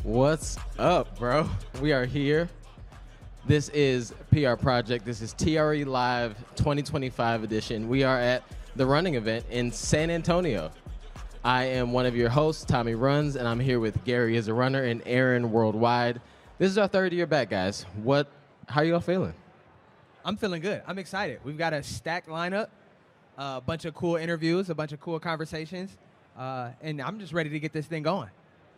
What's up, bro? We are here. This is PR Project. This is TRE Live 2025 edition. We are at the running event in San Antonio. I am one of your hosts, Tommy Runs, and I'm here with Gary as a runner and Aaron Worldwide. This is our third year back, guys. How are y'all feeling? I'm feeling good. I'm excited. We've got a stacked lineup, a bunch of cool interviews, a bunch of cool conversations, and I'm just ready to get this thing going.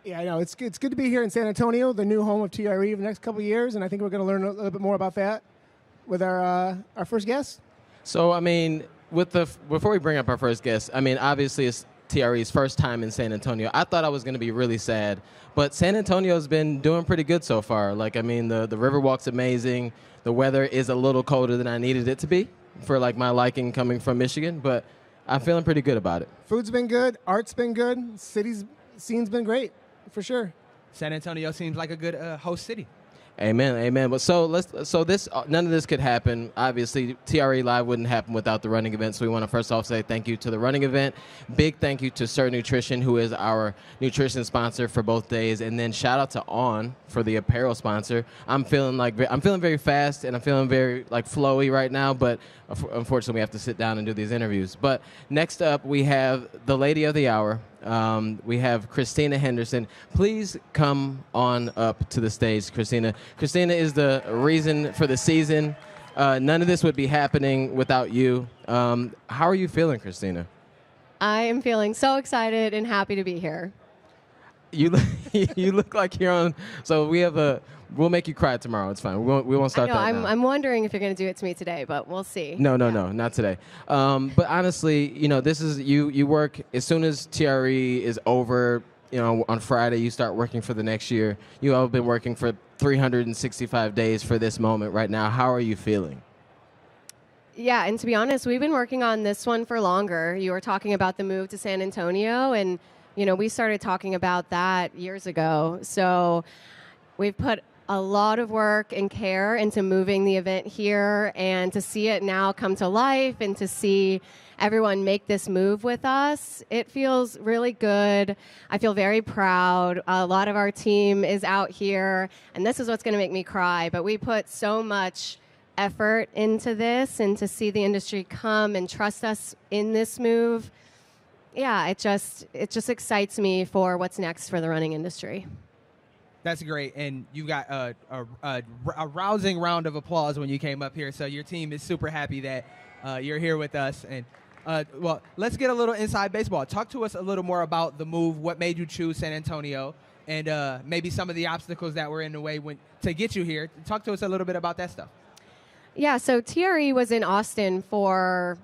Yeah, I know. It's good to be here in San Antonio, the new home of TRE for the next couple of years, and I think we're going to learn a little bit more about that with our first guest. So, I mean, before we bring up our first guest, I mean, obviously it's TRE's first time in San Antonio. I thought I was going to be really sad, but San Antonio's been doing pretty good so far. Like, I mean, the Riverwalk's amazing. The weather is a little colder than I needed it to be for, like, my liking coming from Michigan, but I'm feeling pretty good about it. Food's been good. Art's been good. Scene's been great, for sure. San Antonio seems like a good host city. Amen. But none of this could happen. Obviously, TRE Live wouldn't happen without the running event. So we want to first off say thank you to the running event. Big thank you to Sir Nutrition, who is our nutrition sponsor for both days, and then shout out to On for the apparel sponsor. I'm feeling very fast and I'm feeling very like flowy right now. But unfortunately, we have to sit down and do these interviews. But next up, we have the lady of the hour. We have Christina Henderson. Please come on up to the stage, Christina. Christina is the reason for the season. None of this would be happening without you. How are you feeling, Christina? I am feeling so excited and happy to be here. You look like you're on. So we'll make you cry tomorrow. It's fine. We won't start that now. I'm wondering if you're going to do it to me today, but we'll see. No, not today. But honestly, this is you work as soon as TRE is over. On Friday you start working for the next year. You all have been working for 365 days for this moment right now. How are you feeling? Yeah, and to be honest, we've been working on this one for longer. You were talking about the move to San Antonio, and we started talking about that years ago. So we've put a lot of work and care into moving the event here, and to see it now come to life and to see everyone make this move with us, it feels really good. I feel very proud. A lot of our team is out here, and this is what's going to make me cry, but we put so much effort into this, and to see the industry come and trust us in this move, yeah, it just excites me for what's next for the running industry. That's great, and you got a rousing round of applause when you came up here, so your team is super happy that you're here with us. And well, let's get a little inside baseball. Talk to us a little more about the move, what made you choose San Antonio, and maybe some of the obstacles that were in the way to get you here. Talk to us a little bit about that stuff. Yeah, so TRE was in Austin for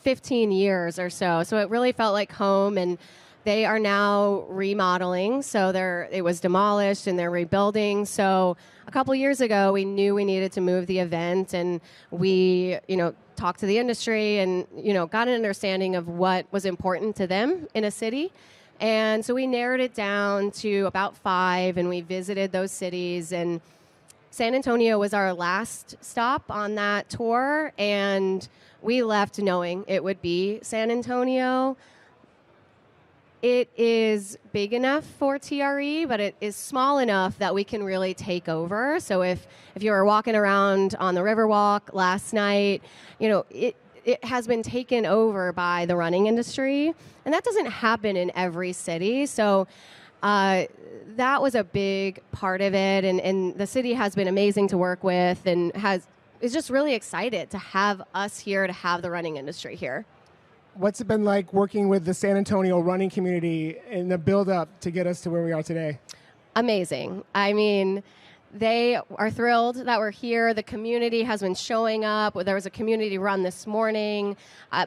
15 years or so it really felt like home, and they are now remodeling. So it was demolished and they're rebuilding. So a couple years ago, we knew we needed to move the event, and we, talked to the industry and, got an understanding of what was important to them in a city. And so we narrowed it down to about 5, and we visited those cities. And San Antonio was our last stop on that tour, and we left knowing it would be San Antonio. It is big enough for TRE, but it is small enough that we can really take over. So if you were walking around on the Riverwalk last night, it has been taken over by the running industry, and that doesn't happen in every city. So that was a big part of it, and the city has been amazing to work with, and is just really excited to have us here, to have the running industry here. What's it been like working with the San Antonio running community in the build-up to get us to where we are today? Amazing. I mean, they are thrilled that we're here. The community has been showing up. There was a community run this morning,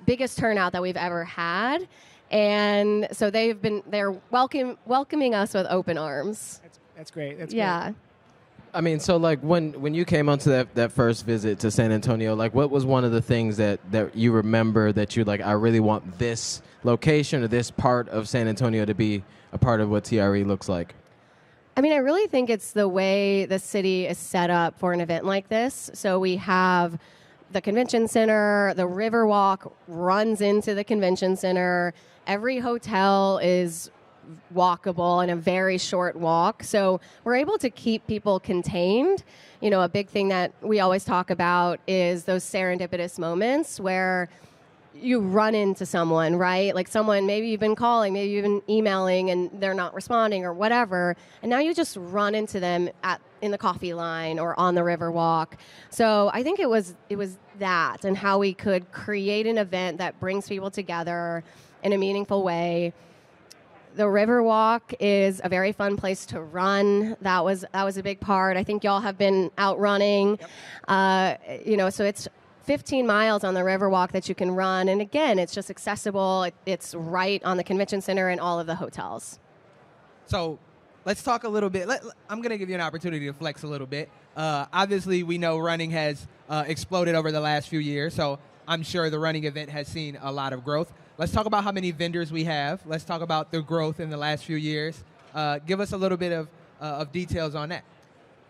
biggest turnout that we've ever had. And so they're welcoming us with open arms. That's great. That's yeah. Great. I mean, so like when you came onto that first visit to San Antonio, like what was one of the things that you remember that you like, I really want this location or this part of San Antonio to be a part of what TRE looks like? I mean, I really think it's the way the city is set up for an event like this. So we have the convention center, the Riverwalk runs into the convention center. Every hotel is walkable and a very short walk. So we're able to keep people contained. You know, a big thing that we always talk about is those serendipitous moments where you run into someone, right? Like someone, maybe you've been calling, maybe you've been emailing and they're not responding or whatever. And now you just run into them in the coffee line or on the river walk. So I think it was that and how we could create an event that brings people together in a meaningful way. The river walk is a very fun place to run. That was a big part. I think y'all have been out running. Yep. So it's 15 miles on the Riverwalk that you can run. And again, it's just accessible. It's right on the convention center and all of the hotels. So let's talk a little bit. I'm going to give you an opportunity to flex a little bit. Obviously, we know running has exploded over the last few years. So I'm sure the running event has seen a lot of growth. Let's talk about how many vendors we have. Let's talk about the growth in the last few years. Give us a little bit of details on that.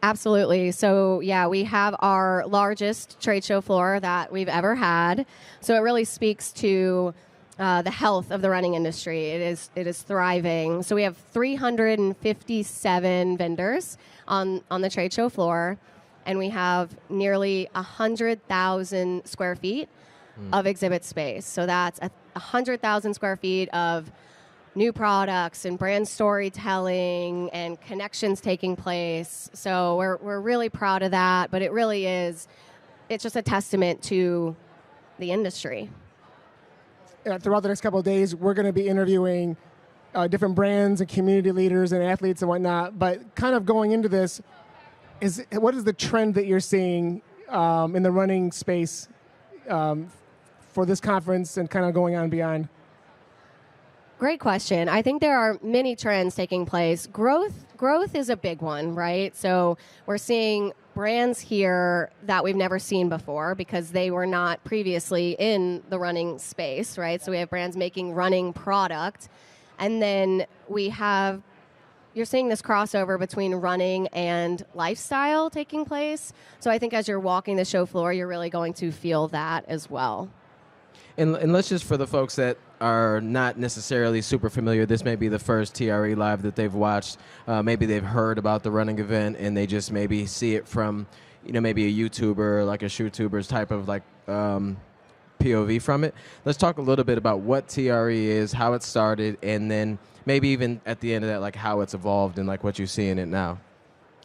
Absolutely. So, yeah, we have our largest trade show floor that we've ever had. So it really speaks to the health of the running industry. It is thriving. So we have 357 vendors on the trade show floor, and we have nearly 100,000 square feet of exhibit space. So that's 100,000 square feet of new products and brand storytelling and connections taking place. So we're really proud of that, but it's just a testament to the industry. Throughout the next couple of days, we're going to be interviewing different brands and community leaders and athletes and whatnot. But kind of going into this, what is the trend that you're seeing in the running space for this conference and kind of going on beyond? Great question. I think there are many trends taking place. Growth is a big one, right? So we're seeing brands here that we've never seen before because they were not previously in the running space, right? So we have brands making running product. And then you're seeing this crossover between running and lifestyle taking place. So I think as you're walking the show floor, you're really going to feel that as well. And let's just, for the folks that are not necessarily super familiar, this may be the first TRE Live that they've watched. Maybe they've heard about the running event and they just maybe see it from, maybe a YouTuber, like a ShoeTubers type of like POV from it. Let's talk a little bit about what TRE is, how it started, and then maybe even at the end of that, like how it's evolved and like what you see in it now.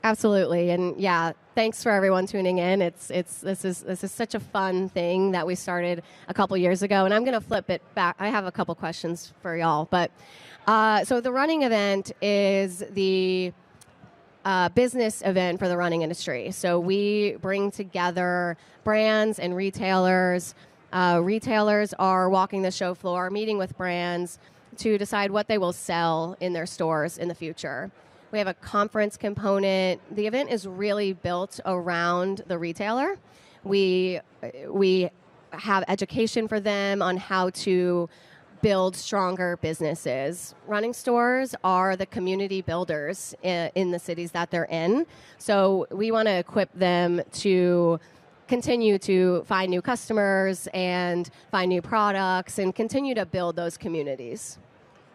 Absolutely, and yeah, thanks for everyone tuning in. This is such a fun thing that we started a couple years ago, and I'm going to flip it back. I have a couple questions for y'all, but so the running event is the business event for the running industry. So we bring together brands and retailers. Retailers are walking the show floor, meeting with brands to decide what they will sell in their stores in the future. We have a conference component. The event is really built around the retailer. We have education for them on how to build stronger businesses. Running stores are the community builders in the cities that they're in. So we want to equip them to continue to find new customers and find new products and continue to build those communities.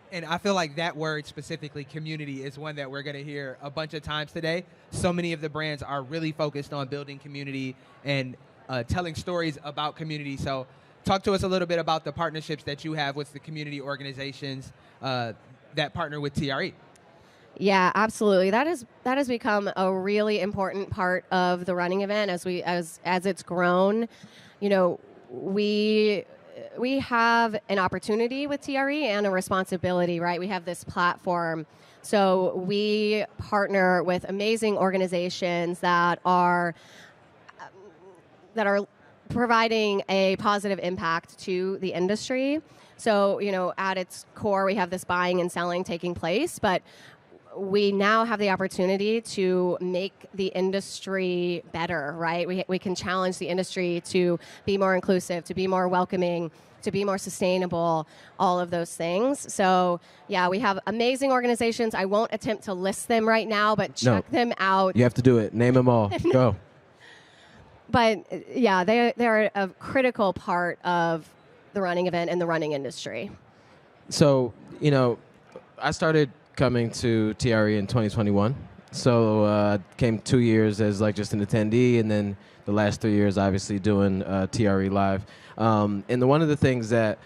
And I feel like that word specifically, community, is one that we're going to hear a bunch of times today. So many of the brands are really focused on building community and telling stories about community. So talk to us a little bit about the partnerships that you have with the community organizations that partner with TRE. Yeah, absolutely. That has become a really important part of the running event as it's grown. We have an opportunity with TRE and a responsibility, right? We have this platform. So we partner with amazing organizations that are providing a positive impact to the industry. So, at its core, we have this buying and selling taking place, but we now have the opportunity to make the industry better, right? We can challenge the industry to be more inclusive, to be more welcoming, to be more sustainable, all of those things. So, yeah, we have amazing organizations. I won't attempt to list them right now, but check them out. You have to do it. Name them all. Go. But, yeah, they're a critical part of the running event and the running industry. So, I started coming to TRE in 2021. So came 2 years as like just an attendee, and then the last 3 years obviously doing TRE live. And one of the things that,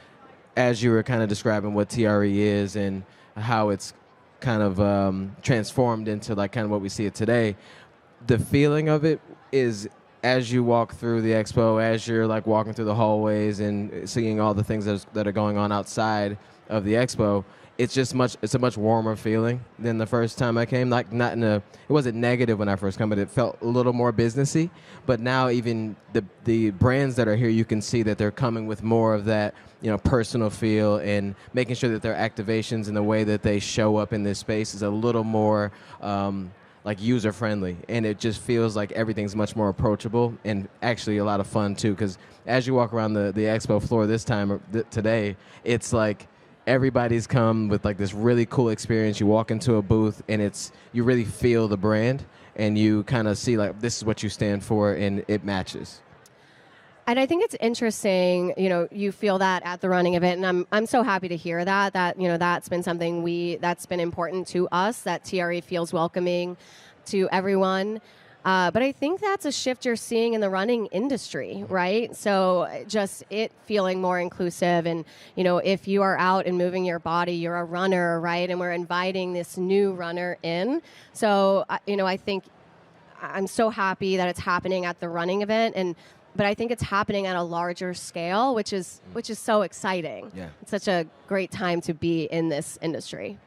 as you were kind of describing what TRE is and how it's kind of transformed into like kind of what we see it today, the feeling of it is as you walk through the expo, as you're like walking through the hallways and seeing all the things that are going on outside of the expo, it's a much warmer feeling than the first time I came. Like it wasn't negative when I first came, but it felt a little more businessy. But now even the brands that are here, you can see that they're coming with more of that, personal feel, and making sure that their activations and the way that they show up in this space is a little more like user friendly, and it just feels like everything's much more approachable and actually a lot of fun too. Because as you walk around the expo floor this time today, it's like everybody's come with like this really cool experience. You walk into a booth and you really feel the brand, and you kind of see like this is what you stand for, and it matches. And I think it's interesting, you feel that at the running event, and I'm so happy to hear that that's been something that's been important to us, that TRE feels welcoming to everyone. But I think that's a shift you're seeing in the running industry, right? So just it feeling more inclusive, and, if you are out and moving your body, you're a runner, right? And we're inviting this new runner in. So, I think I'm so happy that it's happening at the running event, but I think it's happening at a larger scale, which is so exciting. Yeah. It's such a great time to be in this industry.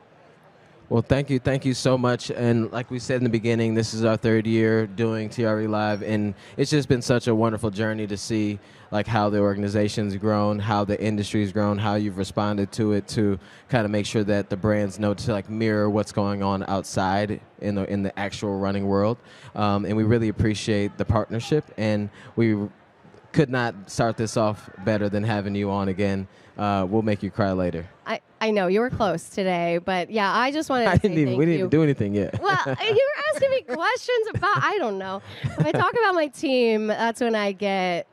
Well, thank you so much. And like we said in the beginning, this is our 3rd year doing TRE Live, and it's just been such a wonderful journey to see like how the organization's grown, how the industry's grown, how you've responded to it, to kind of make sure that the brands know to like mirror what's going on outside in the actual running world. And we really appreciate the partnership, and we could not start this off better than having you on again. We'll make you cry later. I know you were close today, but yeah, I just wanted to say thank you. We didn't even do anything yet. Well, you were asking me questions about, I don't know. If I talk about my team, that's when I get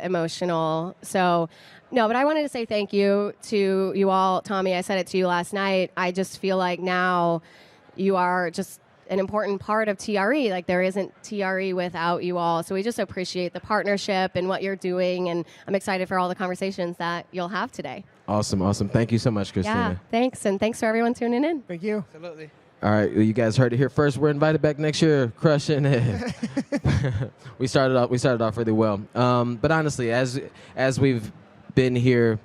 emotional. So, no, but I wanted to say thank you to you all. Tommy, I said it to you last night. I just feel like now you are just an important part of TRE. Like, there isn't TRE without you all. So we just appreciate the partnership and what you're doing, and I'm excited for all the conversations that you'll have today. Awesome. Thank you so much, Christina. Yeah, thanks, and thanks for everyone tuning in. Thank you. Absolutely. All right, well, you guys heard it here first. We're invited back next year, crushing it. We started off really well. But honestly, as we've been here,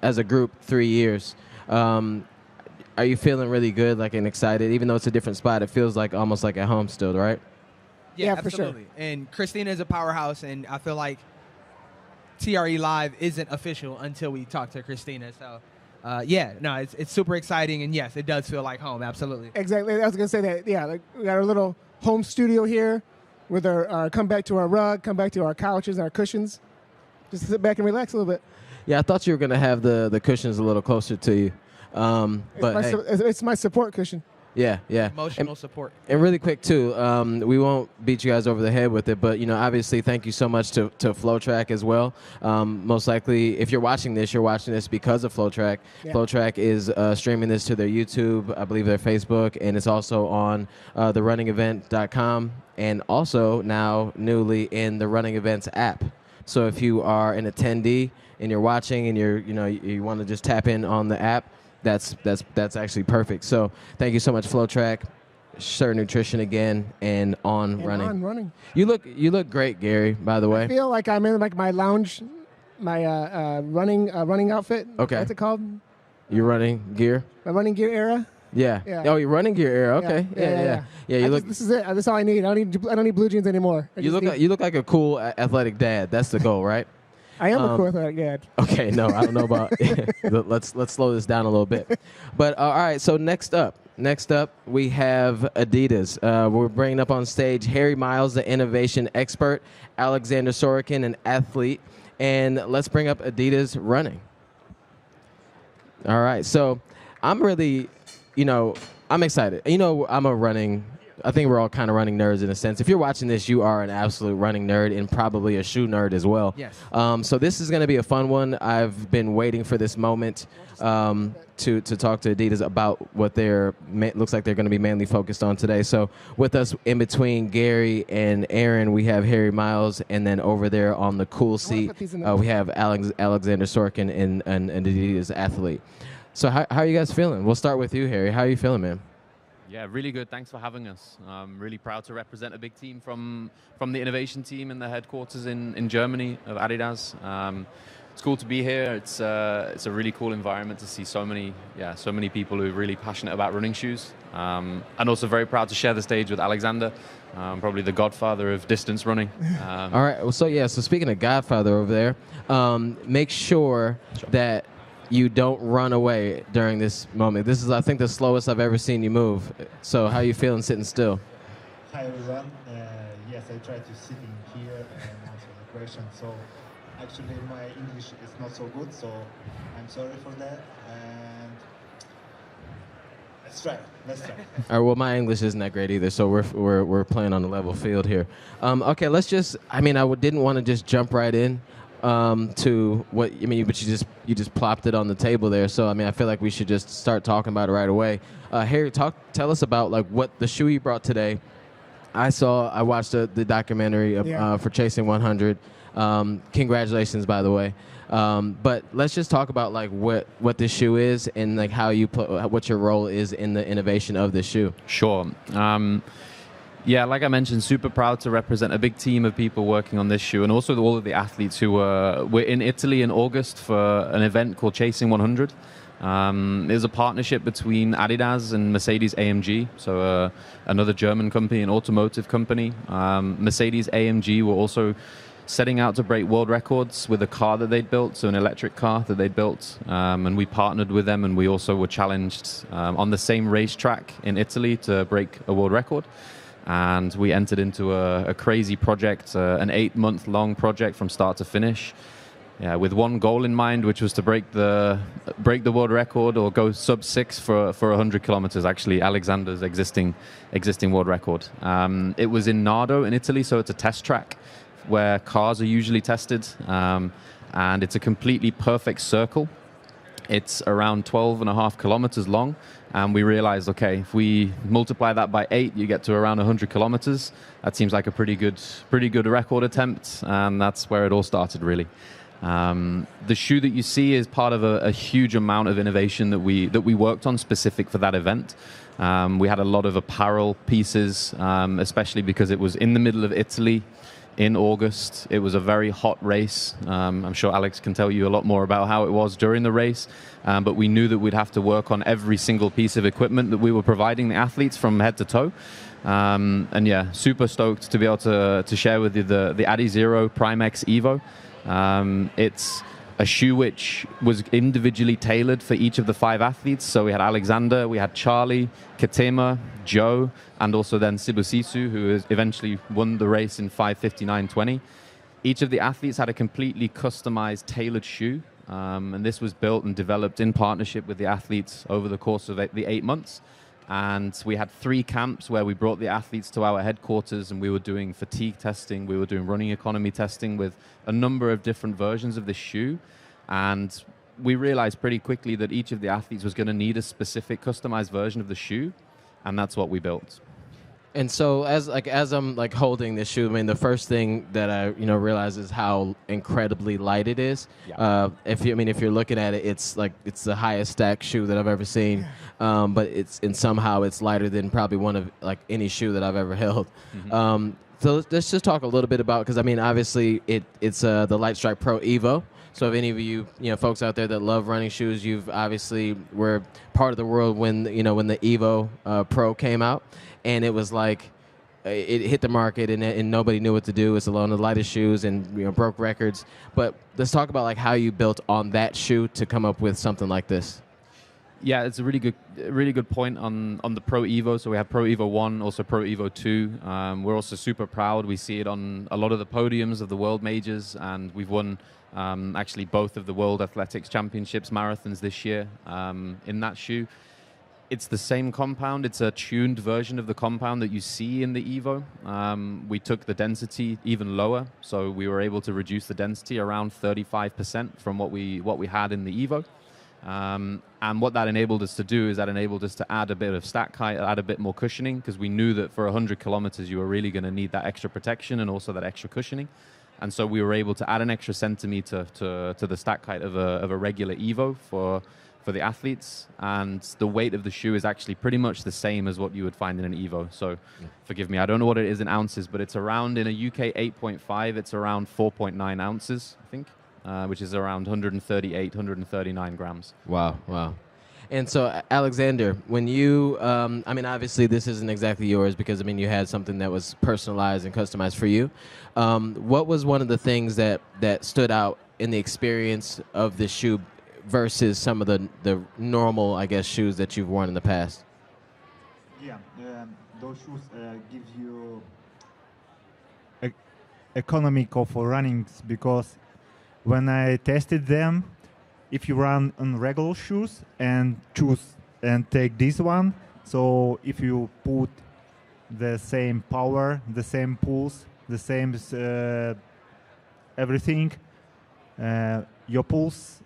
as a group 3 years, are you feeling really good, like, and excited? Even though it's a different spot, it feels like almost like at home still, right? Yeah, absolutely. For sure. And Christina is a powerhouse, and I feel like TRE Live isn't official until we talk to Christina. So, it's super exciting, and yes, it does feel like home. Absolutely. Exactly. I was going to say that. Yeah, like we got our little home studio here with our come back to our rug, come back to our couches and our cushions. Just sit back and relax a little bit. Yeah, I thought you were going to have the cushions a little closer to you. It's my support cushion. Yeah. Emotional support. And really quick, too, we won't beat you guys over the head with it, but, obviously thank you so much to FloTrack as well. Most likely, if you're watching this because of FloTrack. Yeah. FloTrack is streaming this to their YouTube, I believe their Facebook, and it's also on therunningevent.com, and also now newly in the Running Events app. So if you are an attendee and you're watching and you want to just tap in on the app, that's actually perfect. So thank you so much, FloTrack, Sir Nutrition again, and running. On running. You look great, Gary. By the way, I feel like I'm in like my lounge, my running outfit. Okay. What's it called? Your running gear. My running gear era. Yeah. Oh, your running gear era. Okay. Yeah. You look. This is it. That's all I need. I don't need blue jeans anymore. You look like a cool athletic dad. That's the goal, right? I am a cool athletic dad. Okay, no, I don't know about. Let's slow this down a little bit. But all right, so next up, we have Adidas. We're bringing up on stage Harry Miles, the innovation expert, Alexander Sorokin, an athlete, and let's bring up Adidas running. All right, so I'm really, I'm excited. I'm a running I think we're all kind of running nerds in a sense. If you're watching this, you are an absolute running nerd and probably a shoe nerd as well. Yes. So this is going to be a fun one. I've been waiting for this moment to talk to Adidas about what looks like they're going to be mainly focused on today. So with us in between Gary and Aaron, we have Harry Miles, and then over there on the cool seat, we have Alexander Sorkin and Adidas athlete. So how are you guys feeling? We'll start with you, Harry. How are you feeling, man? Yeah, really good. Thanks for having us. I'm really proud to represent a big team from the innovation team in the headquarters in Germany of Adidas. It's cool to be here. It's a really cool environment to see so many people who are really passionate about running shoes. And also very proud to share the stage with Alexander, probably the godfather of distance running. All right. Well, so speaking of godfather over there, make sure that you don't run away during this moment. This is, I think, the slowest I've ever seen you move. So how are you feeling sitting still? Hi, everyone. Yes, I try to sit in here and answer the question. So actually, my English is not so good, so I'm sorry for that. And let's try. All right. Well, my English isn't that great either, so we're playing on a level field here. Okay, let's just. I mean, didn't want to just jump right in to what I mean, but you just plopped it on the table there. So I mean, I feel like we should just start talking about it right away. Harry, tell us about like what the shoe you brought today. I watched the documentary for Chasing 100. Congratulations, by the way. But let's just talk about like what this shoe is and like how what your role is in the innovation of this shoe. Sure. Yeah, like I mentioned, super proud to represent a big team of people working on this shoe, and also all of the athletes who were in Italy in August for an event called Chasing 100. There's a partnership between Adidas and Mercedes-AMG, so another German company, an automotive company. Mercedes-AMG were also setting out to break world records with a car that they'd built, so an electric car that they'd built, and we partnered with them, and we also were challenged on the same racetrack in Italy to break a world record. And we entered into a crazy project, an 8-month-long project from start to finish, with one goal in mind, which was to break the world record or go sub 6 for 100 kilometers. Actually, Alexander's existing world record. It was in Nardo in Italy, so it's a test track where cars are usually tested, and it's a completely perfect circle. It's around 12.5 kilometers long, and we realized, okay, if we multiply that by 8, you get to around 100 kilometers. That seems like a pretty good record attempt, and that's where it all started, really. The shoe that you see is part of a huge amount of innovation that we worked on specific for that event. We had a lot of apparel pieces, especially because it was in the middle of Italy in August. It was a very hot race. I'm sure Alex can tell you a lot more about how it was during the race, but we knew that we'd have to work on every single piece of equipment that we were providing the athletes from head to toe. And yeah, super stoked to be able to share with you the Adizero Prime X Evo. It's a shoe which was individually tailored for each of the 5 athletes. So we had Alexander, we had Charlie, Katema, Joe, and also then Sibusisu, who eventually won the race in 5:59.20. Each of the athletes had a completely customized, tailored shoe. And this was built and developed in partnership with the athletes over the course of the 8 months. And we had 3 camps where we brought the athletes to our headquarters, and we were doing fatigue testing, we were doing running economy testing with a number of different versions of this shoe. And we realized pretty quickly that each of the athletes was going to need a specific customized version of the shoe, and that's what we built. And so as I'm like holding this shoe, I mean, the first thing that I realize is how incredibly light it is. Yeah. If you're looking at it, it's the highest stacked shoe that I've ever seen. But somehow it's lighter than probably one of like any shoe that I've ever held. Mm-hmm. So let's just talk a little bit about, because I mean, obviously it's the Lightstrike Pro Evo. So if any of you folks out there that love running shoes, you've obviously were part of the world when the Evo Pro came out, and it was like it hit the market and nobody knew what to do. It's one of the lightest shoes and broke records. But let's talk about like how you built on that shoe to come up with something like this. Yeah, it's a really good point on the Pro Evo. So we have Pro Evo 1, also Pro Evo 2. We're also super proud. We see it on a lot of the podiums of the world majors, and we've won actually both of the World Athletics Championships marathons this year in that shoe. It's the same compound. It's a tuned version of the compound that you see in the Evo. We took the density even lower, so we were able to reduce the density around 35% from what we had in the Evo. And what that enabled us to do is that enabled us to add a bit of stack height, add a bit more cushioning, because we knew that for 100 kilometers you were really going to need that extra protection and also that extra cushioning. And so we were able to add an extra centimeter to the stack height of a regular Evo for the athletes, and the weight of the shoe is actually pretty much the same as what you would find in an Evo. So forgive me, I don't know what it is in ounces, but it's around, in a UK 8.5, it's around 4.9 ounces, I think, which is around 138, 139 grams. Wow, wow. And so, Alexander, when you, I mean, obviously this isn't exactly yours because, I mean, you had something that was personalized and customized for you. What was one of the things that stood out in the experience of this shoe versus some of the normal, I guess, shoes that you've worn in the past? Yeah, those shoes give you economical for running, because when I tested them, if you run on regular shoes and choose and take this one, so if you put the same power, the same pulse, the same everything, your pulse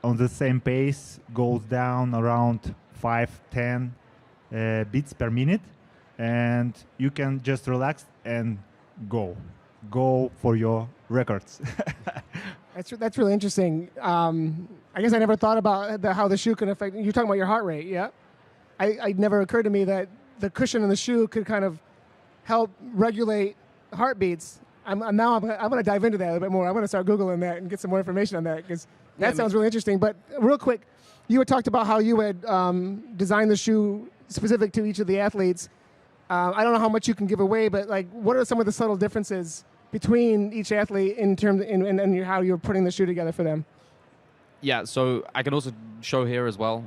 on the same pace goes down around 5-10 beats per minute, and you can just relax and go for your records. That's really interesting. I guess I never thought about how the shoe can affect. You're talking about your heart rate, yeah? It never occurred to me that the cushion in the shoe could kind of help regulate heartbeats. I'm going to dive into that a little bit more. I'm going to start Googling that and get some more information on that, because that sounds really interesting. But real quick, you had talked about how you had designed the shoe specific to each of the athletes. I don't know how much you can give away, but like, what are some of the subtle differences between each athlete in terms and how you're putting the shoe together for them? Yeah, so I can also show here as well.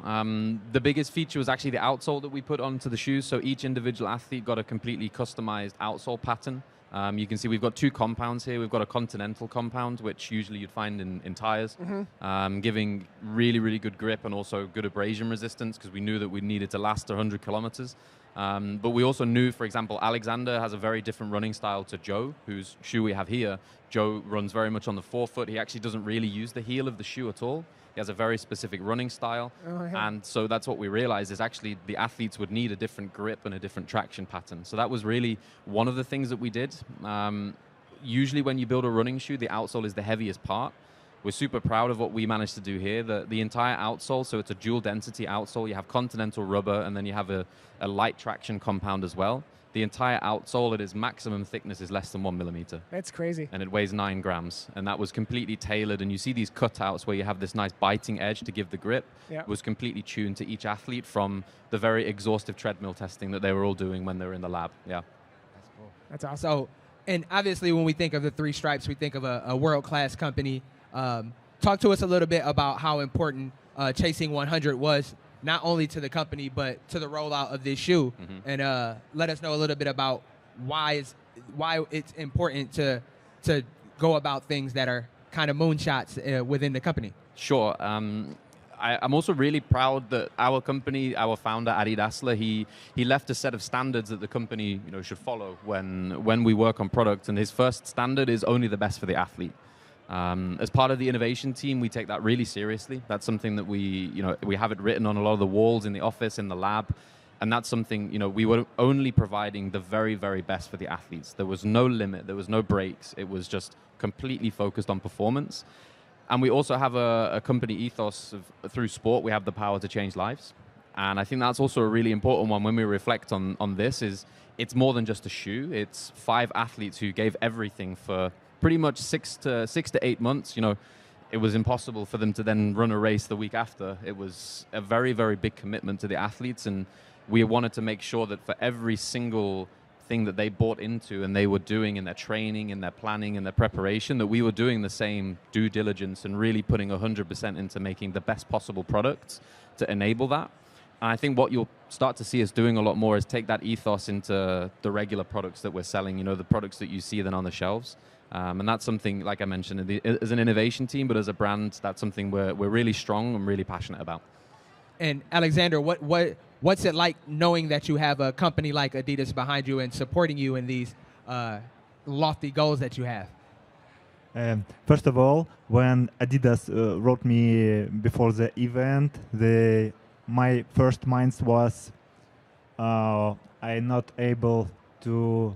The biggest feature was actually the outsole that we put onto the shoes. So each individual athlete got a completely customized outsole pattern. You can see we've got two compounds here. We've got a continental compound, which usually you'd find in tires, giving really, really good grip and also good abrasion resistance, because we knew that we needed to last 100 kilometers. But we also knew, for example, Alexander has a very different running style to Joe, whose shoe we have here. Joe runs very much on the forefoot. He actually doesn't really use the heel of the shoe at all. He has a very specific running style. And so that's what we realized, is actually the athletes would need a different grip and a different traction pattern. So that was really one of the things that we did. Usually when you build a running shoe, the outsole is the heaviest part. We're super proud of what we managed to do here. The entire outsole, so it's a dual density outsole. You have continental rubber, and then you have a light traction compound as well. The entire outsole at its maximum thickness is less than 1 millimeter. That's crazy. And it weighs 9 grams. And that was completely tailored. And you see these cutouts where you have this nice biting edge to give the grip. Yeah. It was completely tuned to each athlete from the very exhaustive treadmill testing that they were all doing when they were in the lab. Yeah. That's cool. That's awesome. So, and obviously when we think of the Three Stripes, we think of a world-class company. Talk to us a little bit about how important Chasing 100 was, not only to the company, but to the rollout of this shoe. And let us know a little bit about why it's important to go about things that are kind of moonshots within the company. Sure. I'm also really proud that our company, our founder, Adi Dassler, he left a set of standards that the company should follow when we work on products. And his first standard is only the best for the athlete. As part of the innovation team, we take that really seriously. That's something that we have it written on a lot of the walls in the office, in the lab. And that's something, we were only providing the very, very best for the athletes. There was no limit. There was no breaks. It was just completely focused on performance. And we also have a company ethos of, through sport, we have the power to change lives. And I think that's also a really important one when we reflect on this, is it's more than just a shoe. It's 5 athletes who gave everything for pretty much 6 to 8 months. It was impossible for them to then run a race the week after. It was a very, very big commitment to the athletes, and we wanted to make sure that for every single thing that they bought into and they were doing in their training, in their planning, in their preparation, that we were doing the same due diligence and really putting 100% into making the best possible products to enable that. And I think what you'll start to see us doing a lot more is take that ethos into the regular products that we're selling, the products that you see then on the shelves. And that's something, like I mentioned, as an innovation team, but as a brand, that's something we're really strong and really passionate about. And Alexander, what's it like knowing that you have a company like Adidas behind you and supporting you in these lofty goals that you have? First of all, when Adidas wrote me before the event, my first mind was I'm not able to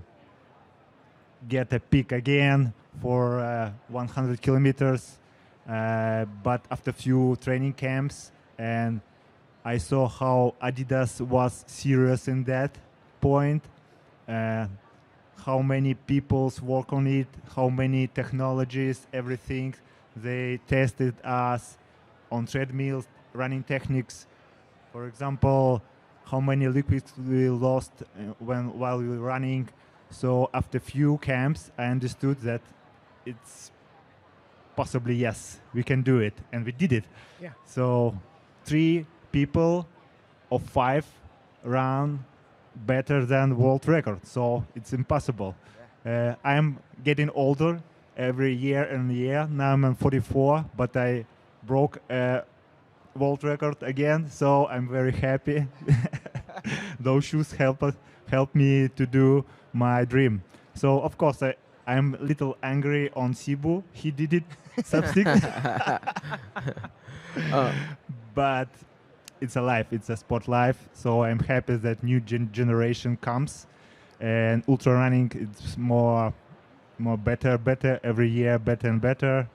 get a peak again for 100 kilometers. But after few training camps, and I saw how Adidas was serious in that point, how many people's work on it, how many technologies, everything. They tested us on treadmills, running techniques. For example, how many liquids we lost while we were running. So after few camps, I understood that it's possibly yes, we can do it, and we did it. Yeah. So 3 people of 5 ran better than world record. So it's impossible. I'm getting older every year and year. Now I'm 44, but I broke a world record again. So I'm very happy. Those shoes help me to do my dream. So of course I'm a little angry on Sibu. He did it sub 6. But it's a life. It's a sport life. So I'm happy that new generation comes, and ultra running it's more better every year, better and better.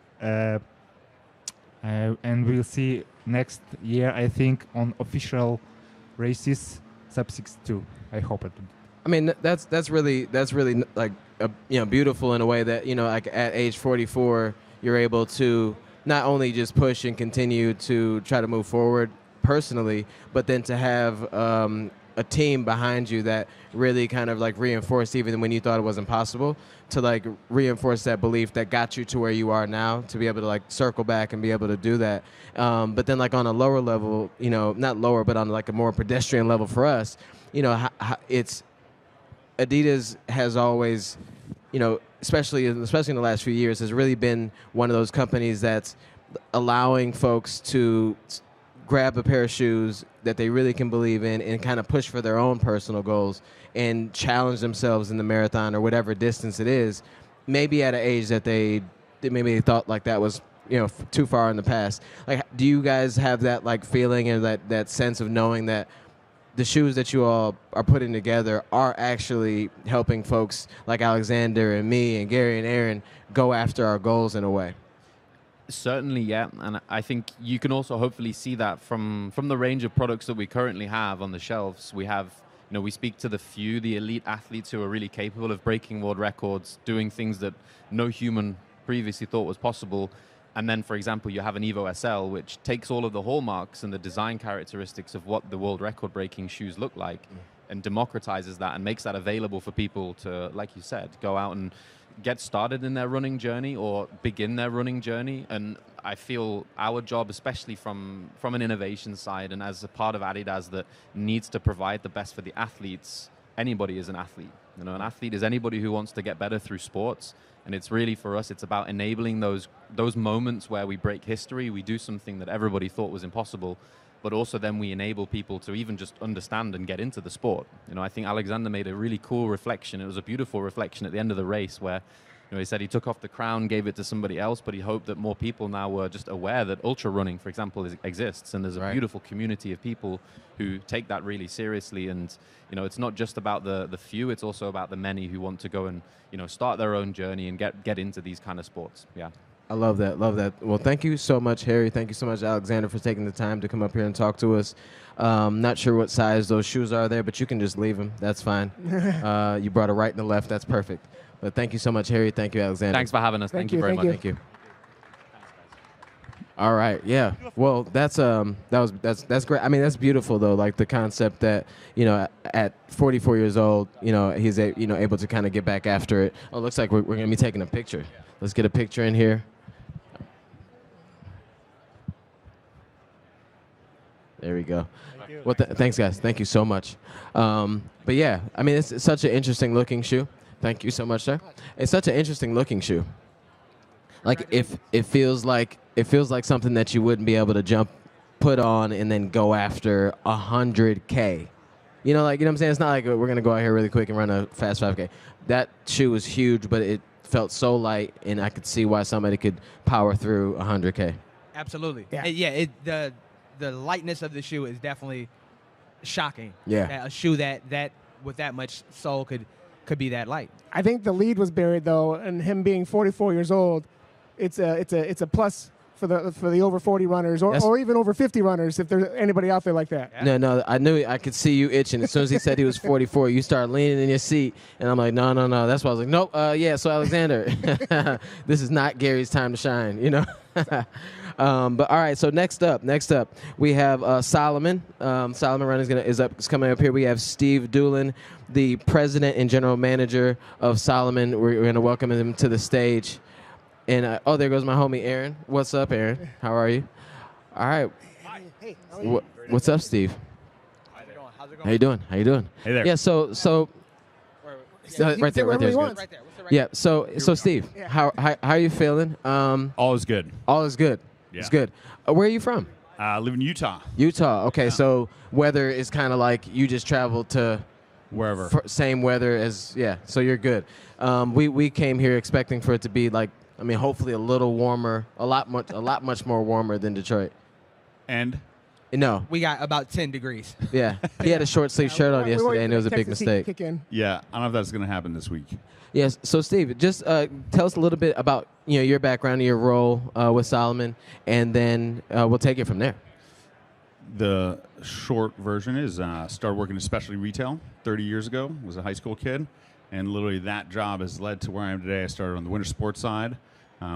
And we'll see next year, I think, on official races sub 6 too. I hope it. I mean, that's really like beautiful in a way that, you know, like at age 44, you're able to not only just push and continue to try to move forward personally, but then to have a team behind you that really kind of like reinforced even when you thought it wasn't possible, to like reinforce that belief that got you to where you are now, to be able to like circle back and be able to do that. But then like on a lower level, you know, not lower, but on like a more pedestrian level for us, you know, it's Adidas has always, you know, especially in the last few years, has really been one of those companies that's allowing folks to grab a pair of shoes that they really can believe in and kind of push for their own personal goals and challenge themselves in the marathon or whatever distance it is, maybe at an age that they thought like that was, you know, too far in the past. Like, do you guys have that like feeling and that sense of knowing that the shoes that you all are putting together are actually helping folks like Alexander and me and Gary and Aaron go after our goals in a way? Certainly, yeah. And I think you can also hopefully see that from the range of products that we currently have on the shelves. We have, you know, we speak to the elite athletes who are really capable of breaking world records, doing things that no human previously thought was possible. And then, for example, you have an Evo SL, which takes all of the hallmarks and the design characteristics of what the world record-breaking shoes look like and democratizes that and makes that available for people to, like you said, go out and get started in their running journey or begin their running journey. And I feel our job, especially from an innovation side and as a part of Adidas that needs to provide the best for the athletes, anybody is an athlete. You know, an athlete is anybody who wants to get better through sports. And it's really, for us, it's about enabling those moments where we break history, we do something that everybody thought was impossible, but also then we enable people to even just understand and get into the sport. You know, I think Alexander made a really cool reflection. It was a beautiful reflection at the end of the race where, you know, he said he took off the crown, gave it to somebody else, but he hoped that more people now were just aware that ultra running, for example, exists. And there's a beautiful community of people who take that really seriously. And, you know, it's not just about the few, it's also about the many who want to go and, you know, start their own journey and get into these kind of sports. Yeah. I love that. Love that. Well, thank you so much, Harry. Thank you so much, Alexander, for taking the time to come up here and talk to us. Not sure what size those shoes are there, but you can just leave them. That's fine. You brought a right and a left. That's perfect. But thank you so much, Harry. Thank you, Alexander. Thanks for having us. Thank you very much. Thank you. All right. Yeah. Well, that's great. I mean, that's beautiful though. Like the concept that, you know, at 44 years old, you know, he's able to kind of get back after it. Oh, it looks like we're going to be taking a picture. Let's get a picture in here. There we go. Well, thanks, guys. Thank you so much. But yeah, I mean, it's such an interesting looking shoe. Thank you so much, sir. It's such an interesting looking shoe. Like if it feels like something that you wouldn't be able to jump put on and then go after 100K. You know what I'm saying? It's not like we're going to go out here really quick and run a fast 5K. That shoe was huge, but it felt so light, and I could see why somebody could power through 100K. Absolutely. Yeah. The lightness of the shoe is definitely shocking. Yeah. That a shoe that with that much sole could be that light. I think the lead was buried though, and him being 44 years old, it's a plus for the over 40 runners or even over 50 runners if there's anybody out there like that. Yeah. No, I knew I could see you itching. As soon as he said he was 44, you started leaning in your seat, and I'm like, no. That's why I was like, nope. Yeah. So Alexander, this is not Gary's time to shine. But all right. So next up, we have Solomon. Solomon Running is coming up here. We have Steve Doolin, the president and general manager of Solomon. We're going to welcome him to the stage. And there goes my homie Aaron. What's up, Aaron? How are you? All right. Hey, What's up, Steve? How's it going? How you doing? Hey there. Yeah. So right there. wherever he wants. Right there. What's the right Yeah. So Steve, Yeah. how are you feeling? All is good. All is good. Yeah. It's good. Where are you from? I live in Utah. Utah. Okay. Yeah. So weather is kind of like you just traveled to Wherever. same weather as So you're good. We came here expecting for it to be like. I mean, hopefully a little warmer, a lot much more warmer than Detroit. And No, We got about 10 degrees. yeah, he had a short sleeve shirt on yesterday, and it was a big Texas heat mistake. Kick in. yeah, I don't know if that's going to happen this week. Yes. So, Steve, just tell us a little bit about your background and your role with Solomon, and then we'll take it from there. The short version is started working in specialty retail 30 years ago. Was a high school kid, and literally that job has led to where I am today. I started on the winter sports side,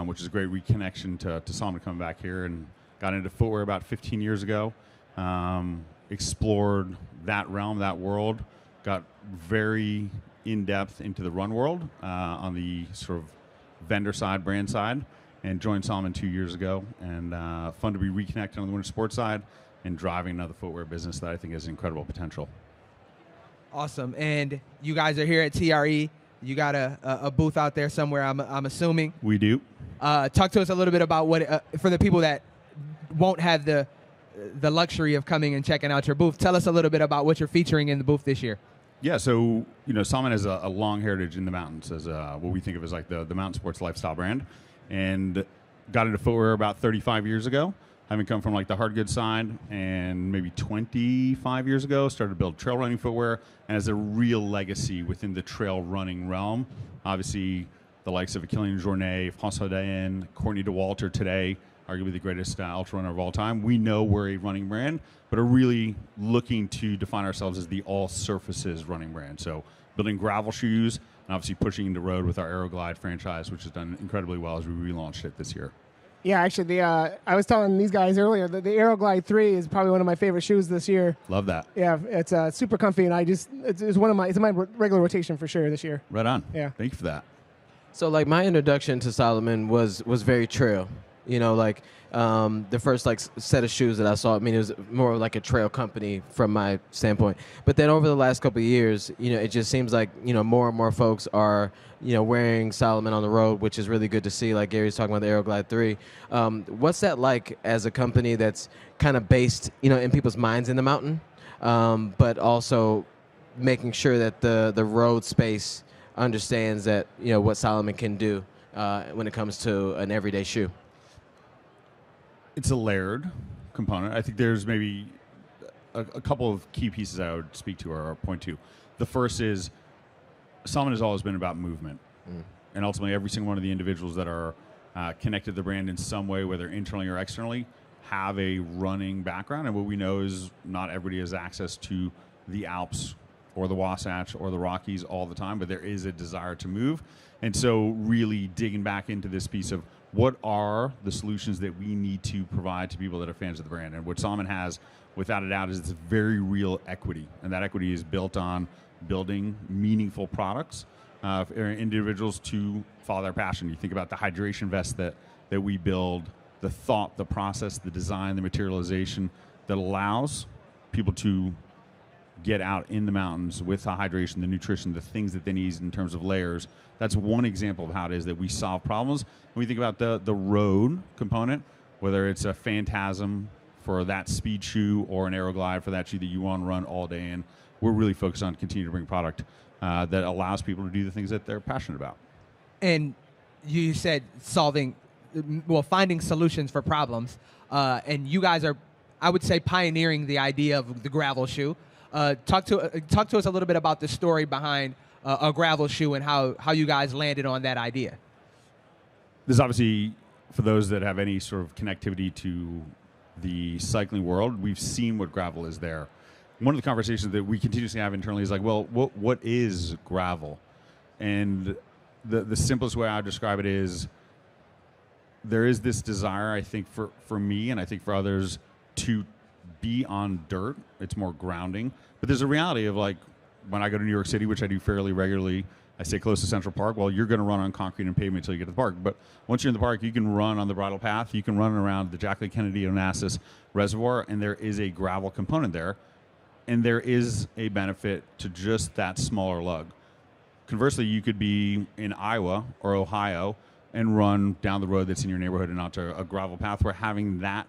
which is a great reconnection to Solomon coming back here, and got into footwear about 15 years ago. Explored that realm, that world, got very in-depth into the run world on the sort of vendor side, brand side, and joined Solomon 2 years ago. And fun to be reconnected on the winter sports side and driving another footwear business that I think has incredible potential. Awesome. And you guys are here at TRE. You got a booth out there somewhere, I'm assuming. We do. Talk to us a little bit about what, for the people that won't have the luxury of coming and checking out your booth. Tell us a little bit about what you're featuring in the booth this year. Yeah, so Solomon has a long heritage in the mountains as what we think of as like the mountain sports lifestyle brand, and got into footwear about 35 years ago. Having come from like the hard goods side, and maybe 25 years ago started to build trail running footwear, and has a real legacy within the trail running realm. Obviously, the likes of Achille Journet, François Dayen, Courtney DeWalter today, arguably the greatest ultra runner of all time. We know we're a running brand, but are really looking to define ourselves as the all surfaces running brand. So building gravel shoes, and obviously pushing into road with our Aeroglide franchise, which has done incredibly well as we relaunched it this year. Yeah, actually, I was telling these guys earlier that the Aeroglide 3 is probably one of my favorite shoes this year. Love that. Yeah, it's super comfy, and it's in my regular rotation for sure this year. Right on. Yeah. Thank you for that. So, like, my introduction to Solomon was very trail. The first set of shoes that I saw, I mean, it was more like a trail company from my standpoint. But then over the last couple of years, it just seems like, more and more folks are, wearing Solomon on the road, which is really good to see. Like Gary's talking about the Aeroglide 3. What's that like as a company that's kind of based, in people's minds in the mountain, but also making sure that the road space understands that, what Solomon can do when it comes to an everyday shoe? It's a layered component. I think there's maybe a couple of key pieces I would speak to or point to. The first is Solomon has always been about movement. And ultimately every single one of the individuals that are connected to the brand in some way, whether internally or externally, have a running background. And what we know is not everybody has access to the Alps or the Wasatch or the Rockies all the time, but there is a desire to move. And so really digging back into this piece of what are the solutions that we need to provide to people that are fans of the brand. And what Solomon has, without a doubt, is this very real equity. And that equity is built on building meaningful products for individuals to follow their passion. You think about the hydration vest that we build, the thought, the process, the design, the materialization that allows people to get out in the mountains with the hydration, the nutrition, the things that they need in terms of layers. That's one example of how it is that we solve problems. When we think about the road component, whether it's a Phantasm for that speed shoe or an Aeroglide for that shoe that you want to run all day in. We're really focused on continuing to bring product that allows people to do the things that they're passionate about. And you said finding solutions for problems. And you guys are, I would say, pioneering the idea of the gravel shoe. Talk to us a little bit about the story behind a gravel shoe and how you guys landed on that idea. This is obviously, for those that have any sort of connectivity to the cycling world, we've seen what gravel is there. One of the conversations that we continuously have internally is like, well, what is gravel? And the simplest way I would describe it is there is this desire, I think, for me and I think for others to be on dirt. It's more grounding. But there's a reality of, like, when I go to New York City, which I do fairly regularly, I stay close to Central Park. Well, you're going to run on concrete and pavement until you get to the park. But once you're in the park, you can run on the bridle path. You can run around the Jacqueline Kennedy Onassis Reservoir, and there is a gravel component there. And there is a benefit to just that smaller lug. Conversely, you could be in Iowa or Ohio and run down the road that's in your neighborhood and onto a gravel path, where having that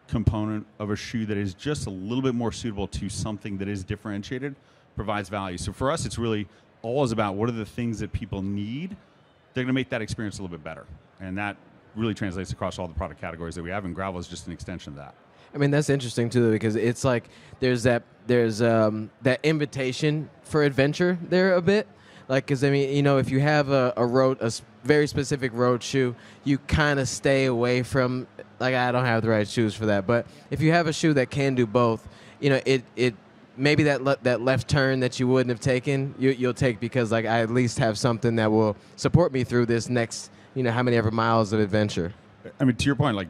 component of a shoe that is just a little bit more suitable to something that is differentiated provides value. So for us, it's really always about what are the things that people need. They're going to make that experience a little bit better. And that really translates across all the product categories that we have, and gravel is just an extension of that. I mean, that's interesting too, because it's like there's that invitation for adventure there a bit. Like, because I mean, you know, if you have a very specific road shoe, you kind of stay away from, like, I don't have the right shoes for that. But if you have a shoe that can do both, you know, it maybe that left turn that you wouldn't have taken, you'll take, because, like, I at least have something that will support me through this next, you know, how many ever miles of adventure. I mean, to your point, like,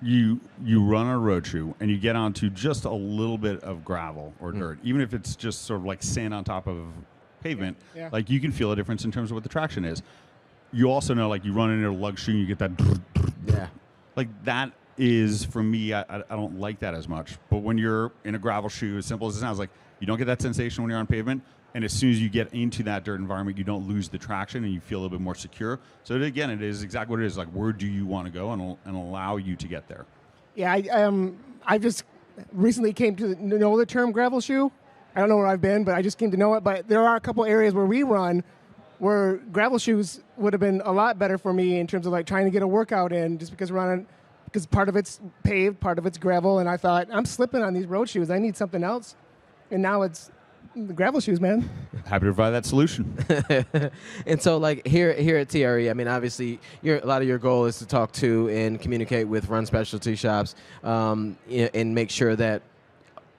you run on a road shoe and you get onto just a little bit of gravel or dirt, even if it's just sort of like sand on top of pavement, like, you can feel a difference in terms of what the traction is. You also know, like, you run into a lug shoe and you get that, like, that is, for me, I don't like that as much. But when you're in a gravel shoe, as simple as it sounds, like, you don't get that sensation when you're on pavement. And as soon as you get into that dirt environment, you don't lose the traction and you feel a little bit more secure. So again, it is exactly what it is. Like, where do you want to go, and allow you to get there? Yeah, I just recently came to know the term gravel shoe. I don't know where I've been, but I just came to know it. But there are a couple areas where we run where gravel shoes would have been a lot better for me in terms of, like, trying to get a workout in, just because because part of it's paved, part of it's gravel, and I thought, I'm slipping on these road shoes. I need something else. And now it's the gravel shoes, man. Happy to provide that solution. And so, like, here at TRE, I mean, obviously, a lot of your goal is to talk to and communicate with run specialty shops, and make sure that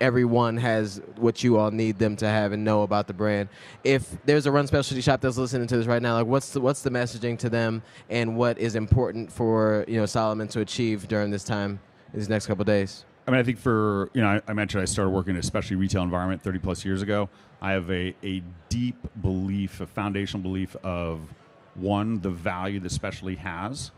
everyone has what you all need them to have and know about the brand. If there's a run specialty shop that's listening to this right now, like, what's the messaging to them, and what is important for, you know, Salomon to achieve during this time, these next couple of days? I mean, I think for, you know, I mentioned I started working in a specialty retail environment 30 plus years ago. I have a deep belief, a foundational belief of, one, the value that specialty has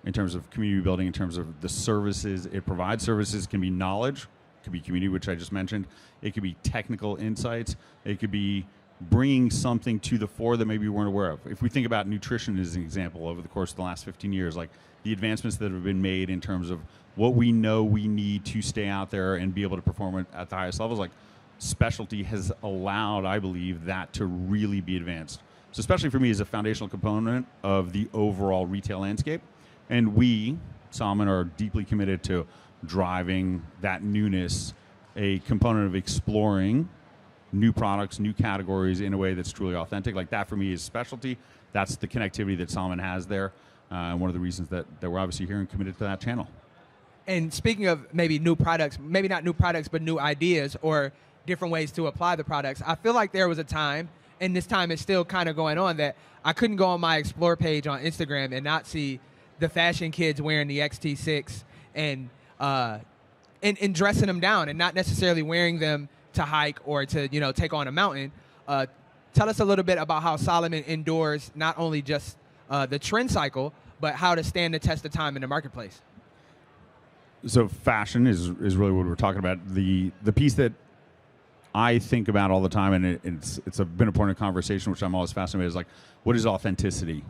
in terms of community building, in terms of the services it provides. Services can be knowledge, could be community, which I just mentioned. It could be technical insights. It could be bringing something to the fore that maybe you weren't aware of. If we think about nutrition as an example, over the course of the last 15 years, like, the advancements that have been made in terms of what we know we need to stay out there and be able to perform at the highest levels, like, specialty has allowed, I believe, that to really be advanced. So especially for me, is a foundational component of the overall retail landscape. And we, Salomon, are deeply committed to driving that newness, a component of exploring new products, new categories in a way that's truly authentic. Like, that for me is specialty. That's the connectivity that Salomon has there. And one of the reasons that we're obviously here and committed to that channel. And speaking of maybe new products, maybe not new products, but new ideas or different ways to apply the products, I feel like there was a time, and this time is still kind of going on, that I couldn't go on my Explore page on Instagram and not see the fashion kids wearing the XT6 and dressing them down, and not necessarily wearing them to hike or to, you know, take on a mountain. Tell us a little bit about how Salomon endures not only just the trend cycle, but how to stand the test of time in the marketplace. So fashion is really what we're talking about. The piece that I think about all the time, and it's been a point of conversation, which I'm always fascinated, is like, what is authenticity?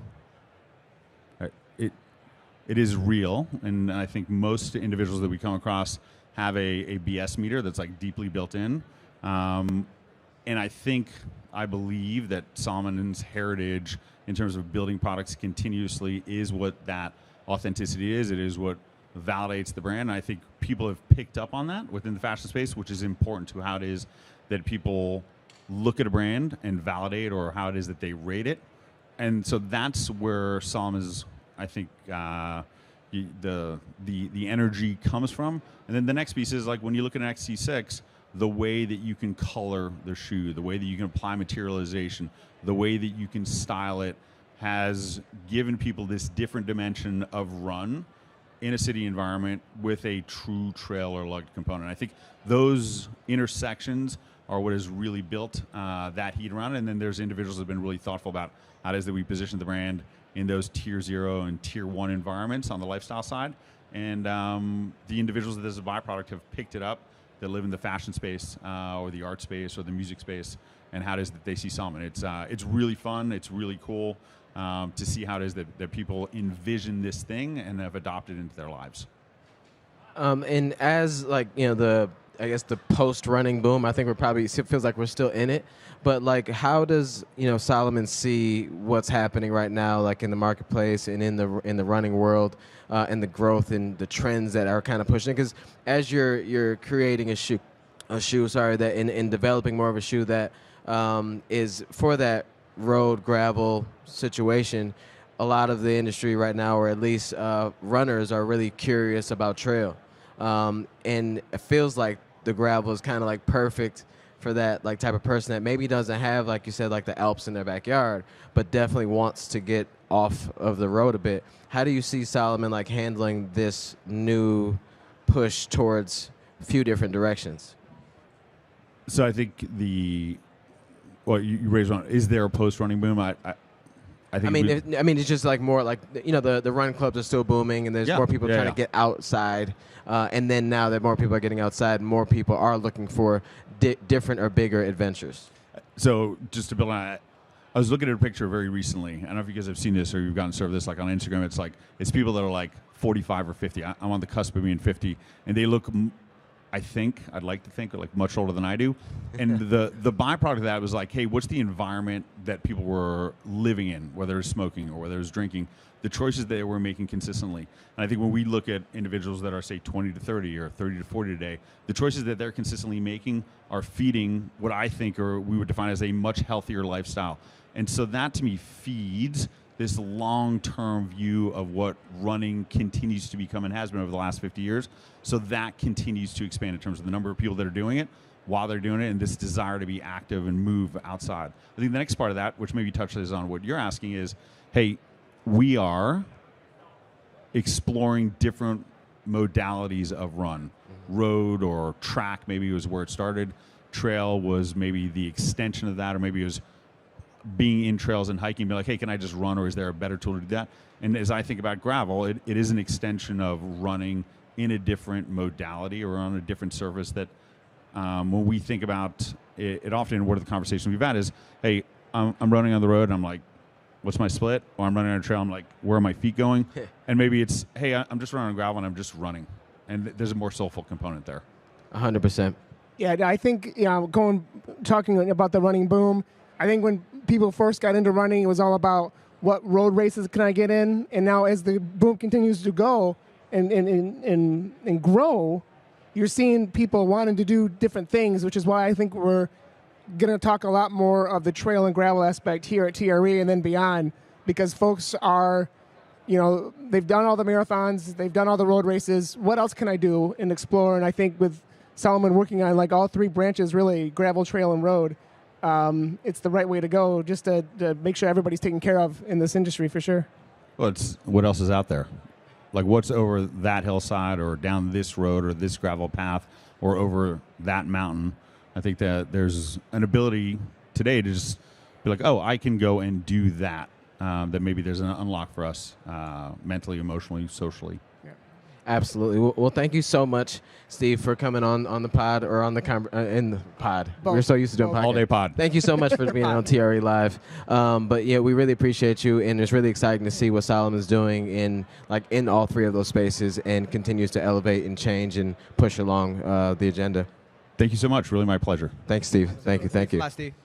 It is real, and I think most individuals that we come across have a BS meter that's like deeply built in. And I believe that Salomon's heritage in terms of building products continuously is what that authenticity is. It is what validates the brand. And I think people have picked up on that within the fashion space, which is important to how it is that people look at a brand and validate, or how it is that they rate it. And so that's where Salomon's, I think, the energy comes from. And then the next piece is like when you look at an XT6, the way that you can color the shoe, the way that you can apply materialization, the way that you can style it has given people this different dimension of run in a city environment with a true trail or lugged component. I think those intersections are what has really built that heat around it. And then there's individuals that have been really thoughtful about how it is that we position the brand in those tier 0 and tier 1 environments on the lifestyle side. And the individuals that as a byproduct have picked it up that live in the fashion space or the art space or the music space, and how it is that they see Salomon. It's really fun. It's really cool to see how it is that people envision this thing and have adopted into their lives. And as like, the post running boom, I think it feels like we're still in it. But like, how does Salomon see what's happening right now, like in the marketplace and in the running world, and the growth and the trends that are kind of pushing? Because as you're creating a shoe, that in developing more of a shoe that is for that road gravel situation, a lot of the industry right now, or at least runners, are really curious about trail, and it feels like the gravel is kind of like perfect for that like type of person that maybe doesn't have, like you said, like the Alps in their backyard, but definitely wants to get off of the road a bit. How do you see Salomon like handling this new push towards a few different directions? So I think you raised one. Is there a post running boom? I think. It's just like more like the run clubs are still booming, and there's more people trying to get outside, and then now that more people are getting outside, more people are looking for different or bigger adventures. So just to build on that, I was looking at a picture very recently. I don't know if you guys have seen this or you've gotten served this, like on Instagram. It's people that are like 45 or 50. I'm on the cusp of being 50, and they look, I'd like to think, like much older than I do. And the byproduct of that was like, hey, what's the environment that people were living in, whether it's smoking or whether it's drinking, the choices that they were making consistently. And I think when we look at individuals that are, say, 20 to 30 or 30 to 40 today, the choices that they're consistently making are feeding what I think, or we would define as, a much healthier lifestyle. And so that to me feeds this long-term view of what running continues to become and has been over the last 50 years. So that continues to expand in terms of the number of people that are doing it while they're doing it, and this desire to be active and move outside. I think the next part of that, which maybe touches on what you're asking, is, hey, we are exploring different modalities of run. Road or track maybe was where it started. Trail was maybe the extension of that, or maybe it was being in trails and hiking, be like, hey, can I just run, or is there a better tool to do that? And as I think about gravel, it is an extension of running in a different modality or on a different surface that when we think about it often, one of the conversations we've had is, hey, I'm running on the road and I'm like, what's my split? Or I'm running on a trail, I'm like, where are my feet going? And maybe it's, hey, I'm just running on gravel and I'm just running. And there's a more soulful component there. 100%. Yeah, I think talking about the running boom, I think when people first got into running, it was all about what road races can I get in, and now as the boom continues to go and grow, you're seeing people wanting to do different things, which is why I think we're going to talk a lot more of the trail and gravel aspect here at TRE and then beyond, because folks are, they've done all the marathons, they've done all the road races. What else can I do and explore? And I think with Salomon working on like all three branches, really, gravel, trail, and road, it's the right way to go, just to make sure everybody's taken care of in this industry for sure. Well, it's what else is out there? Like what's over that hillside or down this road or this gravel path or over that mountain? I think that there's an ability today to just be like, oh, I can go and do that. That maybe there's an unlock for us mentally, emotionally, socially. Yeah. Absolutely. Well, thank you so much, Steve, for coming on the pod or on the in the pod. Both. We're so used to doing Both. podcasts. All day pod. Thank you so much for being on TRE Live. But yeah, we really appreciate you, and it's really exciting to see what Solomon's doing in all three of those spaces, and continues to elevate and change and push along the agenda. Thank you so much. Really my pleasure. Thanks, Steve. Thank you. Bye, Steve.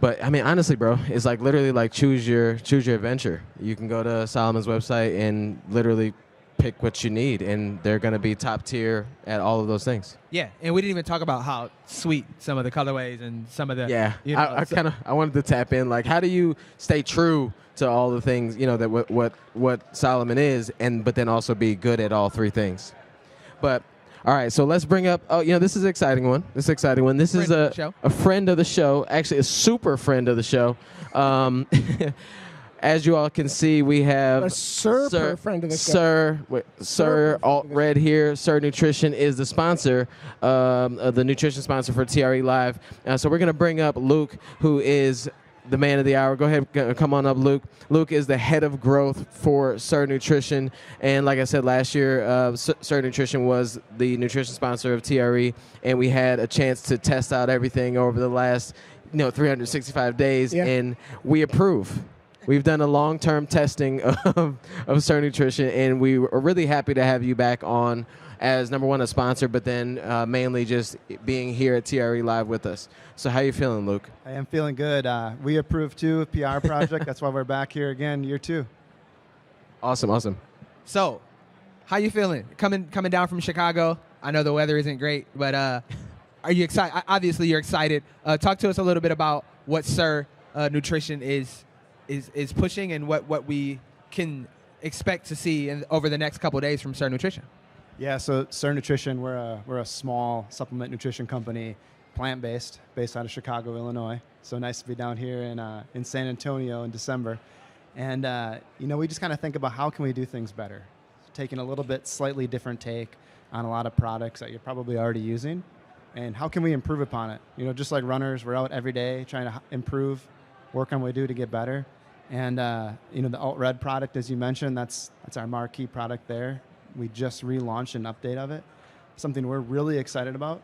But I mean, honestly, bro, it's like literally like choose your adventure. You can go to Solomon's website and literally pick what you need, and they're going to be top tier at all of those things. Yeah, and we didn't even talk about how sweet some of the colorways and some of the I wanted to tap in, like, how do you stay true to all the things, that what Solomon is, but then also be good at all three things. But all right, so let's bring up. This is an exciting one. This is a friend of the show, actually a super friend of the show. As you all can see, we have A super friend of the show. Sir Alt Red here. Sir Nutrition is the sponsor, the nutrition sponsor for TRE Live. So we're going to bring up Luke, who is the man of the hour. Go ahead, come on up, Luke. Luke is the head of growth for Sir Nutrition. And like I said last year, Sir Nutrition was the nutrition sponsor of TRE, and we had a chance to test out everything over the last 365 days, and we approve. We've done a long-term testing of Sir Nutrition, and we are really happy to have you back on as, number one, a sponsor, but then mainly just being here at TRE Live with us. So how you feeling, Luke? I am feeling good. We approved, too, a PR project. That's why we're back here again, year 2. Awesome. So, how you feeling? Coming down from Chicago. I know the weather isn't great, but are you excited? Obviously, you're excited. Talk to us a little bit about what Sir Nutrition is pushing, and what we can expect to see over the next couple of days from Sir Nutrition. Yeah, so Sir Nutrition, we're a small supplement nutrition company, plant-based, based out of Chicago, Illinois. So nice to be down here in San Antonio in December. And, we just kind of think about how can we do things better, taking a little bit slightly different take on a lot of products that you're probably already using, and how can we improve upon it? Just like runners, we're out every day trying to improve, work on what we do to get better. And, the Alt Red product, as you mentioned, that's our marquee product there. We just relaunched an update of it, something we're really excited about.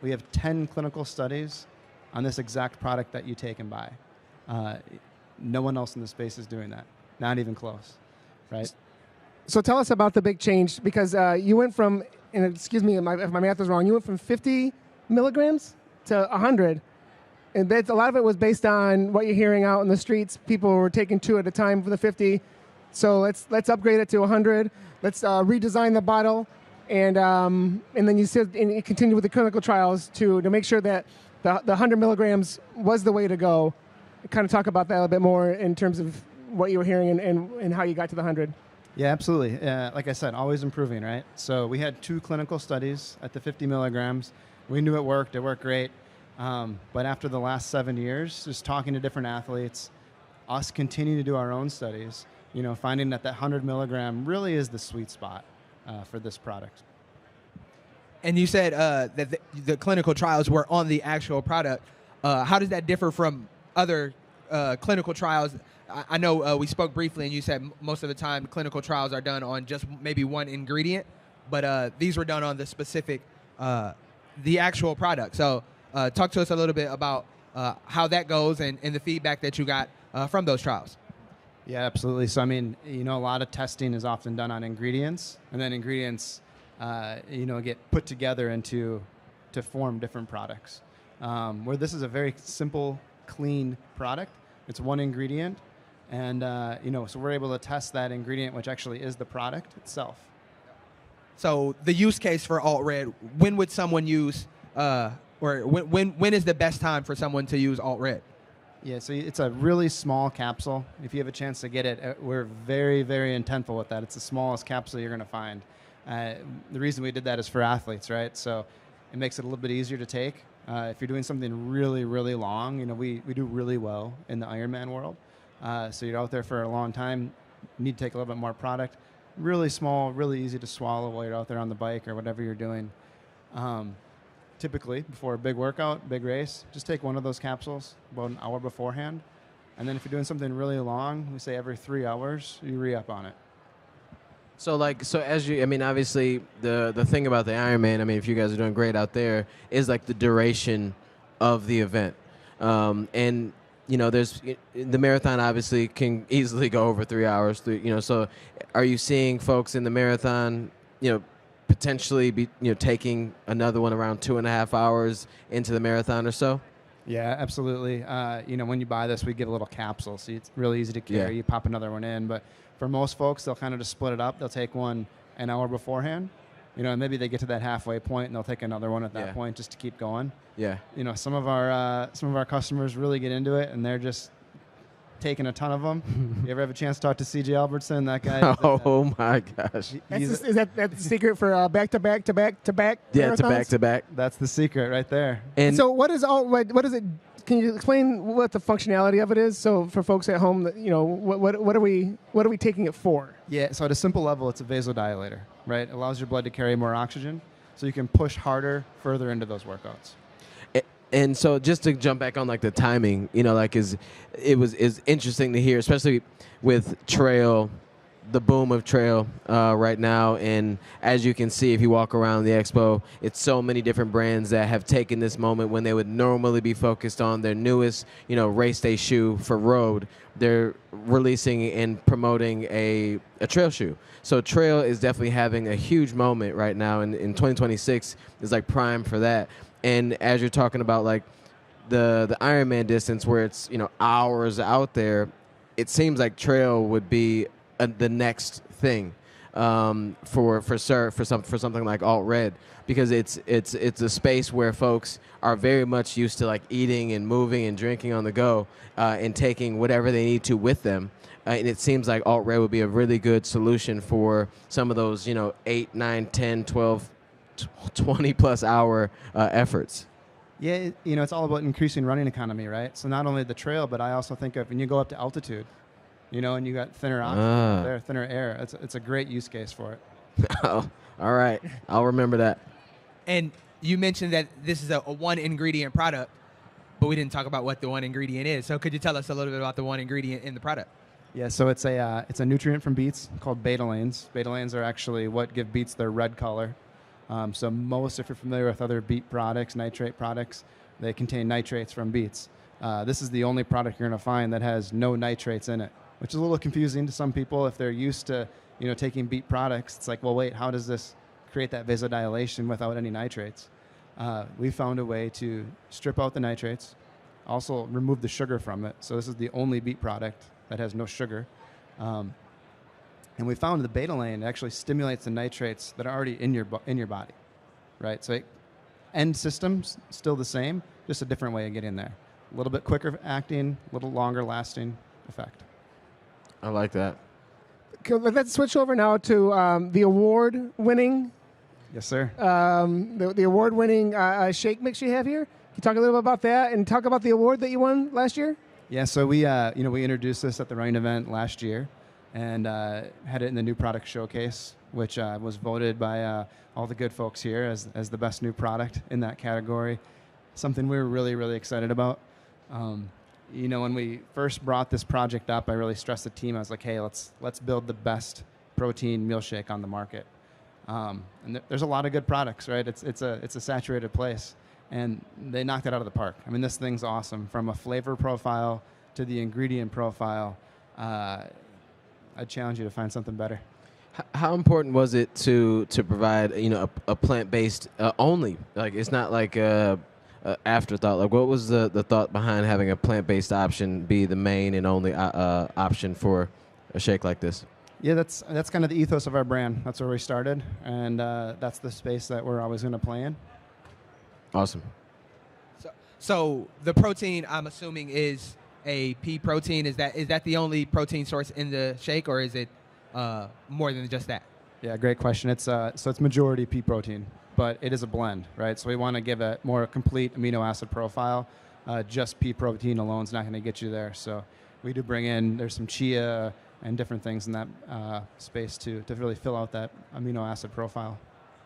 We have 10 clinical studies on this exact product that you take and buy. No one else in the space is doing that, not even close, right? So tell us about the big change, because you went from, and excuse me if my math is wrong, you went from 50 milligrams to 100. And a lot of it was based on what you're hearing out in the streets. People were taking 2 at a time for the 50. So let's upgrade it to 100. Let's redesign the bottle, and then you continue with the clinical trials to make sure that the 100 milligrams was the way to go. Kind of talk about that a little bit more in terms of what you were hearing and how you got to the 100. Yeah, absolutely. Like I said, always improving, right? So we had 2 clinical studies at the 50 milligrams. We knew it worked. It worked great. But after the last 7 years, just talking to different athletes, us continuing to do our own studies, finding that 100 milligram really is the sweet spot for this product. And you said that the clinical trials were on the actual product. How does that differ from other clinical trials? I know we spoke briefly, and you said most of the time clinical trials are done on just maybe one ingredient, but these were done on the specific, the actual product. So talk to us a little bit about how that goes and the feedback that you got from those trials. Yeah, absolutely. So, a lot of testing is often done on ingredients, and then ingredients, get put together to form different products. Where this is a very simple, clean product. It's one ingredient, and, so we're able to test that ingredient, which actually is the product itself. So the use case for Alt Red, when would someone use, or when is the best time for someone to use Alt Red? Yeah, so it's a really small capsule. If you have a chance to get it, we're very, very intentful with that. It's the smallest capsule you're going to find. The reason we did that is for athletes, right? So it makes it a little bit easier to take. If you're doing something really, really long, we do really well in the Ironman world. So you're out there for a long time, you need to take a little bit more product. Really small, really easy to swallow while you're out there on the bike or whatever you're doing. Typically, before a big workout, big race, just take one of those capsules about an hour beforehand. And then if you're doing something really long, we say every 3 hours, you re-up on it. So as you, I mean, obviously the thing about the Ironman, I mean, if you guys are doing great out there, is like the duration of the event, and there's the marathon obviously can easily go over 3 hours. So are you seeing folks in the marathon, potentially be taking another one around 2.5 hours into the marathon or so? Yeah, absolutely. When you buy this, we give a little capsule, so it's really easy to carry. Yeah. You pop another one in, but for most folks, they'll kind of just split it up. They'll take one an hour beforehand, and maybe they get to that halfway point, and they'll take another one at that point just to keep going. Yeah. Some of our customers really get into it, and they're just taking a ton of them. You ever have a chance to talk to CJ Albertson? That guy. Oh my gosh. Is that the secret for back to back to back to back? Yeah, marathons? to back to back. That's the secret right there. And So what is it? Can you explain what the functionality of it is? So for folks at home, what are we taking it for? Yeah, so at a simple level, it's a vasodilator, right? It allows your blood to carry more oxygen, so you can push harder, further into those workouts. And so just to jump back on like the timing, is interesting to hear, especially with trail, the boom of trail right now. And as you can see, if you walk around the expo, it's so many different brands that have taken this moment when they would normally be focused on their newest, race day shoe for road. They're releasing and promoting a trail shoe. So trail is definitely having a huge moment right now. And in 2026 is like prime for that. And as you're talking about like the Ironman distance where it's, hours out there, it seems like trail would be the next thing for something like Alt Red, because it's a space where folks are very much used to like eating and moving and drinking on the go and taking whatever they need to with them. And it seems like Alt Red would be a really good solution for some of those 8, 9, 10, 12, 20 plus hour efforts. Yeah, it's all about increasing running economy, right? So not only the trail, but I also think of when you go up to altitude, and you got thinner oxygen there, thinner air. It's a great use case for it. Oh, all right. I'll remember that. And you mentioned that this is a one ingredient product, but we didn't talk about what the one ingredient is. So could you tell us a little bit about the one ingredient in the product? Yeah, so it's a nutrient from beets called betalains. Betalains are actually what give beets their red color. So if you're familiar with other beet products, nitrate products, they contain nitrates from beets. This is the only product you're going to find that has no nitrates in it, which is a little confusing to some people if they're used to taking beet products. It's like, well, wait, how does this create that vasodilation without any nitrates? We found a way to strip out the nitrates, also remove the sugar from it. So this is the only beet product that has no sugar. And we found the betalain actually stimulates the nitrates that are already in your body, right? So end system's still the same, just a different way of getting there. A little bit quicker acting, a little longer lasting effect. I like that. Let's switch over now to the award-winning. Yes, sir. The award-winning shake mix you have here. Can you talk a little bit about that and talk about the award that you won last year? Yeah, so we introduced this at the running event last year, and had it in the new product showcase, which was voted by all the good folks here as the best new product in that category. Something we were really, really excited about. When we first brought this project up, I really stressed the team. I was like, hey, let's build the best protein meal shake on the market. And there's a lot of good products, right? It's a saturated place. And they knocked it out of the park. I mean, this thing's awesome. From a flavor profile to the ingredient profile, I'd challenge you to find something better. How important was it to provide a plant-based only? Like, it's not like a afterthought. Like, what was the thought behind having a plant-based option be the main and only option for a shake like this? Yeah, that's kind of the ethos of our brand. That's where we started, and that's the space that we're always going to play in. Awesome. So the protein, I'm assuming, is a pea protein. Is that the only protein source in the shake, or is it more than just that? Yeah, great question. It's majority pea protein, but it is a blend, right? So we want to give a more complete amino acid profile. Just pea protein alone is not going to get you there. So we do bring in, there's some chia and different things in that space to really fill out that amino acid profile.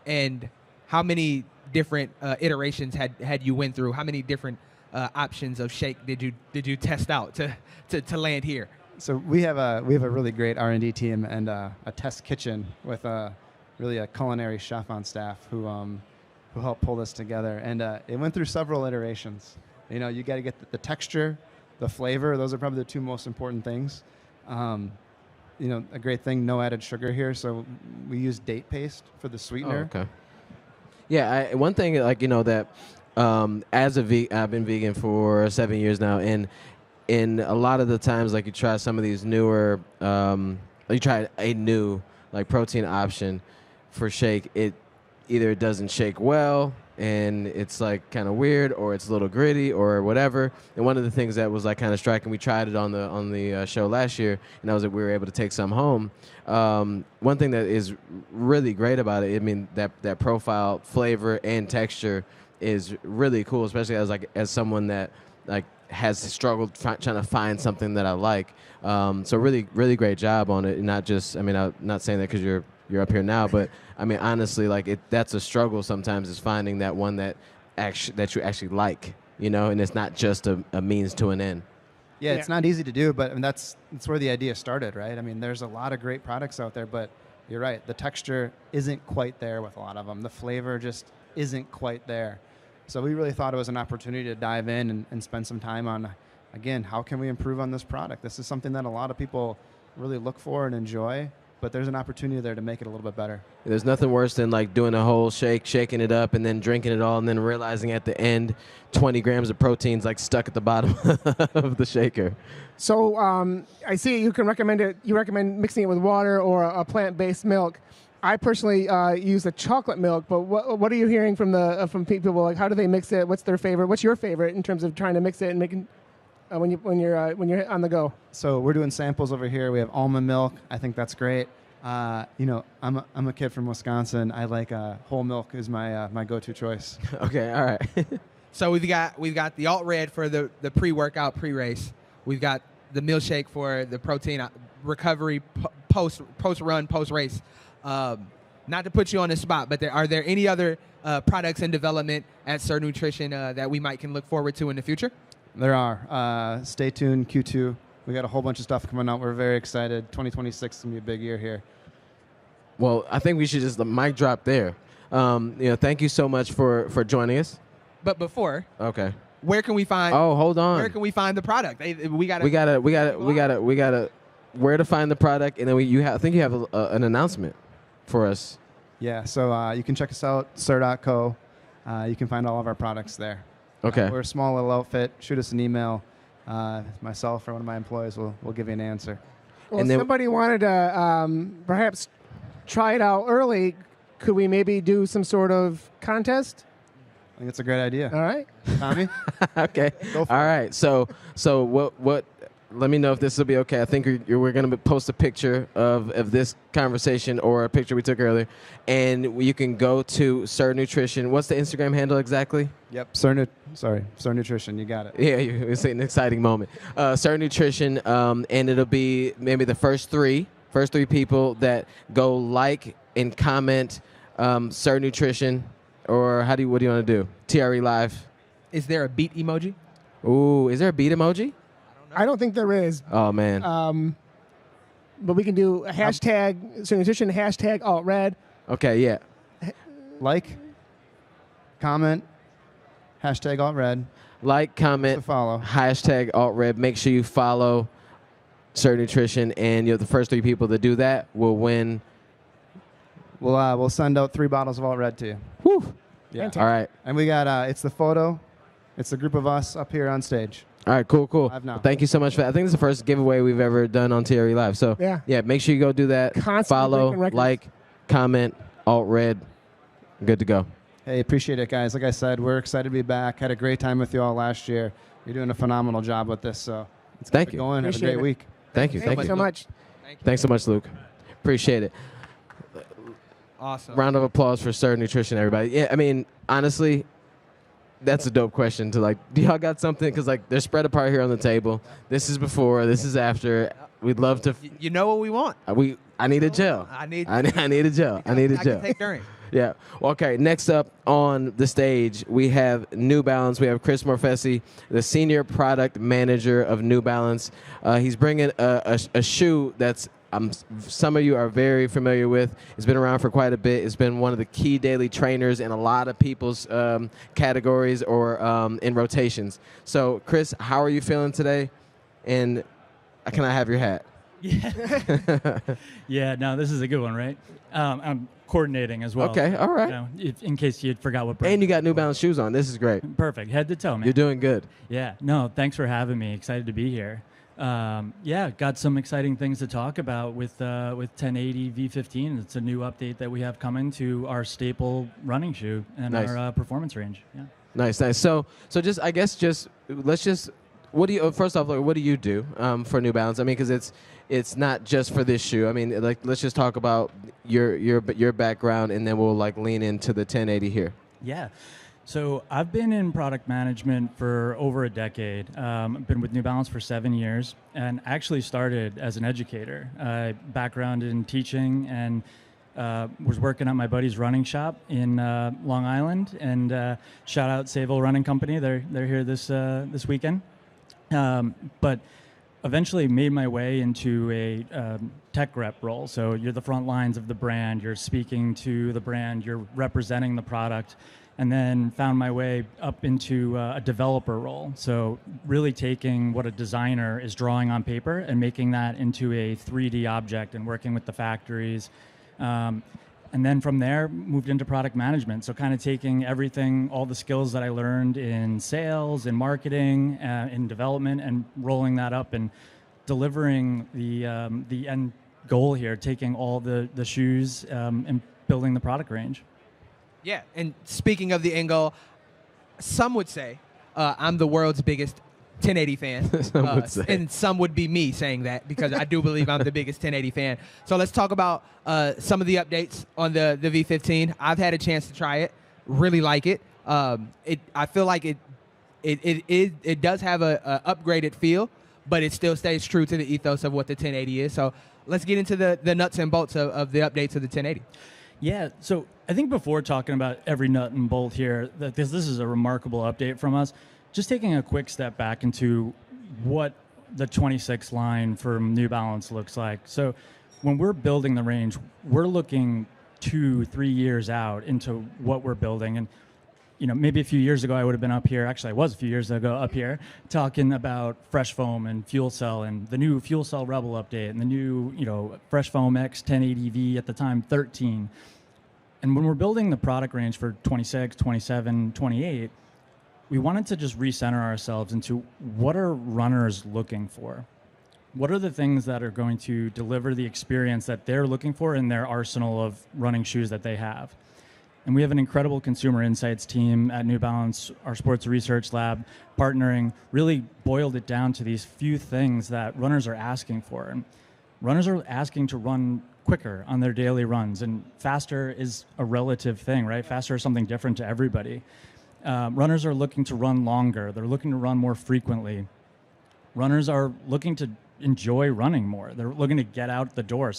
And how many different iterations had you went through? How many different options of shake did you test out to land here? So we have a really great R&D team and a test kitchen with really a culinary chef on staff who helped pull this together. And it went through several iterations. You got to get the texture, the flavor. Those are probably the two most important things. A great thing, no added sugar here. So we use date paste for the sweetener. Oh, okay. Yeah, one thing that as I've been vegan for 7 years now, and in a lot of the times, like you try some of these newer, you try a new protein option for shake, it doesn't shake well, and it's kind of weird, or it's a little gritty, or whatever. And one of the things that was kind of striking, we tried it on the show last year, and that was that we were able to take some home. One thing that is really great about it, I mean, that profile, flavor, and texture is really cool, especially as someone that has struggled trying to find something that I like. So really, really great job on it, and not just. I mean, I'm not saying that because you're up here now, but I mean, honestly, that's a struggle sometimes, is finding that one that you actually like, and it's not just a means to an end. Yeah, it's not easy to do, but I mean, that's where the idea started, right? I mean, there's a lot of great products out there, but you're right, the texture isn't quite there with a lot of them. The flavor just isn't quite there. So we really thought it was an opportunity to dive in and spend some time on, again, how can we improve on this product? This is something that a lot of people really look for and enjoy, but there's an opportunity there to make it a little bit better. There's nothing worse than doing a whole shake, shaking it up, and then drinking it all, and then realizing at the end 20 grams of protein's stuck at the bottom of the shaker. So I see you can recommend it. You recommend mixing it with water or a plant-based milk. I personally use the chocolate milk, but what are you hearing from people? How do they mix it? What's their favorite? What's your favorite in terms of trying to mix it and making when you're on the go? So we're doing samples over here. We have almond milk. I think that's great. I'm a kid from Wisconsin. I like whole milk is my go-to choice. Okay, all right. So we've got the alt red for the pre-workout, pre-race. We've got the milkshake for the protein recovery post run, post race. Not to put you on the spot, but are there any other products in development at Sir Nutrition that we can look forward to in the future? There are. Stay tuned, Q2. We got a whole bunch of stuff coming out. We're very excited. 2026 is going to be a big year here. Well, I think we should just mic drop there. Thank you so much for joining us. But before, okay, where can we find? Oh, hold on. Where can we find the product? We gotta. Where to find the product, and then I think you have an announcement for us. Yeah. So you can check us out, sir.co. You can find all of our products there. Okay. We're a small little outfit. Shoot us an email. Myself or one of my employees will give you an answer. Well, if somebody wanted to perhaps try it out early, could we maybe do some sort of contest? I think it's a great idea. All right. Tommy? Okay. All right. So what? Let me know if this will be okay. I think we're going to post a picture of this conversation or a picture we took earlier, and you can go to Sir Nutrition. What's the Instagram handle exactly? Yep. Sir Nutrition. You got it. Yeah, it's an exciting moment. Sir Nutrition, and it'll be maybe the first three people that go like and comment Sir Nutrition, or what do you want to do? TRE Live. Is there a beat emoji? Ooh, is there a beat emoji? I don't think there is. Oh, man. But we can do a hashtag Sir Nutrition, hashtag alt red. Okay, yeah. Like, comment, hashtag alt red. Like, comment, follow. hashtag alt red. Make sure you follow Sir Nutrition, and the first three people that do that will win. We'll send out 3 bottles of alt red to you. Whew. Yeah. Fantastic. All right. And we got it's the photo. It's the group of us up here on stage. All right, cool. Live now. Well, thank you so much for that. I think this is the first giveaway we've ever done on TRE Live. So, yeah, make sure you go do that. Constantly follow, breaking records. like, comment, alt red. Good to go. Hey, appreciate it, guys. Like I said, we're excited to be back. Had a great time with you all last year. You're doing a phenomenal job with this. So let's Thank keep it you. going. Have a Appreciate great it. week. Thank you. Thank you so much. Thanks so much, Luke. Appreciate it. Awesome. Round of applause for Sir Nutrition, everybody. Yeah, I mean, honestly, that's a dope question to do y'all got something? Because they're spread apart here on the table. This is before, this is after. We'd love to. You know what we want. I need a gel. I need a gel. I need a I gel. can take during. Yeah. Okay. Next up on the stage, we have New Balance. We have Chris Morfesi, the senior product manager of New Balance. He's bringing a shoe that's some of you are very familiar with. It's been around for quite a bit. It's been one of the key daily trainers in a lot of people's categories or in rotations. So, Chris, how are you feeling today? And can I have your hat? Yeah. Yeah, no, this is a good one, right? I'm coordinating as well. Okay, all right. You know, in case you forgot what brand. And you got New Balance shoes on. This is great. Perfect. Head to toe, man. You're doing good. Yeah. No, thanks for having me. Excited to be here. Yeah, got some exciting things to talk about with 1080 V15. It's a new update that we have coming to our staple running shoe and Nice. our performance range. Yeah. Nice. So let's just. What do you first off? Like, what do you do for New Balance? I mean, because it's not just for this shoe. I mean, like, let's just talk about your background, and then we'll like lean into the 1080 here. Yeah. So I've been in product management for over a decade. I've been with New Balance for 7 years, and actually started as an educator. Background in teaching, and was working at my buddy's running shop in Long Island. And shout out Sayville Running Company. They're here this weekend. But eventually made my way into a tech rep role. So you're the front lines of the brand. You're speaking to the brand. You're representing the product. And then found my way up into a developer role. So really taking what a designer is drawing on paper and making that into a 3D object and working with the factories. And then from there, moved into product management. So kind of taking everything, all the skills that I learned in sales, in marketing, in development, and rolling that up and delivering the end goal here, taking all the shoes and building the product range. Yeah, and speaking of the end goal, some would say I'm the world's biggest 1080 fan. Some would say. And some would be me saying that, because I do believe I'm the biggest 1080 fan. So let's talk about some of the updates on the V15. I've had a chance to try it, really like it. I feel like it does have a upgraded feel, but it still stays true to the ethos of what the 1080 is. So let's get into the nuts and bolts of the updates of the 1080. Yeah, so I think before talking about every nut and bolt here, that this is a remarkable update from us, just taking a quick step back into what the 26 line from New Balance looks like. So when we're building the range, we're looking 2-3 years out into what we're building. And you know, maybe a few years ago I would have been up here, actually I was a few years ago up here, talking about Fresh Foam and Fuel Cell and the new Fuel Cell Rebel update and the new, Fresh Foam X 1080V at the time, 13. And when we're building the product range for 26, 27, 28, we wanted to just recenter ourselves into what are runners looking for? What are the things that are going to deliver the experience that they're looking for in their arsenal of running shoes that they have? And we have an incredible consumer insights team at New Balance, our sports research lab, partnering, really boiled it down to these few things that runners are asking for. And runners are asking to run quicker on their daily runs, and faster is a relative thing, right? Faster is something different to everybody. Runners are looking to run longer. They're looking to run more frequently. Runners are looking to enjoy running more. They're looking to get out the door.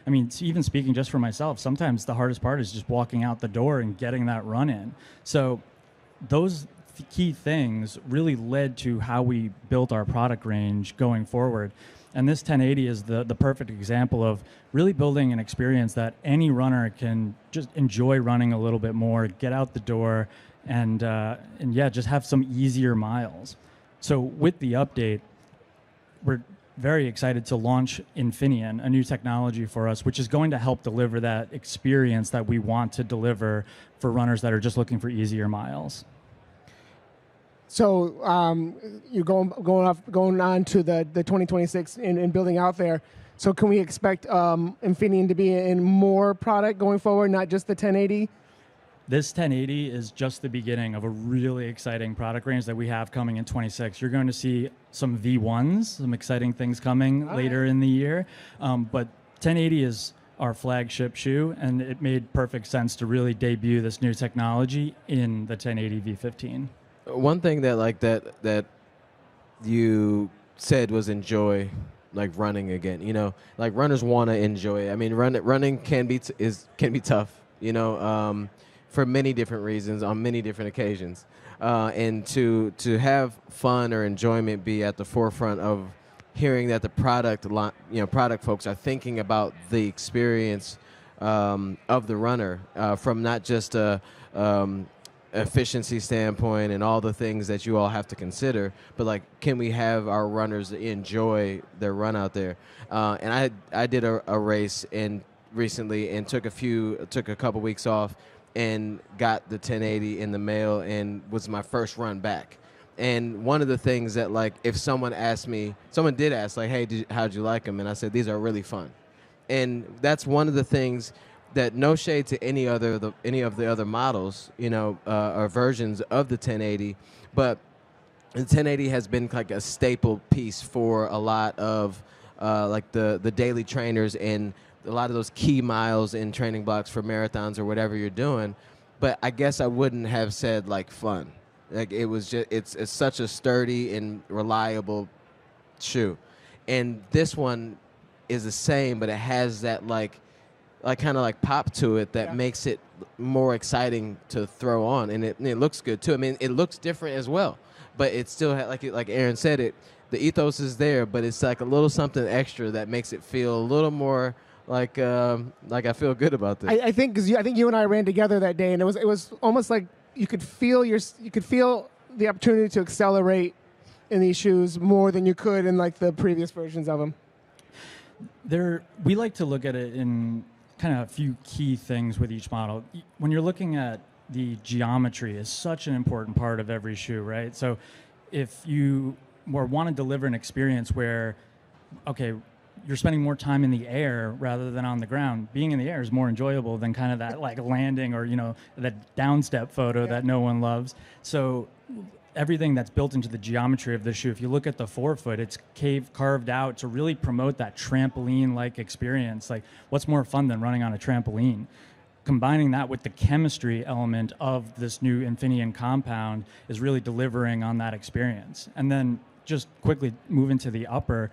Even speaking just for myself, sometimes the hardest part is just walking out the door and getting that run in. So those key things really led to how we built our product range going forward. And this 1080 is the perfect example of really building an experience that any runner can just enjoy running a little bit more, get out the door, and just have some easier miles. So with the update, we're very excited to launch Infineon, a new technology for us, which is going to help deliver that experience that we want to deliver for runners that are just looking for easier miles. So you're going on to the 2026 and building out there. So can we expect Infineon to be in more product going forward, not just the 1080? This 1080 is just the beginning of a really exciting product range that we have coming in 26. You're going to see some V1s, some exciting things coming later in the year. But 1080 is our flagship shoe, and it made perfect sense to really debut this new technology in the 1080 V15. One thing that you said was enjoy, like running again. Like runners want to enjoy it. I mean, running can be tough. for many different reasons on many different occasions. And to have fun or enjoyment be at the forefront of hearing that the product folks are thinking about the experience of the runner from not just a efficiency standpoint and all the things that you all have to consider, but like, can we have our runners enjoy their run out there? And I did a race recently and took a couple weeks off and got the 1080 in the mail and was my first run back. And one of the things that, like, if someone did ask, like, hey, how'd you like them? And I said, these are really fun. And that's one of the things that, no shade to any of the other models, or versions of the 1080, but the 1080 has been like a staple piece for a lot of like the daily trainers and a lot of those key miles in training blocks for marathons or whatever you're doing. But I guess I wouldn't have said like fun. Like, it was just, it's such a sturdy and reliable shoe. And this one is the same, but it has that like kind of like pop to it that makes it more exciting to throw on, and it looks good too. I mean, it looks different as well, but it still like Aaron said, the ethos is there, but it's like a little something extra that makes it feel a little more like I feel good about this. I think because I think you and I ran together that day, and it was almost like you could feel the opportunity to accelerate in these shoes more than you could in like the previous versions of them. We like to look at it in kind of a few key things with each model. When you're looking at the geometry is such an important part of every shoe, right? So if you want to deliver an experience where, okay, you're spending more time in the air rather than on the ground, being in the air is more enjoyable than kind of that like landing or, that downstep photo that no one loves. So everything that's built into the geometry of the shoe, if you look at the forefoot, it's carved out to really promote that trampoline-like experience. Like, what's more fun than running on a trampoline? Combining that with the chemistry element of this new Infineon compound is really delivering on that experience. And then just quickly move into the upper,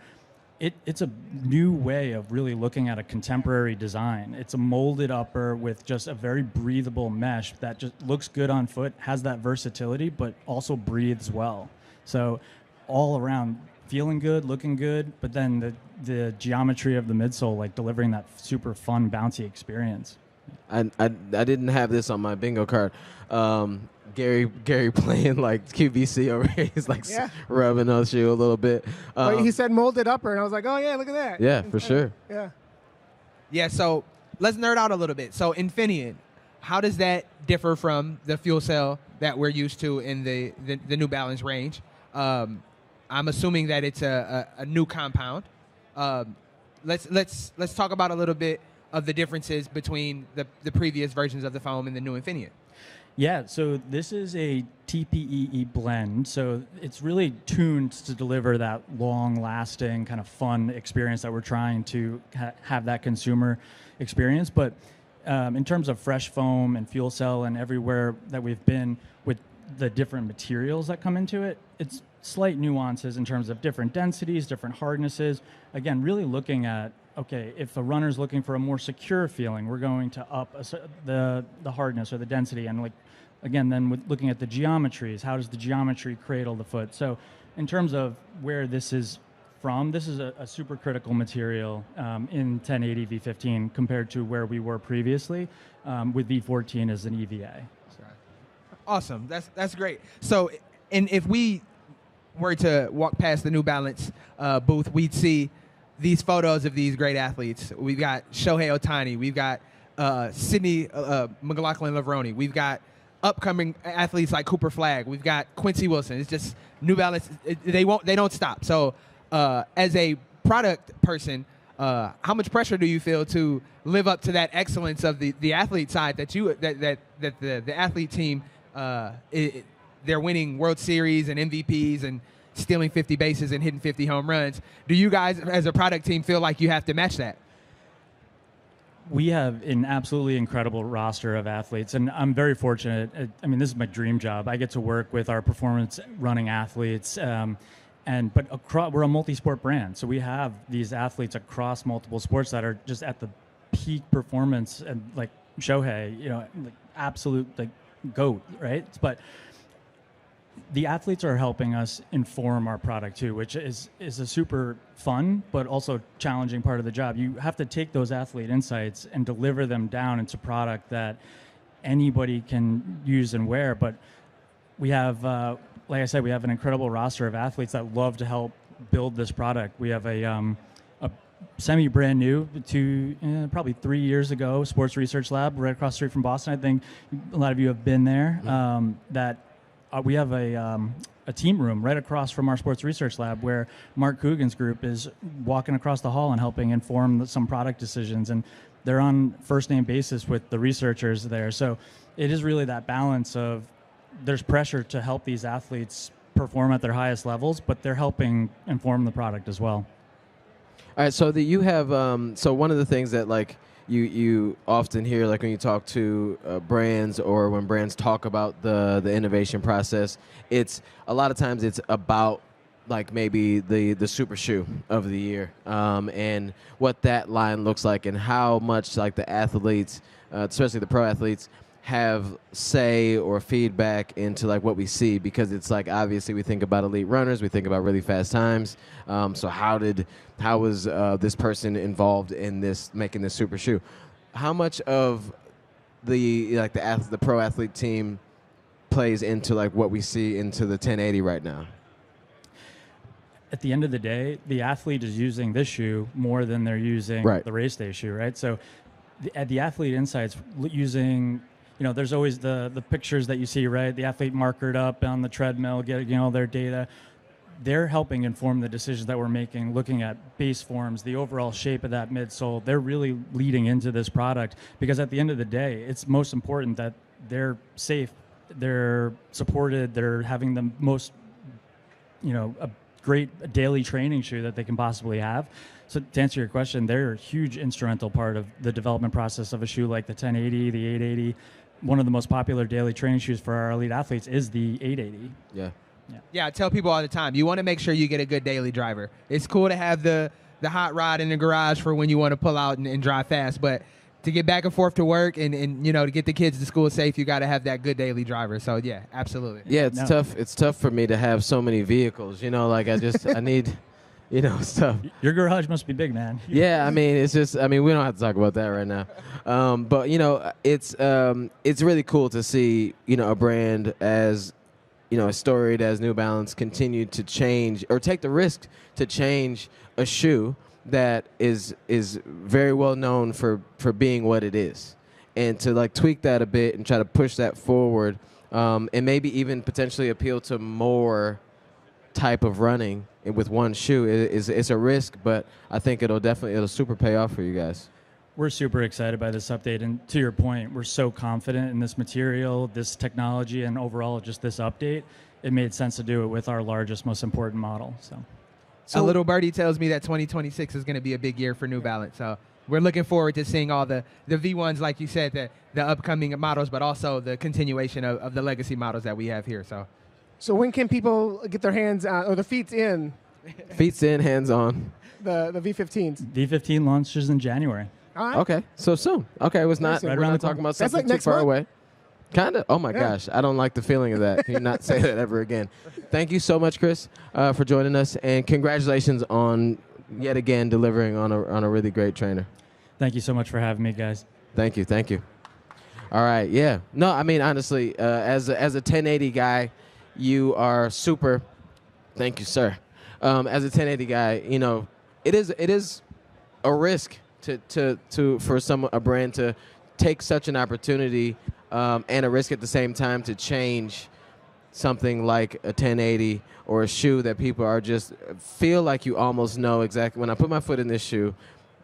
it's a new way of really looking at a contemporary design. It's a molded upper with just a very breathable mesh that just looks good on foot, has that versatility, but also breathes well. So all around, feeling good, looking good, but then the geometry of the midsole, like delivering that super fun, bouncy experience. I didn't have this on my bingo card. Gary playing like QVC over here. He's like rubbing on the shoe a little bit. He said molded upper, and I was like, oh yeah, look at that. Yeah, for sure. Yeah, so let's nerd out a little bit. So Infineon, how does that differ from the fuel cell that we're used to in the New Balance range? I'm assuming that it's a new compound. Let's talk about a little bit of the differences between the previous versions of the foam and the new Infineon. Yeah, so this is a TPEE blend, so it's really tuned to deliver that long-lasting, kind of fun experience that we're trying to have that consumer experience. But in terms of fresh foam and fuel cell and everywhere that we've been with the different materials that come into it, it's slight nuances in terms of different densities, different hardnesses. Again, really looking at, okay, if a runner's looking for a more secure feeling, we're going to up the hardness or the density. And like, again, then with looking at the geometries, how does the geometry cradle the foot? So in terms of where this is from, this is a super critical material in 1080 V15 compared to where we were previously with V14 as an EVA. Awesome. That's great. So, and if we were to walk past the New Balance booth, we'd see these photos of these great athletes. We've got Shohei Ohtani. We've got Sydney McLaughlin-Levrone. We've got upcoming athletes like Cooper Flagg. We've got Quincy Wilson. It's just New Balance. They don't stop. So, as a product person, how much pressure do you feel to live up to that excellence of the athlete side that the athlete team they're winning World Series and MVPs and stealing 50 bases and hitting 50 home runs. Do you guys, as a product team, feel like you have to match that? We have an absolutely incredible roster of athletes, and I'm very fortunate. I mean, this is my dream job. I get to work with our performance running athletes, but we're a multi-sport brand, so we have these athletes across multiple sports that are just at the peak performance and like Shohei, like absolute like GOAT, right? But the athletes are helping us inform our product too, which is a super fun but also challenging part of the job. You have to take those athlete insights and deliver them down into product that anybody can use and wear. But we have, like I said, we have an incredible roster of athletes that love to help build this product. We have a semi-brand new probably 3 years ago sports research lab right across the street from Boston. I think a lot of you have been there. We have a team room right across from our sports research lab where Mark Coogan's group is walking across the hall and helping inform some product decisions. And they're on first name basis with the researchers there. So it is really that balance of there's pressure to help these athletes perform at their highest levels, but they're helping inform the product as well. All right, so you have so one of the things that like you often hear, like when you talk to brands or when brands talk about the innovation process, it's a lot of times it's about like maybe the super shoe of the year and what that line looks like and how much like the athletes, especially the pro athletes, have say or feedback into like what we see, because it's like obviously we think about elite runners, we think about really fast times. So how was this person involved in this making this super shoe? How much of the pro athlete team plays into like what we see into the 1080 right now? At the end of the day, the athlete is using this shoe more than they're using the race day shoe, right? So the athlete insights using, there's always the pictures that you see, right? The athlete markered up on the treadmill, getting their data. They're helping inform the decisions that we're making, looking at base forms, the overall shape of that midsole. They're really leading into this product because at the end of the day, it's most important that they're safe, they're supported, they're having the most, a great daily training shoe that they can possibly have. So to answer your question, they're a huge instrumental part of the development process of a shoe like the 1080, the 880. One of the most popular daily training shoes for our elite athletes is the 880. Yeah, I tell people all the time, you want to make sure you get a good daily driver. It's cool to have the hot rod in the garage for when you want to pull out and drive fast, but to get back and forth to work and to get the kids to school safe, you got to have that good daily driver. So yeah, absolutely. Yeah, it's tough. It's tough for me to have so many vehicles. I need. Stuff. Your garage must be big, man. Yeah, it's just, we don't have to talk about that right now. But, it's really cool to see, a brand as, as storied as New Balance continue to change or take the risk to change a shoe that is very well known for being what it is. And to, like, tweak that a bit and try to push that forward and maybe even potentially appeal to more type of running with one shoe it's a risk, but I think it'll super pay off for you guys. We're super excited by this update, and to your point, we're so confident in this material, this technology, and overall just this update. It made sense to do it with our largest, most important model. So a little birdie tells me that 2026 is going to be a big year for New Balance. So we're looking forward to seeing all the V1s, like you said, the upcoming models, but also the continuation of the legacy models that we have here. So when can people get their hands on, or the feet's in? Feet's in, hands on. The V15s. V15 launches in January. All right. Okay, so soon. Okay, it was not. Right We're around not the talking corner. about something like too next far month. away. Kind of. Oh my gosh, I don't like the feeling of that. Can you not say that ever again? Thank you so much, Chris, for joining us, and congratulations on yet again delivering on a really great trainer. Thank you so much for having me, guys. Thank you. All right. Yeah. No, honestly, as a 1080 guy, you are super. Thank you, sir. As a 1080 guy, it is a risk for a brand to take such an opportunity and a risk at the same time to change something like a 1080 or a shoe that people are just feel like you almost know exactly when I put my foot in this shoe,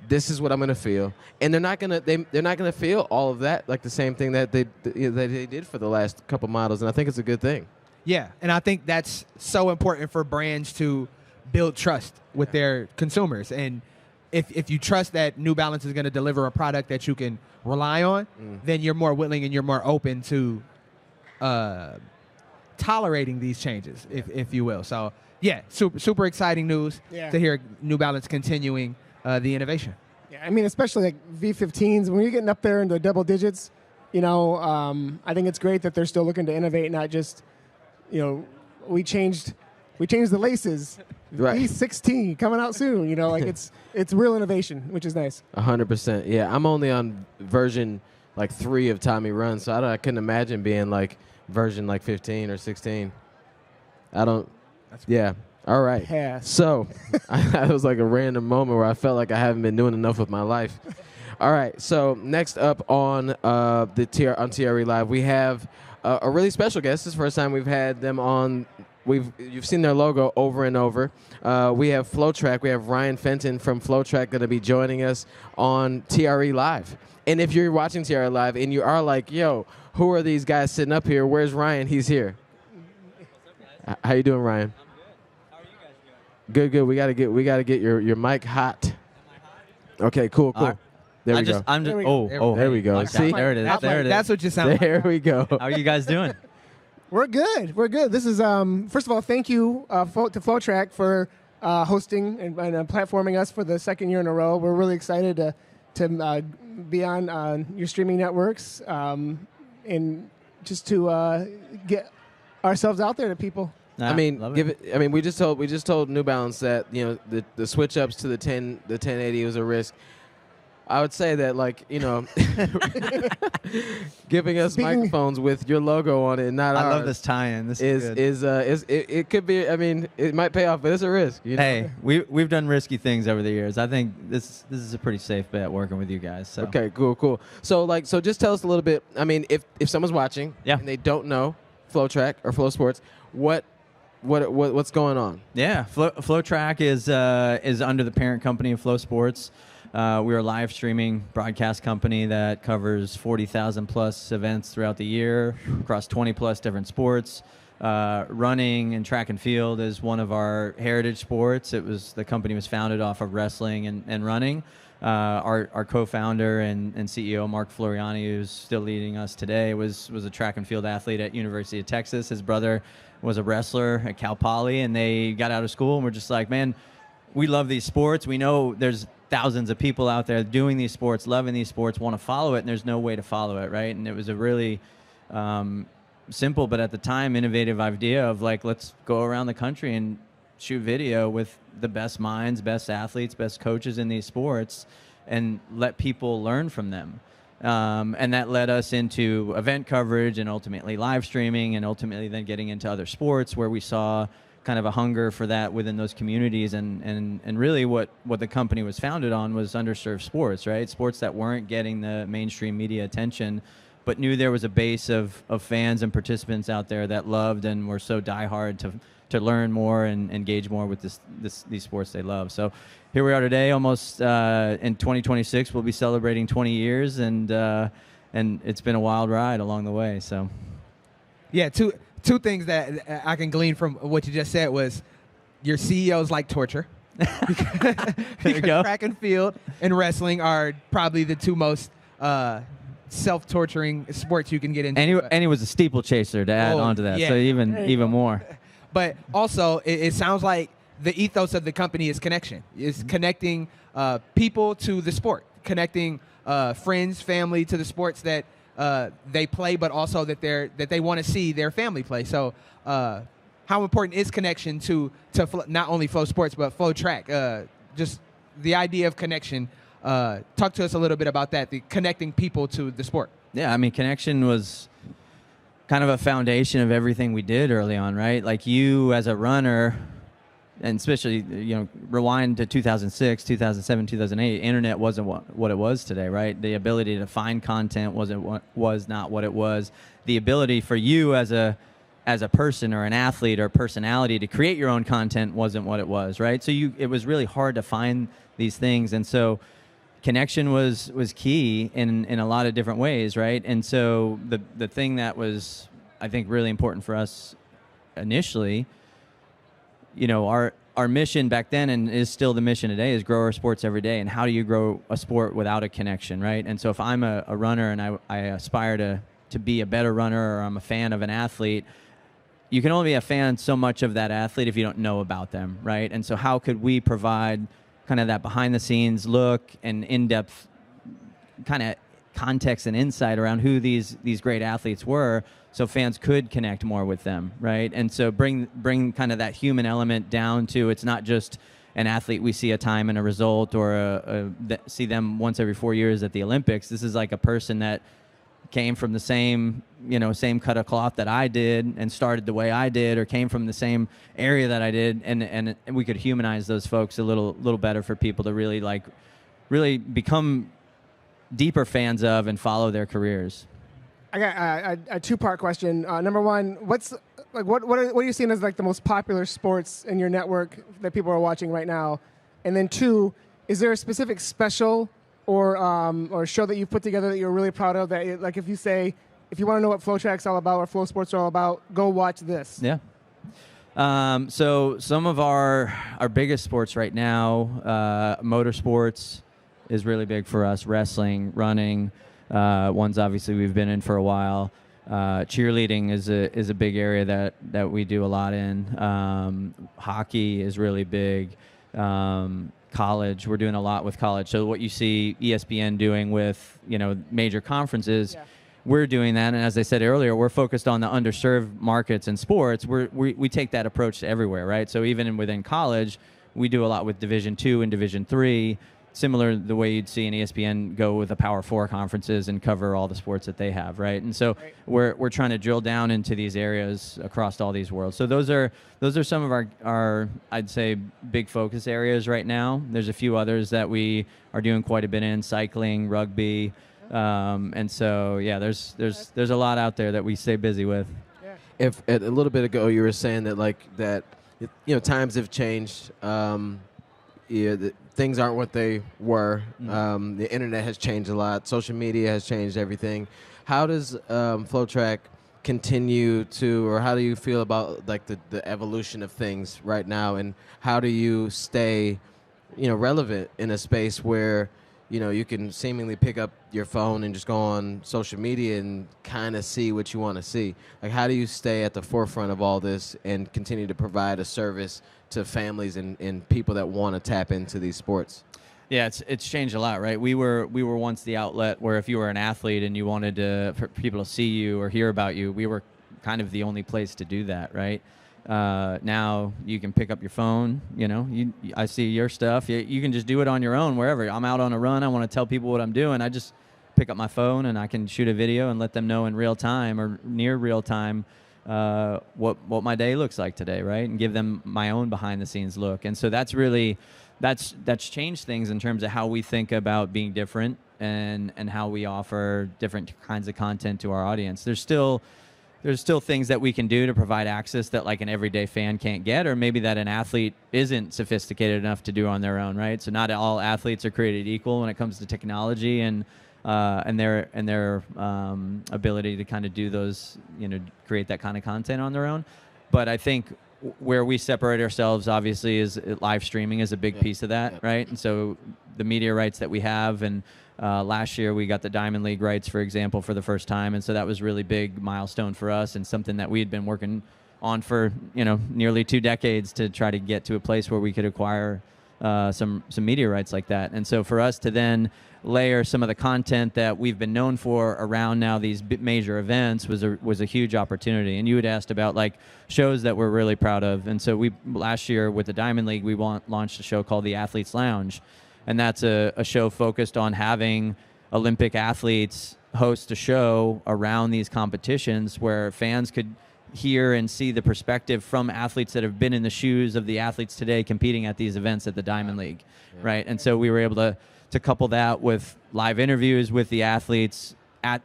this is what I'm gonna feel, and they're not gonna feel all of that like the same thing that they did for the last couple models, and I think it's a good thing. Yeah, and I think that's so important for brands to build trust with their consumers. And if you trust that New Balance is going to deliver a product that you can rely on, then you're more willing and you're more open to tolerating these changes, if you will. So, yeah, super exciting news to hear New Balance continuing the innovation. Yeah. I mean, especially like V15s, when you're getting up there into double digits, you know, I think it's great that they're still looking to innovate, not just, you know, we changed the laces. Right. V16 coming out soon. You know, like it's real innovation, which is nice. 100%. Yeah, I'm only on version like 3 of Tommy Run, so I couldn't imagine being like version like 15 or 16. I don't. Yeah. All right. Pass. So that was like a random moment where I felt like I haven't been doing enough with my life. All right. So next up on on TRE Live, we have a really special guest. This is the first time we've had them on. You've seen their logo over and over. We have FloTrack. We have Ryan Fenton from FloTrack going to be joining us on TRE Live. And if you're watching TRE Live and you are like, yo, who are these guys sitting up here? Where's Ryan? He's here. How you doing, Ryan? How are you guys doing? Good. We gotta get your mic hot. Okay, cool. Right. There we I'm just, go. There we go. Okay. See? There it is. There it is. That's what you sound like. There we go. How are you guys doing? We're good. This is first of all, thank you to FloTrack for hosting and platforming us for the second year in a row. We're really excited to be on your streaming networks and just to get ourselves out there to people. I mean, we just told New Balance that, you know, the switch ups to the 1080 was a risk. I would say that, like, you know, giving us microphones with your logo on it and not ours. I love this tie-in. This is good. It could be. I mean, it might pay off, but it's a risk. You know? Hey, we've done risky things over the years. I think this is a pretty safe bet working with you guys. So. Okay, cool. So just tell us a little bit. I mean, if someone's watching and they don't know FloTrack or Flow Sports, what's going on? Yeah, FloTrack is under the parent company of Flow Sports. We're a live streaming broadcast company that covers 40,000 plus events throughout the year across 20 plus different sports. Running and track and field is one of our heritage sports. The company was founded off of wrestling and running. Our co-founder and CEO Mark Floriani, who's still leading us today, was a track and field athlete at University of Texas. His brother was a wrestler at Cal Poly, and they got out of school and we're just like, man, we love these sports. We know there's thousands of people out there doing these sports, loving these sports, want to follow it, and there's no way to follow it, right? And it was a really simple, but at the time, innovative idea of like, let's go around the country and shoot video with the best minds, best athletes, best coaches in these sports, and let people learn from them. And that led us into event coverage and ultimately live streaming, and ultimately then getting into other sports where we saw kind of a hunger for that within those communities, and really what the company was founded on was underserved sports, right? Sports that weren't getting the mainstream media attention, but knew there was a base of fans and participants out there that loved and were so diehard to learn more and engage more with these sports they love. So here we are today, almost in 2026, we'll be celebrating 20 years, and it's been a wild ride along the way. So, yeah, Two things that I can glean from what you just said was your CEOs like torture. Because track and field and wrestling are probably the two most self-torturing sports you can get into. And he was a steeplechaser to add on to that, so even more. But also, it sounds like the ethos of the company is connection. It's connecting people to the sport, connecting friends, family to the sports that they play, but also that they want to see their family play. So, how important is connection to not only Flow Sports but FloTrack? Just the idea of connection. Talk to us a little bit about that. The connecting people to the sport. Yeah, I mean, connection was kind of a foundation of everything we did early on, right? Like you as a runner, and especially, rewind to 2006, 2007, 2008, internet wasn't what it was today, right? The ability to find content was not what it was. The ability for you as a person or an athlete or personality to create your own content wasn't what it was, right? So it was really hard to find these things, and so connection was key in a lot of different ways, right? And so the thing that was, I think, really important for us initially, our mission back then, and is still the mission today, is grow our sports every day. And how do you grow a sport without a connection, right? And so if I'm a runner and I aspire to be a better runner, or I'm a fan of an athlete, you can only be a fan so much of that athlete if you don't know about them, right? And so how could we provide kind of that behind the scenes look and in-depth kind of context and insight around who these great athletes were, so fans could connect more with them, right? And so bring kind of that human element down to, it's not just an athlete we see a time and a result, or see them once every 4 years at the Olympics. This is like a person that came from the same cut of cloth that I did and started the way I did, or came from the same area that I did, and we could humanize those folks a little better for people to really become deeper fans of and follow their careers. I got a two-part question. Number one, what are you seeing as like the most popular sports in your network that people are watching right now? And then two, is there a specific special or show that you've put together that you're really proud of, that, like, if you want to know what FloTrack's all about or Flow Sports are all about, go watch this? Yeah. So some of our biggest sports right now, motorsports is really big for us. Wrestling, running, ones obviously we've been in for a while. Cheerleading is a big area that we do a lot in. Hockey is really big. College, we're doing a lot with college. So what you see ESPN doing with major conferences, we're doing that. And as I said earlier, we're focused on the underserved markets and sports. We take that approach to everywhere, right? So even within college, we do a lot with Division II and Division III. Similar the way you'd see an ESPN go with the Power 4 conferences and cover all the sports that they have, right? And so we're trying to drill down into these areas across all these worlds. So those are some of our I'd say big focus areas right now. There's a few others that we are doing quite a bit in: cycling, rugby, and so there's a lot out there that we stay busy with. If a little bit ago you were saying that times have changed. Things aren't what they were. The internet has changed a lot. Social media has changed everything. How does FloTrack continue to, or how do you feel about like the evolution of things right now, and how do you stay, relevant in a space where you can seemingly pick up your phone and just go on social media and kind of see what you want to see? Like, how do you stay at the forefront of all this and continue to provide a service to families and people that want to tap into these sports? Yeah, it's changed a lot, right? We were once the outlet where if you were an athlete and you wanted for people to see you or hear about you, we were kind of the only place to do that, right? Now you can pick up your phone. I see your stuff. You can just do it on your own wherever. I'm out on a run. I want to tell people what I'm doing. I just pick up my phone and I can shoot a video and let them know in real time or near real time what my day looks like today, right? And give them my own behind the scenes look. And so that's changed things in terms of how we think about being different and how we offer different kinds of content to our audience. There's still things that we can do to provide access that like an everyday fan can't get, or maybe that an athlete isn't sophisticated enough to do on their own, right? So not all athletes are created equal when it comes to technology and their ability to kind of do those, create that kind of content on their own. But I think where we separate ourselves, obviously, is live streaming is a big piece of that, right? And so the media rights that we have, and last year we got the Diamond League rights, for example, for the first time, and so that was really big milestone for us and something that we had been working on for nearly 2 decades to try to get to a place where we could acquire some media rights like that. And so for us to then layer some of the content that we've been known for around now these major events was a huge opportunity. And you had asked about like shows that we're really proud of. And so last year with the Diamond League, we launched a show called the Athletes Lounge. And that's a show focused on having Olympic athletes host a show around these competitions where fans could hear and see the perspective from athletes that have been in the shoes of the athletes today competing at these events at the Diamond League, right? And so we were able to couple that with live interviews with the athletes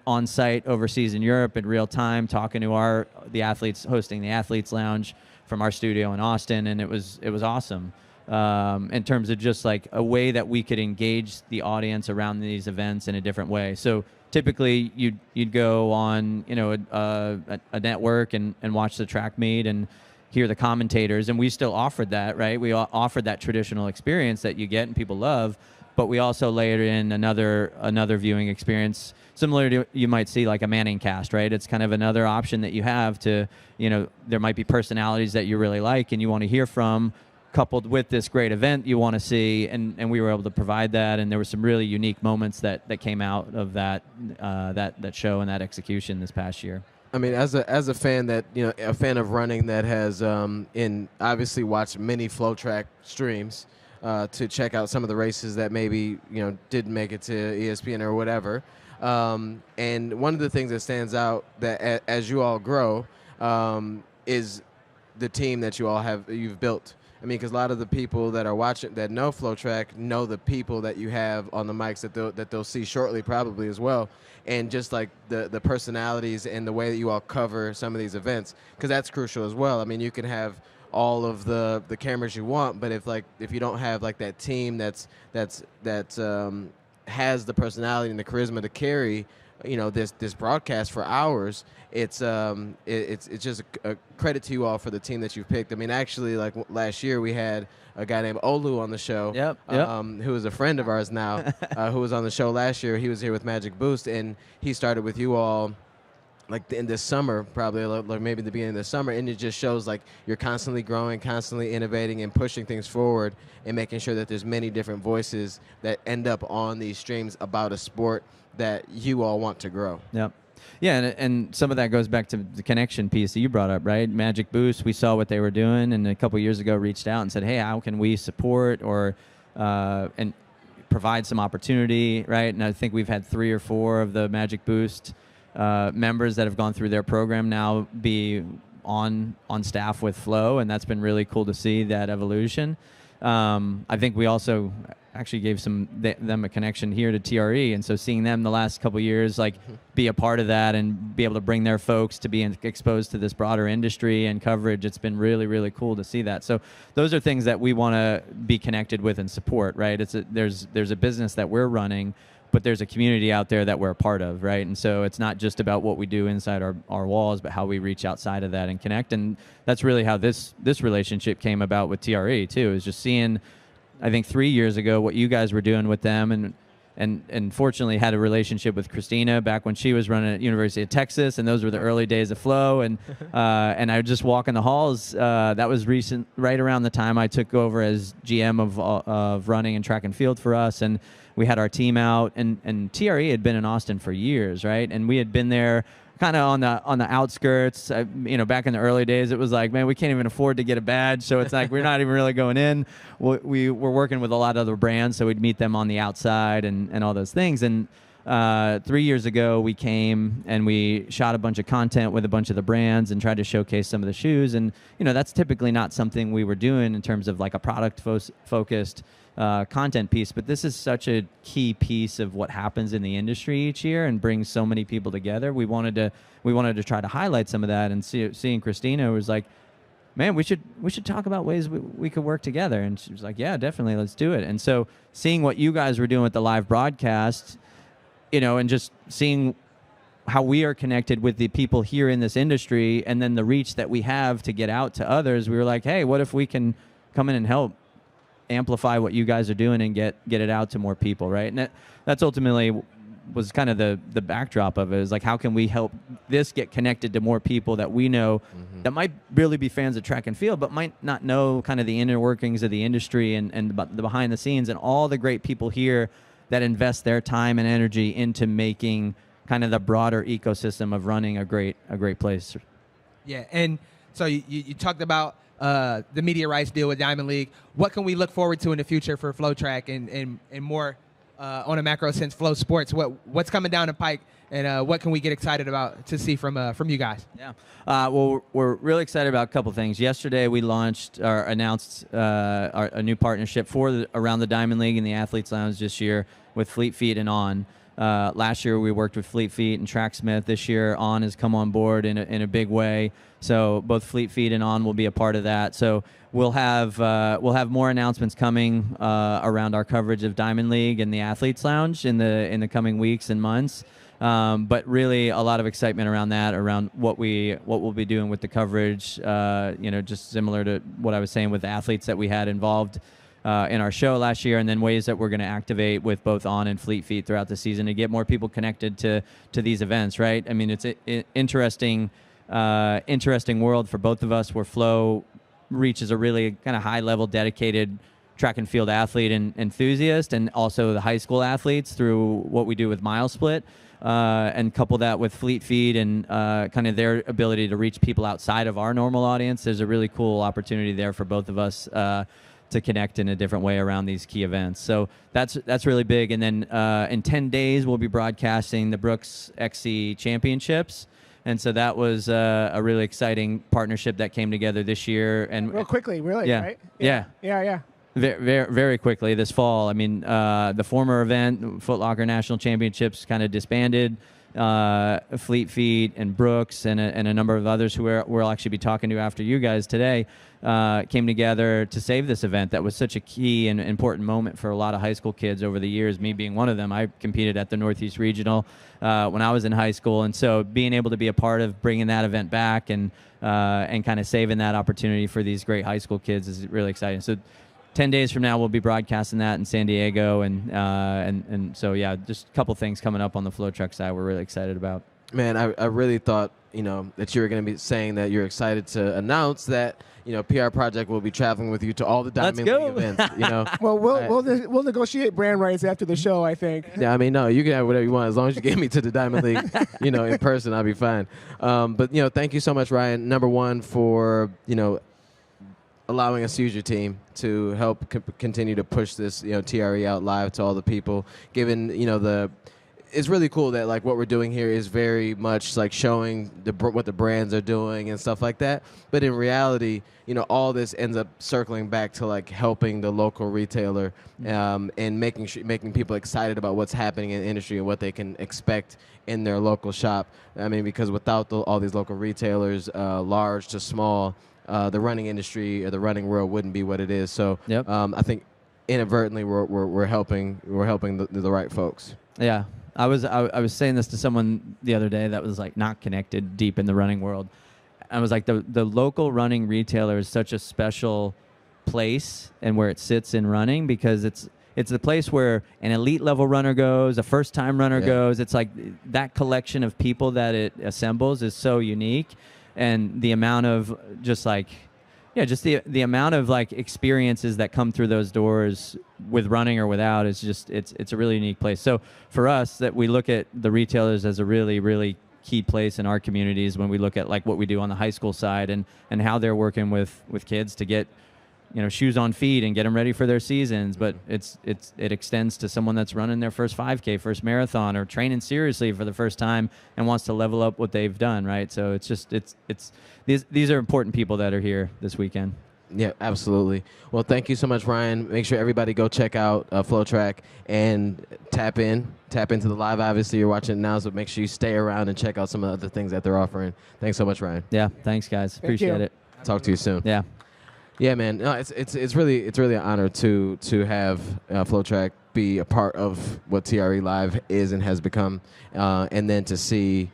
on site overseas in Europe in real time, talking to the athletes, hosting the Athletes Lounge from our studio in Austin, and it was awesome in terms of just like a way that we could engage the audience around these events in a different way. So typically you'd go on a network and watch the track meet and hear the commentators, and we still offered that, right? We offered that traditional experience that you get and people love, but we also layered in another viewing experience similar to you might see like a Manning cast, right? It's kind of another option that you have to, there might be personalities that you really like and you want to hear from, coupled with this great event you want to see, and we were able to provide that, and there were some really unique moments that came out of that show and that execution this past year. I mean, as a fan that a fan of running that has obviously watched many FloTrack streams to check out some of the races that maybe didn't make it to ESPN or whatever. And one of the things that stands out that as you all grow is the team that you've built. I mean, because a lot of the people that are watching that know FloTrack know the people that you have on the mics that they'll see shortly, probably as well, and just like the personalities and the way that you all cover some of these events, because that's crucial as well. I mean, you can have all of the cameras you want, but if you don't have like that team that has the personality and the charisma to carry this broadcast for hours, it's just a credit to you all for the team that you've picked. I mean, actually, like last year we had a guy named Olu on the show, who is a friend of ours now, who was on the show last year. He was here with Magic Boost, and he started with you all like in this summer, probably like maybe the beginning of the summer, and it just shows like you're constantly growing, constantly innovating, and pushing things forward, and making sure that there's many different voices that end up on these streams about a sport that you all want to grow. Yep. Yeah, and some of that goes back to the connection piece that you brought up, right? Magic Boost, we saw what they were doing, and a couple years ago reached out and said, hey, how can we support or and provide some opportunity, right? And I think we've had 3 or 4 of the Magic Boost members that have gone through their program now be on staff with Flo, and that's been really cool to see that evolution. I think we also actually gave them a connection here to TRE, and so seeing them the last couple of years be a part of that and be able to bring their folks to be exposed to this broader industry and coverage, it's been really, really cool to see that. So those are things that we want to be connected with and support, right? There's a business that we're running, but there's a community out there that we're a part of, right? And so it's not just about what we do inside our walls, but how we reach outside of that and connect. And that's really how this relationship came about with TRE too, is just seeing, I think 3 years ago, what you guys were doing with them, and fortunately had a relationship with Christina back when she was running at University of Texas, and those were the early days of Flo. And and I would just walk in the halls. That was right around the time I took over as GM of running and track and field for us, and we had our team out, and TRE had been in Austin for years, right? And we had been there kind of on the outskirts. Back in the early days, it was like, man, we can't even afford to get a badge, so it's like we're not even really going in. We were working with a lot of other brands, so we'd meet them on the outside and all those things. And 3 years ago, we came and we shot a bunch of content with a bunch of the brands and tried to showcase some of the shoes. And that's typically not something we were doing in terms of like a product focused content piece, but this is such a key piece of what happens in the industry each year and brings so many people together. We wanted to try to highlight some of that, and seeing Christina was like, man, we should talk about ways we could work together. And she was like, yeah, definitely, let's do it. And so seeing what you guys were doing with the live broadcast, and just seeing how we are connected with the people here in this industry, and then the reach that we have to get out to others, we were like, hey, what if we can come in and help amplify what you guys are doing and get it out to more people, right? And that's ultimately was kind of the backdrop of it, is like, how can we help this get connected to more people that we know that might really be fans of track and field, but might not know kind of the inner workings of the industry and the behind the scenes and all the great people here that invest their time and energy into making kind of the broader ecosystem of running a great place. Yeah, and so you talked about the media rights deal with Diamond League. What can we look forward to in the future for FloTrack and more on a macro sense, Flow Sports? What's coming down the pike, and what can we get excited about to see from you guys? Yeah, well, we're really excited about a couple things. Yesterday, we announced a new partnership around the Diamond League and the Athletes Lounge this year with Fleet Feet and On. Last year we worked with Fleet Feet and Tracksmith. This year On has come on board in a big way. So both Fleet Feet and On will be a part of that. So we'll have more announcements coming around our coverage of Diamond League and the Athletes Lounge in the coming weeks and months. But really a lot of excitement around that, around what we'll be doing with the coverage. Just similar to what I was saying with the athletes that we had involved in our show last year, and then ways that we're going to activate with both On and Fleet Feet throughout the season to get more people connected to these events, right? I mean, it's an interesting world for both of us, where Flo reaches a really kind of high-level, dedicated track and field athlete and enthusiast, and also the high school athletes through what we do with Mile Split, and couple that with Fleet Feed and kind of their ability to reach people outside of our normal audience. There's a really cool opportunity there for both of us to connect in a different way around these key events. So that's really big. And then in 10 days, we'll be broadcasting the Brooks XC Championships. And so that was a really exciting partnership that came together this year. And real quickly, really, yeah, right? Yeah. Very, very quickly this fall. I mean, the former event, Foot Locker National Championships, kind of disbanded. Fleet Feet and Brooks and a number of others who we'll actually be talking to after you guys today came together to save this event that was such a key and important moment for a lot of high school kids over the years, me being one of them. I competed at the Northeast Regional when I was in high school, and so being able to be a part of bringing that event back and kind of saving that opportunity for these great high school kids is really exciting. So 10 days from now, we'll be broadcasting that in San Diego, and so yeah, just a couple things coming up on the FloTrack side we're really excited about. Man, I really thought that you were going to be saying that you're excited to announce that PR Project will be traveling with you to all the Diamond League events. Well, we'll negotiate brand rights after the show, I think. Yeah, I mean, no, you can have whatever you want as long as you get me to the Diamond League, in person, I'll be fine. But thank you so much, Ryan. Number one for allowing us to use your team to help continue to push this, TRE out live to all the people. Given, it's really cool that like what we're doing here is very much like showing what the brands are doing and stuff like that. But in reality, all this ends up circling back to like helping the local retailer and making people excited about what's happening in the industry and what they can expect in their local shop. I mean, because without all these local retailers, large to small, the running industry or the running world wouldn't be what it is. So Yep. I think inadvertently we're helping the right folks. Yeah. I was saying this to someone the other day that was like not connected deep in the running world. I was like, the local running retailer is such a special place and where it sits in running, because it's the place where an elite level runner goes, a first time runner goes. It's like that collection of people that it assembles is so unique, and the amount of just the amount of like experiences that come through those doors with running or without is just it's a really unique place. So for us, that we look at the retailers as a really, really key place in our communities when we look at like what we do on the high school side and how they're working with kids to get shoes on feet and get them ready for their seasons. But it extends to someone that's running their first 5K, first marathon, or training seriously for the first time and wants to level up what they've done, right? So it's these are important people that are here this weekend. Yeah, absolutely. Well, thank you so much, Ryan. Make sure everybody go check out FloTrack and tap into the live. Obviously, you're watching it now, so make sure you stay around and check out some of the other things that they're offering. Thanks so much, Ryan. Yeah, thanks, guys. Appreciate it. Talk to you soon. Yeah. Yeah, man. No, it's really an honor to have FloTrack be a part of what TRE Live is and has become, and then to see,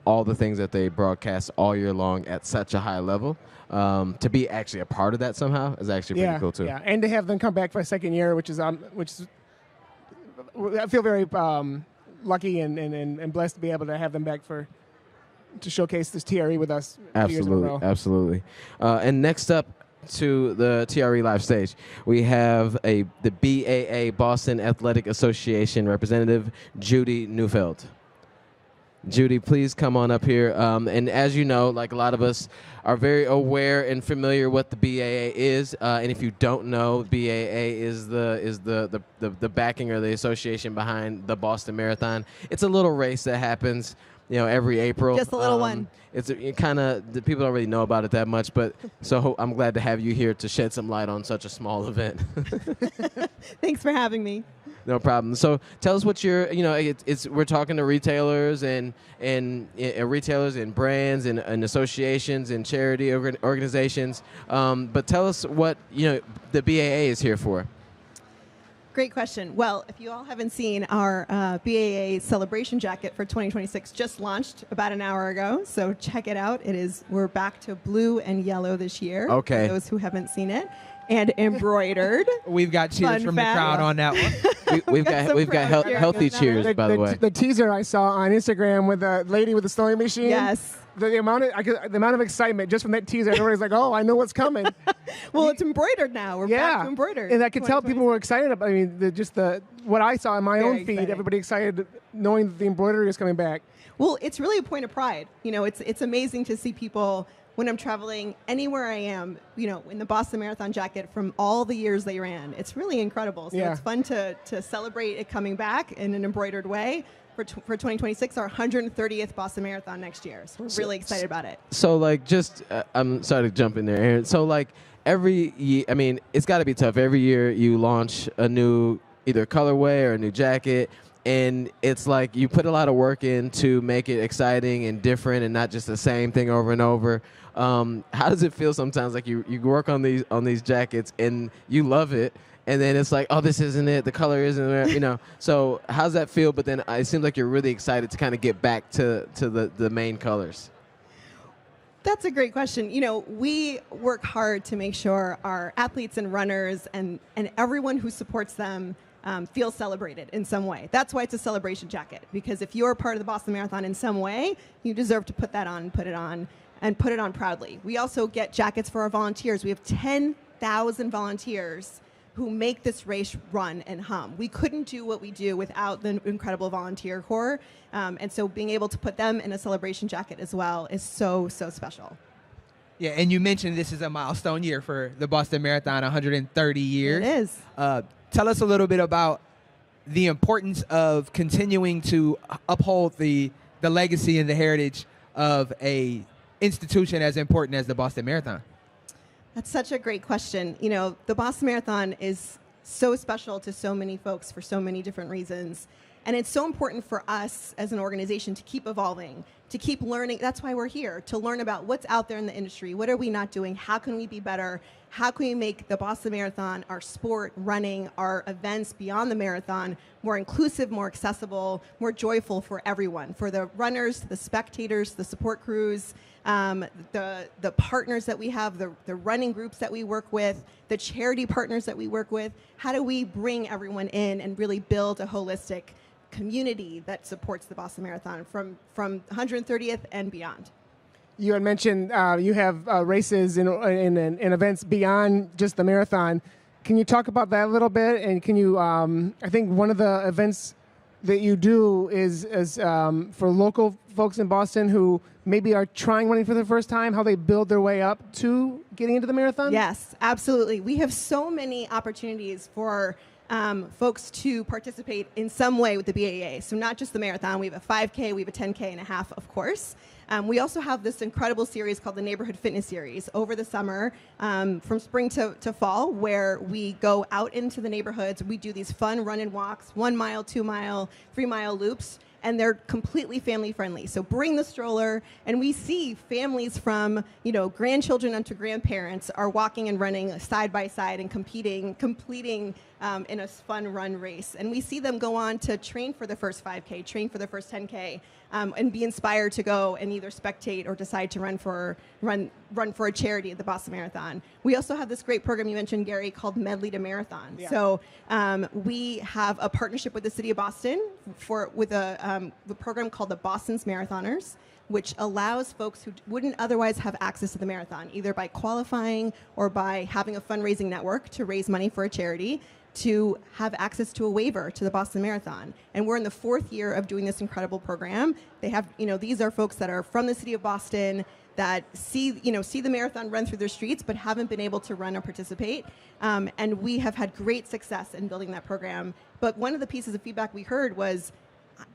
all the things that they broadcast all year long at such a high level. To be actually a part of that somehow is actually pretty cool too. Yeah, and to have them come back for a second year, which is I feel very lucky and blessed to be able to have them back to showcase this TRE with us. 2 years in a row. Absolutely. And next up to the TRE Live stage, we have the BAA, Boston Athletic Association representative, Judy Neufeld. Judy, please come on up here. And as you know, like a lot of us are very aware and familiar what the BAA is. And if you don't know, BAA is the backing or the association behind the Boston Marathon. It's a little race that happens, every April. Just a little one. It's kind of the people don't really know about it that much, but so I'm glad to have you here to shed some light on such a small event. Thanks for having me. No problem. So tell us what we're talking to retailers and retailers and brands and associations and charity organizations. But tell us what the BAA is here for. Great question. Well, if you all haven't seen, our BAA celebration jacket for 2026 just launched about an hour ago. So check it out. We're back to blue and yellow this year. Okay. For those who haven't seen it. And embroidered. We've got cheers from the crowd on that one. We've got healthy cheers, by the way. The teaser I saw on Instagram with the lady with the sewing machine. Yes. the amount of excitement just from that teaser. Everybody's like, "Oh, I know what's coming." Well, it's embroidered now. We're back to embroidered. And I could tell people were excited about. I mean, what I saw in my Very own feed, exciting. everybody excited knowing that the embroidery is coming back. Well, it's really a point of pride. It's amazing to see people when I'm traveling anywhere I am, in the Boston Marathon jacket from all the years they ran. It's really incredible. So it's fun to celebrate it coming back in an embroidered way for 2026, our 130th Boston Marathon next year. So we're really excited about it. So, I'm sorry to jump in there, Aaron. So, every year, I mean, it's got to be tough. Every year you launch a new either colorway or a new jacket, and it's like you put a lot of work in to make it exciting and different and not just the same thing over and over. How does it feel sometimes? Like you work on these jackets and you love it, and then it's like, oh, this isn't it. The color isn't it. So how's that feel? But then it seems like you're really excited to kind of get back to the main colors. That's a great question. We work hard to make sure our athletes and runners and everyone who supports them feels celebrated in some way. That's why it's a celebration jacket, because if you're part of the Boston Marathon in some way, you deserve to put that on, put it on proudly. We also get jackets for our volunteers. We have 10,000 volunteers who make this race run and hum. We couldn't do what we do without the incredible volunteer corps. And so being able to put them in a celebration jacket as well is so, so special. Yeah, and you mentioned this is a milestone year for the Boston Marathon, 130 years. It is. Tell us a little bit about the importance of continuing to uphold the legacy and the heritage of a institution as important as the Boston Marathon. That's such a great question. The Boston Marathon is so special to so many folks for so many different reasons. And it's so important for us as an organization to keep evolving, to keep learning. That's why we're here, to learn about what's out there in the industry. What are we not doing? How can we be better? How can we make the Boston Marathon, our sport, running, our events beyond the marathon, more inclusive, more accessible, more joyful for everyone, for the runners, the spectators, the support crews, the partners that we have, the running groups that we work with, the charity partners that we work with. How do we bring everyone in and really build a holistic community that supports the Boston Marathon from 130th and beyond? You had mentioned you have races and events beyond just the marathon. Can you talk about that a little bit? And can you, I think one of the events that you do is for local folks in Boston who maybe are trying running for the first time, how they build their way up to getting into the marathon? Yes, absolutely. We have so many opportunities for folks to participate in some way with the BAA. So not just the marathon, we have a 5K, we have a 10K and a half, of course. We also have this incredible series called the Neighborhood Fitness Series over the summer, from spring to fall, where we go out into the neighborhoods. We do these fun run and walks, 1 mile, 2 mile, 3 mile loops, and they're completely family friendly. So bring the stroller, and we see families from grandchildren unto grandparents are walking and running side by side and completing in a fun run race. And we see them go on to train for the first 5K, train for the first 10K, and be inspired to go and either spectate or decide to run for a charity at the Boston Marathon. We also have this great program you mentioned, Gary, called Medley to Marathon. Yeah. So we have a partnership with the City of Boston with a program called the Boston's Marathoners, which allows folks who wouldn't otherwise have access to the marathon, either by qualifying or by having a fundraising network to raise money for a charity, to have access to a waiver to the Boston Marathon. And we're in the 4th year of doing this incredible program. They have, these are folks that are from the city of Boston that see the marathon run through their streets but haven't been able to run or participate. And we have had great success in building that program. But one of the pieces of feedback we heard was,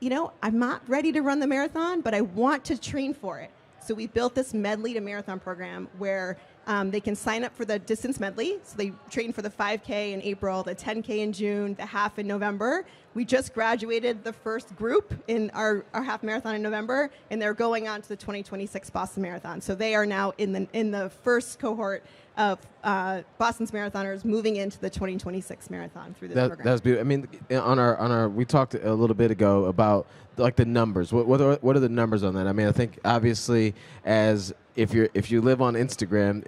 I'm not ready to run the marathon, but I want to train for it. So we built this Medley to Marathon program where they can sign up for the distance medley. So they train for the 5K in April, the 10K in June, the half in November. We just graduated the first group in our half marathon in November, and they're going on to the 2026 Boston Marathon. So they are now in the first cohort of Boston's marathoners moving into the 2026 marathon through this program. That's beautiful. I mean, on our we talked a little bit ago about the numbers. What are the numbers on that? I mean, I think obviously as if you live on Instagram,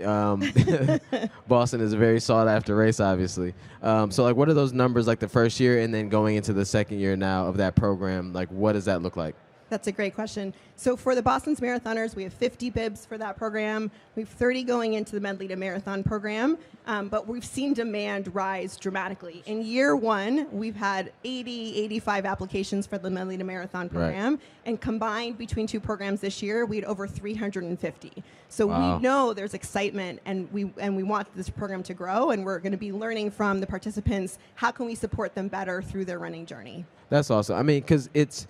Boston is a very sought after race, obviously. So what are those numbers the first year and then going into the second year now of that program? What does that look like? That's a great question. So for the Boston's Marathoners, we have 50 bibs for that program. We have 30 going into the Medley to Marathon program, but we've seen demand rise dramatically. In year one, we've had 80, 85 applications for the Medley to Marathon program, and combined between two programs this year, we had over 350. So we know there's excitement, and we want this program to grow, and we're going to be learning from the participants, how can we support them better through their running journey. That's awesome. I mean, because it's,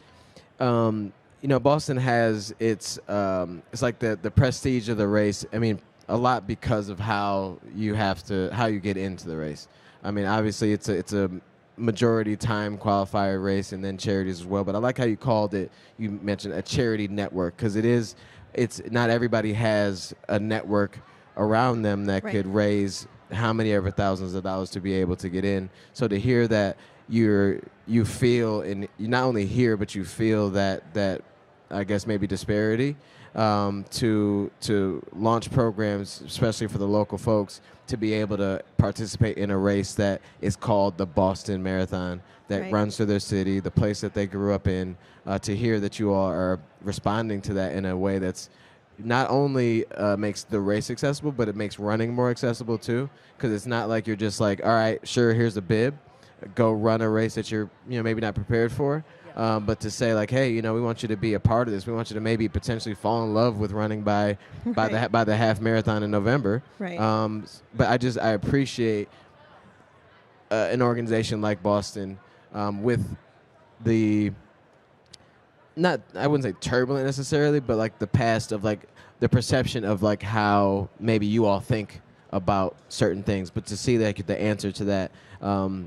Boston has it's like the prestige of the race. I mean, a lot because of how you get into the race. I mean, obviously it's a majority time qualifier race and then charities as well. But I like how you called it. You mentioned a charity network because it's not everybody has a network around them that could raise how many ever thousands of dollars to be able to get in. So to hear that you feel, and you not only hear, but you feel that I guess maybe disparity to launch programs, especially for the local folks, to be able to participate in a race that is called the Boston Marathon, that runs through their city, the place that they grew up in, to hear that you all are responding to that in a way that's not only makes the race accessible, but it makes running more accessible too, because it's not like you're just like, all right, sure, here's a bib, go run a race that you're maybe not prepared for. But to say like, hey, we want you to be a part of this. We want you to maybe potentially fall in love with running by the half marathon in November. Right. But I appreciate an organization like Boston with the I wouldn't say turbulent necessarily, but like the past of like the perception of like how maybe you all think about certain things, but to see that the answer to that,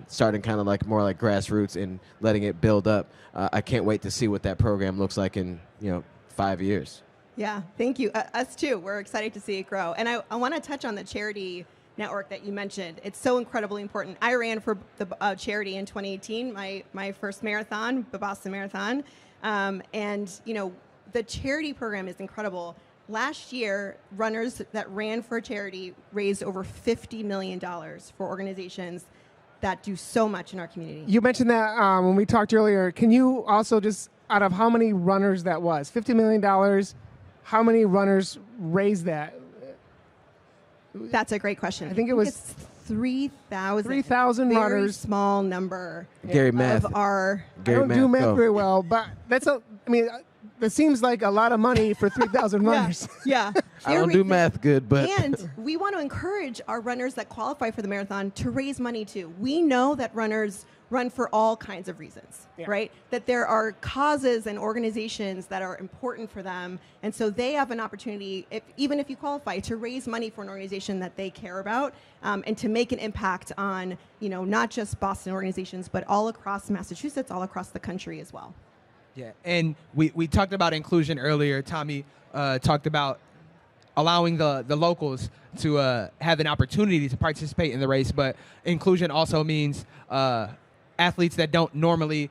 starting kind of like more like grassroots and letting it build up, I can't wait to see what that program looks like in 5 years. Yeah, thank you. Us too. We're excited to see it grow. And I want to touch on the charity network that you mentioned. It's so incredibly important. I ran for the charity in 2018, my first marathon, the Boston Marathon, and the charity program is incredible. Last year, runners that ran for charity raised over $50 million for organizations that do so much in our community. You mentioned that when we talked earlier. Can you also just, out of how many runners that was, $50 million, how many runners raised that? That's a great question. I think it was 3,000. 3,000 Very runners. small number. Gary math. Of our. I don't do math very well, but that seems like a lot of money for 3,000 runners. Yeah. I don't do math good, but. And we want to encourage our runners that qualify for the marathon to raise money too. We know that runners run for all kinds of reasons, right? That there are causes and organizations that are important for them. And so they have an opportunity, even if you qualify, to raise money for an organization that they care about, and to make an impact on, not just Boston organizations, but all across Massachusetts, all across the country as well. Yeah, and we talked about inclusion earlier. Tommy talked about allowing the locals to have an opportunity to participate in the race, but inclusion also means athletes that don't normally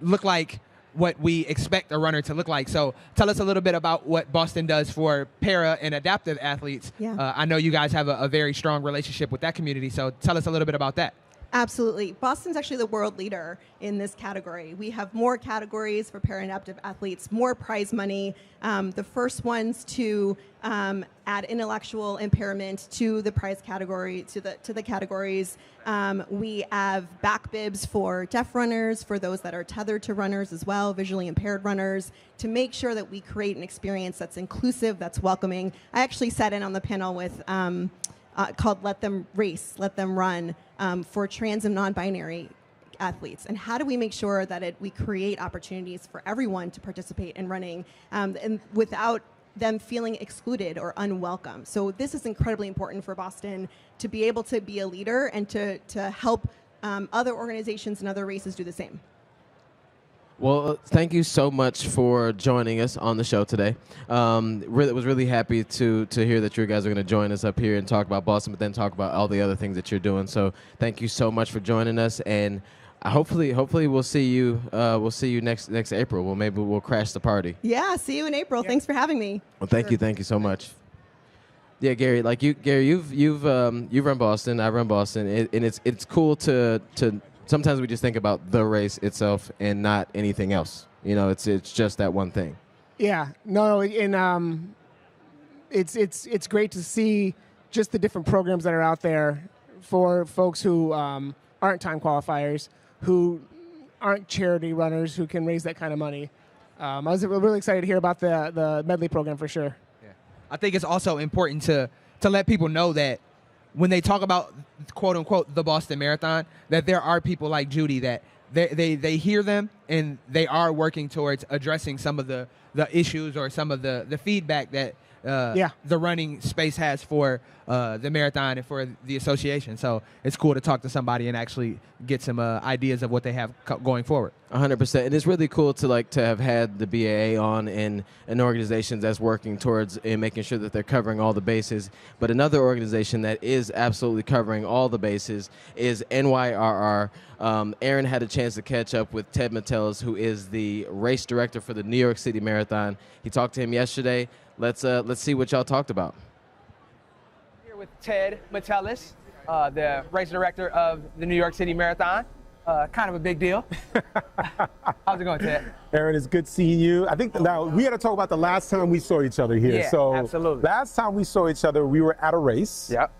look like what we expect a runner to look like. So tell us a little bit about what Boston does for para and adaptive athletes. Yeah. I know you guys have a very strong relationship with that community, so tell us a little bit about that. Absolutely. Boston's actually the world leader in this category. We have more categories for para-adaptive athletes, more prize money, the first ones to add intellectual impairment to the prize category, to the categories. We have back bibs for deaf runners, for those that are tethered to runners as well, visually impaired runners, to make sure that we create an experience that's inclusive, that's welcoming. I actually sat in on the panel with called Let Them Race, Let Them Run, for trans and non-binary athletes. And how do we make sure that we create opportunities for everyone to participate in running, and without them feeling excluded or unwelcome? So this is incredibly important for Boston to be able to be a leader and to help other organizations and other races do the same. Well, thank you so much for joining us on the show today. Was really happy to hear that you guys are going to join us up here and talk about Boston, but then talk about all the other things that you're doing. So thank you so much for joining us, and hopefully we'll see you next April. Well, maybe we'll crash the party. Yeah, see you in April. Yeah. Thanks for having me. Well, thank you so much. Yeah, Gary, you've run Boston, I run Boston, and it's cool to sometimes we just think about the race itself and not anything else. It's just that one thing. Yeah, no, and it's great to see just the different programs that are out there for folks who aren't time qualifiers, who aren't charity runners, who can raise that kind of money. I was really excited to hear about the medley program for sure. Yeah. I think it's also important to let people know that when they talk about quote unquote the Boston Marathon, that there are people like Judy that they hear them and they are working towards addressing some of the issues or some of the feedback that the running space has for the marathon and for the association. So it's cool to talk to somebody and actually get some ideas of what they have going forward. 100%. And it's really cool to have had the BAA on and an organization that's working towards and making sure that they're covering all the bases. But another organization that is absolutely covering all the bases is NYRR. Aaron had a chance to catch up with Ted Metellus, who is the race director for the New York City Marathon. He talked to him yesterday. Let's see what y'all talked about. Here with Ted Metellus, the race director of the New York City Marathon. Kind of a big deal. How's it going, Ted? Aaron, it's good seeing you. I think now we got to talk about the last time we saw each other here. Yeah, so absolutely. Last time we saw each other, we were at a race. Yep.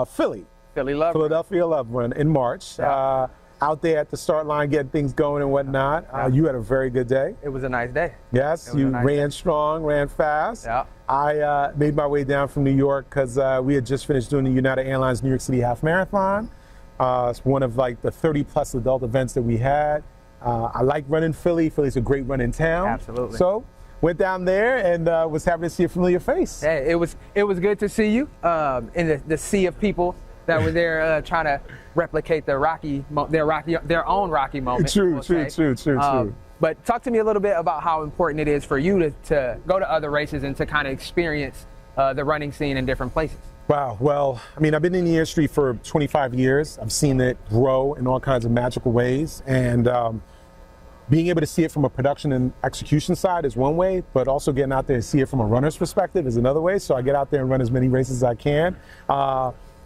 Philadelphia Love Run in March. Yep. Out there at the start line, getting things going and whatnot. You had a very good day. It was a nice day. Yes, you ran strong, ran fast. Yeah. I made my way down from New York because we had just finished doing the United Airlines New York City Half Marathon. It's one of like the 30+ adult events that we had. I like running Philly. Philly's a great running town. Absolutely. So went down there and was happy to see a familiar face. Hey, it was good to see you in the sea of people that were there trying to replicate their own Rocky moment. True. But talk to me a little bit about how important it is for you to go to other races and to kind of experience the running scene in different places. Wow. Well, I mean, I've been in the industry for 25 years. I've seen it grow in all kinds of magical ways. And being able to see it from a production and execution side is one way, but also getting out there and see it from a runner's perspective is another way. So I get out there and run as many races as I can.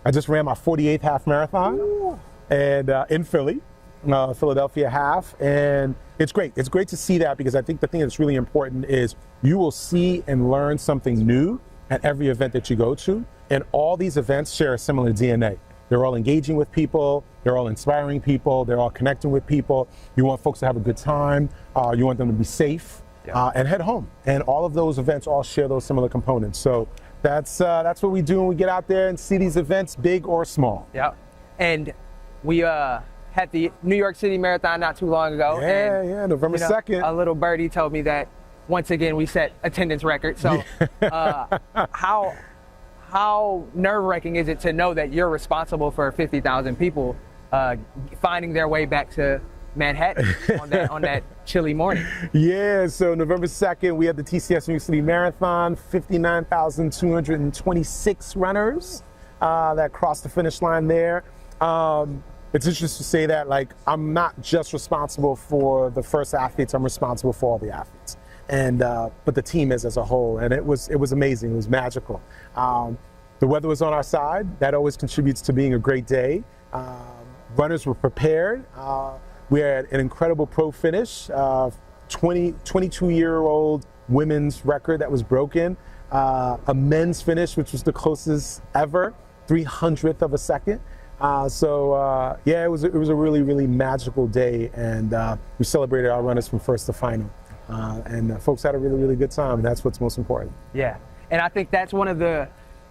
I just ran my 48th half marathon and in Philly, Philadelphia half. And it's great. It's great to see that because I think the thing that's really important is you will see and learn something new at every event that you go to. And all these events share a similar DNA. They're all engaging with people. They're all inspiring people. They're all connecting with people. You want folks to have a good time. You want them to be safe and head home. And all of those events all share those similar components. So that's what we do when we get out there and see these events, big or small. Yeah. And we had the New York City Marathon not too long ago. Yeah, November 2nd. A little birdie told me that once again we set attendance record. So how nerve-wracking is it to know that you're responsible for 50,000 people finding their way back to Manhattan on that chilly morning? Yeah, so November 2nd, we had the TCS New York City Marathon, 59,226 runners that crossed the finish line there. It's interesting to say that, like, I'm not just responsible for the first athletes, I'm responsible for all the athletes. And but the team is as a whole, and it was amazing. It was magical. The weather was on our side. That always contributes to being a great day. Runners were prepared. We had an incredible pro finish. 22-year-old women's record that was broken. A men's finish, which was the closest ever, 300th of a second. So it was a really, really magical day, and we celebrated our runners from first to final. And folks had a really, really good time. That's what's most important. Yeah, and I think that's one of the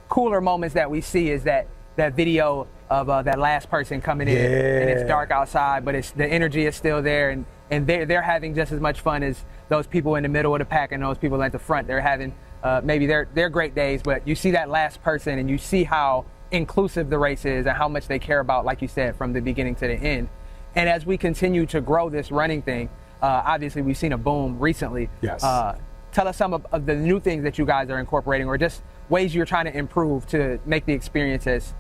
cooler moments that we see is that video of that last person coming in, and it's dark outside, but the energy is still there, and they're having just as much fun as those people in the middle of the pack and those people at the front. They're having maybe their great days, but you see that last person, and you see how inclusive the race is and how much they care about, like you said, from the beginning to the end. And as we continue to grow this running thing, obviously, we've seen a boom recently. Yes. Tell us some of the new things that you guys are incorporating, or just ways you're trying to improve to make the experience as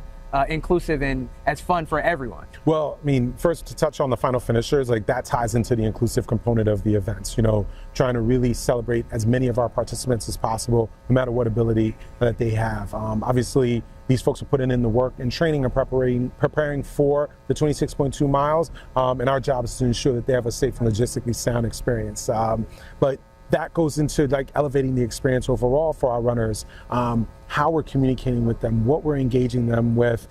inclusive and as fun for everyone. Well, I mean, first to touch on the final finishers, like that ties into the inclusive component of the events. You know, trying to really celebrate as many of our participants as possible, no matter what ability that they have. Obviously, these folks are putting in the work and training and preparing for the 26.2 miles. And our job is to ensure that they have a safe and logistically sound experience. But that goes into like elevating the experience overall for our runners, how we're communicating with them, what we're engaging them with,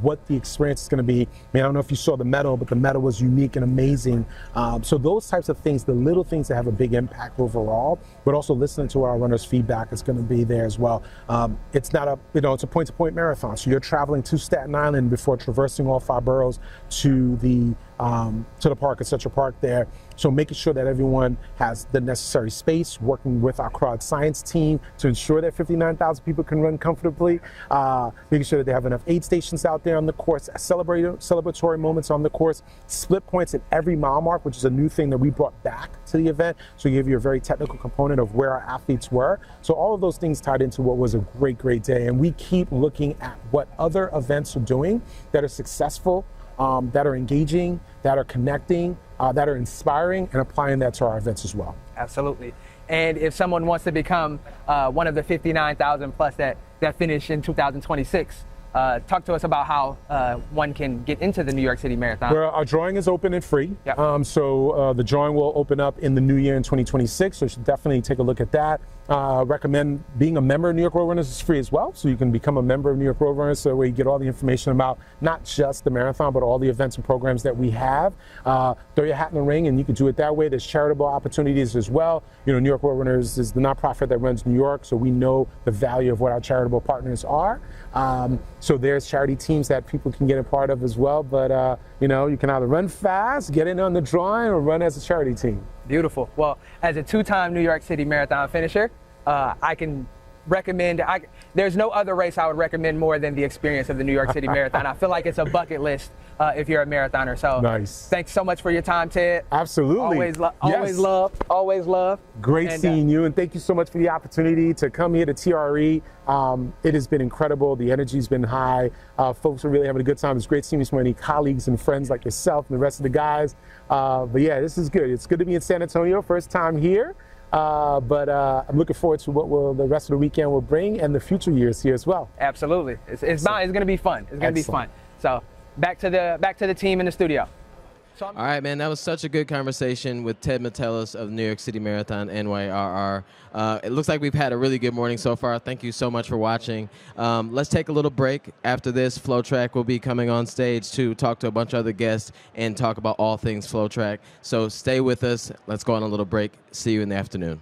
what the experience is going to be. I mean, I don't know if you saw the medal, but the medal was unique and amazing. So those types of things, the little things that have a big impact overall, but also listening to our runners' feedback is going to be there as well. It's not a, it's a point-to-point marathon. So you're traveling to Staten Island before traversing all 5 boroughs to the park at Central Park there. So making sure that everyone has the necessary space, working with our crowd science team to ensure that 59,000 people can run comfortably, making sure that they have enough aid stations out there on the course, celebratory moments on the course, split points at every mile mark, which is a new thing that we brought back to the event. So we give you a very technical component of where our athletes were. So all of those things tied into what was a great, great day. And we keep looking at what other events are doing that are successful, that are engaging, that are connecting, that are inspiring, and applying that to our events as well. Absolutely. And if someone wants to become one of the 59,000 plus that finish in 2026, talk to us about how one can get into the New York City Marathon. Well, our drawing is open and free. Yep. So the drawing will open up in the new year in 2026. So you should definitely take a look at that. Recommend being a member of New York Road Runners is free as well. So you can become a member of New York Road Runners, so where you get all the information about not just the marathon, but all the events and programs that we have. Throw your hat in the ring, and you can do it that way. There's charitable opportunities as well. You know, New York Road Runners is the nonprofit that runs New York, so we know the value of what our charitable partners are. So there's charity teams that people can get a part of as well. But you know, you can either run fast, get in on the drawing, or run as a charity team. Beautiful. Well, as a 2-time New York City Marathon finisher, I can recommend, there's no other race I would recommend more than the experience of the New York City Marathon. I feel like it's a bucket list if you're a marathoner. So nice. Thanks so much for your time, Ted. Absolutely. Always love. Great seeing you, and thank you so much for the opportunity to come here to TRE. It has been incredible. The energy's been high. Folks are really having a good time. It's great seeing so many colleagues and friends like yourself and the rest of the guys. But yeah, this is good. It's good to be in San Antonio, first time here. But I'm looking forward to what the rest of the weekend will bring, and the future years here as well. Absolutely, it's going to be fun. It's going to be fun. So back to the team in the studio. All right, man, that was such a good conversation with Ted Metellus of New York City Marathon, NYRR. It looks like we've had a really good morning so far. Thank you so much for watching. Let's take a little break. After this, FloTrack will be coming on stage to talk to a bunch of other guests and talk about all things FloTrack. So stay with us. Let's go on a little break. See you in the afternoon.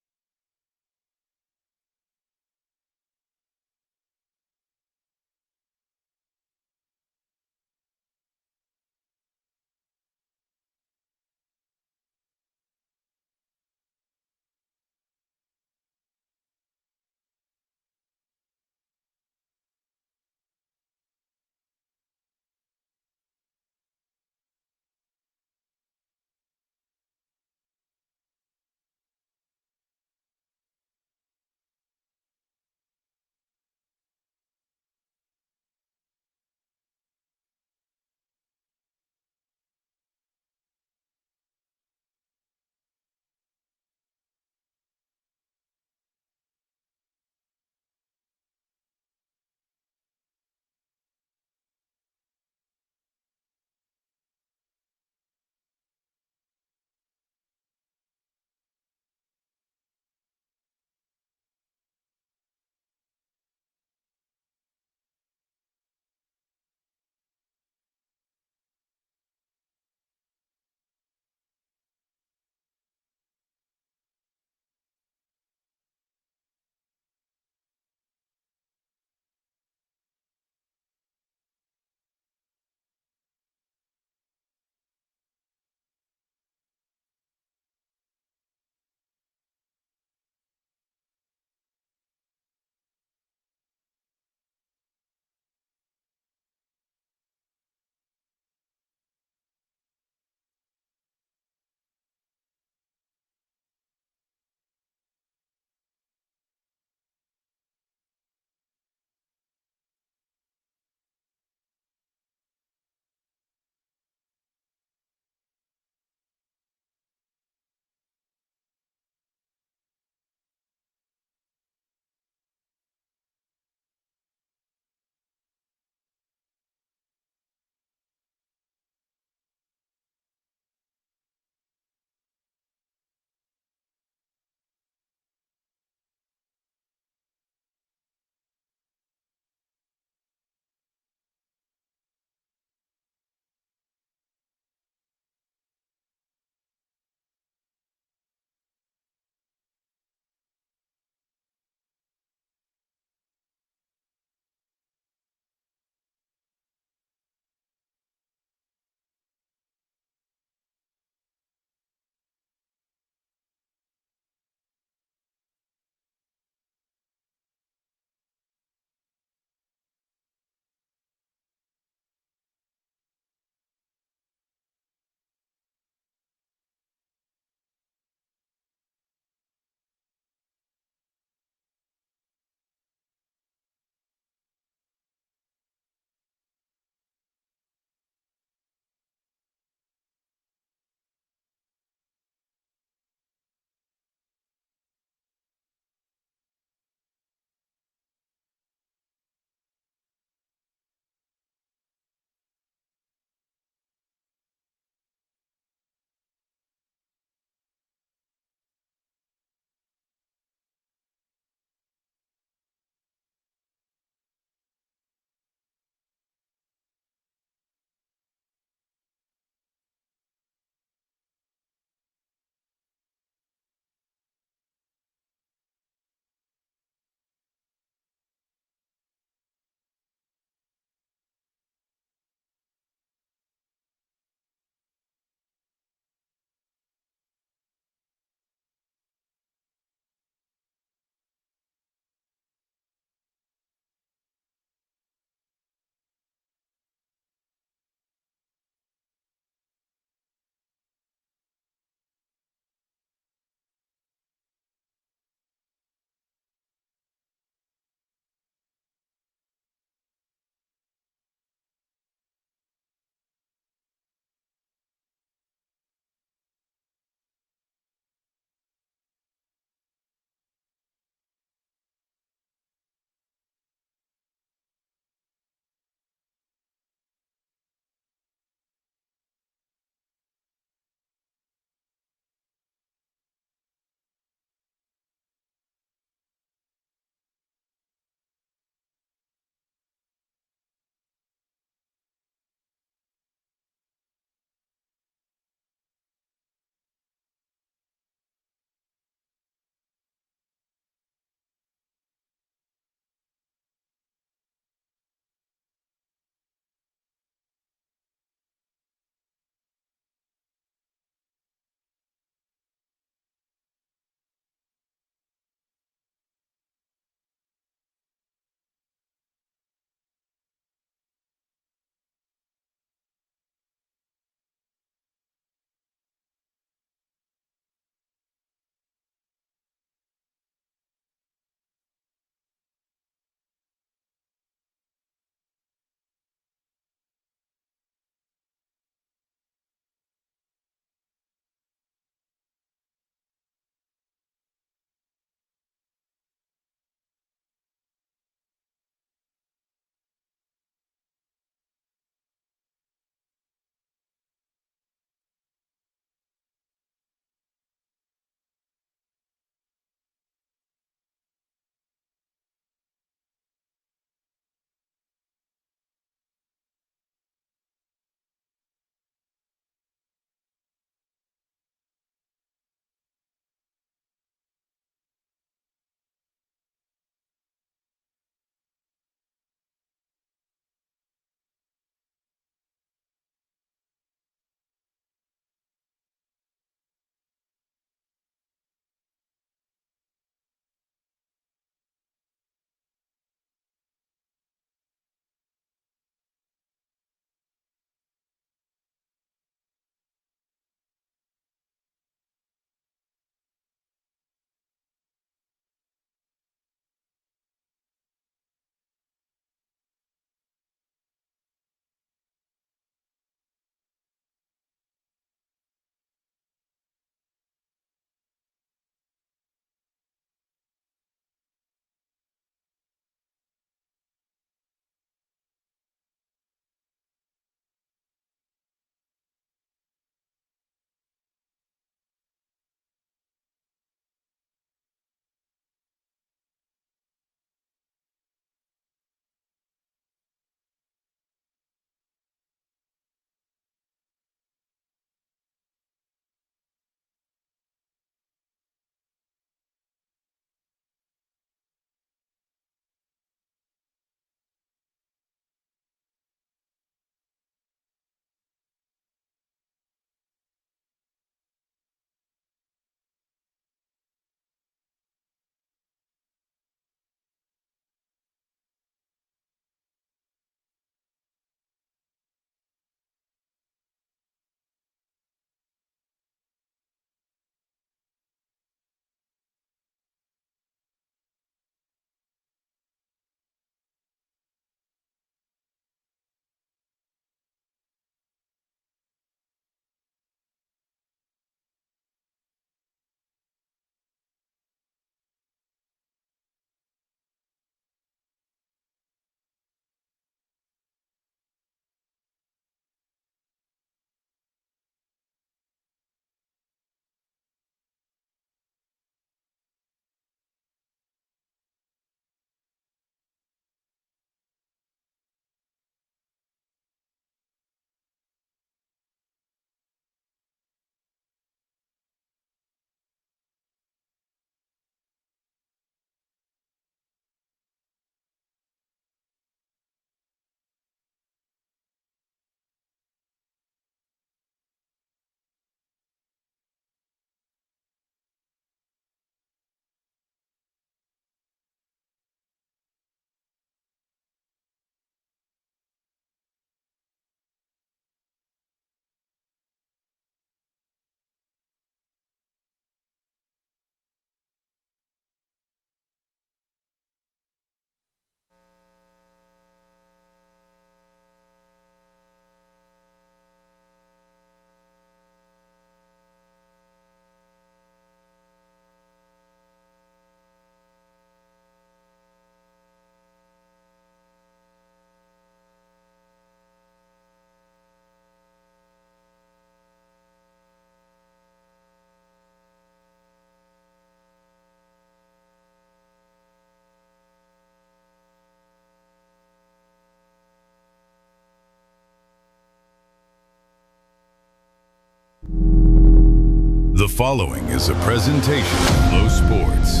following is a presentation of Flow Sports.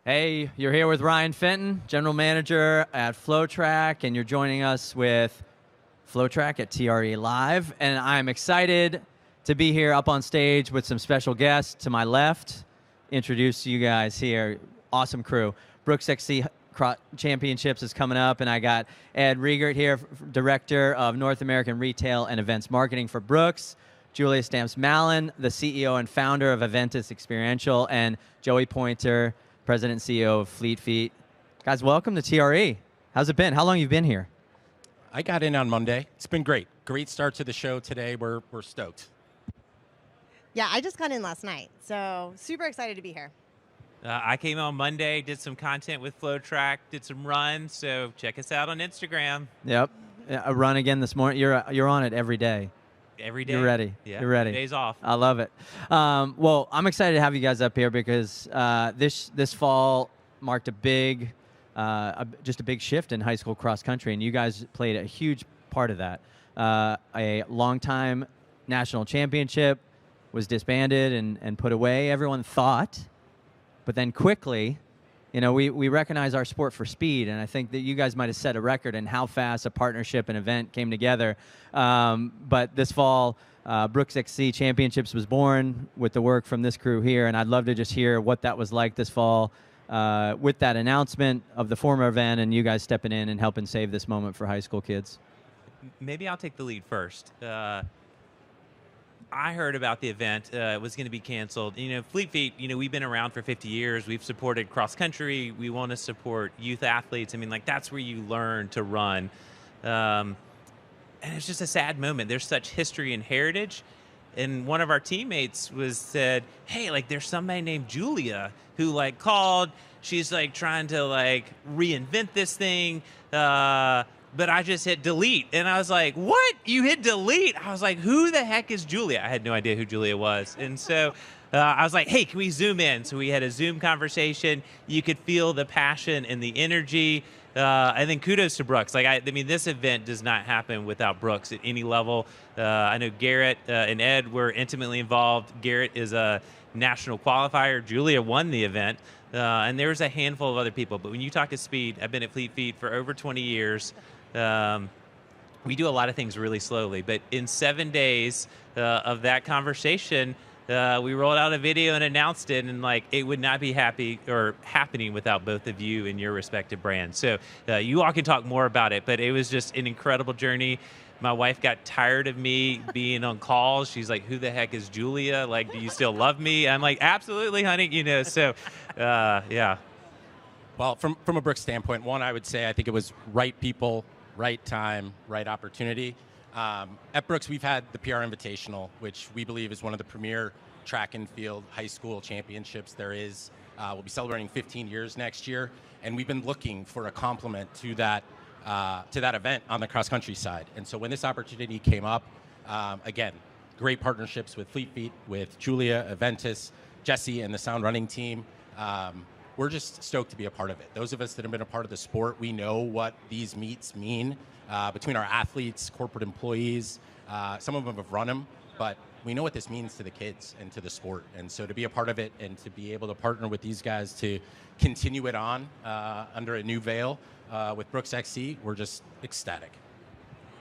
Hey, you're here with Ryan Fenton, General Manager at FloTrack, and you're joining us with FloTrack at TRE Live. And I'm excited to be here up on stage with some special guests. To my left, introduce you guys here. Awesome crew. Brooks XC Championships is coming up, and I got Ed Riegert here, Director of North American Retail and Events Marketing for Brooks, Julia Stamps-Mallon, the CEO and founder of Aventus Experiential, and Joey Pointer, President and CEO of Fleet Feet. Guys, welcome to TRE. How's it been? How long have you been here? I got in on Monday. It's been great. Great start to the show today. We're stoked. Yeah, I just got in last night, so super excited to be here. I came on Monday, did some content with FloTrack, did some runs, so check us out on Instagram. Yep. A run again this morning. You're on it every day. Every day. You're ready. Yeah, You're ready. Days off. I love it. Well, I'm excited to have you guys up here because this fall marked a big, just a big shift in high school cross country, and you guys played a huge part of that. A long-time national championship was disbanded and put away. Everyone thought. But then quickly, you know, we recognize our sport for speed, and I think that you guys might have set a record in how fast a partnership and event came together. But this fall, Brooks XC Championships was born with the work from this crew here, and I'd love to just hear what that was like this fall with that announcement of the former event and you guys stepping in and helping save this moment for high school kids. Maybe I'll take the lead first. I heard about the event. It was going to be canceled. You know, Fleet Feet, you know, we've been around for 50 years. We've supported cross country. We want to support youth athletes. I mean, like, that's where you learn to run. And it's just a sad moment. There's such history and heritage. And one of our teammates said, hey, like, there's somebody named Julia who, like, called. She's, like, trying to, like, reinvent this thing. But I just hit delete. And I was like, what? You hit delete? I was like, who the heck is Julia? I had no idea who Julia was. And so I was like, hey, can we zoom in? So we had a Zoom conversation. You could feel the passion and the energy. And then kudos to Brooks. Like, I mean, this event does not happen without Brooks at any level. I know Garrett and Ed were intimately involved. Garrett is a national qualifier. Julia won the event. And there was a handful of other people. But when you talk to speed, I've been at Fleet Feet for over 20 years. We do a lot of things really slowly, but in 7 days of that conversation, we rolled out a video and announced it, and like it would not be happening without both of you and your respective brands. So you all can talk more about it, but it was just an incredible journey. My wife got tired of me being on calls. She's like, who the heck is Julia? Like, do you still love me? I'm like, absolutely, honey. You know, so yeah. Well, from a Brooks standpoint, one, I would say I think it was right people, right time, right opportunity. At Brooks, we've had the PR Invitational, which we believe is one of the premier track and field high school championships there is. We'll be celebrating 15 years next year, and we've been looking for a complement to that event on the cross country side. And so when this opportunity came up, again, great partnerships with Fleet Feet, with Julia, Aventus, Jesse, and the Sound Running team. We're just stoked to be a part of it. Those of us that have been a part of the sport, we know what these meets mean between our athletes, corporate employees. Some of them have run them, but we know what this means to the kids and to the sport. And so to be a part of it and to be able to partner with these guys to continue it on under a new veil with Brooks XC, we're just ecstatic.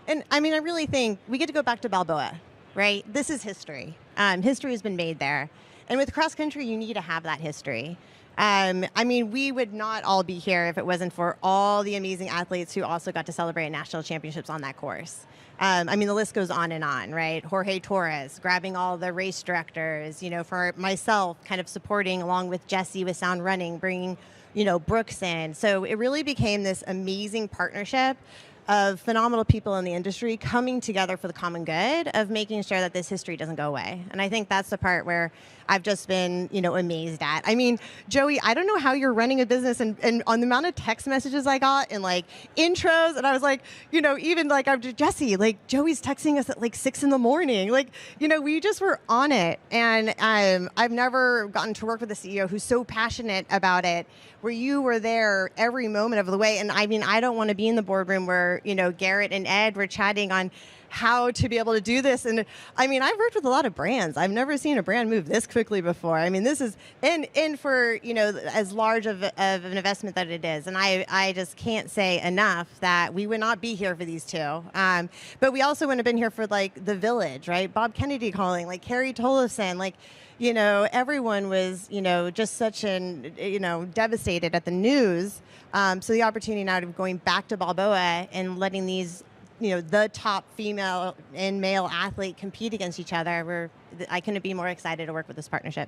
And I mean, I really think we get to go back to Balboa, right? This is history. History has been made there. And with cross country, you need to have that history. I mean, we would not all be here if it wasn't for all the amazing athletes who also got to celebrate national championships on that course. I mean, the list goes on, right? Jorge Torres, grabbing all the race directors, you know, for myself, kind of supporting along with Jesse with Sound Running, bringing, you know, Brooks in. So it really became this amazing partnership of phenomenal people in the industry coming together for the common good of making sure that this history doesn't go away. And I think that's the part where I've just been, you know, amazed at. I mean, Joey, I don't know how you're running a business and on the amount of text messages I got and like intros, and I was like, you know, even like I'm Jesse, like Joey's texting us at like 6 a.m. Like, you know, we just were on it. And I've never gotten to work with a CEO who's so passionate about it, where you were there every moment of the way. And I mean, I don't want to be in the boardroom where, you know, Garrett and Ed were chatting on how to be able to do this. And I mean, I've worked with a lot of brands. I've never seen a brand move this quickly before. I mean, this is and for, you know, as large of an investment that it is. And I just can't say enough that we would not be here for these two. But we also wouldn't have been here for like the Village, right? Bob Kennedy calling, like Carrie Tollefson, like, you know, everyone was, you know, just such an, you know, devastated at the news. So the opportunity now to going back to Balboa and letting these, you know, the top female and male athlete compete against each other, I couldn't be more excited to work with this partnership.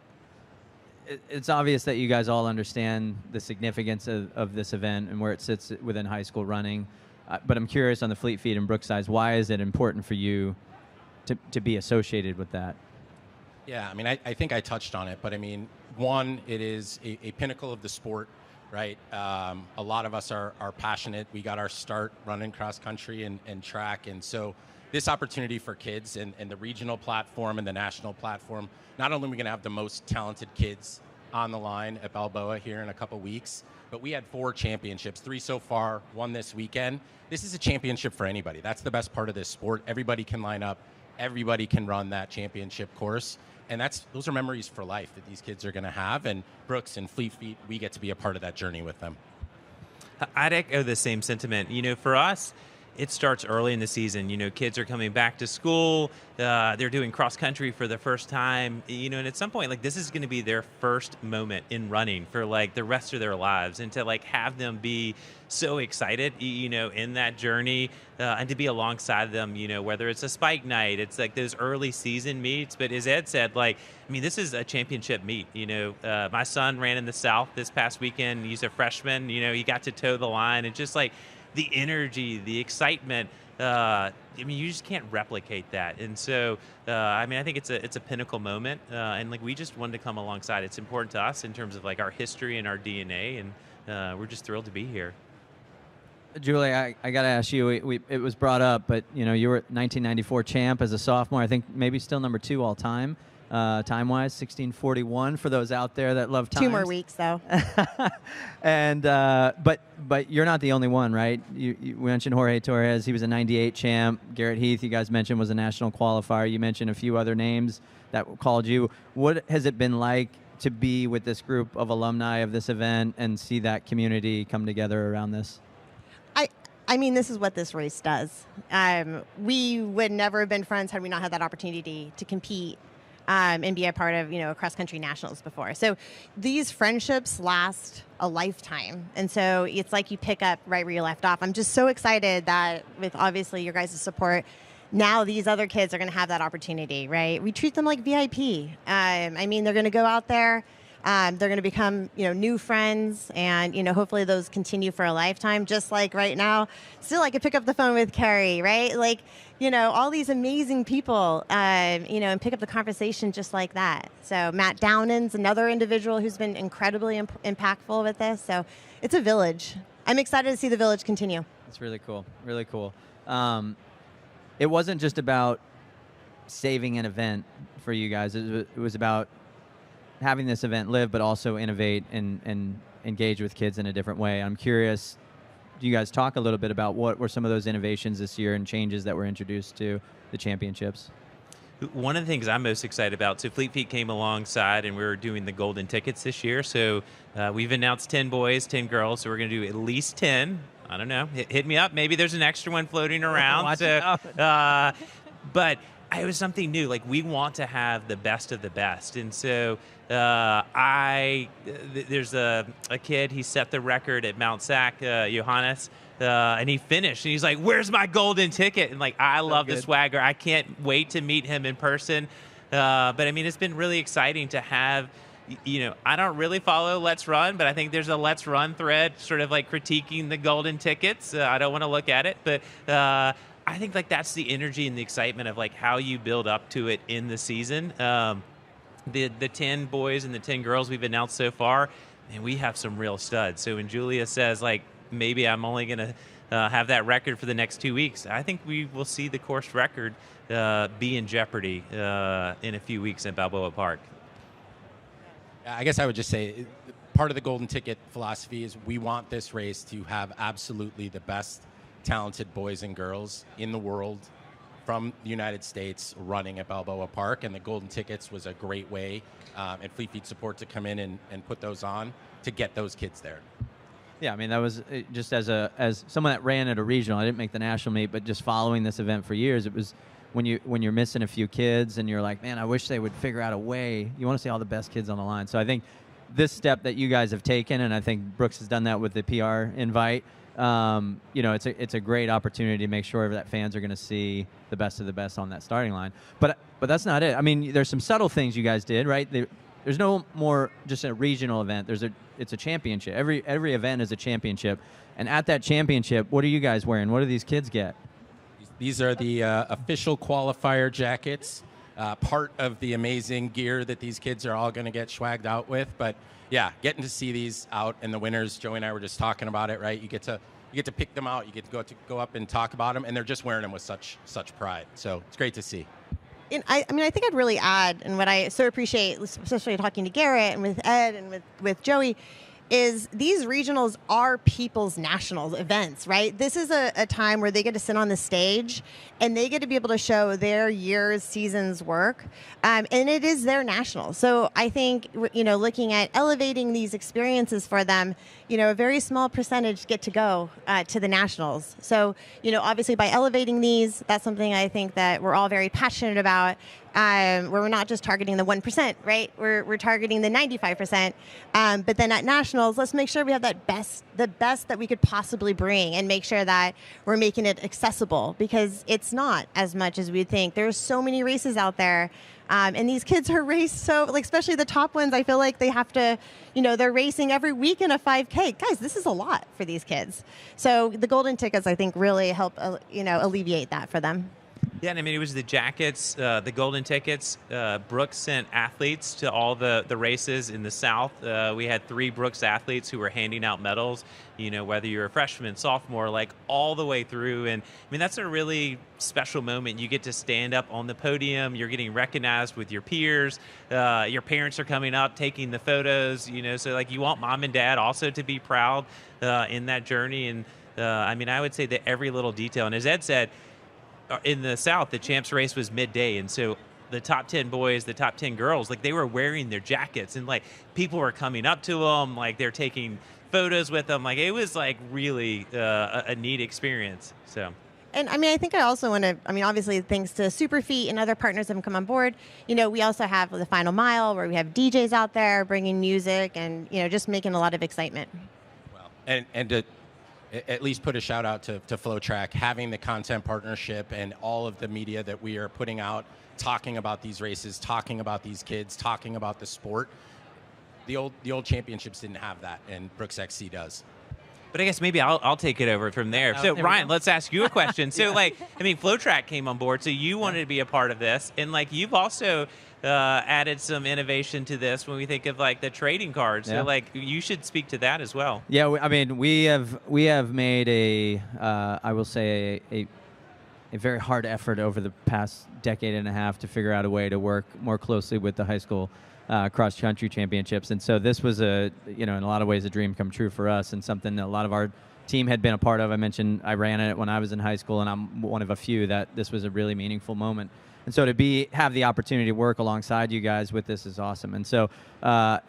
It's obvious that you guys all understand the significance of this event and where it sits within high school running. But I'm curious on the Fleet Feet and Brookside, why is it important for you to be associated with that? Yeah, I mean, I think I touched on it, but I mean, one, it is a pinnacle of the sport, right? A lot of us are passionate. We got our start running cross country and track. And so this opportunity for kids and the regional platform and the national platform, not only are we going to have the most talented kids on the line at Balboa here in a couple weeks, but we had 4 championships, 3 so far, 1 this weekend. This is a championship for anybody. That's the best part of this sport. Everybody can line up. Everybody can run that championship course. And those are memories for life that these kids are going to have. And Brooks and Fleet Feet, we get to be a part of that journey with them. I'd echo the same sentiment. You know, for us, it starts early in the season. You know, kids are coming back to school. They're doing cross country for the first time. You know, and at some point, like, this is going to be their first moment in running for like the rest of their lives, and to like have them be so excited, you know, in that journey, and to be alongside them. You know, whether it's a spike night, it's like those early season meets. But as Ed said, like, I mean, this is a championship meet. You know, my son ran in the South this past weekend. He's a freshman. You know, he got to toe the line, and just like the energy, the excitement, I mean, you just can't replicate that. And so, I mean, I think it's a pinnacle moment, and like we just wanted to come alongside. It's important to us in terms of like our history and our DNA, and we're just thrilled to be here. Julie, I got to ask you, it was brought up, but you know, you were 1994 champ as a sophomore. I think maybe still number 2 all time. Time-wise, 16:41 for those out there that love times. 2 more weeks, though. And but you're not the only one, right? You mentioned Jorge Torres. He was a 98 champ. Garrett Heath, you guys mentioned, was a national qualifier. You mentioned a few other names that called you. What has it been like to be with this group of alumni of this event and see that community come together around this? I mean, this is what this race does. We would never have been friends had we not had that opportunity to compete and be a part of, you know, cross-country nationals before. So these friendships last a lifetime. And so it's like you pick up right where you left off. I'm just so excited that with obviously your guys' support, now these other kids are going to have that opportunity, right? We treat them like VIP. I mean, they're going to go out there. They're going to become, you know, new friends, and, you know, hopefully those continue for a lifetime. Just like right now, still I could pick up the phone with Carrie, right? Like, you know, all these amazing people, you know, and pick up the conversation just like that. So Matt Downan's another individual who's been incredibly impactful with this. So it's a village. I'm excited to see the village continue. It's really cool. Really cool. It wasn't just about saving an event for you guys. It was about having this event live, but also innovate and engage with kids in a different way. I'm curious, do you guys talk a little bit about what were some of those innovations this year and changes that were introduced to the championships? One of the things I'm most excited about, so Fleet Feet came alongside and we were doing the golden tickets this year. So we've announced 10 boys, 10 girls, so we're going to do at least 10. I don't know. Hit me up. Maybe there's an extra one floating around. Watch it out. But it was something new. Like, we want to have the best of the best. And so there's a kid, he set the record at Mount Sac, Johannes, and he finished. And he's like, where's my golden ticket? And, like, I love the swagger. I can't wait to meet him in person. But, I mean, it's been really exciting to have, you know, I don't really follow Let's Run, but I think there's a Let's Run thread sort of, like, critiquing the golden tickets. I don't want to look at it, but I think, like, that's the energy and the excitement of, like, how you build up to it in the season. The 10 boys and the 10 girls we've announced so far, and we have some real studs. So when Julia says, like, maybe I'm only going to have that record for the next 2 weeks, I think we will see the course record be in jeopardy in a few weeks at Balboa Park. I guess I would just say part of the golden ticket philosophy is we want this race to have absolutely the best talented boys and girls in the world from the United States running at Balboa Park, and the Golden Tickets was a great way, and Fleet Feet Support to come in and put those on to get those kids there. Yeah, I mean, that was just as someone that ran at a regional. I didn't make the national meet, but just following this event for years, it was when you're missing a few kids and you're like, man, I wish they would figure out a way. You want to see all the best kids on the line. So I think this step that you guys have taken, and I think Brooks has done that with the PR invite. It's a great opportunity to make sure that fans are going to see the best of the best on that starting line. But that's not it. I mean, there's some subtle things you guys did, right? There's no more just a regional event. It's a championship. Every event is a championship. And at that championship, what are you guys wearing? What do these kids get? These are the official qualifier jackets, part of the amazing gear that these kids are all going to get swagged out with. But yeah, getting to see these out and the winners, Joey and I were just talking about it, right? You get to pick them out. You get to go up and talk about them, and they're just wearing them with such pride. So it's great to see. And I think I'd really add, and what I so appreciate, especially talking to Garrett and with Ed and with Joey, is these regionals are people's nationals events, right? This is a time where they get to sit on the stage and they get to be able to show their year's, season's work, and it is their national. So I think, looking at elevating these experiences for them, a very small percentage get to go to the nationals. So, obviously by elevating these, that's something I think that we're all very passionate about. Where we're not just targeting the 1%, right? We're targeting the 95%. But then at nationals, let's make sure we have the best that we could possibly bring, and make sure that we're making it accessible, because it's not as much as we'd think. There's so many races out there. And these kids are raced so, especially the top ones, I feel like they have to, they're racing every week in a 5K. Guys, this is a lot for these kids. So the Golden Tickets, I think, really help, alleviate that for them. Yeah, and I mean, it was the jackets, the Golden Tickets. Brooks sent athletes to all the races in the South. We had 3 Brooks athletes who were handing out medals, whether you're a freshman, sophomore, like all the way through. And I mean, that's a really special moment. You get to stand up on the podium. You're getting recognized with your peers. Your parents are coming up, taking the photos, so like you want mom and dad also to be proud in that journey. And I mean, I would say that every little detail, and as Ed said, in the South, the champs race was midday, and so the top 10 boys, the top 10 girls, like they were wearing their jackets, and like people were coming up to them, like they're taking photos with them. Like it was like really a neat experience. So. And I mean, I think I also want to, obviously thanks to Superfeet and other partners that have come on board, we also have the Final Mile where we have DJs out there bringing music and, just making a lot of excitement. Well, and to at least put a shout out to FloTrack, having the content partnership and all of the media that we are putting out, talking about these races, talking about these kids, talking about the sport. The old championships didn't have that, and Brooks XC does. But I guess maybe I'll take it over from there. So Ryan, let's ask you a question. So FloTrack came on board, so you wanted to be a part of this, and you've also added some innovation to this when we think of the trading cards. Yeah. So you should speak to that as well. Yeah, we have made I will say a very hard effort over the past decade and a half to figure out a way to work more closely with the high school cross-country championships. And so this was in a lot of ways a dream come true for us, and something that a lot of our team had been a part of. I mentioned I ran it when I was in high school, and I'm one of a few that this was a really meaningful moment. And so to have the opportunity to work alongside you guys with this is awesome. And so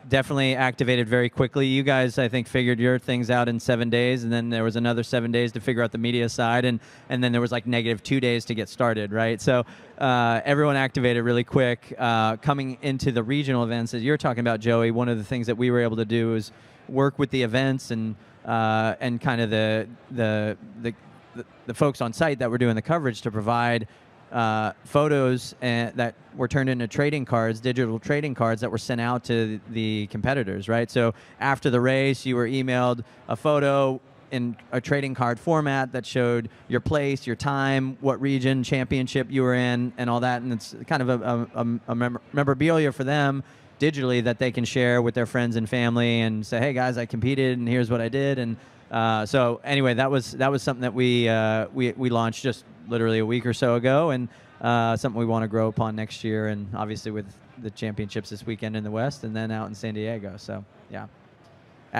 definitely activated very quickly. You guys, I think, figured your things out in 7 days, and then there was another 7 days to figure out the media side, and then there was negative 2 days to get started, right? So everyone activated really quick. Coming into the regional events, as you're talking about, Joey, one of the things that we were able to do is work with the events and kind of the folks on site that were doing the coverage to provide photos that were turned into trading cards, digital trading cards that were sent out to the competitors, right? So after the race, you were emailed a photo in a trading card format that showed your place, your time, what region, championship you were in, and all that. And it's kind of a memorabilia for them digitally that they can share with their friends and family and say, hey guys, I competed and here's what I did. And so anyway, that was something that we launched just literally a week or so ago, and something we want to grow upon next year, and obviously with the championships this weekend in the West and then out in San Diego. So yeah,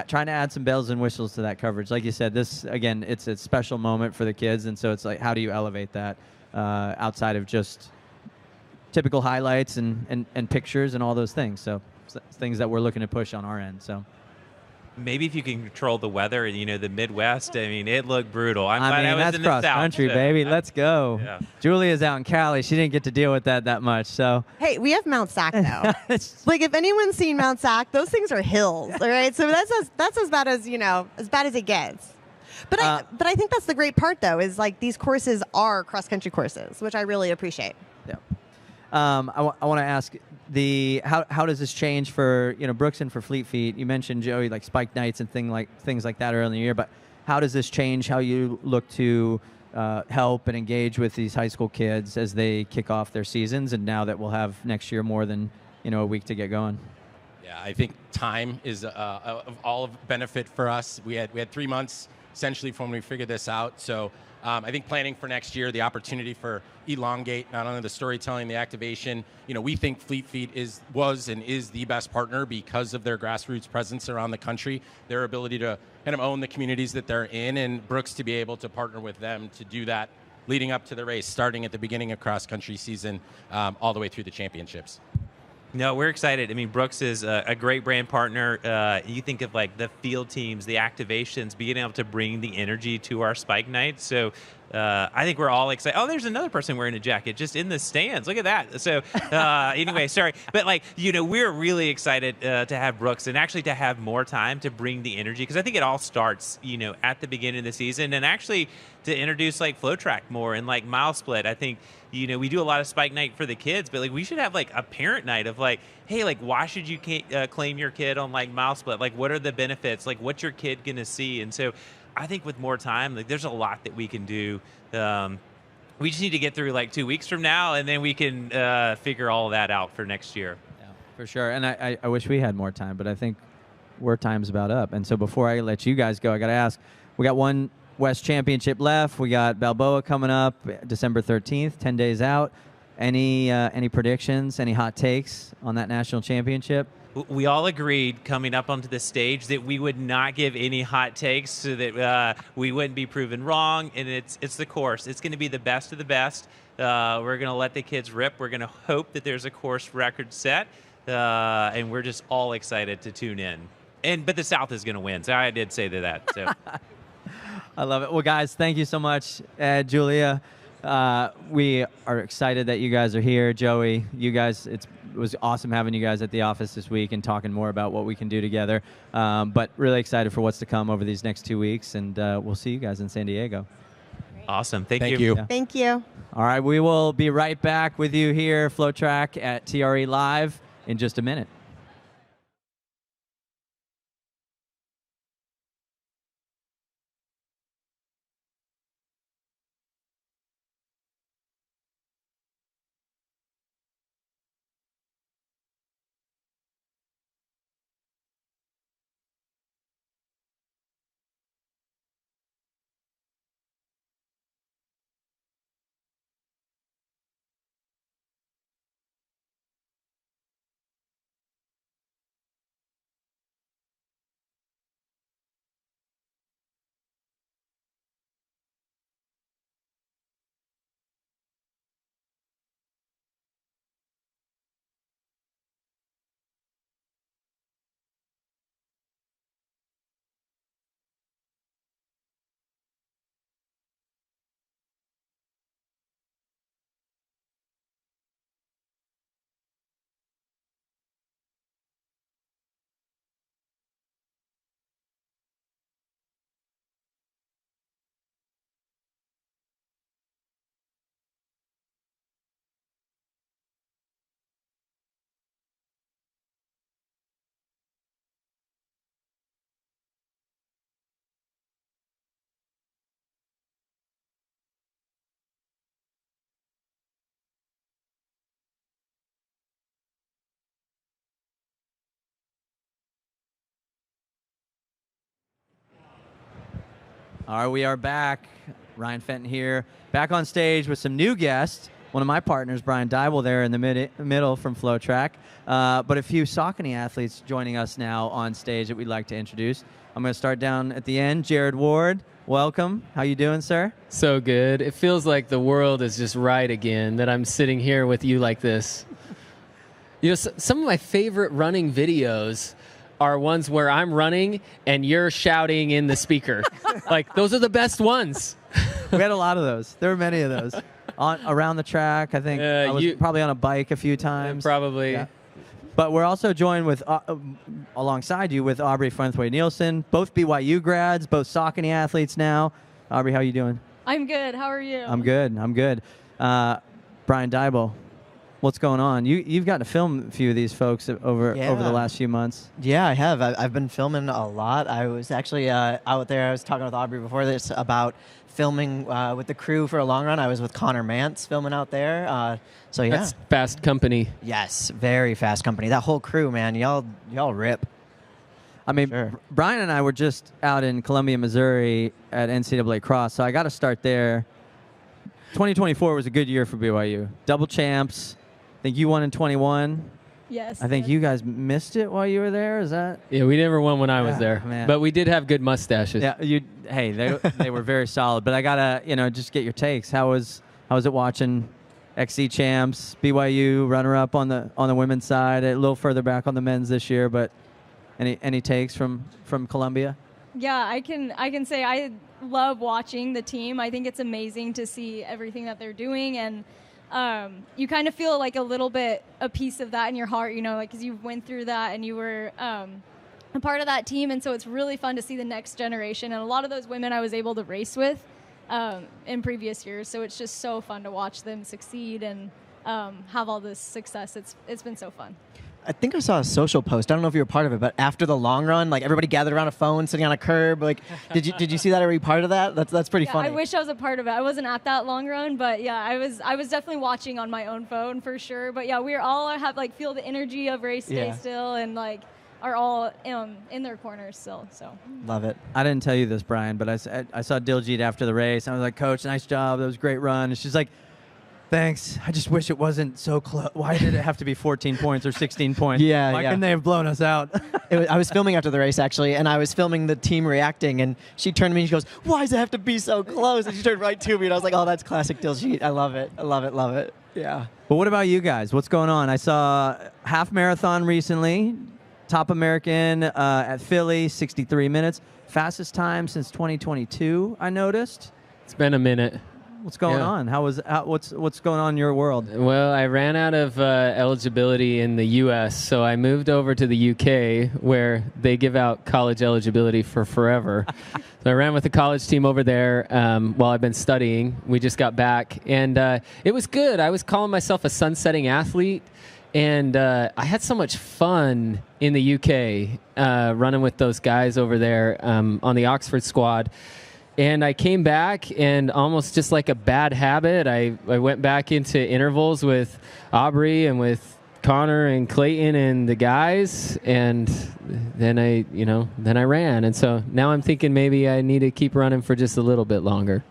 trying to add some bells and whistles to that coverage. Like you said, this again, it's a special moment for the kids, and so it's how do you elevate that? outside of just typical highlights and pictures and all those things. So things that we're looking to push on our end. So. Maybe if you can control the weather, the Midwest, it looked brutal. I'm glad I was that's in the cross South. country, so baby. Let's go. Yeah. Julia's out in Cali. She didn't get to deal with that much. So Hey, we have Mount Sac though. Like if anyone's seen Mount Sac, those things are hills, all right? So that's as bad as it gets. But I think that's the great part though, is like these courses are cross country courses, which I really appreciate. Yeah. I want to ask how does this change for Brooks and for Fleet Feet? You mentioned, Joey, like spike nights and things like that early in the year, but how does this change how you look to help and engage with these high school kids as they kick off their seasons, and now that we'll have next year more than a week to get going? Yeah, I think time is of all of benefit for us. We had 3 months essentially from when we figured this out. So I think planning for next year, the opportunity for elongate not only the storytelling, the activation. We think Fleet Feet was and is the best partner because of their grassroots presence around the country, their ability to kind of own the communities that they're in, and Brooks to be able to partner with them to do that leading up to the race, starting at the beginning of cross country season, all the way through the championships. No, we're excited. Brooks is a great brand partner. You think of like the field teams, the activations, being able to bring the energy to our spike nights. So I think we're all excited. Oh, there's another person wearing a jacket just in the stands. Look at that. So anyway, sorry. But we're really excited to have Brooks and actually to have more time to bring the energy, because I think it all starts, at the beginning of the season, and actually to introduce like FloTrack more and like mile split. I think, we do a lot of spike night for the kids, but we should have like a parent night of like, hey, like why should you claim your kid on like mile split? Like what are the benefits? Like what's your kid going to see? And so I think with more time, like there's a lot that we can do. We just need to get through like 2 weeks from now, and then we can figure all that out for next year. Yeah, for sure. And I wish we had more time, but I think time's about up. And so before I let you guys go, I got to ask, we got one West Championship left. We got Balboa coming up December 13th, 10 days out. Any predictions, any hot takes on that national championship? We all agreed coming up onto the stage that we would not give any hot takes so that we wouldn't be proven wrong. And it's the course. It's going to be the best of the best. We're going to let the kids rip. We're going to hope that there's a course record set. And we're just all excited to tune in. But the South is going to win. So I did say that. So. I love it. Well, guys, thank you so much, Ed, Julia. We are excited that you guys are here. Joey, you guys, it was awesome having you guys at the office this week and talking more about what we can do together. But really excited for what's to come over these next 2 weeks, and we'll see you guys in San Diego. Awesome. Thank you. Yeah. Thank you. All right, we will be right back with you here, FloTrack at TRE Live, in just a minute. All right, we are back. Ryan Fenton here, back on stage with some new guests. One of my partners, Brian Dybel, there in the middle from FloTrack. But a few Saucony athletes joining us now on stage that we'd like to introduce. I'm going to start down at the end. Jared Ward, welcome. How you doing, sir? So good. It feels like the world is just right again, that I'm sitting here with you like this. You know, some of my favorite running videos are ones where I'm running and you're shouting in the speaker. Like, those are the best ones. We had a lot of those. There were many of those. Around the track, I think. I was probably on a bike a few times. Probably. Yeah. But we're also joined with, alongside you, with Aubrey Frenthwaite-Nielsen, both BYU grads, both Saucony athletes now. Aubrey, how are you doing? I'm good. How are you? I'm good. Brian Dybel, what's going on? You've gotten to film a few of these folks over the last few months. Yeah, I have. I've been filming a lot. I was actually out there. I was talking with Aubrey before this about filming with the crew for a long run. I was with Connor Mantz filming out there. So yeah, that's fast company. Yes, very fast company. That whole crew, man, y'all rip. I mean, Brian and I were just out in Columbia, Missouri at NCAA Cross, so I got to start there. 2024 was a good year for BYU. Double champs. I think you won in 21. Yes. I think you guys missed it while you were there. Is that? Yeah, we never won when I was there, man. but we did have good mustaches. Yeah, they were very solid. But I gotta just get your takes. How was it watching XC champs, BYU runner up on the women's side, a little further back on the men's this year? But any takes from Columbia? Yeah, I can say I love watching the team. I think it's amazing to see everything that they're doing, and you kind of feel like a piece of that in your heart, like because you went through that and you were a part of that team, and so it's really fun to see the next generation. And a lot of those women I was able to race with in previous years, so it's just so fun to watch them succeed and have all this success. It's been so fun. I think I saw a social post. I don't know if you were part of it, but after the long run, like everybody gathered around a phone, sitting on a curb. Like, did you see that? Were you part of that? That's pretty funny. I wish I was a part of it. I wasn't at that long run, but yeah, I was definitely watching on my own phone for sure. But yeah, we're all feel the energy of race day still, and like are all in their corners still. So love it. I didn't tell you this, Brian, but I saw Diljit after the race. I was like, Coach, nice job. That was a great run. And she's like, thanks. I just wish it wasn't so close. Why did it have to be 14 points or 16 points? Why couldn't they have blown us out? I was filming after the race, actually, and I was filming the team reacting, and she turned to me and she goes, why does it have to be so close? And she turned right to me, and I was like, oh, that's classic Diljit. I love it. I love it, love it. Yeah. But what about you guys? What's going on? I saw half marathon recently, top American at Philly, 63 minutes. Fastest time since 2022, I noticed. It's been a minute. What's going on? What's going on in your world? Well, I ran out of eligibility in the U.S., so I moved over to the U.K., where they give out college eligibility for forever. So I ran with the college team over there while I've been studying. We just got back, and it was good. I was calling myself a sunsetting athlete, and I had so much fun in the U.K. Running with those guys over there on the Oxford squad. And I came back, and almost just like a bad habit, I went back into intervals with Aubrey and with Connor and Clayton and the guys, and then I ran. And so now I'm thinking maybe I need to keep running for just a little bit longer.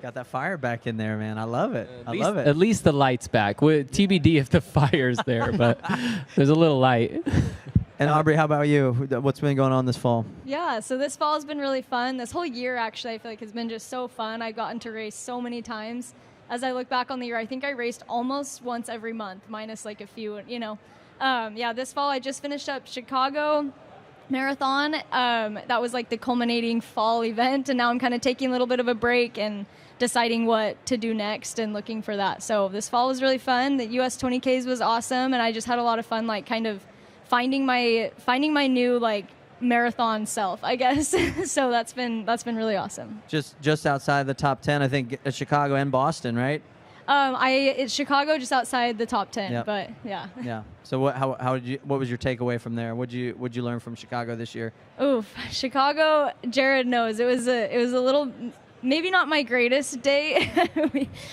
Got that fire back in there, man. I love it. At least the light's back. With TBD if the fire's there, but there's a little light. And Aubrey, how about you? What's been going on this fall? Yeah, so this fall has been really fun. This whole year, actually, I feel like has been just so fun. I've gotten to race so many times. As I look back on the year, I think I raced almost once every month, minus like a few, this fall I just finished up Chicago Marathon. That was like the culminating fall event, and now I'm kind of taking a little bit of a break and deciding what to do next and looking for that. So this fall was really fun. The US 20Ks was awesome, and I just had a lot of fun, like kind of finding my new like marathon self, I guess. So that's been really awesome. Just outside the top 10, I think, Chicago and Boston, right? It's Chicago, just outside the top 10. Yep. But yeah. Yeah. So what was your takeaway from there? What'd you learn from Chicago this year? Oof, Chicago. Jared knows it was a little. Maybe not my greatest day.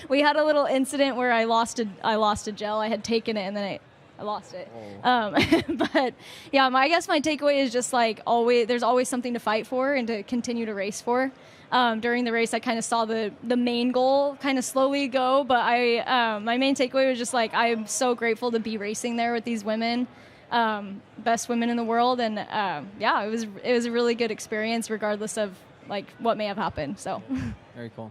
we had a little incident where I lost a gel. I had taken it and then I lost it. But yeah, I guess my takeaway is just like there's always something to fight for and to continue to race for. During the race, I kind of saw the main goal kind of slowly go, but my main takeaway was just like I'm so grateful to be racing there with these women, best women in the world, and it was a really good experience regardless of like what may have happened. So Very cool.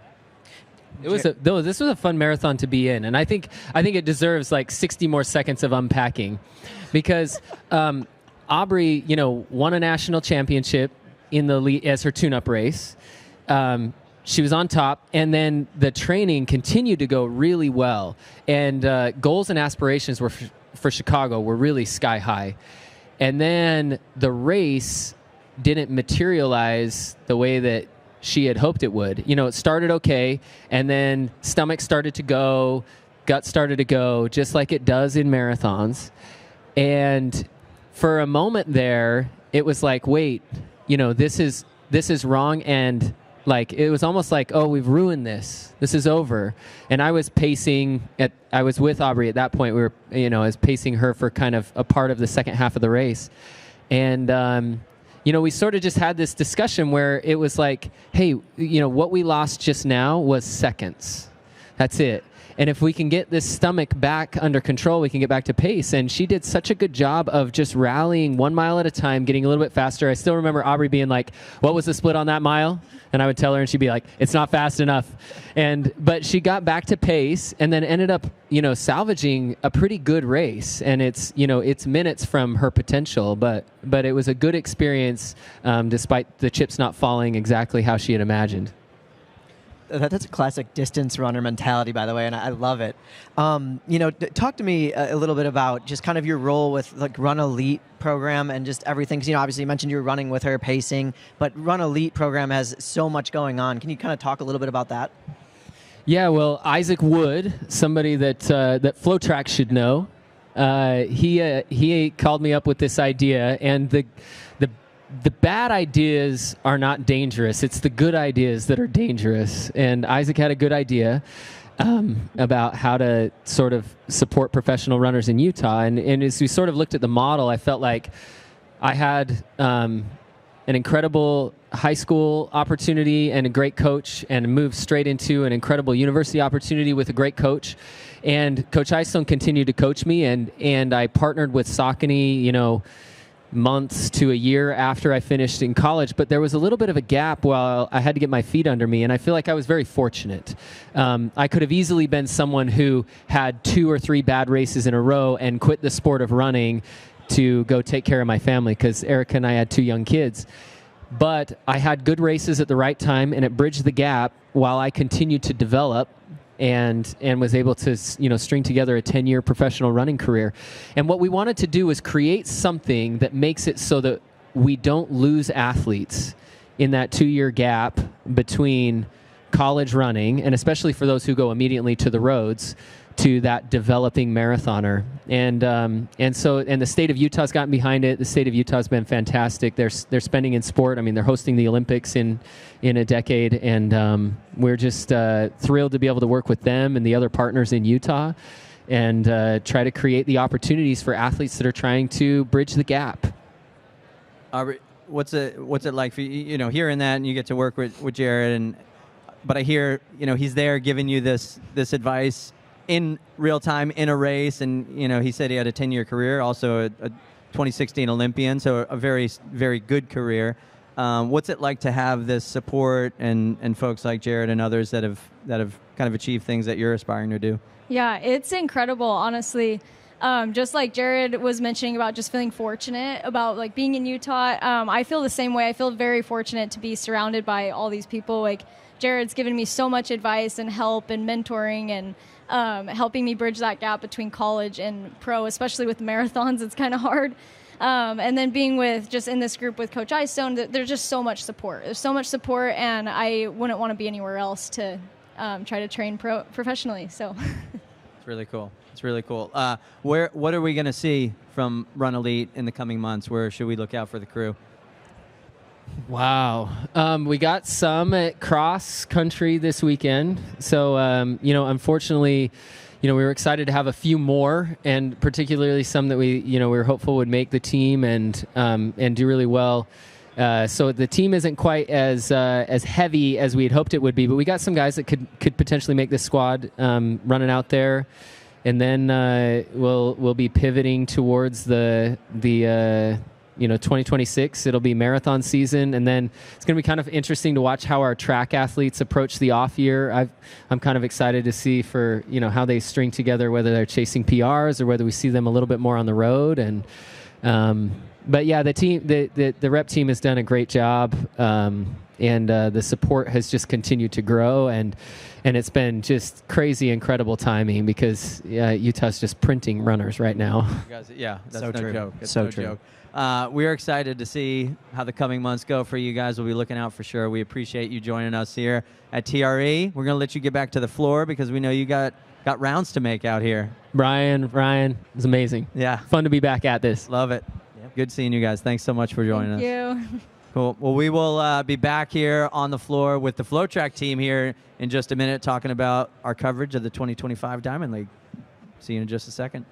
This was a fun marathon to be in, and I think it deserves like 60 more seconds of unpacking, because Aubrey, won a national championship in the lead as her tune-up race. She was on top, and then the training continued to go really well, and goals and aspirations for Chicago were really sky high, and then the race didn't materialize the way that she had hoped it would. It started okay, and then stomach started to go, gut started to go, just like it does in marathons. And for a moment there, it was like, wait, this is wrong, and like it was almost like, oh, we've ruined this. This is over. And I was pacing I was with Aubrey at that point. We were, I was pacing her for kind of a part of the second half of the race, and we sort of just had this discussion where it was like, hey, what we lost just now was seconds. That's it. And if we can get this stomach back under control, we can get back to pace. And she did such a good job of just rallying 1 mile at a time, getting a little bit faster. I still remember Aubrey being like, what was the split on that mile? And I would tell her, and she'd be like, it's not fast enough. But she got back to pace and then ended up, salvaging a pretty good race. And it's minutes from her potential, but it was a good experience, despite the chips not falling exactly how she had imagined. That's a classic distance runner mentality, by the way, and I love it. Talk to me a little bit about just kind of your role with like Run Elite program and just everything. 'Cause, obviously you mentioned you were running with her, pacing, but Run Elite program has so much going on. Can you kind of talk a little bit about that? Yeah, well, Isaac Wood, somebody that FloTrack should know, he called me up with this idea, and the bad ideas are not dangerous. It's the good ideas that are dangerous. And Isaac had a good idea about how to sort of support professional runners in Utah. And as we sort of looked at the model, I felt like I had an incredible high school opportunity and a great coach, and moved straight into an incredible university opportunity with a great coach. And Coach Eystone continued to coach me, and I partnered with Saucony, months to a year after I finished in college, but there was a little bit of a gap while I had to get my feet under me, and I feel like I was very fortunate. I could have easily been someone who had 2 or 3 bad races in a row and quit the sport of running to go take care of my family, because Erica and I had 2 young kids. But I had good races at the right time, and it bridged the gap while I continued to develop and was able to string together a 10-year professional running career. And what we wanted to do was create something that makes it so that we don't lose athletes in that 2-year gap between college running, and especially for those who go immediately to the roads, to that developing marathoner. And the state of Utah's gotten behind it. The state of Utah's been fantastic. They're spending in sport. I mean, they're hosting the Olympics in a decade, and we're just thrilled to be able to work with them and the other partners in Utah, and try to create the opportunities for athletes that are trying to bridge the gap. What's it like for you, hearing that, and you get to work with Jared, but I hear he's there giving you this advice in real time in a race, and he said he had a 10-year career, also a 2016 Olympian, so a very, very good career. What's it like to have this support and folks like Jared and others that have kind of achieved things that you're aspiring to do? Yeah, it's incredible, honestly. Just like Jared was mentioning about just feeling fortunate about like being in Utah, I feel the same way. I feel very fortunate to be surrounded by all these people. Like Jared's given me so much advice and help and mentoring, and helping me bridge that gap between college and pro, especially with marathons. It's kind of hard. And then being just in this group with Coach Eystone, there's just so much support. There's so much support, and I wouldn't want to be anywhere else to try to train professionally. So it's really cool. It's really cool. What are we going to see from Run Elite in the coming months? Where should we look out for the crew? Wow. We got some at cross country this weekend. So, unfortunately, we were excited to have a few more, and particularly some that we were hopeful would make the team and do really well. So the team isn't quite as heavy as we had hoped it would be, but we got some guys that could potentially make this squad running out there. And then we'll be pivoting towards the 2026, it'll be marathon season, and then it's going to be kind of interesting to watch how our track athletes approach the off year. I'm kind of excited to see for how they string together, whether they're chasing PRs or whether we see them a little bit more on the road. And but yeah, the rep team has done a great job, and the support has just continued to grow, and it's been just crazy, incredible timing because Utah's just printing runners right now. Yeah, that's So no true. joke. It's So no true. joke. We are excited to see how the coming months go for you guys. We'll be looking out for sure. We appreciate you joining us here at TRE. We're going to let you get back to the floor because we know you got rounds to make out here. Ryan, it was amazing. Yeah. Fun to be back at this. Love it. Good seeing you guys. Thanks so much for joining us. Thank you. Cool. Well, we will be back here on the floor with the FloTrack team here in just a minute, talking about our coverage of the 2025 Diamond League. See you in just a second.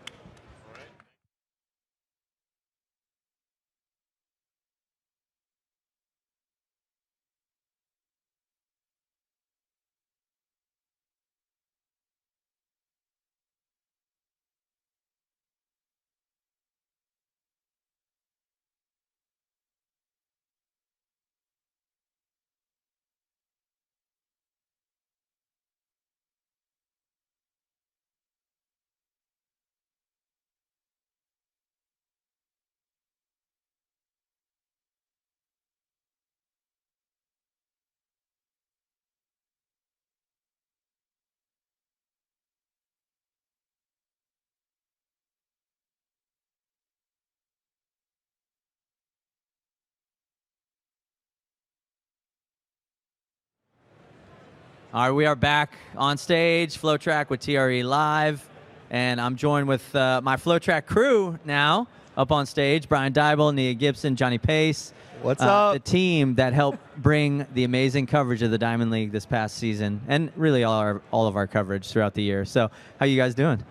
All right, we are back on stage, FloTrack with TRE Live, and I'm joined with my FloTrack crew now up on stage, Brian Dybel, Nia Gibson, Johnny Pace. What's up? The team that helped bring the amazing coverage of the Diamond League this past season, and really all of our coverage throughout the year. So how you guys doing?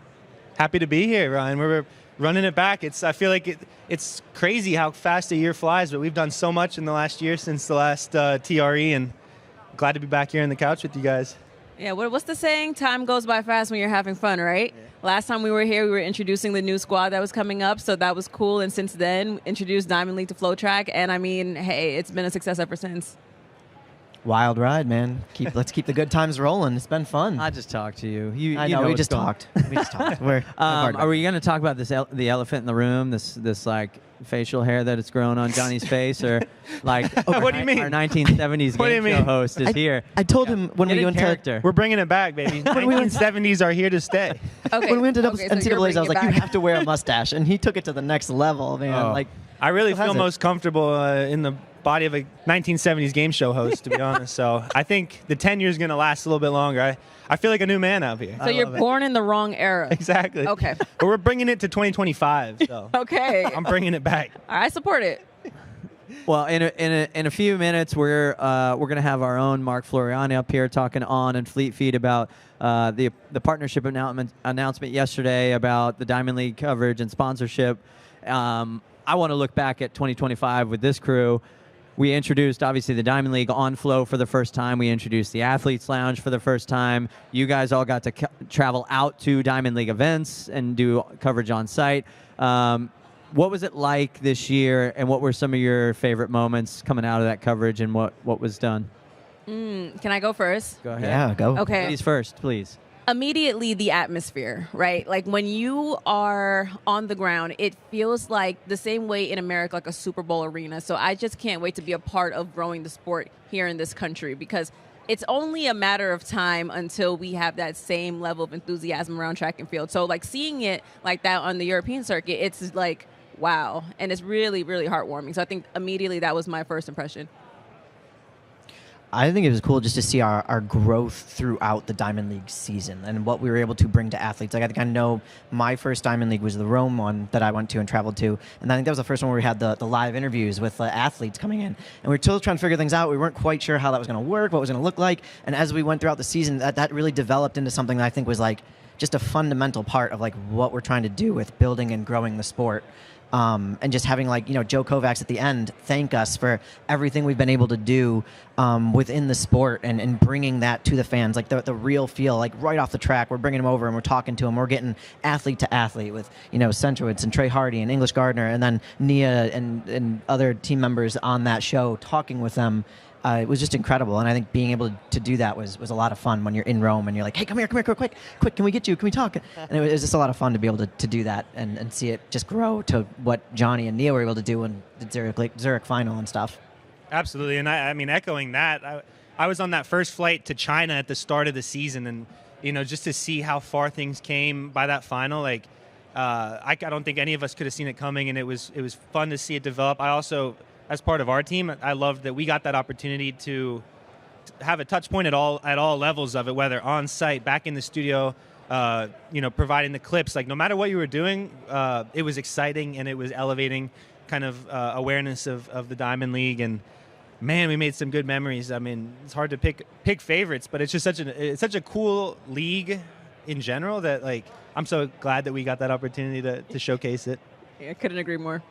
Happy to be here, Ryan. We're running it back. I feel like it's crazy how fast a year flies, but we've done so much in the last year since the last TRE, and glad to be back here on the couch with you guys. Yeah, what's the saying? Time goes by fast when you're having fun, right? Yeah. Last time we were here, we were introducing the new squad that was coming up, so that was cool. And since then, introduced Diamond League to FloTrack, and I mean, hey, it's been a success ever since. Wild ride, man. Let's keep the good times rolling. It's been fun. I just talked to you. I know we just talked. We just talked. Are we going to talk about this the elephant in the room? This like facial hair that it's grown on Johnny's face, or like what do you mean? Our 1970s What do you game show mean? host is here. I told him when we went to We're bringing it back, baby. 1970s are here to stay. when we went to so you're NCAA's, I was bringing like, it you back. have to wear a mustache, and he took it to the next level, man. Oh. Like, I really still feel has it. most comfortable in the body of a 1970s game show host, to be honest. So I think the tenure is going to last a little bit longer. I feel like a new man out here. So you're born in the wrong era. Exactly. Okay. But we're bringing it to 2025. So Okay. I'm bringing it back. I support it. Well, in a few minutes, we're going to have our own Mark Floriani up here talking on and Fleet Feet about the partnership announcement yesterday about the Diamond League coverage and sponsorship. I want to look back at 2025 with this crew. We introduced, obviously, the Diamond League on Flow for the first time. We introduced the Athletes Lounge for the first time. You guys all got to travel out to Diamond League events and do coverage on site. What was it like this year, and what were some of your favorite moments coming out of that coverage, and what was done? Can I go first? Go ahead. Yeah, go. Okay. Ladies first, please. Immediately, the atmosphere, right? Like when you are on the ground, it feels like the same way in America, like a Super Bowl arena. So I just can't wait to be a part of growing the sport here in this country, because it's only a matter of time until we have that same level of enthusiasm around track and field. So like seeing it like that on the European circuit, it's like, wow. And it's really, really heartwarming. So I think immediately that was my first impression. I think it was cool just to see our growth throughout the Diamond League season and what we were able to bring to athletes. Like, I think I know my first Diamond League was the Rome one that I went to and traveled to. And I think that was the first one where we had the live interviews with athletes coming in. And we were still trying to figure things out. We weren't quite sure how that was going to work, what it was going to look like. And as we went throughout the season, that really developed into something that I think was like just a fundamental part of like what we're trying to do with building and growing the sport. and just having Joe Kovacs at the end thank us for everything we've been able to do within the sport and bringing that to the fans, like the real feel, like right off the track. We're bringing them over and we're talking to them. We're getting athlete to athlete with Centrowitz and Trey Hardy and English Gardner, and then Nia and other team members on that show talking with them. It was just incredible, and I think being able to do that was a lot of fun when you're in Rome and you're like, hey, come here, quick, can we get you? Can we talk? And it was just a lot of fun to be able to do that and see it just grow to what Johnny and Nia were able to do in the Zurich final and stuff. Absolutely, and I mean, echoing that, I was on that first flight to China at the start of the season, and just to see how far things came by that final, I don't think any of us could have seen it coming, and it was fun to see it develop. I also, as part of our team, I loved that we got that opportunity to have a touch point at all levels of it, whether on site, back in the studio, providing the clips. Like, no matter what you were doing, it was exciting and it was elevating kind of awareness of the Diamond League. And man, we made some good memories. I mean, it's hard to pick favorites, but it's just such a cool league in general that I'm so glad that we got that opportunity to showcase it. Yeah, I couldn't agree more.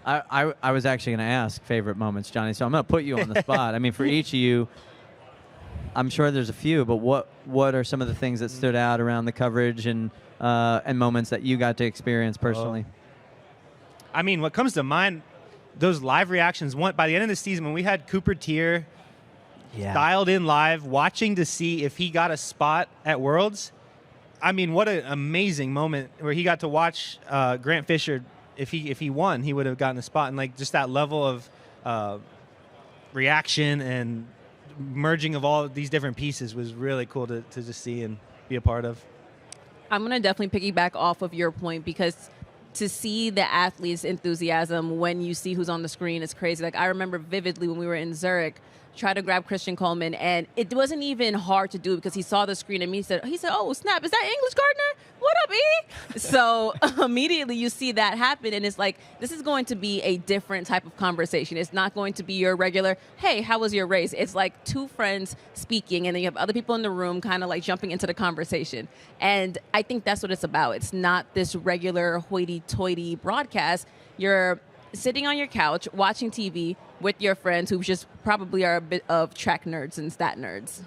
I was actually going to ask favorite moments, Johnny, so I'm going to put you on the spot. I mean, for each of you, I'm sure there's a few, but what are some of the things that stood out around the coverage and moments that you got to experience personally? I mean, what comes to mind, those live reactions. By the end of the season, when we had Cooper Tier dialed in live, watching to see if he got a spot at Worlds, I mean, what an amazing moment where he got to watch Grant Fisher. If he won, he would have gotten a spot, and just that level of reaction and merging of all of these different pieces was really cool to just see and be a part of. I'm going to definitely piggyback off of your point, because to see the athletes' enthusiasm when you see who's on the screen is crazy. I remember vividly when we were in Zurich, try to grab Christian Coleman, and it wasn't even hard to do because he saw the screen and he said, oh, snap, is that English Gardner? What up, E? So immediately you see that happen, and it's like, this is going to be a different type of conversation. It's not going to be your regular, hey, how was your race? It's like two friends speaking, and then you have other people in the room kind of jumping into the conversation. And I think that's what it's about. It's not this regular hoity-toity broadcast. You're sitting on your couch watching TV with your friends who just probably are a bit of track nerds and stat nerds.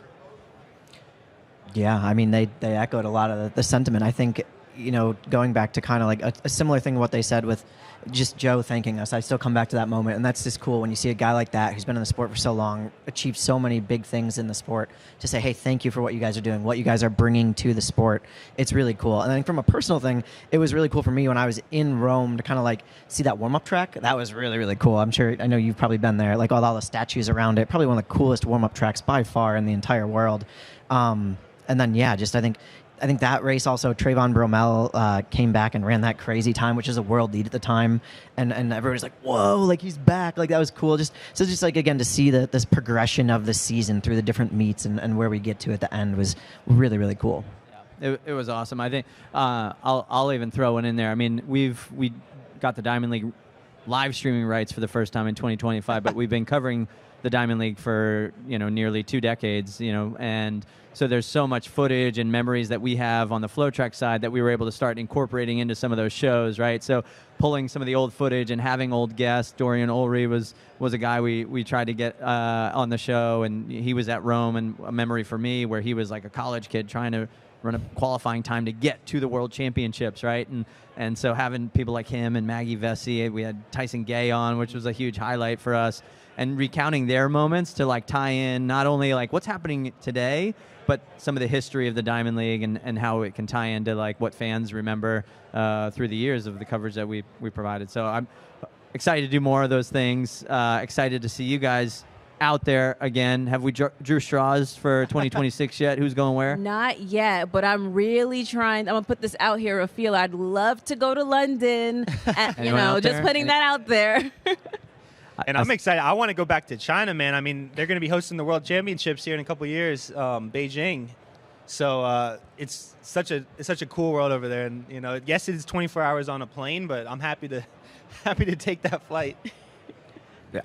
Yeah, I mean, they echoed a lot of the sentiment. I think, going back to kind of a similar thing to what they said with just Joe thanking us. I still come back to that moment, and that's just cool when you see a guy like that who's been in the sport for so long, achieve so many big things in the sport, to say, hey, thank you for what you guys are doing, what you guys are bringing to the sport. It's really cool. And then from a personal thing, it was really cool for me when I was in Rome to kind of see that warm-up track. That was really, really cool. I know you've probably been there, all the statues around it. Probably one of the coolest warm-up tracks by far in the entire world. And then, I think that race also, Trayvon Bromell came back and ran that crazy time, which is a world lead at the time. And everybody's like, whoa, he's back. That was cool. Again, to see this progression of the season through the different meets and where we get to at the end was really, really cool. Yeah, it was awesome. I think I'll even throw one in there. I mean, we got the Diamond League live streaming rights for the first time in 2025, but we've been covering the Diamond League for nearly 2 decades, and so there's so much footage and memories that we have on the FloTrack side that we were able to start incorporating into some of those shows, right? So pulling some of the old footage and having old guests. Dorian Ulrey was a guy we tried to get on the show, and he was at Rome, and a memory for me where he was like a college kid trying to run a qualifying time to get to the World Championships, right? And so having people like him and Maggie Vesey, we had Tyson Gay on, which was a huge highlight for us, and recounting their moments to tie in not only what's happening today, but some of the history of the Diamond League and how it can tie into what fans remember through the years of the coverage that we provided. So I'm excited to do more of those things. Excited to see you guys out there again. Have we drew straws for 2026 yet? Who's going where? Not yet, but I'm really trying. I'm gonna put this out here, Rafael. I'd love to go to London. And, just putting that out there. And I'm excited. I want to go back to China, man. I mean, they're going to be hosting the World Championships here in a couple of years, Beijing. So it's such a cool world over there. And yes, it's 24 hours on a plane, but I'm happy to take that flight.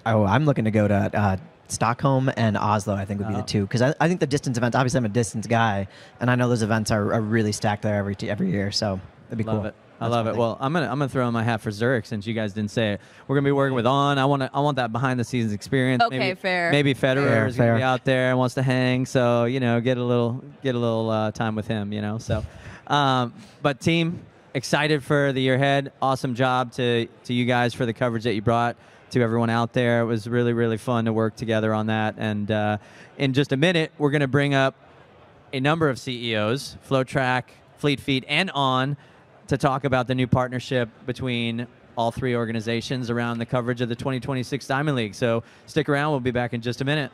Oh, I'm looking to go to Stockholm and Oslo. I think would be the two, because I think the distance events. Obviously, I'm a distance guy, and I know those events are really stacked there every year. So it'd be cool. Love it. I love it. Well, I'm gonna throw in my hat for Zurich since you guys didn't say it. We're gonna be working with On. I want that behind the scenes experience. Okay, maybe, fair. Maybe Federer is gonna Fair. be out there and wants to hang. So get a little time with him. So, but team, excited for the year ahead. Awesome job to you guys for the coverage that you brought to everyone out there. It was really, really fun to work together on that. And in just a minute, we're gonna bring up a number of CEOs, FloTrack, Fleet Feet, and On, to talk about the new partnership between all three organizations around the coverage of the 2026 Diamond League. So stick around. We'll be back in just a minute.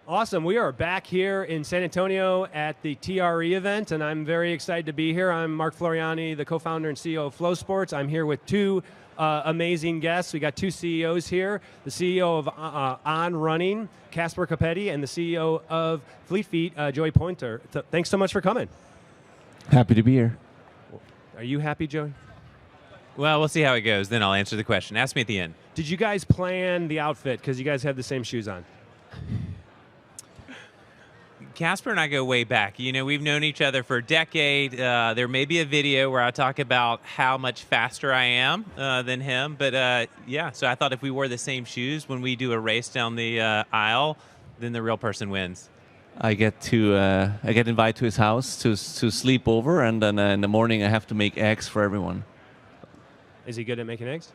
Awesome. We are back here in San Antonio at the TRE event, and I'm very excited to be here. I'm Mark Floriani, the co-founder and CEO of FloSports. I'm here with two amazing guests. We got two CEOs here, the CEO of On Running, Casper Capetti, and the CEO of Fleet Feet, Joey Pointer. Thanks so much for coming. Happy to be here. Are you happy, Joey? Well, we'll see how it goes. Then I'll answer the question. Ask me at the end. Did you guys plan the outfit? Because you guys have the same shoes on. Casper and I go way back. We've known each other for a decade. There may be a video where I talk about how much faster I am than him. But yeah, so I thought if we wore the same shoes when we do a race down the aisle, then the real person wins. I get invited to his house to sleep over, and then in the morning I have to make eggs for everyone. Is he good at making eggs?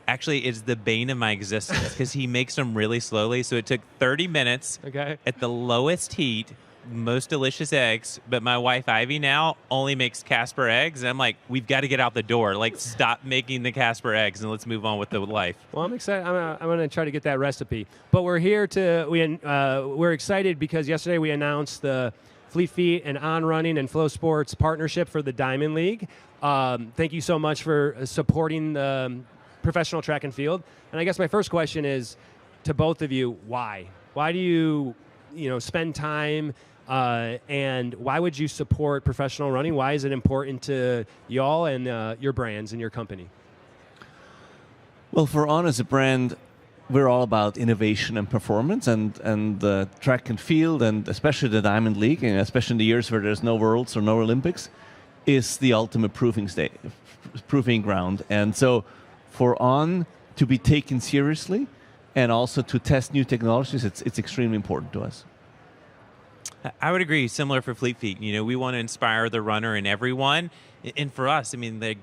Actually, it's the bane of my existence because he makes them really slowly. So it took 30 minutes at the lowest heat, most delicious eggs. But my wife, Ivy, now only makes Casper eggs. And I'm like, we've got to get out the door. Stop making the Casper eggs and let's move on with the life. Well, I'm excited. I'm going to try to get that recipe. But we're here we're excited because yesterday we announced the Fleet Feet and On Running and FloSports partnership for the Diamond League. Thank you so much for supporting the professional track and field. And I guess my first question is to both of you, why? Why do you spend time and why would you support professional running? Why is it important to y'all and your brands and your company? Well, for On as a brand, we're all about innovation and performance, and track and field, and especially the Diamond League, and especially in the years where there's no Worlds or no Olympics, is the ultimate proving ground. And so for On to be taken seriously and also to test new technologies, it's extremely important to us. I would agree. Similar for Fleet Feet. We want to inspire the runner and everyone. And for us,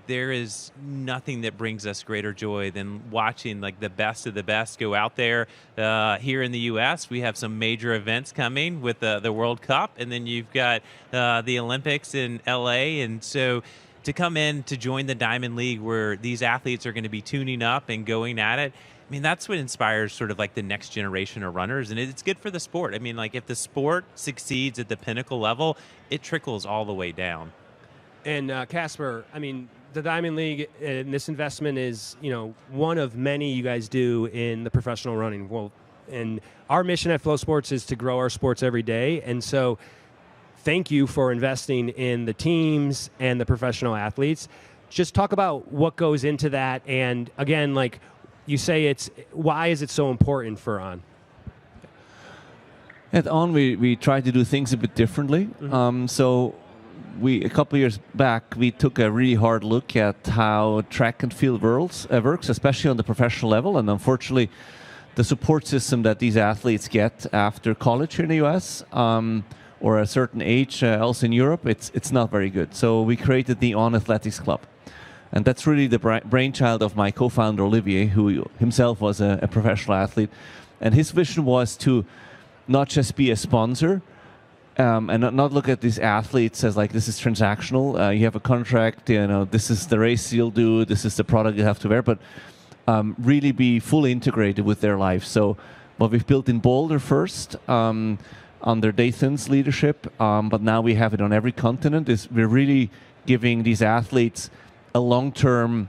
there is nothing that brings us greater joy than watching the best of the best go out there. Here in the U.S., we have some major events coming with the World Cup, and then you've got the Olympics in L.A. And so to come in to join the Diamond League, where these athletes are going to be tuning up and going at it, that's what inspires sort of the next generation of runners, and it's good for the sport. If the sport succeeds at the pinnacle level, it trickles all the way down. And Casper, the Diamond League and this investment is, one of many you guys do in the professional running. Well, and our mission at Flow Sports is to grow our sports every day. And so thank you for investing in the teams and the professional athletes. Just talk about what goes into that. And again, you say why is it so important for On? At On, we try to do things a bit differently. So a couple of years back, we took a really hard look at how track and field works, especially on the professional level. And unfortunately, the support system that these athletes get after college here in the U.S. Or a certain age, also in Europe, it's not very good. So we created the On Athletics Club. And that's really the brainchild of my co-founder, Olivier, who himself was a professional athlete. And his vision was to not just be a sponsor, and not look at these athletes as this is transactional. You have a contract, this is the race you'll do, this is the product you have to wear, but really be fully integrated with their life. So what we've built in Boulder first, under Dathan's leadership, but now we have it on every continent, is we're really giving these athletes a long-term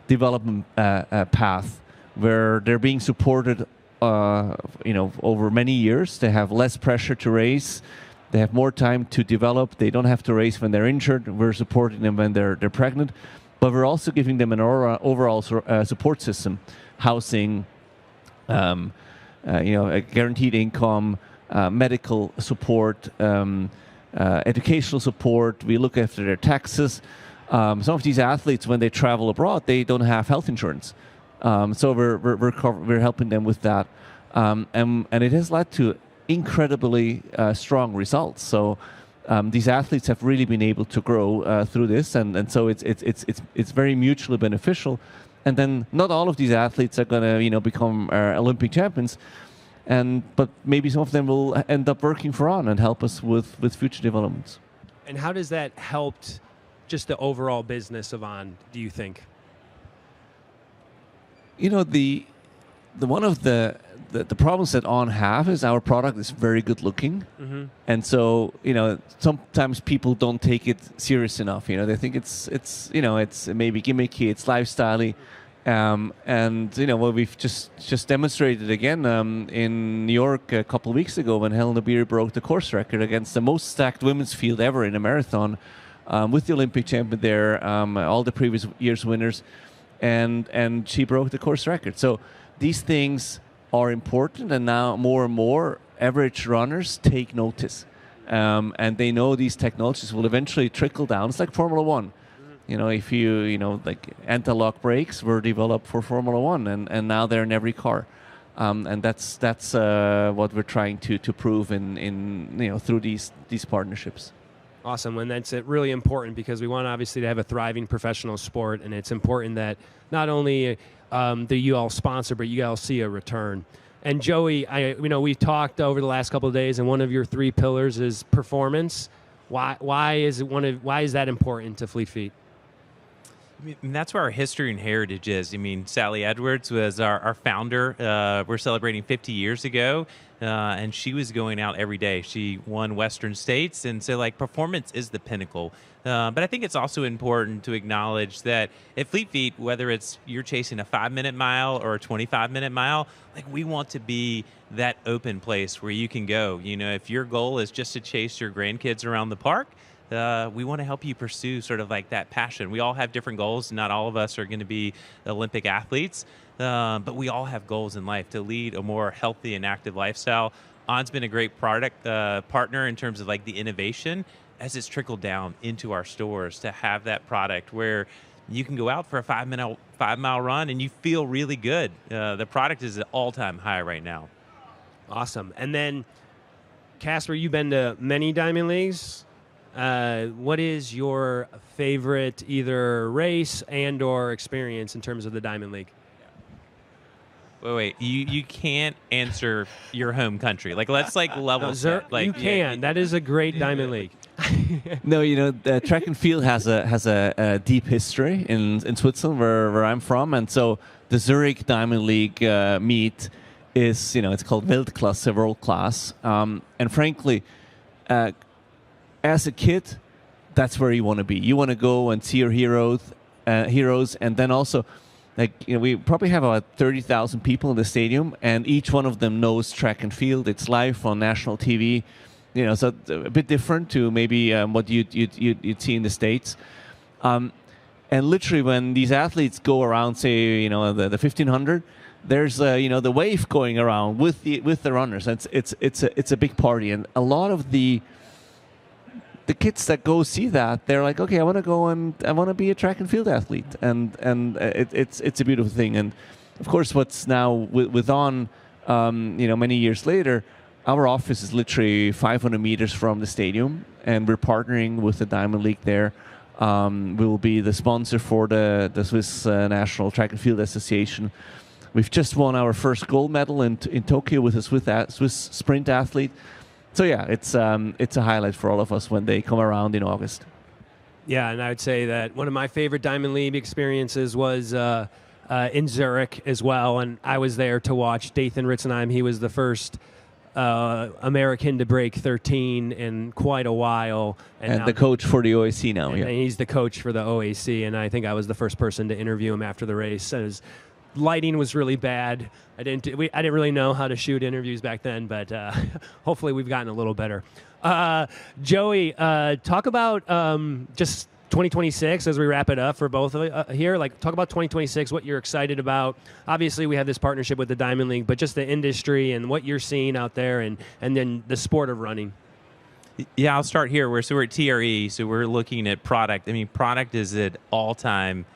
development path where they're being supported over many years. They have less pressure to race. They have more time to develop. They don't have to race when they're injured. We're supporting them when they're pregnant. But we're also giving them an overall support system, housing, a guaranteed income, medical support, educational support. We look after their taxes. Some of these athletes, when they travel abroad, they don't have health insurance. So we're helping them with that. And it has led to incredibly strong results. So these athletes have really been able to grow through this, and so it's very mutually beneficial. And then not all of these athletes are going to become Olympic champions, but maybe some of them will end up working for On and help us with future developments. And how does that help just the overall business of On, do you think? One of the problems that On have is our product is very good looking. And so sometimes people don't take it serious enough. They think it's maybe gimmicky, it's lifestyle-y. What we've just demonstrated again in New York a couple of weeks ago when Helena Beer broke the course record against the most stacked women's field ever in a marathon, with the Olympic champion there, all the previous year's winners, and she broke the course record. So these things are important, and now more and more average runners take notice, and they know these technologies will eventually trickle down. It's like Formula One. If anti-lock brakes were developed for Formula One, and now they're in every car, and that's what we're trying to prove in through these partnerships. Awesome, and that's really important because we want obviously to have a thriving professional sport, and it's important that not only that you all sponsor, but you all see a return. And Joey, we talked over the last couple of days, and one of your 3 pillars is performance. Why is that important to Fleet Feet? That's where our history and heritage is. Sally Edwards was our founder. We're celebrating 50 years ago, and she was going out every day. She won Western States, and so performance is the pinnacle. But I think it's also important to acknowledge that at Fleet Feet, whether it's you're chasing a 5-minute mile or a 25-minute mile, we want to be that open place where you can go. If your goal is just to chase your grandkids around the park, we want to help you pursue sort of that passion. We all have different goals. Not all of us are going to be Olympic athletes, but we all have goals in life to lead a more healthy and active lifestyle. On's been a great product partner in terms of the innovation as it's trickled down into our stores to have that product where you can go out for a 5-mile run and you feel really good. The product is at all-time high right now. Awesome. And then Casper, you've been to many Diamond Leagues. What is your favorite either race and or experience in terms of the Diamond League? Wait. You can't answer your home country. Like, let's level No, set. Like, you can. That is a great Diamond League. No, the track and field has a deep history in Switzerland, where I'm from, and so the Zurich Diamond League meet is it's called Weltklasse, world class, and frankly, as a kid, that's where you want to be. You want to go and see your heroes, and then also. We probably have about 30,000 people in the stadium, and each one of them knows track and field. It's live on national TV, so a bit different to maybe what you'd see in the States. And literally, when these athletes go around, say, the 1500, there's the wave going around with the runners. And it's a big party, and a lot of the kids that go see that, they're like, okay, I want to go and I want to be a track and field athlete, and it's a beautiful thing. And of course, what's now with On, many years later, our office is literally 500 meters from the stadium, and we're partnering with the Diamond League there. We will be the sponsor for the Swiss National Track and Field Association. We've just won our first gold medal in Tokyo with a Swiss sprint athlete. So yeah, it's a highlight for all of us when they come around in August. Yeah, and I would say that one of my favorite Diamond League experiences was in Zurich as well, and I was there to watch Dathan Ritzenheim. He was the first American to break 13 in quite a while. And the coach for the OAC now. And he's the coach for the OAC, and I think I was the first person to interview him after the race. His lighting was really bad. I didn't really know how to shoot interviews back then, but hopefully we've gotten a little better. Joey, talk about just 2026 as we wrap it up for both of here. Talk about 2026, what you're excited about. Obviously, we have this partnership with the Diamond League, but just the industry and what you're seeing out there, and then the sport of running. Yeah, I'll start here. We're at TRE, so we're looking at product. I mean, product is at all-time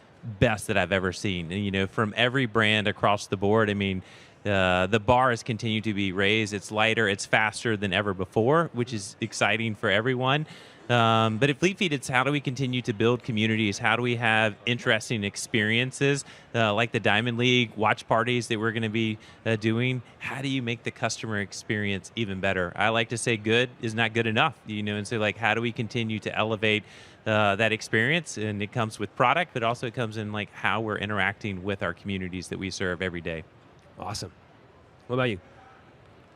best that I've ever seen. And, from every brand across the board, the bar has continued to be raised. It's lighter, it's faster than ever before, which is exciting for everyone. But at Fleet Feet, it's how do we continue to build communities? How do we have interesting experiences like the Diamond League, watch parties that we're going to be doing? How do you make the customer experience even better? I like to say good is not good enough, and so how do we continue to elevate that experience? And it comes with product, but also it comes in how we're interacting with our communities that we serve every day. Awesome. What about you?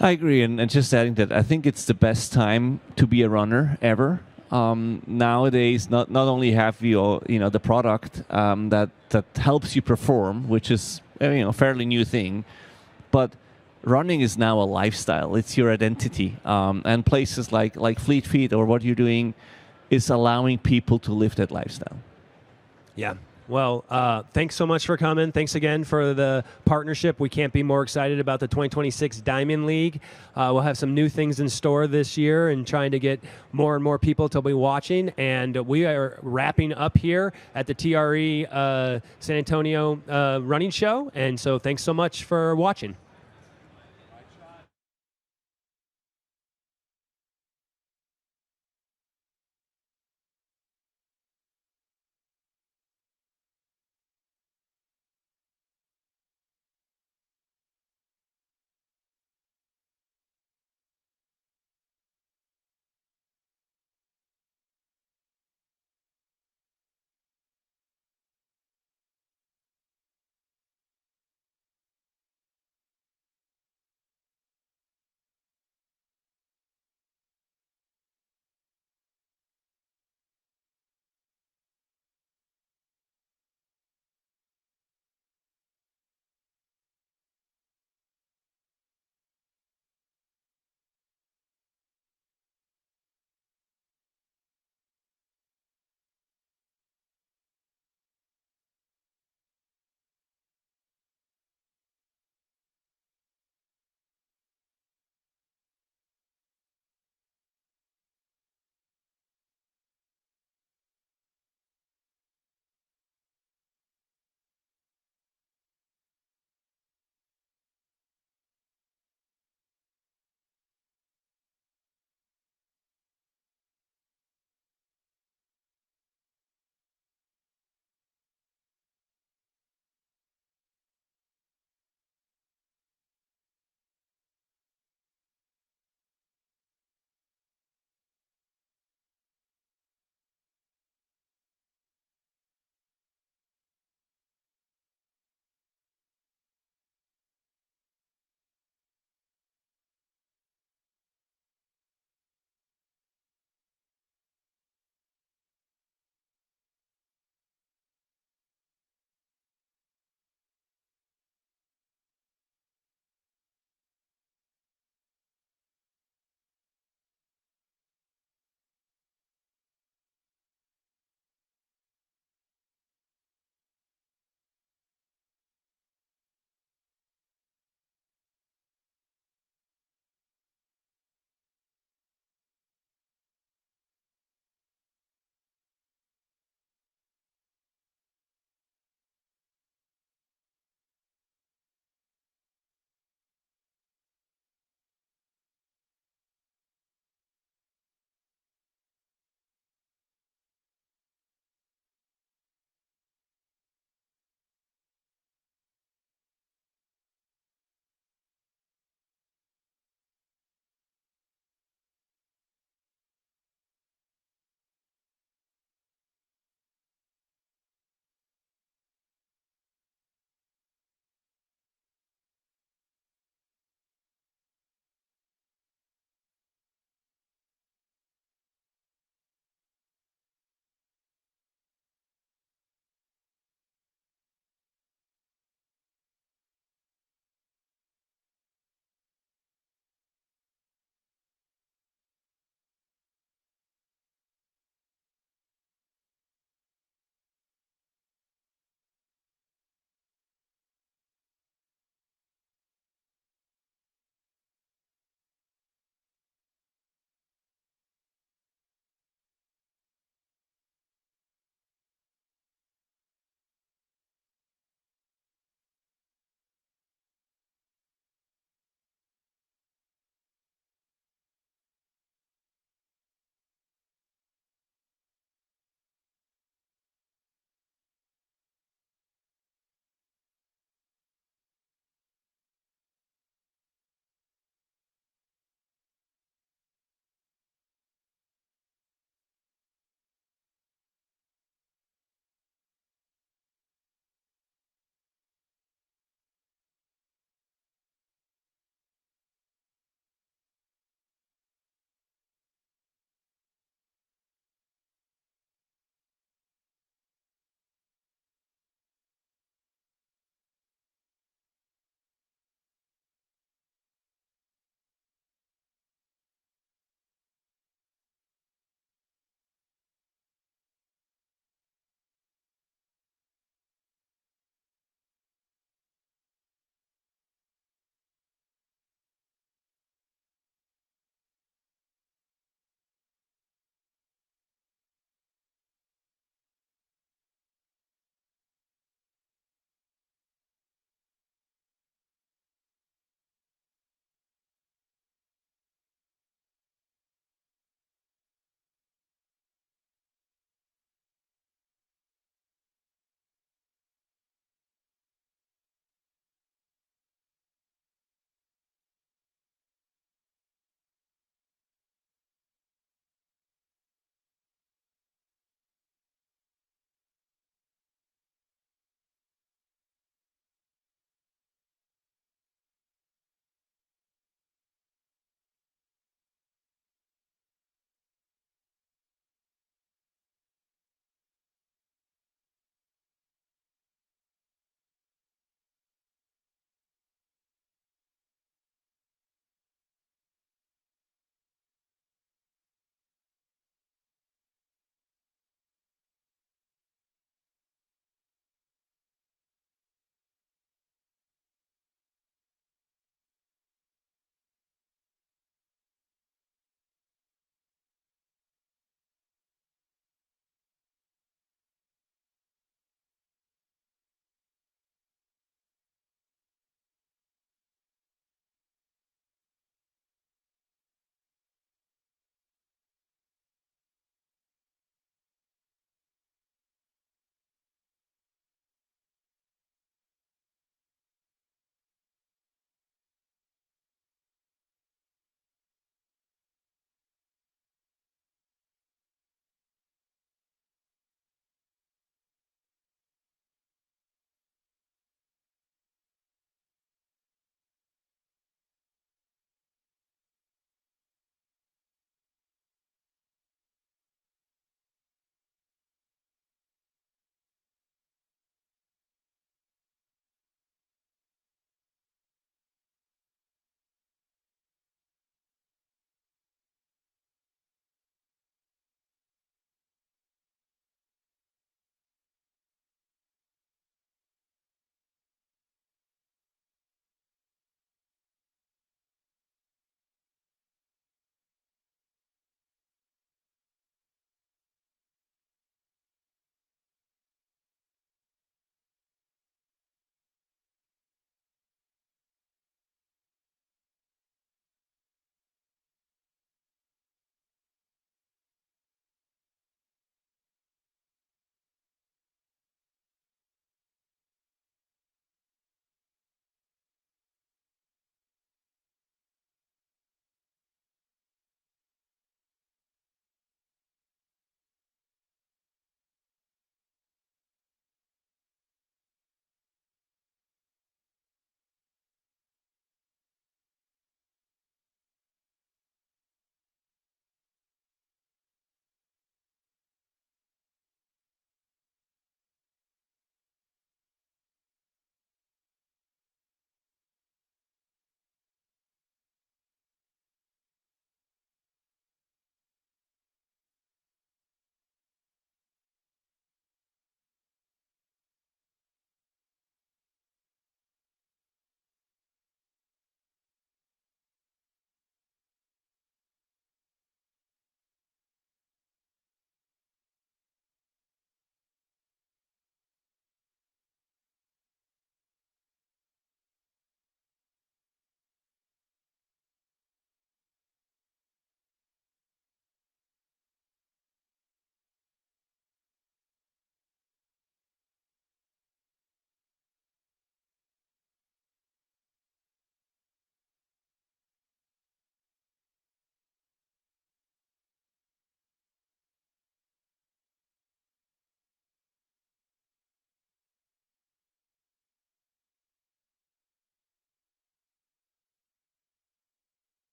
I agree, and just adding that I think it's the best time to be a runner ever. Nowadays, not only have you the product that helps you perform, which is a fairly new thing, but running is now a lifestyle. It's your identity, and places like Fleet Feet or what you're doing is allowing people to live that lifestyle. Yeah. Well, thanks so much for coming. Thanks again for the partnership. We can't be more excited about the 2026 Diamond League. We'll have some new things in store this year and trying to get more and more people to be watching. And we are wrapping up here at the TRE San Antonio running show. And so thanks so much for watching.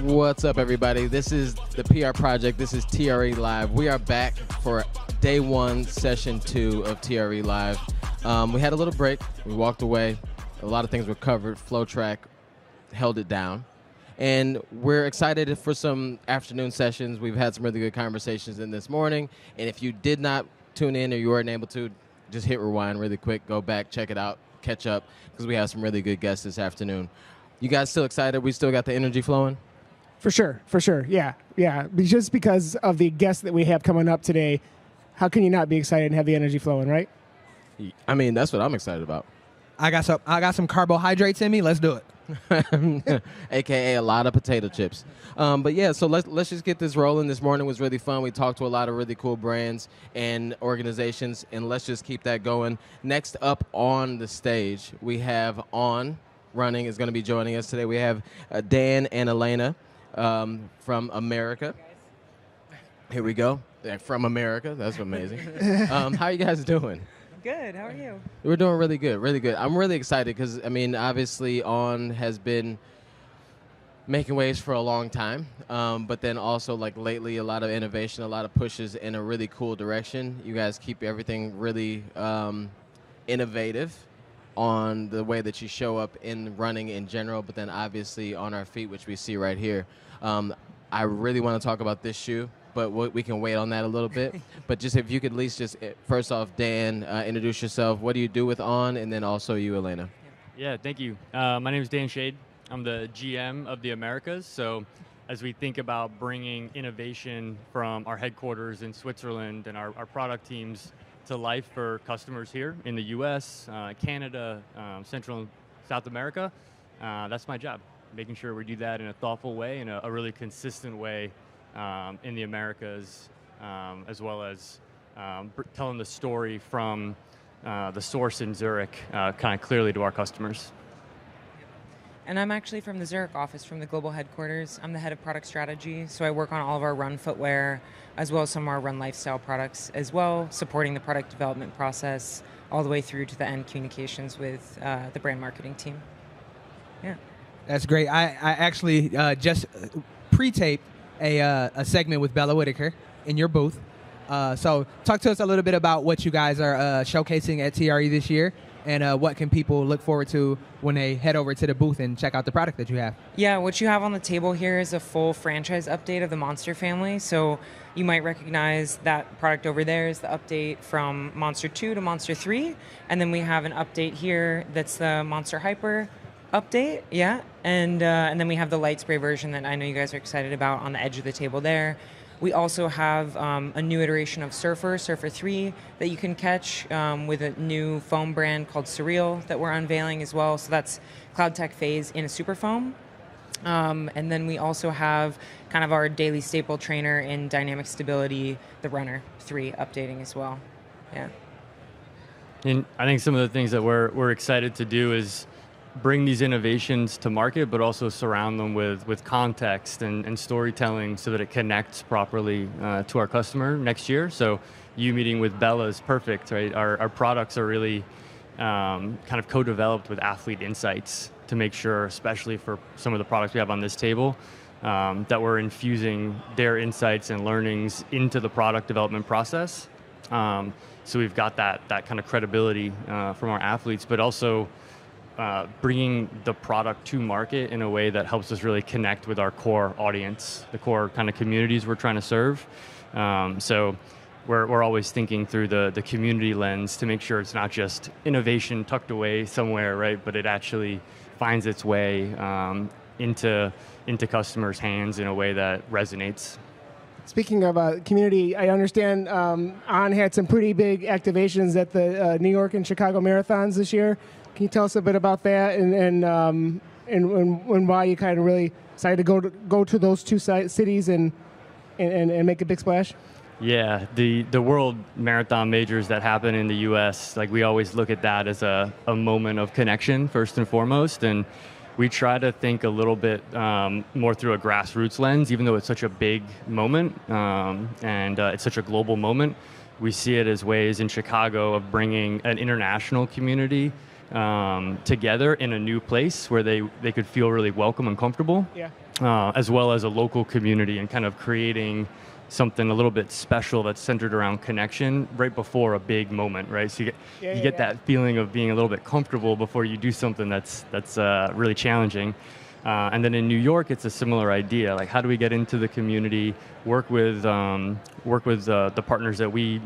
What's up, everybody? This is the PR Project. This is TRE Live. We are back for day one, session 2 of TRE Live. We had a little break. We walked away. A lot of things were covered. FloTrack held it down. And we're excited for some afternoon sessions. We've had some really good conversations in this morning. And if you did not tune in or you weren't able to, just hit rewind really quick. Go back, check it out, catch up, because we have some really good guests this afternoon. You guys still excited? We still got the energy flowing? For sure. Yeah. Just because of the guests that we have coming up today, how can you not be excited and have the energy flowing, right? I mean, that's what I'm excited about. I got some carbohydrates in me. Let's do it. AKA a lot of potato chips. But yeah, so let's just get this rolling. This morning was really fun. We talked to a lot of really cool brands and organizations, and let's just keep that going. Next up on the stage, we have On Running is going to be joining us today. We have Dan and Elena from America. Here we go. They're from America. That's amazing. How are you guys doing? Good. How are you? We're doing really good, really good. I'm really excited because, I mean, obviously On has been making waves for a long time, but then also, like, lately, a lot of innovation, a lot of pushes in a really cool direction. You guys keep everything really innovative on the way that you show up in running in general, but then obviously on our feet, which we see right here. I really want to talk about this shoe, but we can wait on that a little bit. But just if you could at least just, first off, Dan, introduce yourself. What do you do with On? And then also you, Elena. Yeah, thank you. My name is Dan Shade. I'm the GM of the Americas. So as we think about bringing innovation from our headquarters in Switzerland and our product teams to life for customers here in the U.S., Canada, Central and South America, that's my job, making sure we do that in a thoughtful way, in a really consistent way in the Americas, as well as telling the story from the source in Zurich kind of clearly to our customers. And I'm actually from the Zurich office, from the global headquarters. I'm the head of product strategy, so I work on all of our run footwear, as well as some of our run lifestyle products as well, supporting the product development process all the way through to the end communications with the brand marketing team. Yeah. That's great. I actually just pre-taped a segment with Bella Whitaker in your booth. So talk to us a little bit about what you guys are showcasing at TRE this year, and what can people look forward to when they head over to the booth and check out the product that you have. Yeah, what you have on the table here is a full franchise update of the Monster family. So you might recognize that product over there is the update from Monster 2 to Monster 3. And then we have an update here that's the Monster Hyper update, yeah. And then we have the light spray version that I know you guys are excited about on the edge of the table there. We also have a new iteration of Surfer 3, that you can catch with a new foam brand called Surreal that we're unveiling as well. So that's Cloud Tech Phase in a super foam. And then we also have kind of our daily staple trainer in Dynamic Stability, the Runner 3 updating as well. Yeah. And I think some of the things that we're excited to do is bring these innovations to market, but also surround them with context and storytelling so that it connects properly to our customer next year. So you meeting with Bella is perfect, right? Our products are really kind of co-developed with athlete insights to make sure, especially for some of the products we have on this table, that we're infusing their insights and learnings into the product development process. So we've got that kind of credibility from our athletes, but also bringing the product to market in a way that helps us really connect with our core audience, the core kind of communities we're trying to serve. So we're always thinking through the community lens to make sure it's not just innovation tucked away somewhere, right? But it actually finds its way into customers' hands in a way that resonates. Speaking of community, I understand On had some pretty big activations at the New York and Chicago marathons this year. Can you tell us a bit about that and why you kind of really decided to go to those two cities and make a big splash? Yeah, the world marathon majors that happen in the U.S., like we always look at that as a moment of connection first and foremost, and we try to think a little bit more through a grassroots lens, even though it's such a big moment and it's such a global moment. We see it as ways in Chicago of bringing an international community together in a new place where they could feel really welcome and comfortable, as well as a local community, and kind of creating something a little bit special that's centered around connection right before a big moment, right? So you get that feeling of being a little bit comfortable before you do something that's really challenging. And then in New York, it's a similar idea. Like, how do we get into the community, work with the partners that we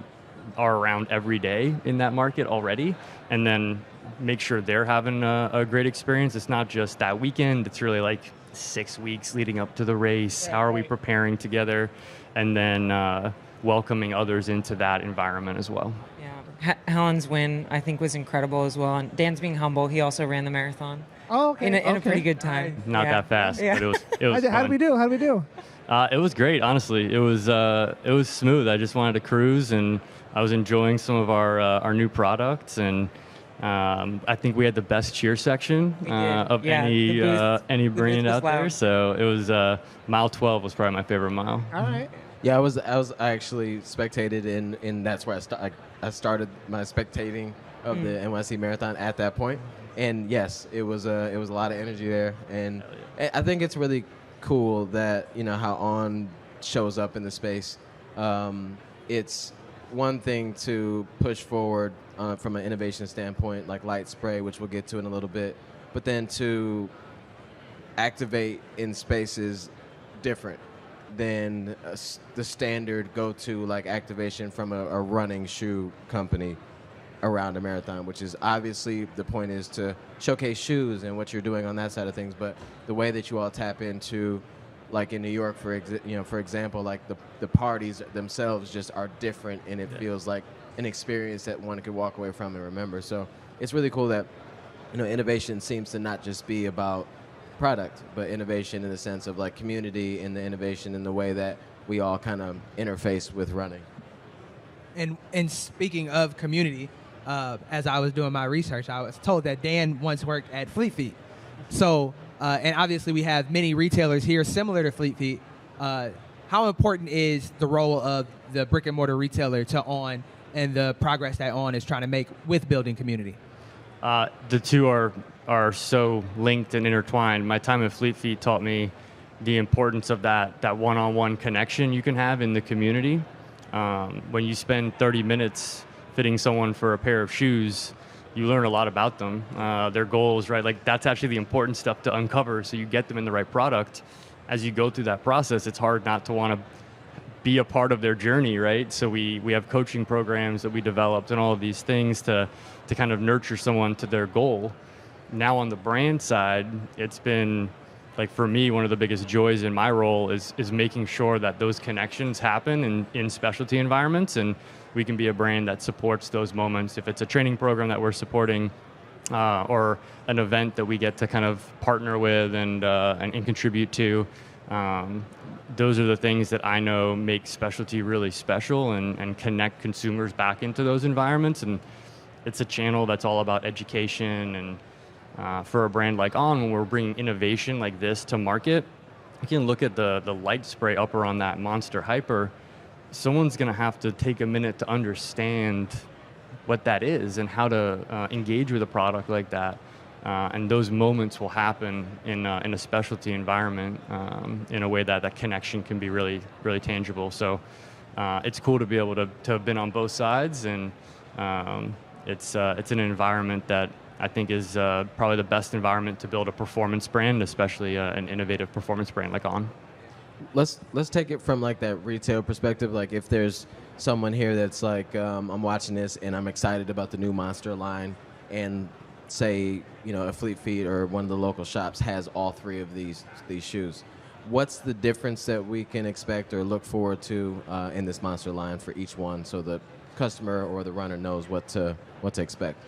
are around every day in that market already, and then make sure they're having a great experience. It's not just that weekend. It's really like 6 weeks leading up to the race. How are we preparing together? And then welcoming others into that environment as well. Yeah, Helen's win, I think, was incredible as well. And Dan's being humble. He also ran the marathon. Oh, okay. In a pretty good time. Not that fast, but it was How did we do? It was great, honestly. It was smooth. I just wanted to cruise, and I was enjoying some of our new products, and I think we had the best cheer section of any brand out there. So it was mile 12 was probably my favorite mile. All right. Yeah, I actually spectated in that's where I started my spectating of the NYC Marathon at that point. And yes, it was a lot of energy there, and I think it's really cool that how On shows up in the space. It's one thing to push forward from an innovation standpoint, like light spray, which we'll get to in a little bit, but then to activate in spaces different than the standard go-to like activation from a running shoe company around a marathon, which is obviously the point is to showcase shoes and what you're doing on that side of things. But the way that you all tap into, like in New York, for example, like the parties themselves just are different, and it feels like an experience that one could walk away from and remember. So it's really cool that innovation seems to not just be about product, but innovation in the sense of like community, and the innovation in the way that we all kind of interface with running. And speaking of community, as I was doing my research, I was told that Dan once worked at Fleet Feet. So, and obviously we have many retailers here similar to Fleet Feet. How important is the role of the brick and mortar retailer to On and the progress that On is trying to make with building community? The two are so linked and intertwined. My time at Fleet Feet taught me the importance of that one-on-one connection you can have in the community. When you spend 30 minutes fitting someone for a pair of shoes, you learn a lot about them, their goals, right? Like that's actually the important stuff to uncover, so you get them in the right product. As you go through that process, it's hard not to want to be a part of their journey, right? So we have coaching programs that we developed and all of these things to kind of nurture someone to their goal. Now on the brand side, it's been, like for me, one of the biggest joys in my role is making sure that those connections happen in specialty environments, and we can be a brand that supports those moments. If it's a training program that we're supporting, or an event that we get to kind of partner with and contribute to, those are the things that I know make specialty really special and connect consumers back into those environments. And it's a channel that's all about education. And for a brand like On, when we're bringing innovation like this to market, you can look at the light spray upper on that Monster Hyper. Someone's going to have to take a minute to understand what that is and how to engage with a product like that. And those moments will happen in a specialty environment in a way that connection can be really, really tangible. So it's cool to be able to have been on both sides, and it's an environment that I think is probably the best environment to build a performance brand, especially an innovative performance brand like On. Let's take it from like that retail perspective. Like if there's someone here that's like, I'm watching this and I'm excited about the new Monster line, and say, a Fleet Feet or one of the local shops has all three of these shoes. What's the difference that we can expect or look forward to in this Monster line for each one, so the customer or the runner knows what to expect?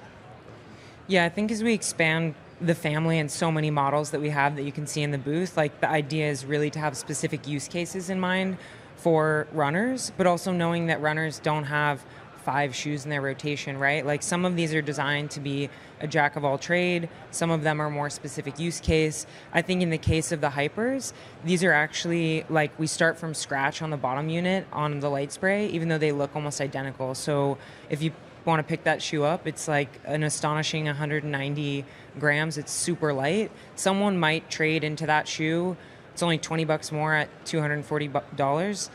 Yeah, I think as we expand the family and so many models that we have that you can see in the booth, like the idea is really to have specific use cases in mind for runners, but also knowing that runners don't have 5 shoes in their rotation, right? Like some of these are designed to be a jack of all trade. Some of them are more specific use case. I think in the case of the Hypers, these are actually like we start from scratch on the bottom unit on the light spray, even though they look almost identical. So if you want to pick that shoe up, it's like an astonishing 190 grams. It's super light. Someone might trade into that shoe. It's only $20 more at $240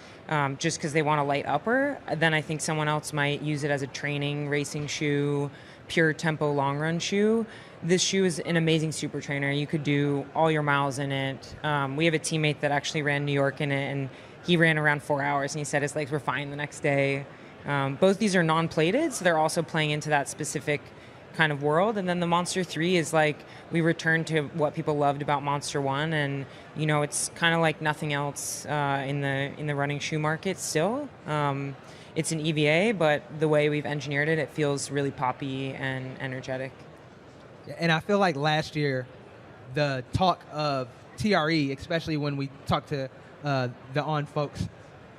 just because they want a light upper. Then I think someone else might use it as a training racing shoe, pure tempo long run shoe. This shoe is an amazing super trainer. You could do all your miles in it. We have a teammate that actually ran New York in it, and he ran around 4 hours, and he said his legs were fine the next day. Both these are non-plated, so they're also playing into that specific kind of world. And then the Monster 3 is like we returned to what people loved about Monster 1, and you know it's kind of like nothing else in the running shoe market still. It's an EVA, but the way we've engineered it, it feels really poppy and energetic. And I feel like last year, the talk of TRE, especially when we talked to the On folks,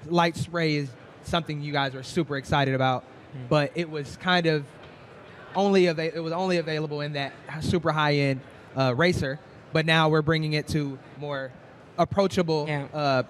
light spray is something you guys are super excited about, but it was kind of only available in that super high end racer. But now we're bringing it to more approachable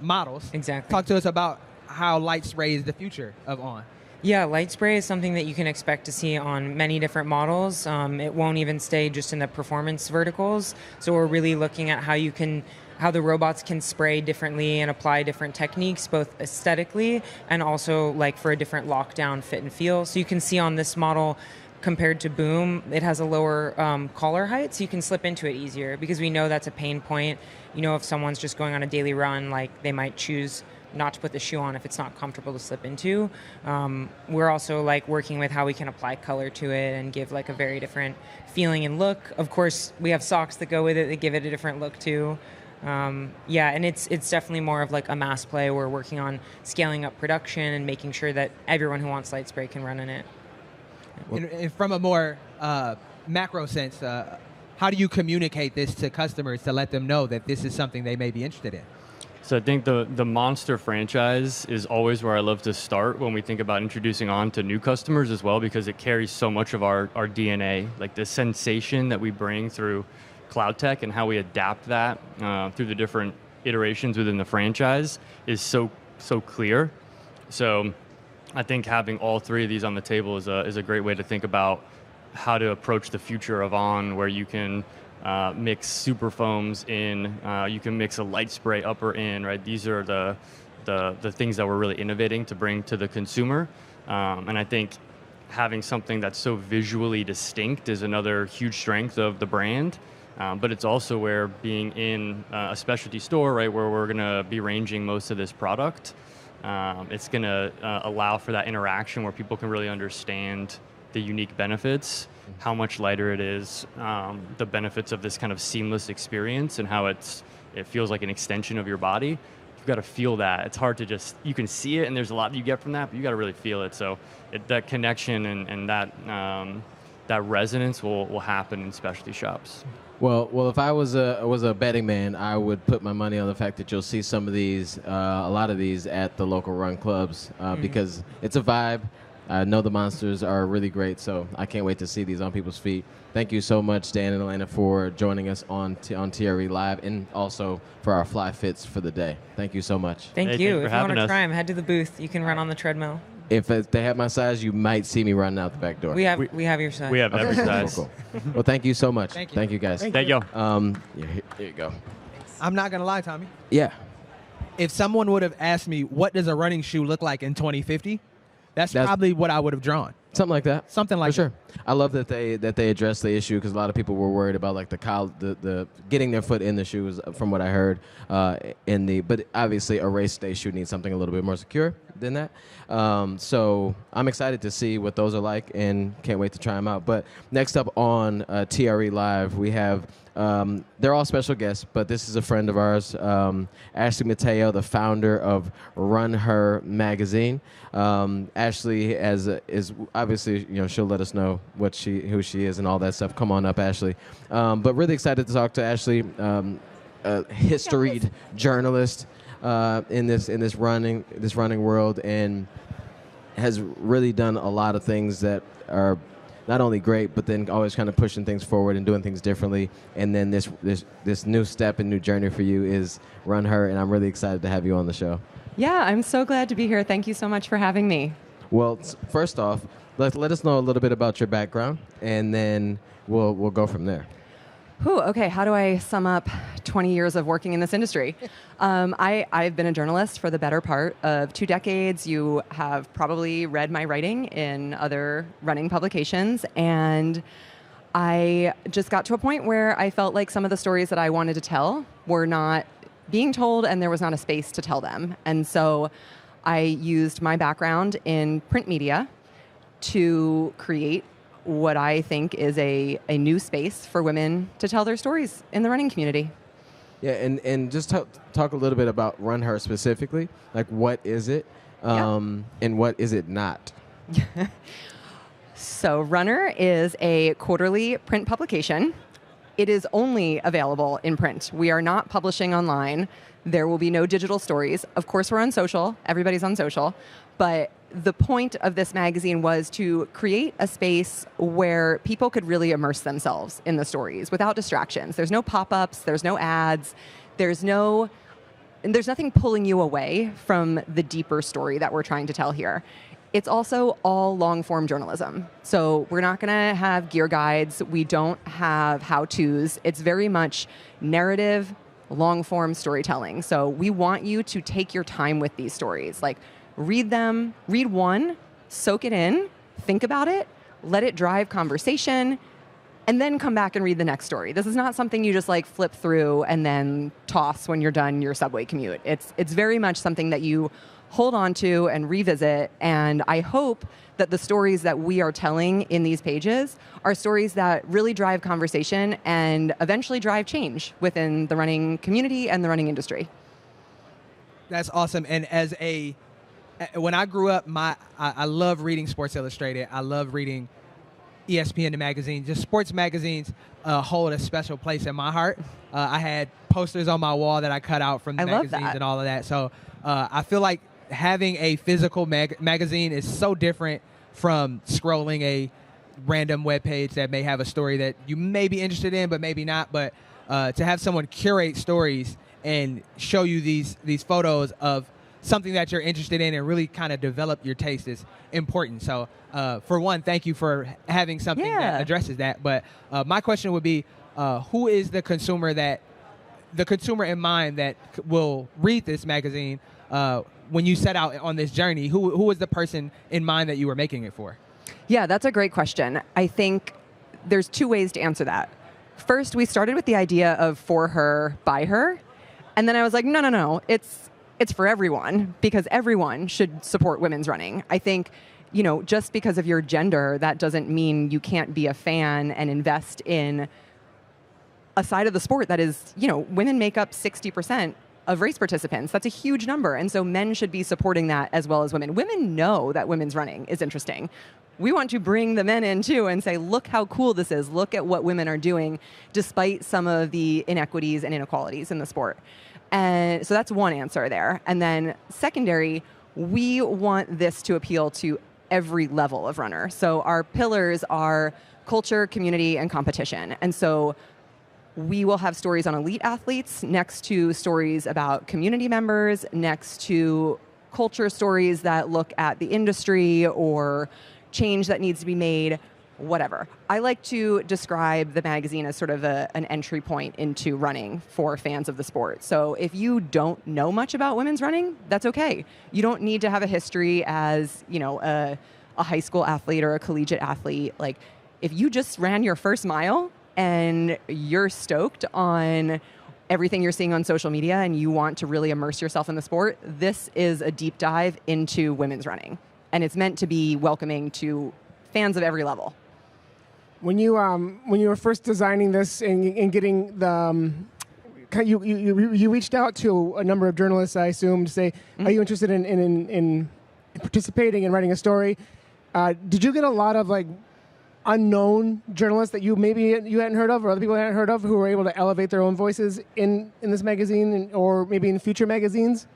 models. Exactly. Talk to us about how light spray is the future of On. Yeah, light spray is something that you can expect to see on many different models. It won't even stay just in the performance verticals. So we're really looking at how the robots can spray differently and apply different techniques, both aesthetically and also like for a different lockdown fit and feel. So you can see on this model, compared to Boom, it has a lower collar height, so you can slip into it easier because we know that's a pain point. You know, if someone's just going on a daily run, like they might choose not to put the shoe on if it's not comfortable to slip into. We're also like working with how we can apply color to it and give like a very different feeling and look. Of course, we have socks that go with it that give it a different look too. Yeah, and it's definitely more of like a mass play. We're working on scaling up production and making sure that everyone who wants light spray can run in it. And from a more macro sense, how do you communicate this to customers to let them know that this is something they may be interested in? So I think the Monster franchise is always where I love to start when we think about introducing On to new customers as well, because it carries so much of our DNA, like the sensation that we bring through Cloud Tech and how we adapt that through the different iterations within the franchise is so clear. So I think having all 3 of these on the table is a great way to think about how to approach the future of On, where you can mix super foams in, you can mix a light spray upper in, right? These are the things that we're really innovating to bring to the consumer. And I think having something that's so visually distinct is another huge strength of the brand. But it's also where being in a specialty store, right, where we're going to be ranging most of this product, it's going to allow for that interaction where people can really understand the unique benefits, how much lighter it is, the benefits of this kind of seamless experience, and how it feels like an extension of your body. You've got to feel that. It's hard to just, you can see it, and there's a lot you get from that, but you got to really feel it. So that connection and that resonance will happen in specialty shops. Well, if I was a betting man, I would put my money on the fact that you'll see some of these, a lot of these at the local run clubs because it's a vibe. I know the Monsters are really great, so I can't wait to see these on people's feet. Thank you so much, Dan and Elena, for joining us on TRE Live and also for our Fly Fits for the day. Thank you so much. Thank you. If you want to try them, head to the booth. You can run on the treadmill. If they have my size, you might see me running out the back door. We have your size. We have every size. Cool. Well, thank you so much. Thank you guys. Thank you. Here you go. I'm not going to lie, Tommy. Yeah. If someone would have asked me, what does a running shoe look like in 2050? That's probably what I would have drawn. Something like that. Something like For sure. I love that they addressed the issue because a lot of people were worried about like the getting their foot in the shoes, from what I heard. But obviously a race day shoe needs something a little bit more secure than that. So I'm excited to see what those are like and can't wait to try them out. But next up on TRE Live, we have they're all special guests, but this is a friend of ours, Ashley Mateo, the founder of Run Her magazine. Ashley is obviously, she'll let us know who she is and all that stuff. Come on up, Ashley. But really excited to talk to Ashley, a historied journalist. in this running world, and has really done a lot of things that are not only great, but then always kind of pushing things forward and doing things differently. And then this new step and new journey for you is Run Her, and I'm really excited to have you on the show. Yeah, I'm so glad to be here. Thank you so much for having me. Well, first off, let us know a little bit about your background, and then we'll go from there. Whew, okay, how do I sum up 20 years of working in this industry? I've been a journalist for the better part of 2 decades. You have probably read my writing in other running publications, and I just got to a point where I felt like some of the stories that I wanted to tell were not being told, and there was not a space to tell them. And so I used my background in print media to create what I think is a new space for women to tell their stories in the running community. Yeah, and just talk a little bit about Run Her specifically. Like, what is it, and what is it not? So Runner is a quarterly print publication. It is only available in print. We are not publishing online. There will be no digital stories. Of course, we're on social. Everybody's on social. But the point of this magazine was to create a space where people could really immerse themselves in the stories without distractions. There's no pop-ups, there's no ads, there's nothing pulling you away from the deeper story that we're trying to tell here. It's also all long-form journalism. So we're not gonna have gear guides, we don't have how-tos. It's very much narrative, long-form storytelling. So we want you to take your time with these stories. Like, read them, read one, soak it in, think about it, let it drive conversation, and then come back and read the next story. This is not something you just like flip through and then toss when you're done your subway commute. It's very much something that you hold on to and revisit, and I hope that the stories that we are telling in these pages are stories that really drive conversation and eventually drive change within the running community and the running industry. That's awesome. And when I grew up, I love reading Sports Illustrated. I love reading ESPN, the magazine. Just sports magazines hold a special place in my heart. I had posters on my wall that I cut out from the magazines and all of that. So I feel like having a physical magazine is so different from scrolling a random web page that may have a story that you may be interested in, but maybe not. But to have someone curate stories and show you these photos of something that you're interested in and really kind of develop your taste is important. So for one, thank you for having something that addresses that. But my question would be, who is the consumer in mind that will read this magazine when you set out on this journey? Who was the person in mind that you were making it for? Yeah, that's a great question. I think there's 2 ways to answer that. First, we started with the idea of for her, by her. And then I was like, no, it's for everyone, because everyone should support women's running. I think, just because of your gender, that doesn't mean you can't be a fan and invest in a side of the sport that is, women make up 60% of race participants. That's a huge number. And so men should be supporting that as well as women. Women know that women's running is interesting. We want to bring the men in too and say, look how cool this is. Look at what women are doing despite some of the inequities and inequalities in the sport. And so that's one answer there. And then secondary, we want this to appeal to every level of runner. So our pillars are culture, community, and competition. And so we will have stories on elite athletes next to stories about community members, next to culture stories that look at the industry or change that needs to be made, whatever. I like to describe the magazine as sort of an entry point into running for fans of the sport. So if you don't know much about women's running, that's okay. You don't need to have a history as, a high school athlete or a collegiate athlete. Like, if you just ran your first mile and you're stoked on everything you're seeing on social media and you want to really immerse yourself in the sport, this is a deep dive into women's running. And it's meant to be welcoming to fans of every level. When you were first designing this and getting the, you reached out to a number of journalists, I assume, to say, are you interested in participating and writing a story? Did you get a lot of unknown journalists that you hadn't heard of or other people hadn't heard of who were able to elevate their own voices in this magazine or maybe in future magazines?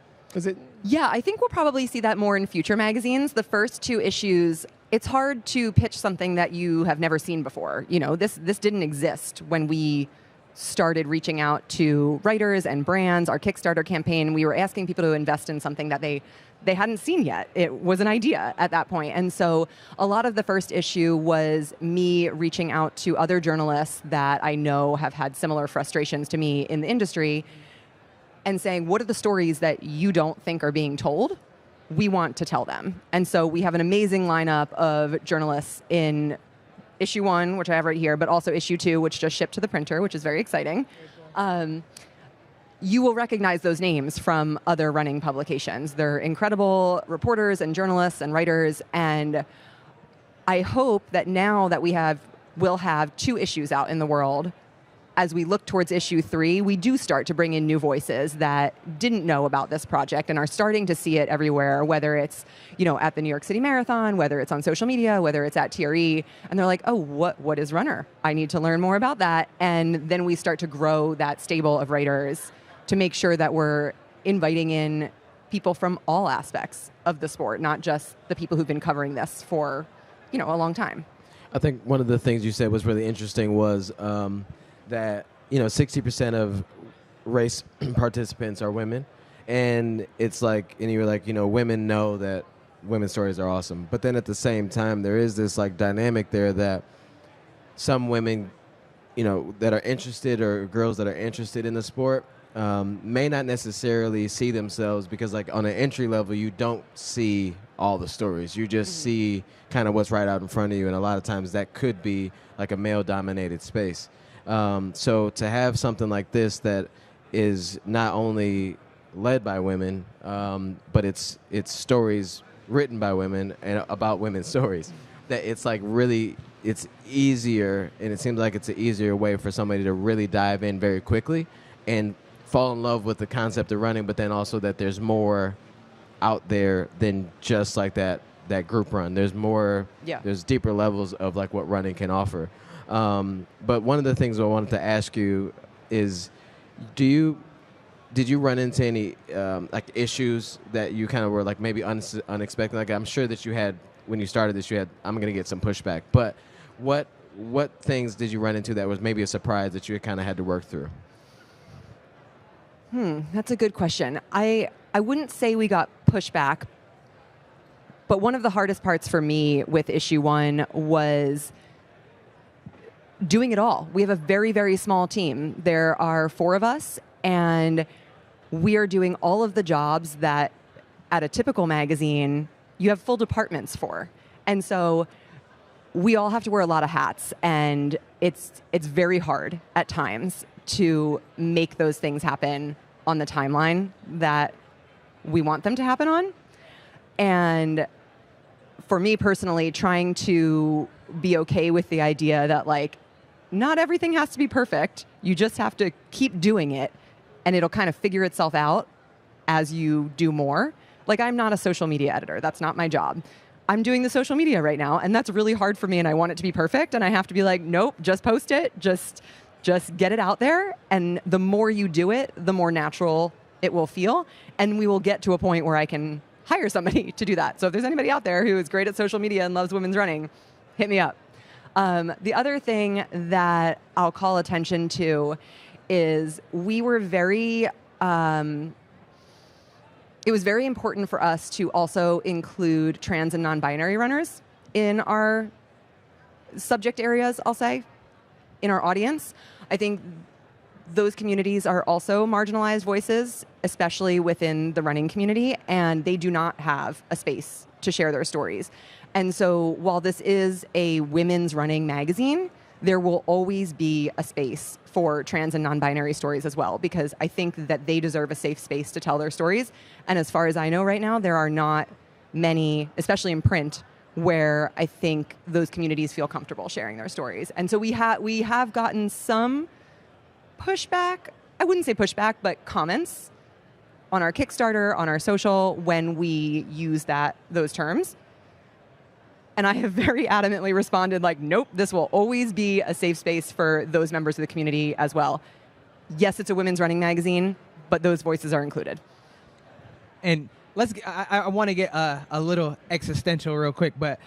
Yeah, I think we'll probably see that more in future magazines. The first 2 issues, it's hard to pitch something that you have never seen before. You know, this didn't exist when we started reaching out to writers and brands. Our Kickstarter campaign, we were asking people to invest in something that they hadn't seen yet. It was an idea at that point. And so a lot of the first issue was me reaching out to other journalists that I know have had similar frustrations to me in the industry and saying, what are the stories that you don't think are being told? We want to tell them. And so we have an amazing lineup of journalists in issue 1, which I have right here, but also issue 2, which just shipped to the printer, which is very exciting. You will recognize those names from other running publications. They're incredible reporters and journalists and writers. And I hope that now that we'll have 2 issues out in the world, as we look towards issue 3, we do start to bring in new voices that didn't know about this project and are starting to see it everywhere, whether it's, at the New York City Marathon, whether it's on social media, whether it's at TRE, and they're like, oh, what is Runner? I need to learn more about that. And then we start to grow that stable of writers to make sure that we're inviting in people from all aspects of the sport, not just the people who've been covering this for, a long time. I think one of the things you said was really interesting was that 60% of race participants are women, and it's like, and you were like, women know that women's stories are awesome, but then at the same time there is this like dynamic there that some women, that are interested, or girls that are interested in the sport, may not necessarily see themselves, because like on an entry level you don't see all the stories, you just see kind of what's right out in front of you, and a lot of times that could be like a male dominated space. So to have something like this that is not only led by women, but it's stories written by women and about women's stories, that it's like really, it's easier, and it seems like it's an easier way for somebody to really dive in very quickly and fall in love with the concept of running, but then also that there's more out there than just like that group run. There's more, there's deeper levels of like what running can offer. But one of the things I wanted to ask you is, did you run into any like issues that you kind of were like maybe unexpected? Like I'm sure that you had, when you started this, I'm going to get some pushback. But what things did you run into that was maybe a surprise that you kind of had to work through? That's a good question. I wouldn't say we got pushback, but one of the hardest parts for me with issue 1 was doing it all. We have a very, very small team. There are 4 of us, and we are doing all of the jobs that at a typical magazine you have full departments for. And so we all have to wear a lot of hats, and it's very hard at times to make those things happen on the timeline that we want them to happen on. And for me personally, trying to be okay with the idea that like, not everything has to be perfect. You just have to keep doing it, and it'll kind of figure itself out as you do more. Like, I'm not a social media editor. That's not my job. I'm doing the social media right now, and that's really hard for me, and I want it to be perfect, and I have to be like, nope, just post it. Just get it out there, and the more you do it, the more natural it will feel, and we will get to a point where I can hire somebody to do that. So if there's anybody out there who is great at social media and loves women's running, hit me up. The other thing that I'll call attention to is we were very, it was very important for us to also include trans and non-binary runners in our subject areas, I'll say, in our audience. I think those communities are also marginalized voices, especially within the running community, and they do not have a space to share their stories. And so while this is a women's running magazine, there will always be a space for trans and non-binary stories as well, because I think that they deserve a safe space to tell their stories. And as far as I know right now, there are not many, especially in print, where I think those communities feel comfortable sharing their stories. And so we have gotten some pushback, I wouldn't say pushback, but comments on our Kickstarter, on our social, when we use those terms. And I have very adamantly responded like, nope, this will always be a safe space for those members of the community as well. Yes, it's a women's running magazine, but those voices are included. And I want to get a little existential real quick, but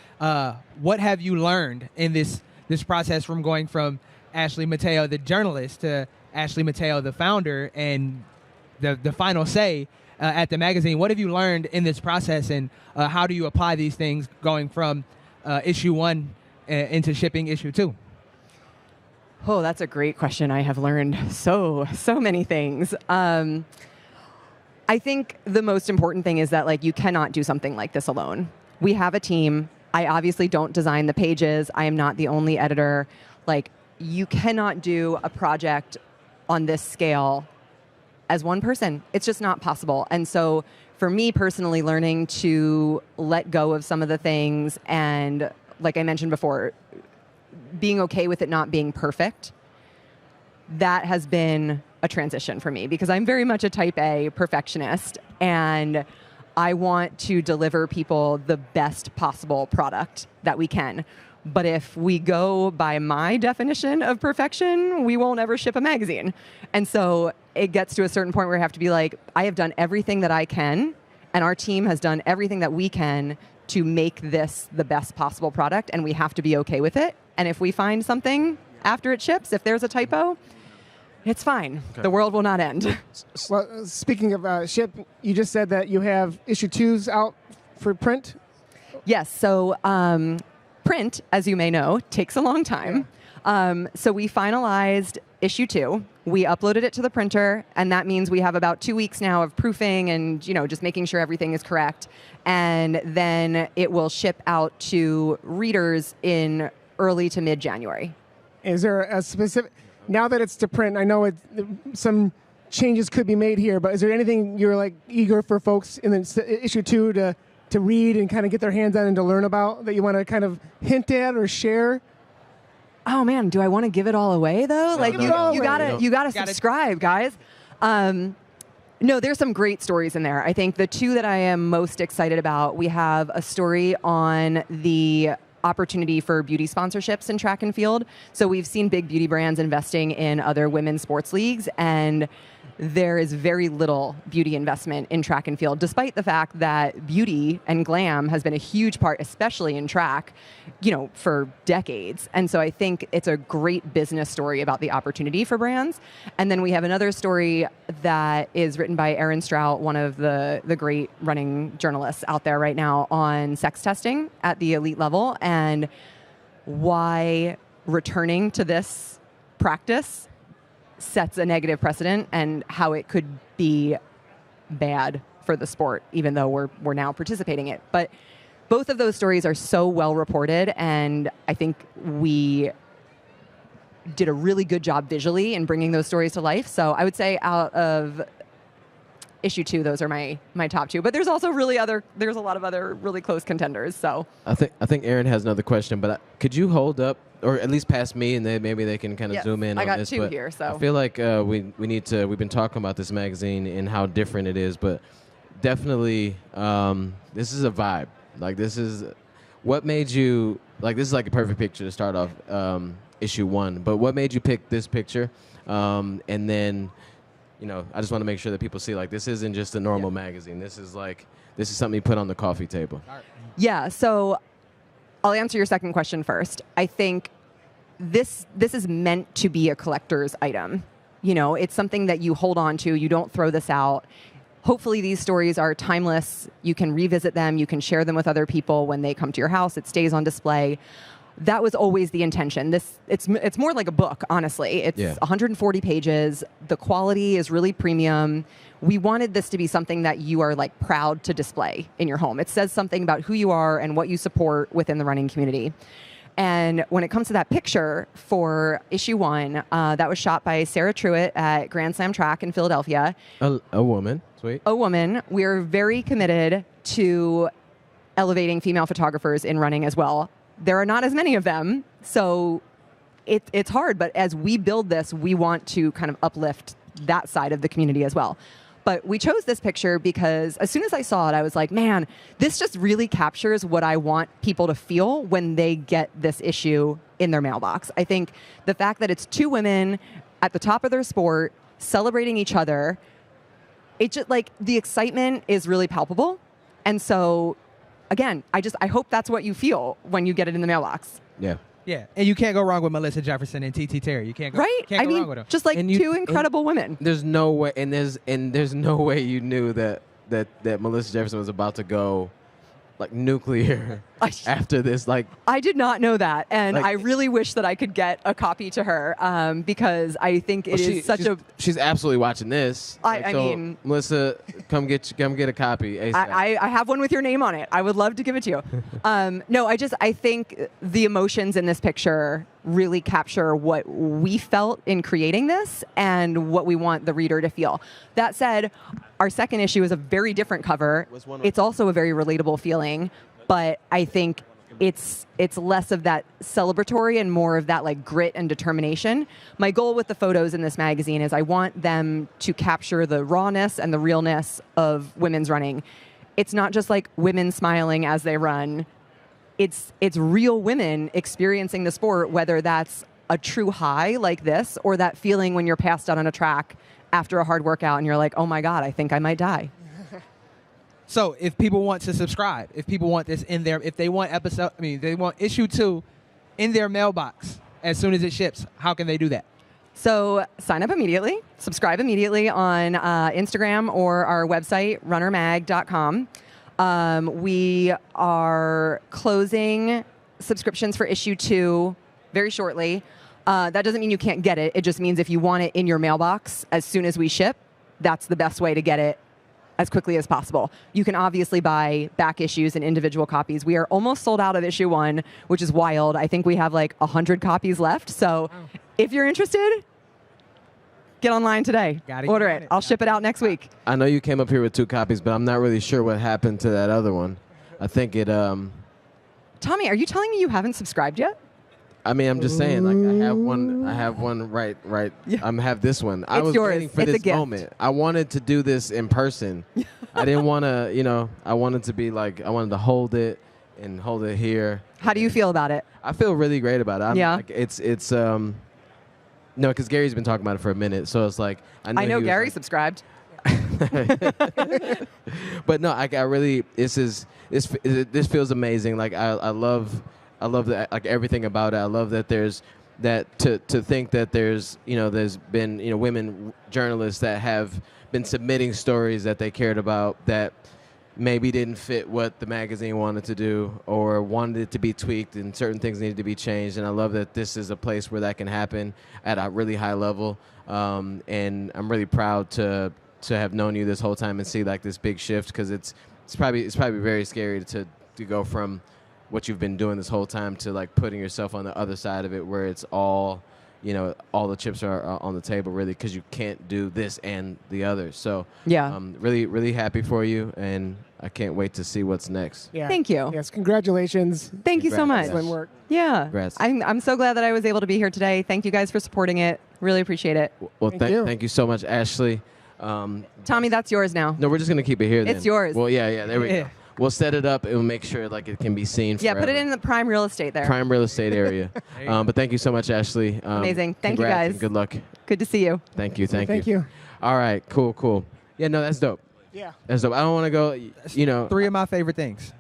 what have you learned in this process from going from Ashley Mateo, the journalist, to Ashley Mateo, the founder, and the final say at the magazine? What have you learned in this process, and how do you apply these things going from issue 1 into shipping issue 2? Oh, that's a great question. I have learned so many things. I think the most important thing is that like you cannot do something like this alone. We have a team. I obviously don't design the pages. I am not the only editor. Like, you cannot do a project on this scale as one person. It's just not possible. And so for me personally, learning to let go of some of the things, and like I mentioned before, being okay with it not being perfect, that has been a transition for me, because I'm very much a type A perfectionist, and I want to deliver people the best possible product that we can. But if we go by my definition of perfection, we won't ever ship a magazine. And so it gets to a certain point where I have to be like, I have done everything that I can, and our team has done everything that we can to make this the best possible product, and we have to be okay with it. And if we find something after it ships, if there's a typo, it's fine. Okay. The world will not end. Well, speaking of ship, you just said that you have issue 2s out for print? Yes. So print, as you may know, takes a long time. Yeah. So we finalized issue 2. We uploaded it to the printer, and that means we have about 2 weeks now of proofing and just making sure everything is correct. And then it will ship out to readers in early to mid-January. Is there a specific... Now that it's to print, I know some changes could be made here, but is there anything you're like eager for folks in the issue 2 to read and kind of get their hands on and to learn about, that you want to kind of hint at or share? Oh man, do I want to give it all away though? You gotta subscribe, guys. No, there's some great stories in there. I think the 2 that I am most excited about, we have a story on the opportunity for beauty sponsorships in track and field. So we've seen big beauty brands investing in other women's sports leagues, and there is very little beauty investment in track and field, despite the fact that beauty and glam has been a huge part, especially in track, for decades. And so I think it's a great business story about the opportunity for brands. And then we have another story that is written by Erin Strout, one of the great running journalists out there right now, on sex testing at the elite level, and why returning to this practice sets a negative precedent, and how it could be bad for the sport, even though we're now participating in it. But both of those stories are so well reported, and I think we did a really good job visually in bringing those stories to life. So I would say out of issue 2, those are my top 2. But there's also there's a lot of other really close contenders. So I think Aaron has another question, but could you hold up, or at least past me, and maybe they can kind of zoom in on this. I got 2 here, so I feel like we need to. We've been talking about this magazine and how different it is, but definitely this is a vibe. Like, this is what made you like. This is like a perfect picture to start off issue 1. But what made you pick this picture? And then, I just want to make sure that people see, like, this isn't just a normal magazine. This is something you put on the coffee table. Yeah. So I'll answer your second question first. I think this is meant to be a collector's item. It's something that you hold on to. You don't throw this out. Hopefully these stories are timeless. You can revisit them. You can share them with other people when they come to your house. It stays on display. That was always the intention. It's more like a book, honestly. It's 140 pages. The quality is really premium. We wanted this to be something that you are like proud to display in your home. It says something about who you are and what you support within the running community. And when it comes to that picture for issue 1, that was shot by Sarah Truitt at Grand Slam Track in Philadelphia. A woman, sweet. A woman. We're very committed to elevating female photographers in running as well. There are not as many of them, so it's hard. But as we build this, we want to kind of uplift that side of the community as well. But we chose this picture because as soon as I saw it, I was like, man, this just really captures what I want people to feel when they get this issue in their mailbox. I think the fact that it's two women at the top of their sport celebrating each other, it just like the excitement is really palpable. And so again, I hope that's what you feel when you get it in the mailbox. Yeah. Yeah, and you can't go wrong with Melissa Jefferson and TT Terry. You can't go, can't go wrong with them. Just like two incredible women. There's no way, and there's no way you knew that Melissa Jefferson was about to go like nuclear after this. Like, I did not know that, and like, I really wish that I could get a copy to her because I think it is such a. She's absolutely watching this. I mean, Melissa, come get a copy. ASAP. I have one with your name on it. I would love to give it to you. No, I think the emotions in this picture really capture what we felt in creating this and what we want the reader to feel. That said, our second issue is a very different cover. It's also a very relatable feeling, but I think it's less of that celebratory and more of that like grit and determination. My goal with the photos in this magazine is I want them to capture the rawness and the realness of women's running. It's not just like women smiling as they run. It's real women experiencing the sport, whether that's a true high like this or that feeling when you're passed out on a track after a hard workout and you're like, oh my God, I think I might die. So if people want to subscribe, if people want this in their, if they want they want issue 2 in their mailbox as soon as it ships, how can they do that? So sign up immediately, subscribe immediately on Instagram or our website, runnermag.com. We are closing subscriptions for issue 2 very shortly. That doesn't mean you can't get it. It just means if you want it in your mailbox as soon as we ship, that's the best way to get it as quickly as possible. You can obviously buy back issues and individual copies. We are almost sold out of issue 1, which is wild. I think we have like 100 copies left. So if you're interested, get online today. Order it. I'll ship it out next week. I know you came up here with 2 copies, but I'm not really sure what happened to that other one. I think it. Tommy, are you telling me you haven't subscribed yet? I mean, I'm just saying, like, I have one right. Yeah. I have this one. I was yours. waiting for It's a this gift. moment. I wanted to do this in person. I didn't want to, I wanted to be like, I wanted to hold it and hold it here. How do you feel about it? I feel really great about it. Yeah. Like, it's no, because Gary's been talking about it for a minute, so it's like I know he was Gary like- subscribed. But no, I really this feels amazing. Like I love the, like everything about it. I love that there's that to think that there's been women journalists that have been submitting stories that they cared about that maybe didn't fit what the magazine wanted to do or wanted it to be tweaked and certain things needed to be changed. And I love that this is a place where that can happen at a really high level. And I'm really proud to have known you this whole time and see like this big shift, because it's probably very scary to go from what you've been doing this whole time to like putting yourself on the other side of it, where it's all all the chips are on the table, really, because you can't do this and the other. So yeah, I'm really happy for you, and I can't wait to see what's next. Yeah. Thank you. Yes, congratulations. Thank you so much. Excellent work. Yeah. Congrats. I'm so glad that I was able to be here today. Thank you guys for supporting it. Really appreciate it. Well, thank you so much, Ashley. Tommy, that's yours now. No, we're just gonna keep it here. Then. It's yours. Well, yeah, there we go. We'll set it up and we'll make sure like it can be seen. Yeah, forever. put it in the prime real estate there. Prime real estate area. But thank you so much, Ashley. Amazing. Thank you, congrats guys. and good luck. Good to see you. Thank you. Thank you. All right, cool. Yeah, no, that's dope. Yeah. That's dope. I don't want to go, 3 of my favorite things: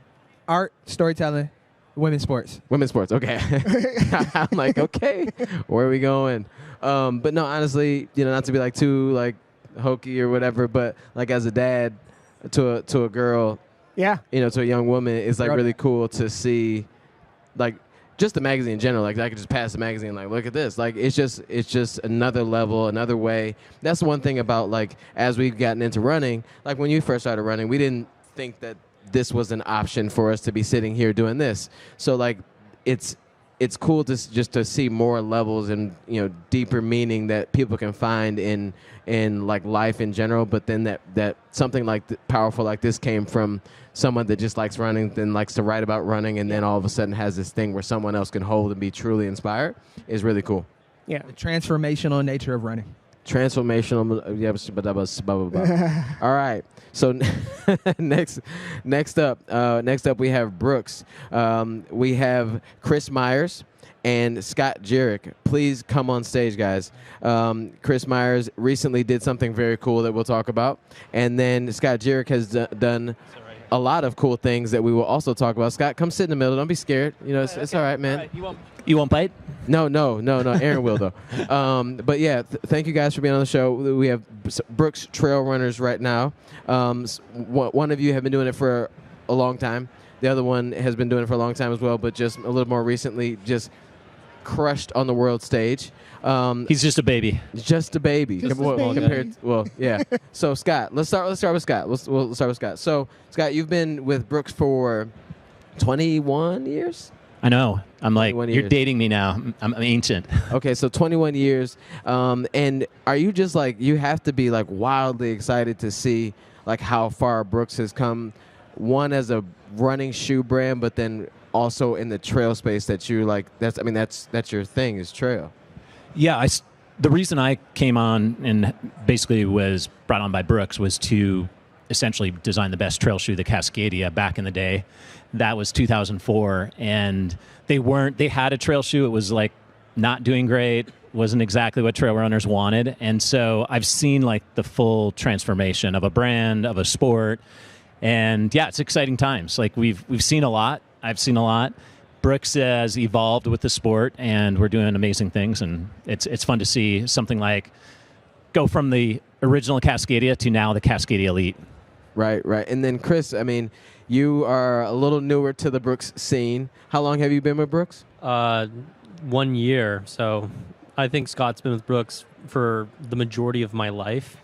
art, storytelling, women's sports. Women's sports, okay. I'm like, okay, where are we going? But no, honestly, not to be like too like hokey or whatever, but like as a dad to a girl, yeah, to a young woman, it's like really cool to see, like, just the magazine in general. Like I could just pass the magazine, like, look at this. Like it's just another level, another way. That's one thing about like as we've gotten into running. Like when you first started running, we didn't think that this was an option for us to be sitting here doing this. So like it's cool to just to see more levels and deeper meaning that people can find in like life in general. But then that something like powerful like this came from someone that just likes running, then likes to write about running, and then all of a sudden has this thing where someone else can hold and be truly inspired is really cool. Yeah, the transformational nature of running. Transformational. Yeah, blah, blah, blah, blah, blah. All right. So next up, we have Brooks. We have Chris Myers and Scott Jurek. Please come on stage, guys. Chris Myers recently did something very cool that we'll talk about, and then Scott Jurek has done a lot of cool things that we will also talk about. Scott, come sit in the middle. Don't be scared. You know, it's all right, man. All right. You won't bite? No. Aaron will, though. But, yeah, thank you guys for being on the show. We have Brooks Trail Runners right now. One of you have been doing it for a long time. The other one has been doing it for a long time as well, but just a little more recently just crushed on the world stage. He's just a baby. Just a baby. Yeah. So, Scott, let's start with Scott. We'll start with Scott. So, Scott, you've been with Brooks for 21 years? I know. I'm like, you're dating me now. I'm ancient. Okay, so 21 years. And are you just like, you have to be like wildly excited to see like how far Brooks has come, one as a running shoe brand, but then also in the trail space that you like, that's your thing is trail. Yeah, the reason I came on and basically was brought on by Brooks was to essentially design the best trail shoe, the Cascadia, back in the day. That was 2004, and they had a trail shoe. It was like not doing great, wasn't exactly what trail runners wanted. And so I've seen like the full transformation of a brand, of a sport. And yeah, it's exciting times. Like we've seen a lot. I've seen a lot. Brooks has evolved with the sport, and we're doing amazing things. And it's fun to see something like go from the original Cascadia to now the Cascadia Elite. Right. And then Chris, I mean, you are a little newer to the Brooks scene. How long have you been with Brooks? 1 year. So I think Scott's been with Brooks for the majority of my life.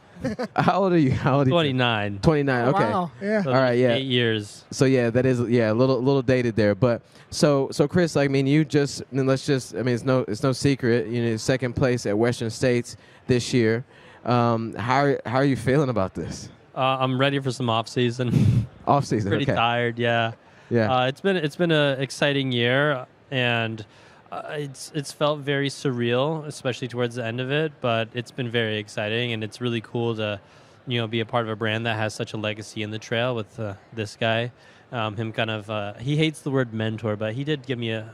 How old are you? 29. 29. Okay. Wow. Yeah. All right. Yeah. 8 years. So yeah, that is a little dated there. But so Chris, I mean, it's no secret. You know, second place at Western States this year. How are you feeling about this? I'm ready for some off season. Off season. Pretty okay. tired. Yeah. Yeah. It's been an exciting year, and it's felt very surreal, especially towards the end of it. But it's been very exciting, and it's really cool to, be a part of a brand that has such a legacy in the trail with this guy. Him kind of he hates the word mentor, but he did give me a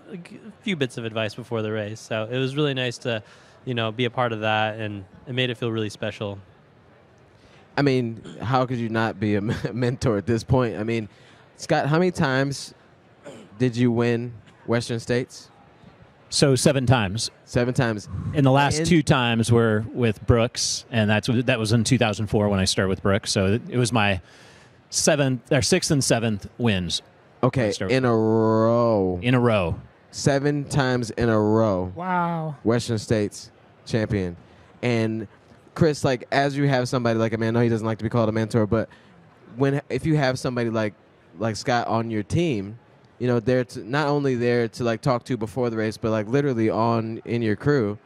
few bits of advice before the race. So it was really nice to, be a part of that, and it made it feel really special. I mean, how could you not be a mentor at this point? I mean, Scott, how many times did you win Western States? So 7 times. 7 times. And the last 2 times were with Brooks, and that was in 2004 when I started with Brooks. So it was my 6th and 7th wins. Okay, in a row. In a row. 7 times in a row. Wow. Western States champion. And Chris, like, as you have somebody like, I mean, I know he doesn't like to be called a mentor, but if you have somebody like Scott on your team, they're not only there to like talk to before the race, but like literally in your crew.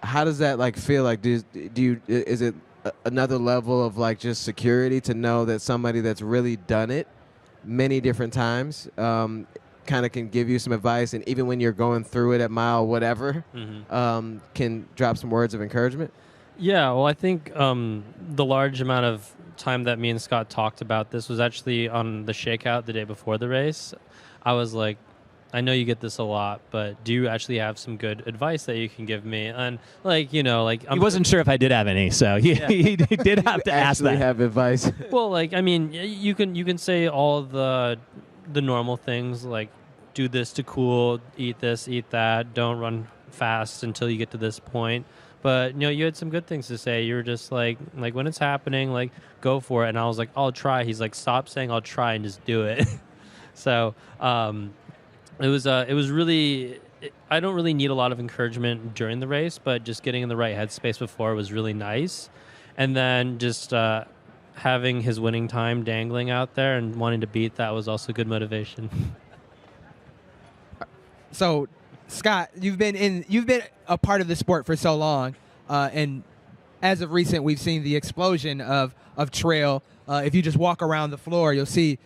How does that like feel? Like, is it another level of like just security to know that somebody that's really done it many different times kind of can give you some advice, and even when you're going through it at mile whatever, can drop some words of encouragement? Yeah, well, I think the large amount of time that me and Scott talked about this was actually on the shakeout the day before the race. I was like, I know you get this a lot, but do you actually have some good advice that you can give me? And he wasn't sure if I did have any, so he did have to ask that. Have advice? Well, I mean, you can say all the normal things like do this to cool, eat this, eat that, don't run fast until you get to this point. But, you had some good things to say. You were just like when it's happening, like, go for it. And I was like, I'll try. He's like, stop saying I'll try and just do it. So it was really, I don't really need a lot of encouragement during the race, but just getting in the right headspace before was really nice. And then just having his winning time dangling out there and wanting to beat that was also good motivation. So, Scott, you've been a part of the sport for so long, and as of recent, we've seen the explosion of trail. If you just walk around the floor, you'll see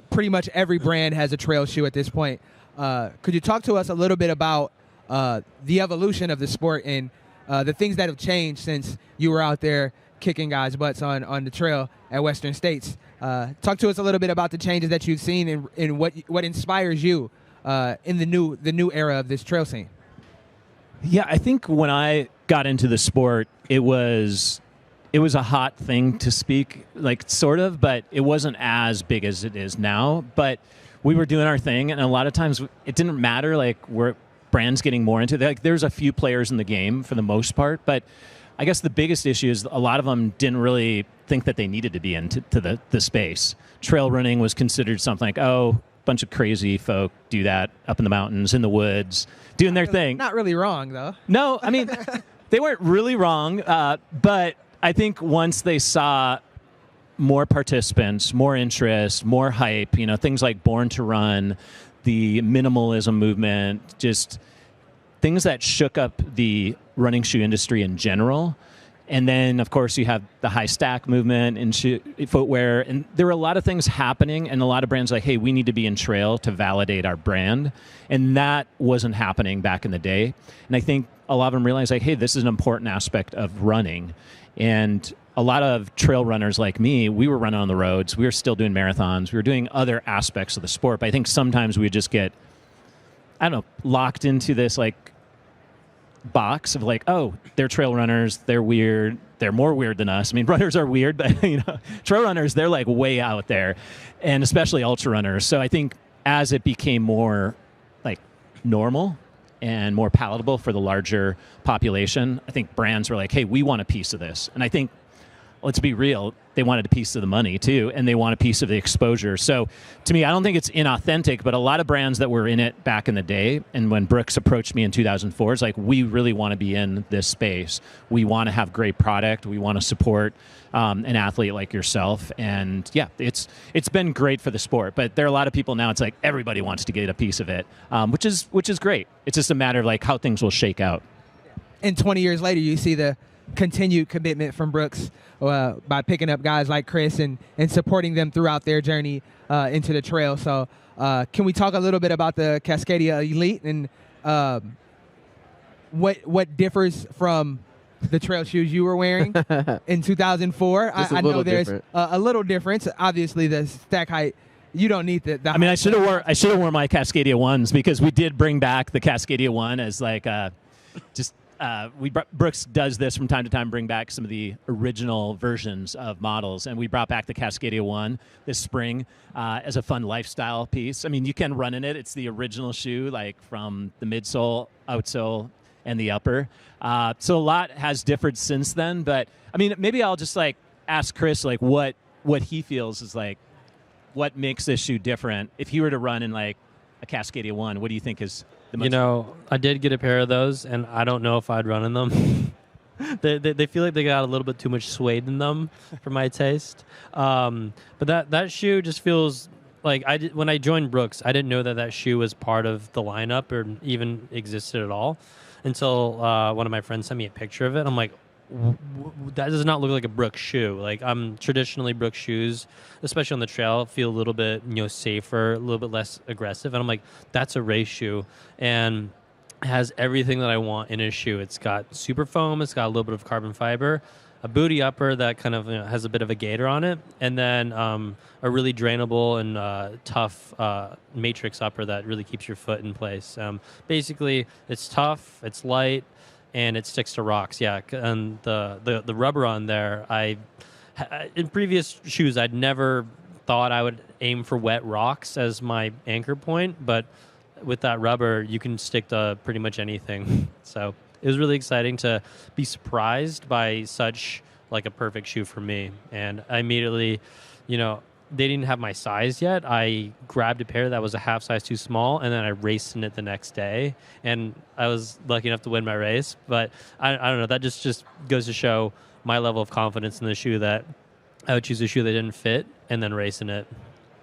pretty much every brand has a trail shoe at this point. Could you talk to us a little bit about the evolution of the sport and the things that have changed since you were out there kicking guys' butts on the trail at Western States. Talk to us a little bit about the changes that you've seen and what inspires you in the new era of this trail scene. Yeah, I think when I got into the sport, it was a hot thing to speak, like sort of, but it wasn't as big as it is now. But we were doing our thing, and a lot of times it didn't matter. Like, were brands getting more into it? Like, there's a few players in the game for the most part, but I guess the biggest issue is a lot of them didn't really think that they needed to be into the space. Trail running was considered something like, oh, a bunch of crazy folk do that up in the mountains, in the woods, doing their thing. Not really wrong, though. No, I mean, they weren't really wrong, but I think once they saw more participants, more interest, more hype, things like Born to Run, the minimalism movement, just things that shook up the running shoe industry in general. And then, of course, you have the high stack movement in footwear. And there were a lot of things happening, and a lot of brands like, hey, we need to be in trail to validate our brand. And that wasn't happening back in the day. And I think a lot of them realized, like, hey, this is an important aspect of running. And a lot of trail runners like me, we were running on the roads. We were still doing marathons. We were doing other aspects of the sport. But I think sometimes we just get, locked into this, like, box of like, oh, they're trail runners, they're weird, they're more weird than us. I mean, runners are weird, but trail runners, they're like way out there, and especially ultra runners. So I think as it became more like normal and more palatable for the larger population, I think brands were like, hey, we want a piece of this. And I think, let's be real, they wanted a piece of the money too, and they want a piece of the exposure. So to me, I don't think it's inauthentic, but a lot of brands that were in it back in the day, and when Brooks approached me in 2004, it's like, we really want to be in this space. We want to have great product. We want to support an athlete like yourself. And yeah, it's been great for the sport, but there are a lot of people now, it's like everybody wants to get a piece of it, which is great. It's just a matter of like how things will shake out. And 20 years later, you see the continued commitment from Brooks by picking up guys like Chris and supporting them throughout their journey into the trail. So can we talk a little bit about the Cascadia Elite and what differs from the trail shoes you were wearing in 2004? I know there's a little difference. Obviously, the stack height, you don't need the I mean, I should have worn my Cascadia ones, because we did bring back the Cascadia one as like just. Brooks does this from time to time, bring back some of the original versions of models, and we brought back the Cascadia 1 this spring as a fun lifestyle piece. I mean, you can run in it. It's the original shoe, like from the midsole, outsole, and the upper. So a lot has differed since then, but I mean, maybe I'll just like ask Chris like what he feels is like what makes this shoe different. If he were to run in like a Cascadia 1, what do you think is I did get a pair of those, and I don't know if I'd run in them. they feel like they got a little bit too much suede in them for my taste. But that shoe just feels like when I joined Brooks, I didn't know that shoe was part of the lineup or even existed at all until one of my friends sent me a picture of it. I'm like, that does not look like a Brooks shoe. Like, traditionally Brooks shoes, especially on the trail, feel a little bit safer, a little bit less aggressive. And I'm like, that's a race shoe, and it has everything that I want in a shoe. It's got super foam, it's got a little bit of carbon fiber, a booty upper that kind of has a bit of a gator on it, and then a really drainable and tough matrix upper that really keeps your foot in place. Basically, it's tough, it's light, and it sticks to rocks. Yeah, and the rubber on there, in previous shoes, I'd never thought I would aim for wet rocks as my anchor point, but with that rubber, you can stick to pretty much anything. So it was really exciting to be surprised by such like a perfect shoe for me. And I immediately, they didn't have my size yet. I grabbed a pair that was a half size too small, and then I raced in it the next day. And I was lucky enough to win my race. But I don't know. That just goes to show my level of confidence in the shoe, that I would choose a shoe that didn't fit and then race in it.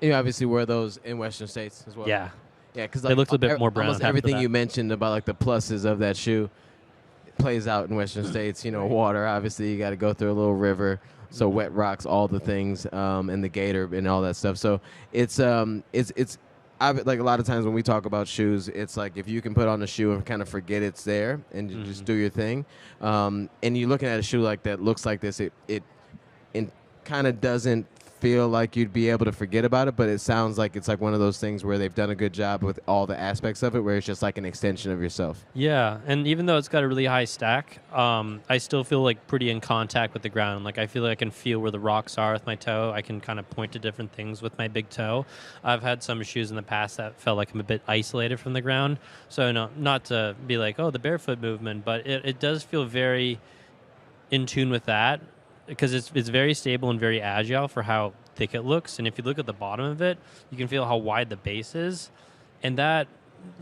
You obviously wear those in Western States as well. Yeah. Yeah, because they looked a bit more brown. Almost everything you mentioned about like the pluses of that shoe plays out in Western States. Water, obviously, you got to go through a little river. So wet rocks, all the things, and the gator and all that stuff. So it's like a lot of times when we talk about shoes, it's like if you can put on a shoe and kind of forget it's there and you just do your thing, and you're looking at a shoe like that looks like this, it kind of doesn't feel like you'd be able to forget about it, but it sounds like it's like one of those things where they've done a good job with all the aspects of it, where it's just like an extension of yourself. Yeah, and even though it's got a really high stack, I still feel like pretty in contact with the ground. Like I feel like I can feel where the rocks are with my toe. I can kind of point to different things with my big toe. I've had some shoes in the past that felt like I'm a bit isolated from the ground. So not to be like, oh, the barefoot movement, but it does feel very in tune with that, because it's very stable and very agile for how thick it looks. And if you look at the bottom of it, you can feel how wide the base is. And that,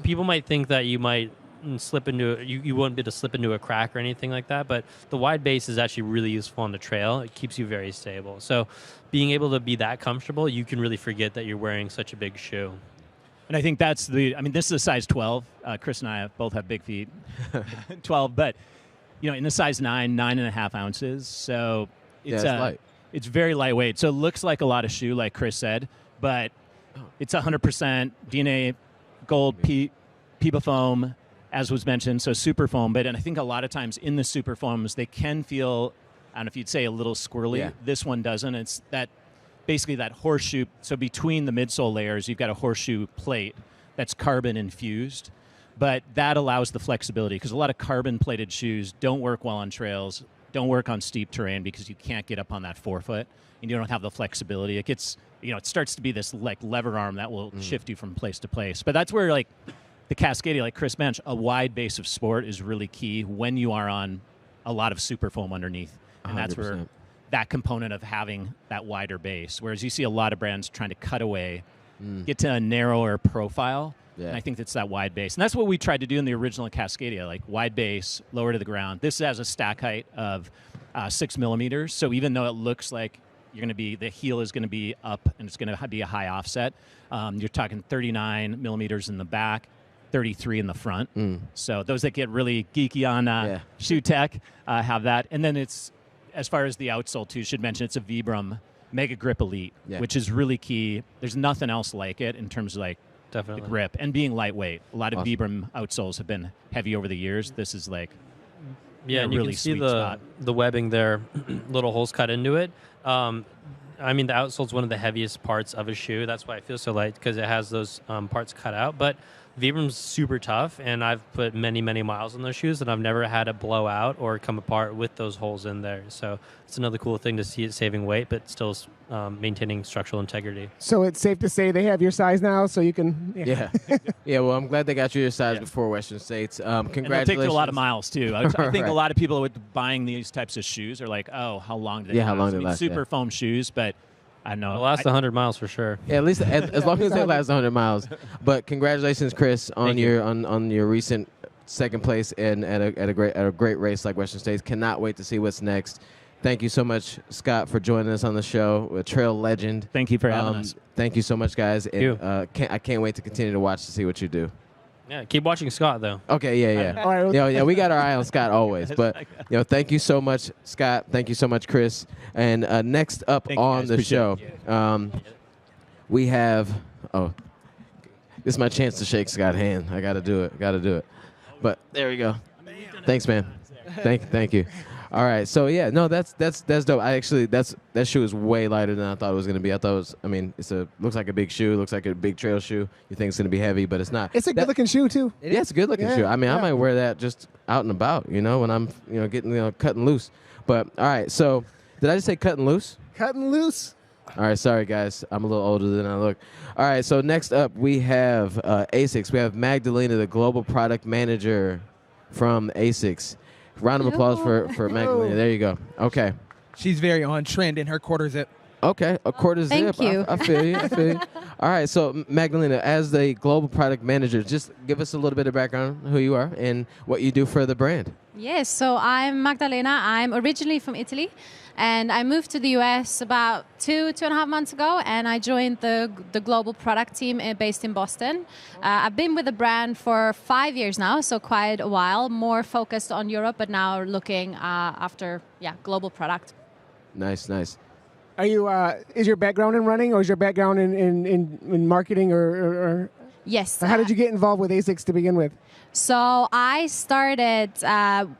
people might think that you might slip into, you wouldn't be able to slip into a crack or anything like that, but the wide base is actually really useful on the trail. It keeps you very stable. So being able to be that comfortable, you can really forget that you're wearing such a big shoe. And I think that's this is a size 12. Chris and I both have big feet, 12, but in the size 9.5 ounces. So it's light. It's very lightweight. So it looks like a lot of shoe, like Chris said, but it's 100% DNA gold Piba foam, as was mentioned, so super foam. But and I think a lot of times in the super foams, they can feel, I don't know if you'd say a little squirrely. Yeah. This one doesn't. It's basically that horseshoe. So between the midsole layers, you've got a horseshoe plate that's carbon infused. But that allows the flexibility, because a lot of carbon-plated shoes don't work well on trails, don't work on steep terrain, because you can't get up on that forefoot, and you don't have the flexibility. It gets, it starts to be this like lever arm that will shift you from place to place. But that's where like the Cascadia, like Chris mentioned, a wide base of sport is really key when you are on a lot of super foam underneath, and that's 100%. where that component of having that wider base. Whereas you see a lot of brands trying to cut away, get to a narrower profile. Yeah. And I think it's that wide base. And that's what we tried to do in the original Cascadia, like wide base, lower to the ground. This has a stack height of 6 millimeters. So even though it looks like the heel is going to be up and it's going to be a high offset, you're talking 39 millimeters in the back, 33 in the front. So those that get really geeky on shoe tech have that. And then it's, as far as the outsole too, should mention it's a Vibram Mega Grip Elite, which is really key. There's nothing else like it in terms of like, definitely the grip and being lightweight. A lot of Vibram outsoles have been heavy over the years. This is like and you really can see sweet spot. the webbing there, little holes cut into it. I mean, the outsole is one of the heaviest parts of a shoe. That's why it feels so light, because it has those parts cut out. But Vibram's super tough, and I've put many, many miles on those shoes, and I've never had it blow out or come apart with those holes in there. So it's another cool thing to see it saving weight, but still maintaining structural integrity. So it's safe to say they have your size now, so you can. Yeah. Yeah. Well, I'm glad they got you your size before Western States. Congratulations. And they'll take you a lot of miles too. I think Right. a lot of people with buying these types of shoes are like, "Oh, how long do they?" Yeah, how long do they last, Super yeah. foam shoes, but I know It'll last 100 miles for sure. Yeah, at least as long as they last 100 miles. But congratulations, Chris, on your recent second place and at a great race like Western States. Cannot wait to see what's next. Thank you so much, Scott, for joining us on the show. A trail legend. Thank you for having us. Thank you so much, guys. you. And, I can't wait to continue to watch to see what you do. Yeah, keep watching Scott, though. Okay, yeah. All right. Yeah, we got our eye on Scott always. But thank you so much, Scott. Thank you so much, Chris. And next up on the show, we have. Oh, this is my chance to shake Scott's hand. I got to do it. But there we go. Thanks, man. Thank you. All right, so yeah, no, that's dope. That shoe is way lighter than I thought it was gonna be. I thought it was. I mean, looks like a big shoe, looks like a big trail shoe. You think it's gonna be heavy, but it's not. It's a good-looking shoe too. Yeah, it's a good-looking shoe. I mean, I might wear that just out and about, when I'm, getting cutting loose. But all right, so did I just say cutting loose? Cutting loose. All right, sorry guys, I'm a little older than I look. All right, so next up we have ASICS. We have Magdalena, the global product manager from ASICS. Round of applause for Magdalena. There you go. Okay. She's very on trend in her quarter zip. Okay, a quarter zip. Thank you. I feel you. All right, so Magdalena, as the global product manager, just give us a little bit of background on who you are and what you do for the brand. Yes, so I'm Magdalena. I'm originally from Italy, and I moved to the US about two and a half months ago, and I joined the global product team based in Boston. I've been with the brand for 5 years now, so quite a while, more focused on Europe, but now looking after global product. Nice. Are you? Is your background in running, or is your background in marketing, or Yes. how did you get involved with ASICS to begin with? So I started,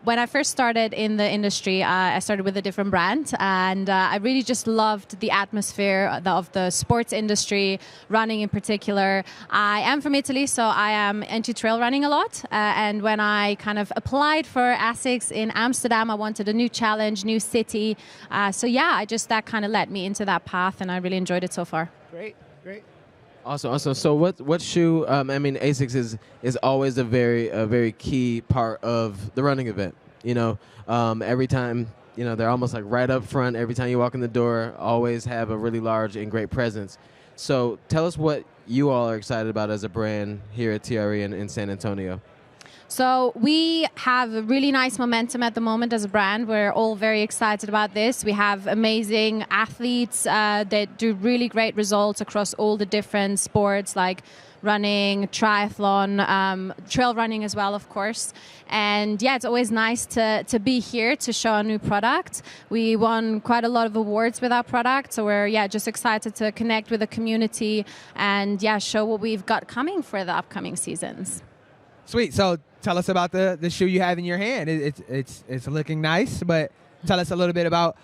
when I first started in the industry, I started with a different brand, and I really just loved the atmosphere of the sports industry, running in particular. I am from Italy, so I am into trail running a lot, and when I kind of applied for ASICS in Amsterdam, I wanted a new challenge, new city. So yeah, that kind of led me into that path, and I really enjoyed it so far. Great. Awesome. So what shoe? I mean, ASICS is always a very key part of the running event. Every time they're almost like right up front. Every time you walk in the door, always have a really large and great presence. So tell us what you all are excited about as a brand here at TRE in San Antonio. So we have a really nice momentum at the moment as a brand. We're all very excited about this. We have amazing athletes that do really great results across all the different sports like running, triathlon, trail running as well, of course. And yeah, it's always nice to be here to show a new product. We won quite a lot of awards with our product, so we're just excited to connect with the community and show what we've got coming for the upcoming seasons. Sweet. So tell us about the shoe you have in your hand. It's looking nice, but tell us a little bit about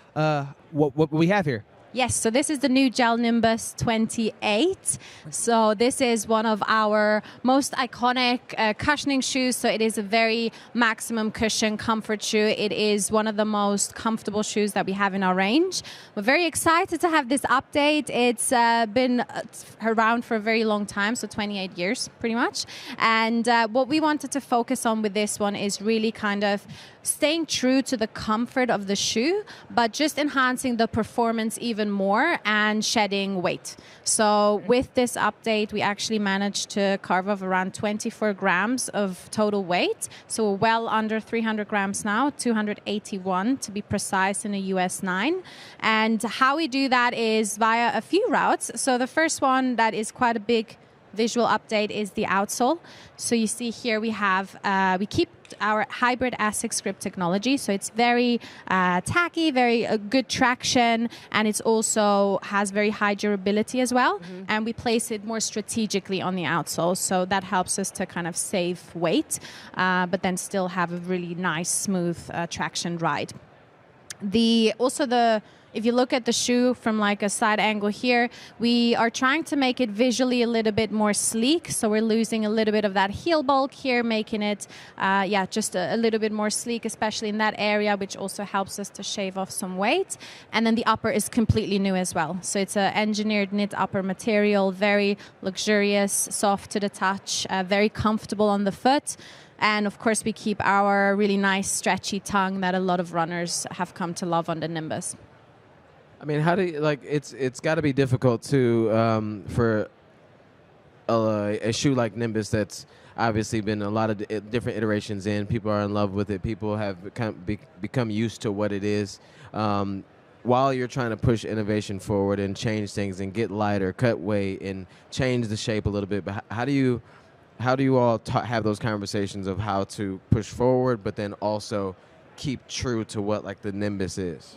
what we have here. Yes, so this is the new Gel Nimbus 28. So this is one of our most iconic cushioning shoes. So it is a very maximum cushion comfort shoe. It is one of the most comfortable shoes that we have in our range. We're very excited to have this update. It's been around for a very long time, so 28 years pretty much. And what we wanted to focus on with this one is really kind of staying true to the comfort of the shoe, but just enhancing the performance even more and shedding weight. So with this update, we actually managed to carve off around 24 grams of total weight. So we're well under 300 grams now, 281 to be precise in a US 9. And how we do that is via a few routes. So the first one that is quite a big visual update is the outsole. So you see here we have, we keep our hybrid ASICS grip technology. So it's very tacky, very good traction, and it's also has very high durability as well. Mm-hmm. And we place it more strategically on the outsole. So that helps us to kind of save weight, but then still have a really nice, smooth traction ride. If you look at the shoe from like a side angle here, we are trying to make it visually a little bit more sleek. So we're losing a little bit of that heel bulk here, making it, just a little bit more sleek, especially in that area, which also helps us to shave off some weight. And then the upper is completely new as well. So it's an engineered knit upper material, very luxurious, soft to the touch, very comfortable on the foot. And of course, we keep our really nice stretchy tongue that a lot of runners have come to love on the Nimbus. I mean, how do you, it's got to be difficult to for a shoe like Nimbus that's obviously been a lot of different iterations in. People are in love with it. People have become used to what it is. While you're trying to push innovation forward and change things and get lighter, cut weight, and change the shape a little bit, but how do you all have those conversations of how to push forward, but then also keep true to what like the Nimbus is?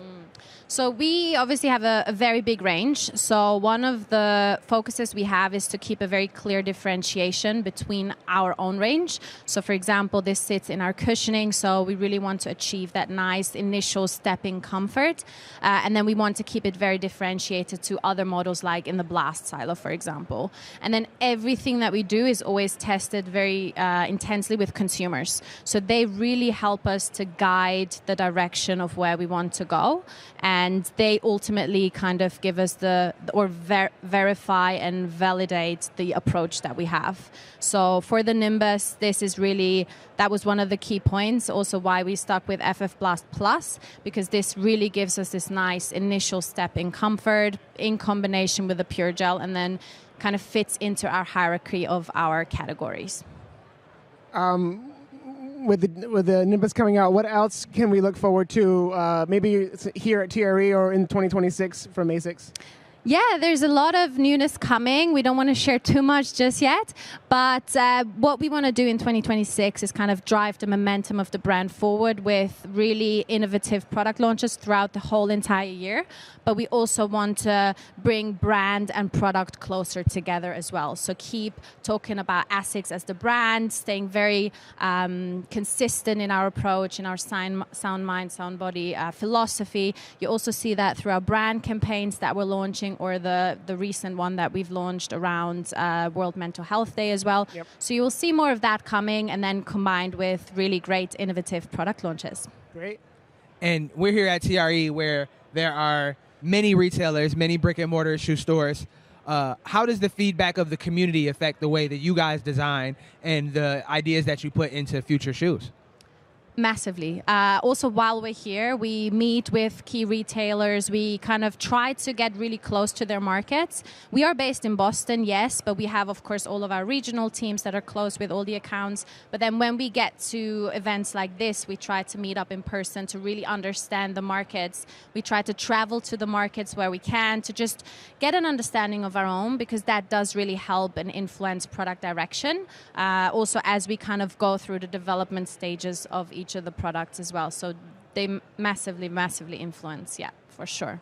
So we obviously have a very big range. So one of the focuses we have is to keep a very clear differentiation between our own range. So for example, this sits in our cushioning. So we really want to achieve that nice initial stepping comfort. And then we want to keep it very differentiated to other models like in the Blast silo, for example. And then everything that we do is always tested very intensely with consumers. So they really help us to guide the direction of where we want to go. And they ultimately kind of give us verify and validate the approach that we have. So for the Nimbus, that was one of the key points, also why we stuck with FF Blast Plus, because this really gives us this nice initial step in comfort in combination with the Pure Gel, and then kind of fits into our hierarchy of our categories. With the Nimbus coming out, what else can we look forward to? Maybe here at TRE or in 2026 from ASICS? Yeah, there's a lot of newness coming. We don't want to share too much just yet, but what we want to do in 2026 is kind of drive the momentum of the brand forward with really innovative product launches throughout the whole entire year. But we also want to bring brand and product closer together as well. So keep talking about ASICS as the brand, staying very consistent in our approach, in our sound mind, sound body philosophy. You also see that through our brand campaigns that we're launching, or the recent one that we've launched around World Mental Health Day as well. Yep. So you will see more of that coming, and then combined with really great innovative product launches. Great. And we're here at TRE, where there are many retailers, many brick and mortar shoe stores. How does the feedback of the community affect the way that you guys design and the ideas that you put into future shoes? Massively. Also, while we're here, we meet with key retailers. We kind of try to get really close to their markets. We are based in Boston, yes, but we have, of course, all of our regional teams that are close with all the accounts. But then when we get to events like this, we try to meet up in person to really understand the markets. We try to travel to the markets where we can to just get an understanding of our own, because that does really help and influence product direction. Also, as we kind of go through the development stages of each of the products as well. So they massively, massively influence, yeah, for sure.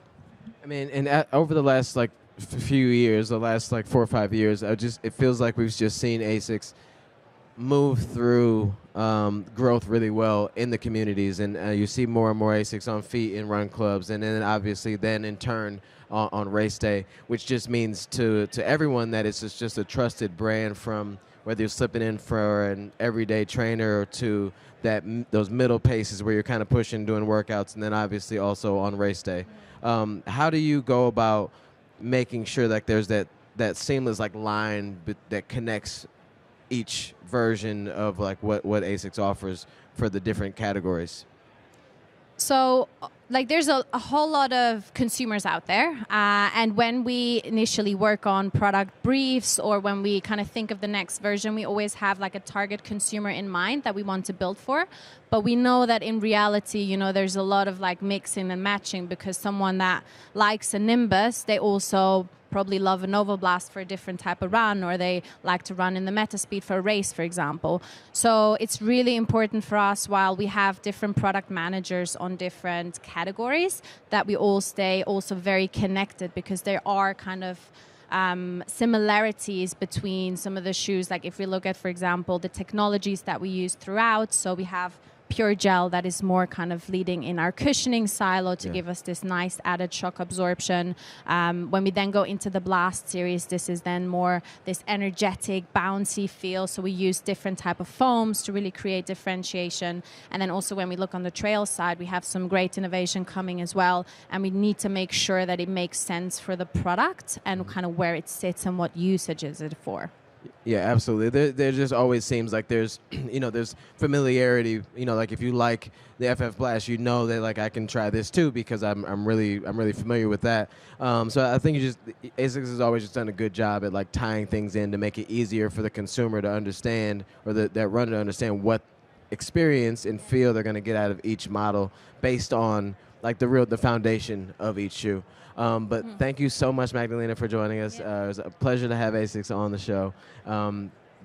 I mean, and over the last few years, the last 4 or 5 years, it feels like we've just seen ASICS move through growth really well in the communities, and you see more and more ASICS on feet in run clubs, and then obviously then in turn on race day, which just means to everyone that it's just a trusted brand, from whether you're slipping in for an everyday trainer or to those middle paces where you're kind of pushing, doing workouts, and then obviously also on race day. How do you go about making sure that there's that seamless line that connects each version of what ASICS offers for the different categories? So there's a whole lot of consumers out there, and when we initially work on product briefs, or when we kind of think of the next version, we always have a target consumer in mind that we want to build for. But we know that in reality, there's a lot of mixing and matching, because someone that likes a Nimbus, they also probably love a Nova Blast for a different type of run, or they like to run in the Metaspeed for a race, for example. So it's really important for us, while we have different product managers on different categories, that we all stay also very connected, because there are kind of similarities between some of the shoes. If we look at, for example, the technologies that we use throughout, so we have pure gel that is more kind of leading in our cushioning silo to give us this nice added shock absorption. When we then go into the Blast series, this is then more this energetic, bouncy feel. So we use different type of foams to really create differentiation. And then also when we look on the trail side, we have some great innovation coming as well. And we need to make sure that it makes sense for the product and kind of where it sits and what usage is it for. Yeah, absolutely. There just always seems like there's, there's familiarity. If you like the FF Blast, that I can try this too, because I'm really familiar with that. So I think ASICS has always just done a good job at tying things in to make it easier for the consumer to understand, or that runner to understand what experience and feel they're going to get out of each model based on the foundation of each shoe. But thank you so much, Magdalena, for joining us. It was a pleasure to have ASICS on the show.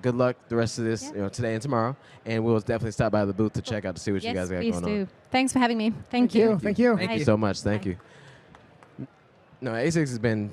Good luck the rest of this, today and tomorrow, and we'll definitely stop by the booth to check out to see what you guys got going on. Thanks for having me. Thank you. Thank you. Thank you so much. Thank you. No, ASICS has been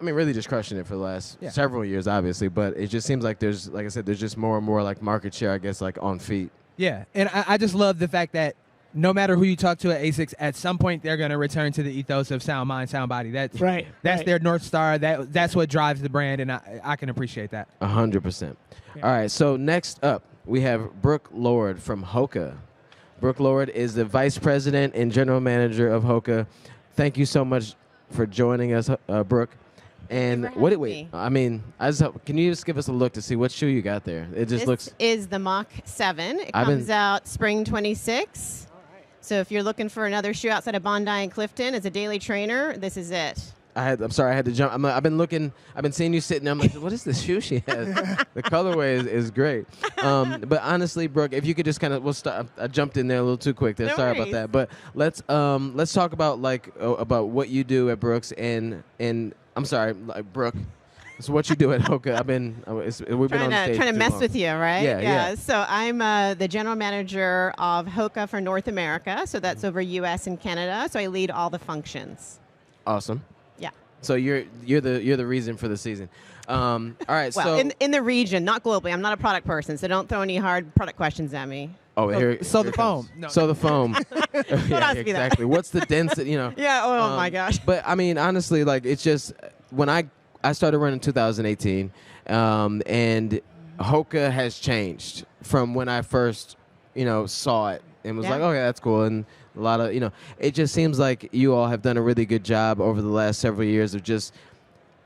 really just crushing it for the last several years, obviously, but it just seems like there's, like I said, there's just more and more market share, I guess, on feet. Yeah, and I just love the fact that no matter who you talk to at ASICS, at some point they're going to return to the ethos of sound mind, sound body. That's right. That's their North Star. That's what drives the brand, and I can appreciate that. 100%. All right, so next up, we have Brooke Lord from Hoka. Brooke Lord is the Vice President and General Manager of Hoka. Thank you so much for joining us, Brooke. And can you just give us a look to see what shoe you got there? It just looks. This is the Mach 7. It comes out spring 26. So if you're looking for another shoe outside of Bondi and Clifton as a daily trainer, this is it. I'm sorry, I had to jump. I've been seeing you sitting there. I'm like, what is this shoe she has? The colorway is great. But honestly, Brooke, if you could just kind of, we'll start. I jumped in there a little too quick there. No Sorry about worries. that. But let's talk about about what you do at Brooks and I'm sorry, Brooke. So what you do at Hoka? We've been on stage trying to too mess long. with you, right? Yeah. So I'm the general manager of Hoka for North America. So that's over U.S. and Canada. So I lead all the functions. Awesome. Yeah. So you're the reason for the season. All right. Well, so in the region, not globally. I'm not a product person, so don't throw any hard product questions at me. So the foam. No. So the foam. Don't Yeah, ask me that. exactly. What's the density? Yeah. Oh my gosh. But I mean, honestly, it's just when I started running in 2018, and Hoka has changed from when I first, saw it and was like, okay, that's cool. And a lot of, it just seems like you all have done a really good job over the last several years of just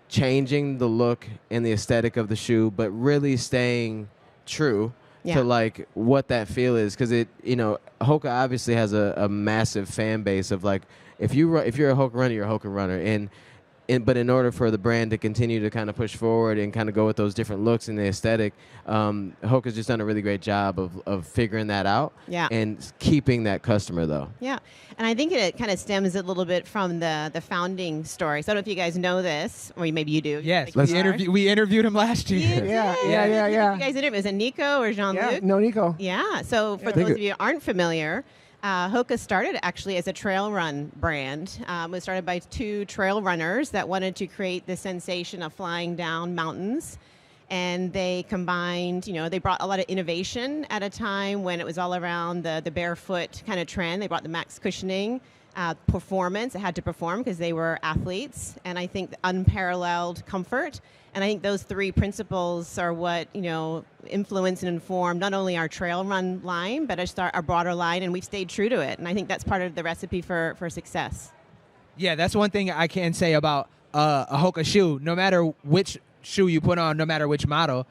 changing the look and the aesthetic of the shoe, but really staying true to what that feel is. Because Hoka obviously has a massive fan base of if you're a Hoka runner, you're a Hoka runner. But in order for the brand to continue to kind of push forward and kind of go with those different looks and the aesthetic, Hoka's just done a really great job of figuring that out and keeping that customer, though. Yeah, and I think it kind of stems a little bit from the founding story. So I don't know if you guys know this, or maybe you do. Yes, we interviewed him last year. Yeah. You guys interviewed, was it Nico or Jean-Luc? Yeah, no, Nico. Yeah, so for those of you who aren't familiar, Hoka started actually as a trail run brand. It was started by two trail runners that wanted to create the sensation of flying down mountains. And they combined, they brought a lot of innovation at a time when it was all around the barefoot kind of trend. They brought the max cushioning, performance. It had to perform because they were athletes. And I think unparalleled comfort. And I think those three principles are what, influence and inform not only our trail run line, but our broader line, and we've stayed true to it. And I think that's part of the recipe for success. Yeah, that's one thing I can say about a Hoka shoe. No matter which shoe you put on, no matter which model,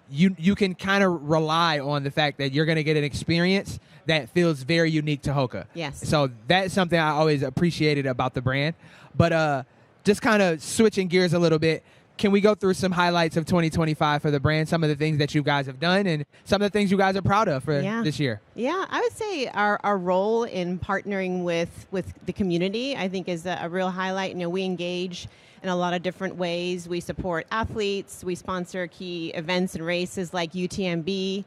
you can kind of rely on the fact that you're going to get an experience that feels very unique to Hoka. Yes. So that's something I always appreciated about the brand. But just kind of switching gears a little bit, can we go through some highlights of 2025 for the brand, some of the things that you guys have done and some of the things you guys are proud of for this year? Yeah, I would say our role in partnering with the community, I think, is a real highlight. We engage in a lot of different ways. We support athletes. We sponsor key events and races like UTMB,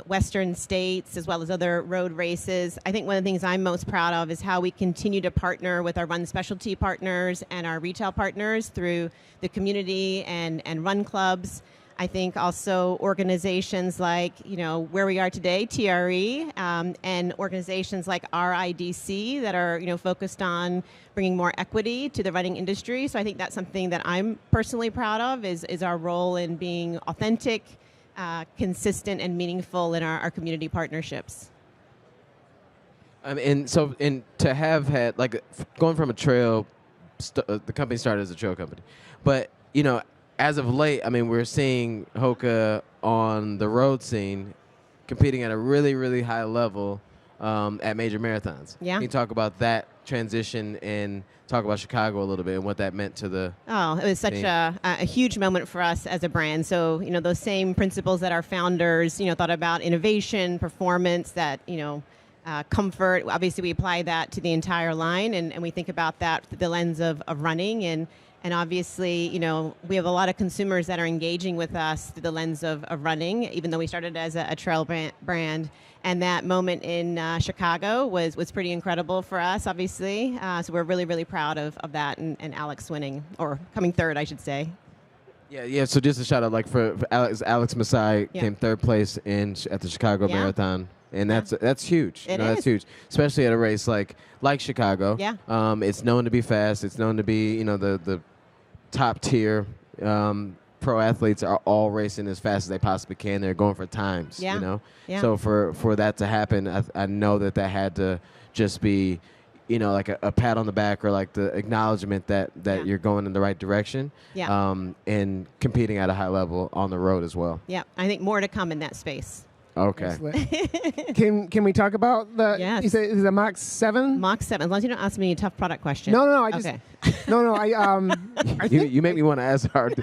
Western States, as well as other road races. I think one of the things I'm most proud of is how we continue to partner with our run specialty partners and our retail partners through the community and run clubs. I think also organizations like, where we are today, TRE, and organizations like RIDC that are, focused on bringing more equity to the running industry. So I think that's something that I'm personally proud of is our role in being authentic, consistent, and meaningful in our community partnerships. And to have had going from a trail, the company started as a trail company, but as of late, we're seeing Hoka on the road scene, competing at a really, really high level at major marathons. Yeah. Can you talk about that transition and talk about Chicago a little bit and what that meant to the it was such a huge moment for us as a brand. So, those same principles that our founders, thought about innovation, performance, that, comfort. Obviously, we apply that to the entire line, and we think about that through the lens of running. And obviously, we have a lot of consumers that are engaging with us through the lens of running, even though we started as a trail brand. And that moment in Chicago was pretty incredible for us, obviously. So we're really, really proud of that and Alex winning, or coming third, I should say. Yeah. So just a shout out, for Alex Masai came third place at the Chicago Marathon. And that's huge. That's huge, especially at a race like Chicago. Yeah. It's known to be fast. It's known to be, the top tier pro athletes are all racing as fast as they possibly can. They're going for times. Yeah. So for that to happen, I know that had to just be, like a pat on the back or like the acknowledgement that you're going in the right direction. Yeah. And competing at a high level on the road as well. Yeah. I think more to come in that space. Okay. Can we talk about the? Yes. You say is it Mach 7? Mach 7. As long as you don't ask me any tough product questions. No. I just. Okay. No. I You make me want to ask hard.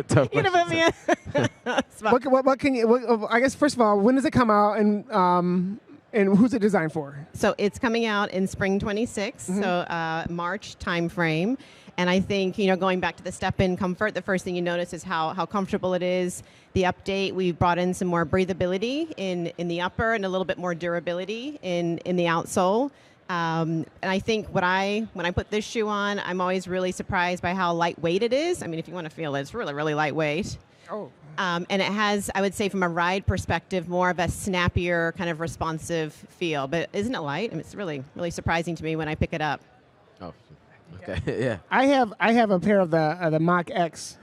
Tough You know what I mean? what can you? I guess first of all, when does it come out and who's it designed for? So it's coming out in spring 26, so March timeframe. And I think, going back to the step-in comfort, the first thing you notice is how comfortable it is. The update, we've brought in some more breathability in the upper and a little bit more durability in the outsole. And I think when I put this shoe on, I'm always really surprised by how lightweight it is. I mean, if you want to feel it, it's really, really lightweight. Oh. And it has, I would say, from a ride perspective, more of a snappier, kind of responsive feel. But isn't it light? I mean, it's really, really surprising to me when I pick it up. Oh, okay, yeah. I have a pair of the Mach X,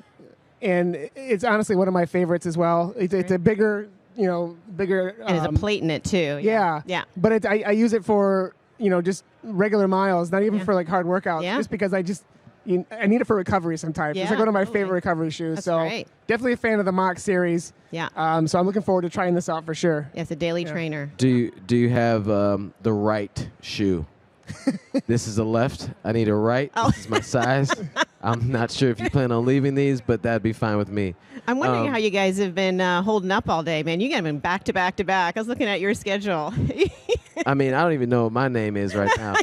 and it's honestly one of my favorites as well. It's a bigger. And there's a plate in it too. Yeah. But I use it for just regular miles, not even for like hard workouts. Yeah. Just because I need it for recovery sometimes. It's like one of my favorite recovery shoes. That's so great. Definitely a fan of the Mach series. Yeah. So I'm looking forward to trying this out for sure. Yeah, it's a daily trainer. Do you have the right shoe? This is a left. I need a right. This is my size. I'm not sure if you plan on leaving these, but that'd be fine with me. I'm wondering how you guys have been holding up all day, man. You guys have been back to back to back. I was looking at your schedule. I mean, I don't even know what my name is right now.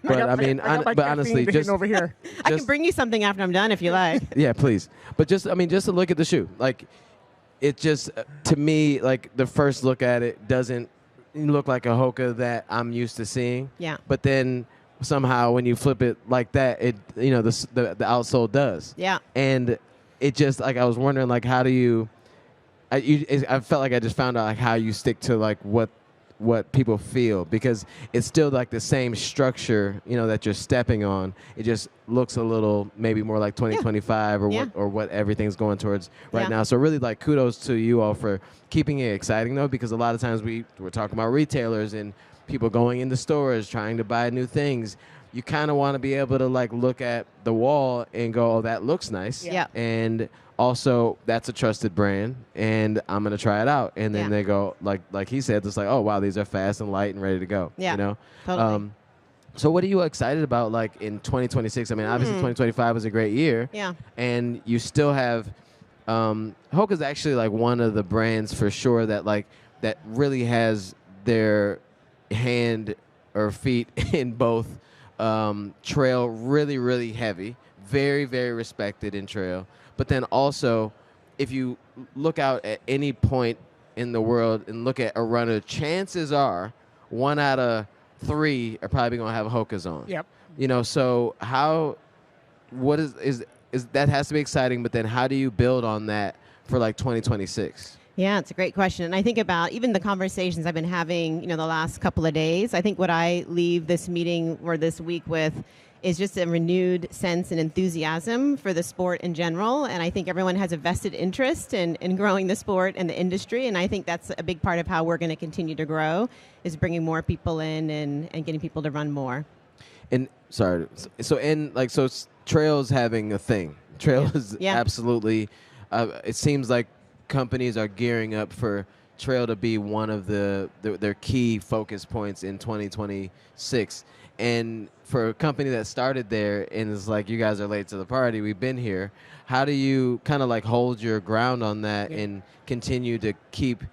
But honestly, just over here. I can bring you something after I'm done if you like. Yeah, please. But just to look at the shoe, like it just to me, like the first look at it doesn't look like a Hoka that I'm used to seeing. Yeah. But then somehow when you flip it like that, it the outsole does. Yeah. And it just like I was wondering like how do you? I felt like I just found out like how you stick to like what people feel, because it's still like the same structure, that you're stepping on. It just looks a little maybe more like 2025 or what everything's going towards right now. So really like kudos to you all for keeping it exciting though, because a lot of times we're talking about retailers and people going into stores trying to buy new things. You kind of want to be able to like look at the wall and go, oh, that looks nice. Yeah. And also, that's a trusted brand, and I'm gonna try it out. And then they go, like he said, it's like, oh wow, these are fast and light and ready to go. Yeah, totally. So what are you excited about, like in 2026? I mean, obviously 2025 was a great year. Yeah. And you still have, Hoka's actually like one of the brands for sure that really has their hand or feet in both trail, really, really heavy, very, very respected in trail. But then also, if you look out at any point in the world and look at a runner, chances are 1 out of 3 are probably going to have Hoka's on. Yep. So what is that has to be exciting, but then how do you build on that for like 2026? Yeah, it's a great question. And I think about even the conversations I've been having, the last couple of days. I think what I leave this meeting or this week with is just a renewed sense and enthusiasm for the sport in general. And I think everyone has a vested interest in growing the sport and the industry. And I think that's a big part of how we're going to continue to grow, is bringing more people in and getting people to run more. And sorry, so trail's having a thing. Trail is absolutely, it seems like companies are gearing up for trail to be one of their key focus points in 2026. And for a company that started there and is like, you guys are late to the party, we've been here, how do you kind of like hold your ground on that and continue to keep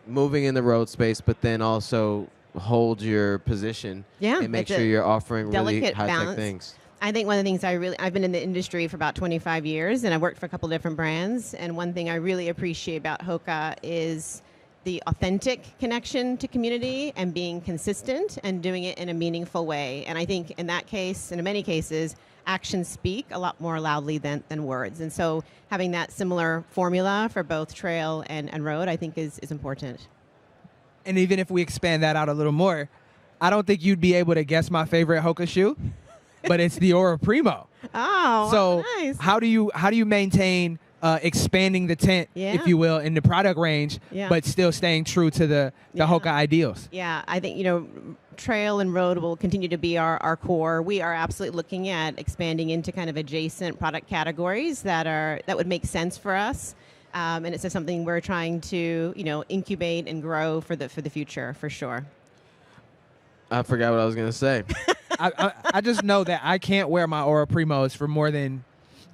moving in the road space, but then also hold your position and make sure you're offering really high-tech things? I think one of the things I've been in the industry for about 25 years, and I've worked for a couple different brands, and one thing I really appreciate about Hoka is the authentic connection to community and being consistent and doing it in a meaningful way. And I think in that case, and in many cases, actions speak a lot more loudly than words. And so having that similar formula for both trail and road, I think is important. And even if we expand that out a little more, I don't think you'd be able to guess my favorite Hoka shoe, but it's the Ora Primo. Oh, so nice. How do you maintain expanding the tent, if you will, in the product range, but still staying true to the Hoka ideals? Yeah, I think, trail and road will continue to be our core. We are absolutely looking at expanding into kind of adjacent product categories that would make sense for us. And it's just something we're trying to, incubate and grow for the future, for sure. I forgot what I was going to say. I just know that I can't wear my Ora Primos for more than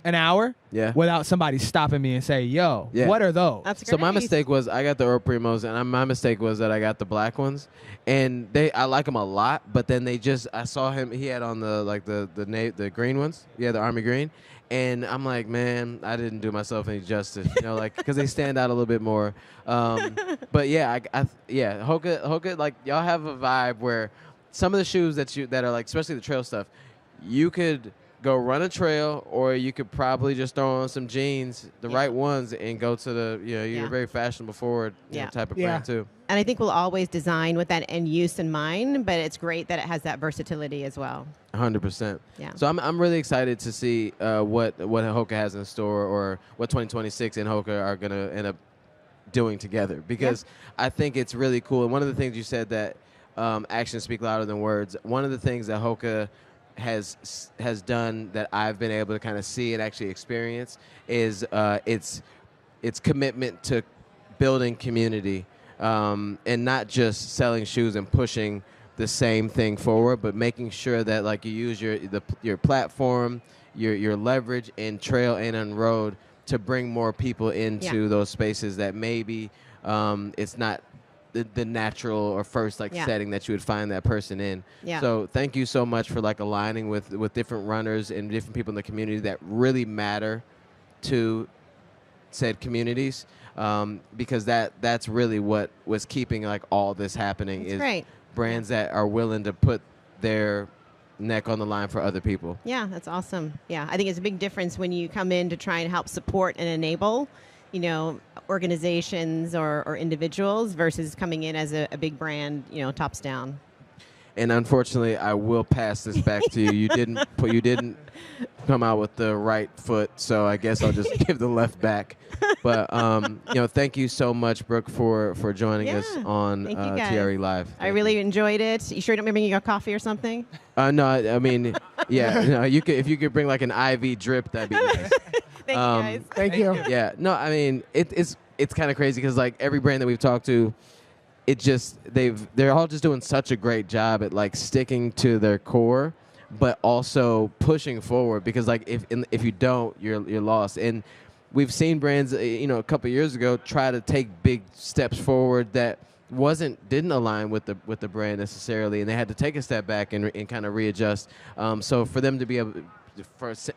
an hour without somebody stopping me and say, yo, what are those? So my mistake was I got the Ora Primos, and my mistake was that I got the black ones, and I like them a lot, but then I saw him, he had on the green ones, the army green, and I'm like, man, I didn't do myself any justice, because they stand out a little bit more. But Hoka, like y'all have a vibe where some of the shoes that are like, especially the trail stuff, you could go run a trail, or you could probably just throw on some jeans, the right ones, and go to the, you're very fashionable forward type of brand too. And I think we'll always design with that end use in mind, but it's great that it has that versatility as well. 100%. Yeah. So I'm really excited to see what Hoka has in store, or what 2026 and Hoka are going to end up doing together, because I think it's really cool. And one of the things you said that actions speak louder than words. One of the things that Hoka has done that I've been able to kind of see and actually experience is its commitment to building community, and not just selling shoes and pushing the same thing forward, but making sure that like you use your platform, your leverage in trail and on road to bring more people into those spaces that maybe it's not the natural or first setting that you would find that person in. Yeah. So thank you so much for like aligning with different runners and different people in the community that really matter to said communities, because that's really what was keeping like all this happening. That's is great. Brands that are willing to put their neck on the line for other people. Yeah, that's awesome. Yeah, I think it's a big difference when you come in to try and help support and enable, organizations or individuals versus coming in as a big brand, tops down. And unfortunately, I will pass this back to you. You didn't come out with the right foot, so I guess I'll just give the left back. But thank you so much, Brooke, for joining us on TRE Live. I really enjoyed it. You sure you don't mind bringing a coffee or something? No, I mean, you could, if you could bring like an IV drip, that'd be nice. Thank you, guys. Thank you. Yeah, no, I mean, it's kind of crazy because like every brand that we've talked to, they're all just doing such a great job at like sticking to their core, but also pushing forward, because like if you don't, you're lost. And we've seen brands, a couple years ago try to take big steps forward that didn't align with the brand necessarily, and they had to take a step back and kind of readjust. So for them to be able,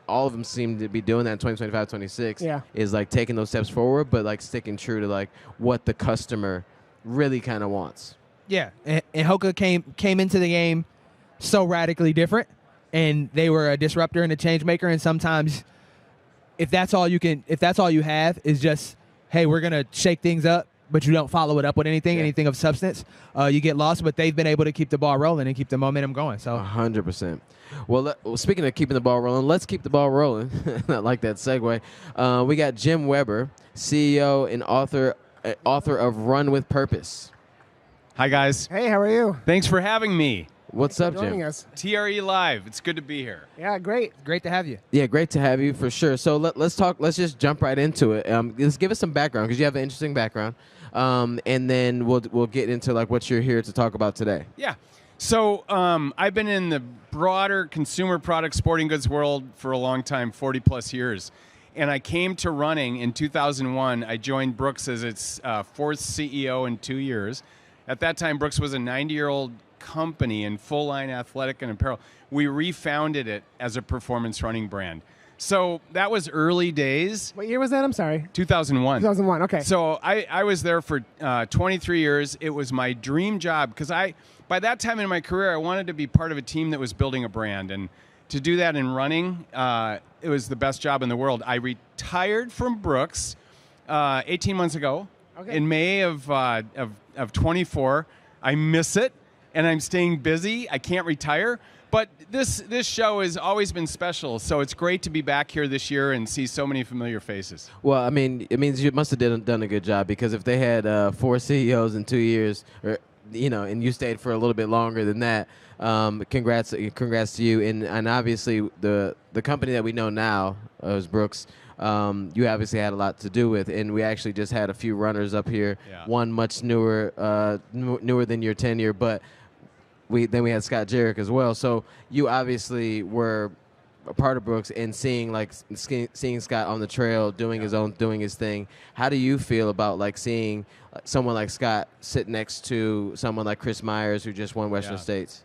all of them seem to be doing that in 2025, 26, is like taking those steps forward, but like sticking true to like what the customer really kind of wants. Yeah, and Hoka came into the game so radically different, and they were a disruptor and a change maker. And sometimes, if that's all you have is just, hey, we're gonna shake things up, but you don't follow it up with anything of substance, you get lost. But they've been able to keep the ball rolling and keep the momentum going. So 100%. Well, speaking of keeping the ball rolling, let's keep the ball rolling. I like that segue. We got Jim Weber, CEO and author of Run with Purpose. Hi, guys. Hey, how are you? Thanks for having me. What's up, Joining Jim? us. TRE Live. It's good to be here. Yeah, great. Great to have you. Yeah, great to have you for sure. So let's talk. Let's just jump right into it. Just give us some background, because you have an interesting background, and then we'll get into like what you're here to talk about today. Yeah. So I've been in the broader consumer product sporting goods world for a long time, 40 plus years. And I came to running in 2001. I joined Brooks as its fourth CEO in 2 years. At that time, Brooks was a 90-year-old company in full-line athletic and apparel. We refounded it as a performance running brand. So that was early days. What year was that? I'm sorry. 2001. 2001, okay. So I was there for 23 years. It was my dream job, because by that time in my career, I wanted to be part of a team that was building a brand. And to do that in running, it was the best job in the world. I retired from Brooks 18 months ago, in May of 24. I miss it, and I'm staying busy. I can't retire. But this show has always been special, so it's great to be back here this year and see so many familiar faces. Well, I mean, it means you must have done a good job, because if they had 4 CEOs in 2 years, or and you stayed for a little bit longer than that. Congrats to you, and obviously the company that we know now is Brooks. You obviously had a lot to do with, and we actually just had a few runners up here. Yeah. One much newer than your tenure, but we had Scott Jerick as well. So you obviously were a part of Brooks, and seeing Scott on the trail doing his thing. How do you feel about seeing someone like Scott sit next to someone like Chris Myers, who just won Western States?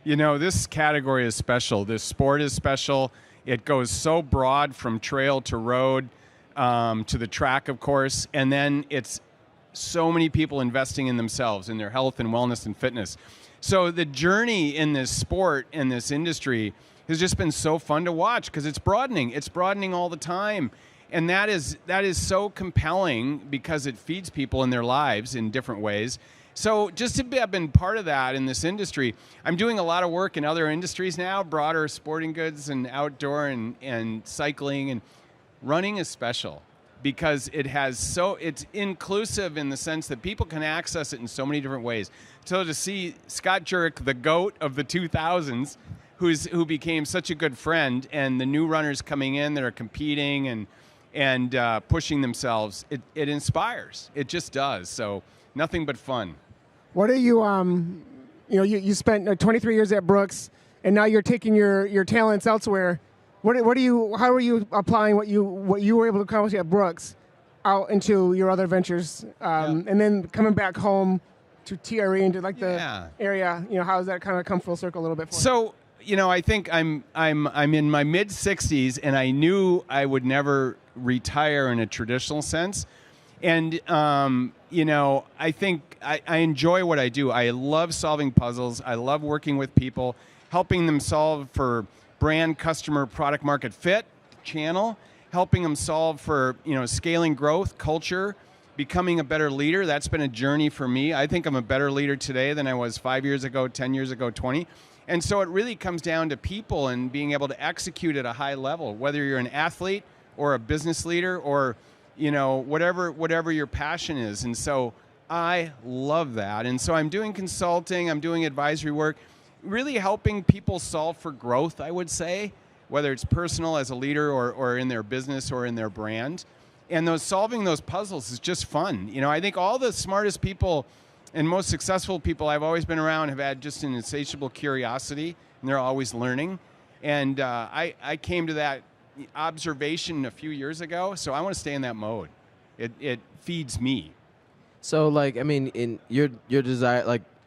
This category is special. This sport is special. It goes so broad from trail to road to the track, of course, and then it's so many people investing in themselves, in their health and wellness and fitness. So the journey in this sport, in this industry, has just been so fun to watch because it's broadening. It's broadening all the time. And that is so compelling because it feeds people in their lives in different ways. So just to have been part of that in this industry, I'm doing a lot of work in other industries now, broader sporting goods and outdoor and cycling, and running is special because it's inclusive in the sense that people can access it in so many different ways. So to see Scott Jerick, the GOAT of the 2000s, who became such a good friend, and the new runners coming in that are competing and pushing themselves, it inspires. It just does. So nothing but fun. What are you, you spent 23 years at Brooks, and now you're taking your talents elsewhere. How are you applying what you were able to accomplish at Brooks out into your other ventures, and then coming back home to TRE into the area? How does that kind of come full circle a little bit for you? So, I think I'm in my mid 60s, and I knew I would never retire in a traditional sense. And, I think I enjoy what I do. I love solving puzzles. I love working with people, helping them solve for brand, customer, product market fit, channel, helping them solve for, scaling growth, culture, becoming a better leader. That's been a journey for me. I think I'm a better leader today than I was 5 years ago, 10 years ago, 20. And so it really comes down to people and being able to execute at a high level, whether you're an athlete or a business leader or whatever your passion is. And so I love that. And so I'm doing consulting, I'm doing advisory work, really helping people solve for growth, I would say, whether it's personal as a leader or in their business or in their brand. And solving those puzzles is just fun. I think all the smartest people and most successful people I've always been around have had just an insatiable curiosity, and they're always learning. And I came to that observation a few years ago, so I want to stay in that mode. It feeds me. So, in your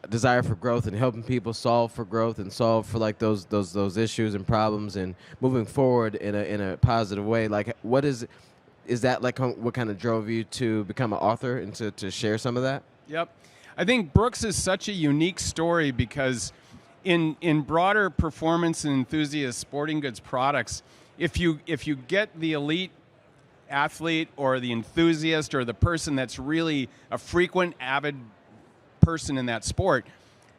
desire for growth and helping people solve for growth and solve for those issues and problems and moving forward in a positive way, what is that what kind of drove you to become an author and to share some of that? Yep. I think Brooks is such a unique story because in broader performance and enthusiast sporting goods products, if you get the elite athlete or the enthusiast or the person that's really a frequent, avid person in that sport,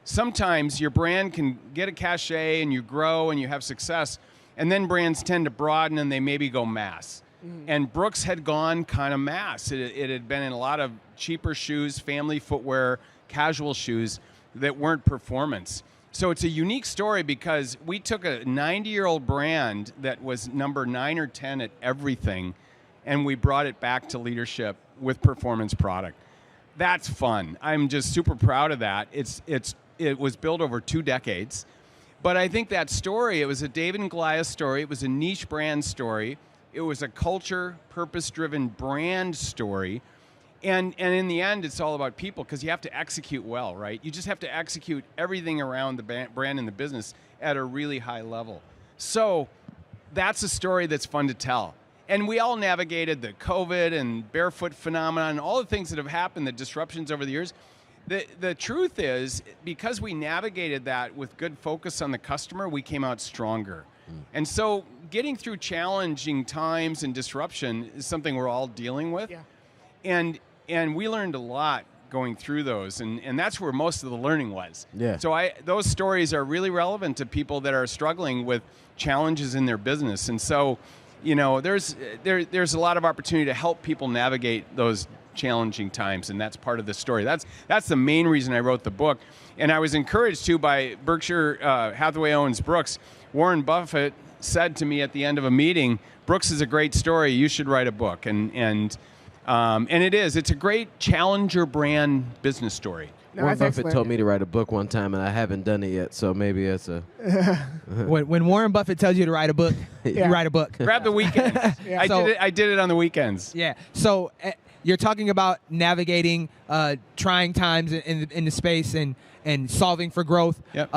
sometimes your brand can get a cachet and you grow and you have success, and then brands tend to broaden and they maybe go mass. And Brooks had gone kind of mass. It had been in a lot of cheaper shoes, family footwear, casual shoes that weren't performance. So it's a unique story because we took a 90-year-old brand that was number 9 or 10 at everything, and we brought it back to leadership with performance product. That's fun. I'm just super proud of that. It was built over 2 decades. But I think that story, it was a David and Goliath story. It was a niche brand story. It was a culture, purpose-driven brand story. And in the end, it's all about people because you have to execute well, right? You just have to execute everything around the brand and the business at a really high level. So that's a story that's fun to tell. And we all navigated the COVID and barefoot phenomenon and all the things that have happened, the disruptions over the years. The truth is, because we navigated that with good focus on the customer, we came out stronger. And so getting through challenging times and disruption is something we're all dealing with. Yeah. And we learned a lot going through those, and that's where most of the learning was. Yeah. So those stories are really relevant to people that are struggling with challenges in their business. And so, there's a lot of opportunity to help people navigate those challenging times, and that's part of the story. That's the main reason I wrote the book. And I was encouraged, too, by Berkshire Hathaway owns Brooks. Warren Buffett said to me at the end of a meeting, Brooks is a great story. You should write a book. And it is. It's a great challenger brand business story. No, Warren that's Buffett excellent. told me to write a book one time, and I haven't done it yet, so maybe it's a... When Warren Buffett tells you to write a book, Yeah. you write a book. Grab the weekends. Yeah. I did it on the weekends. Yeah. So you're talking about navigating trying times in the space and solving for growth. Yep.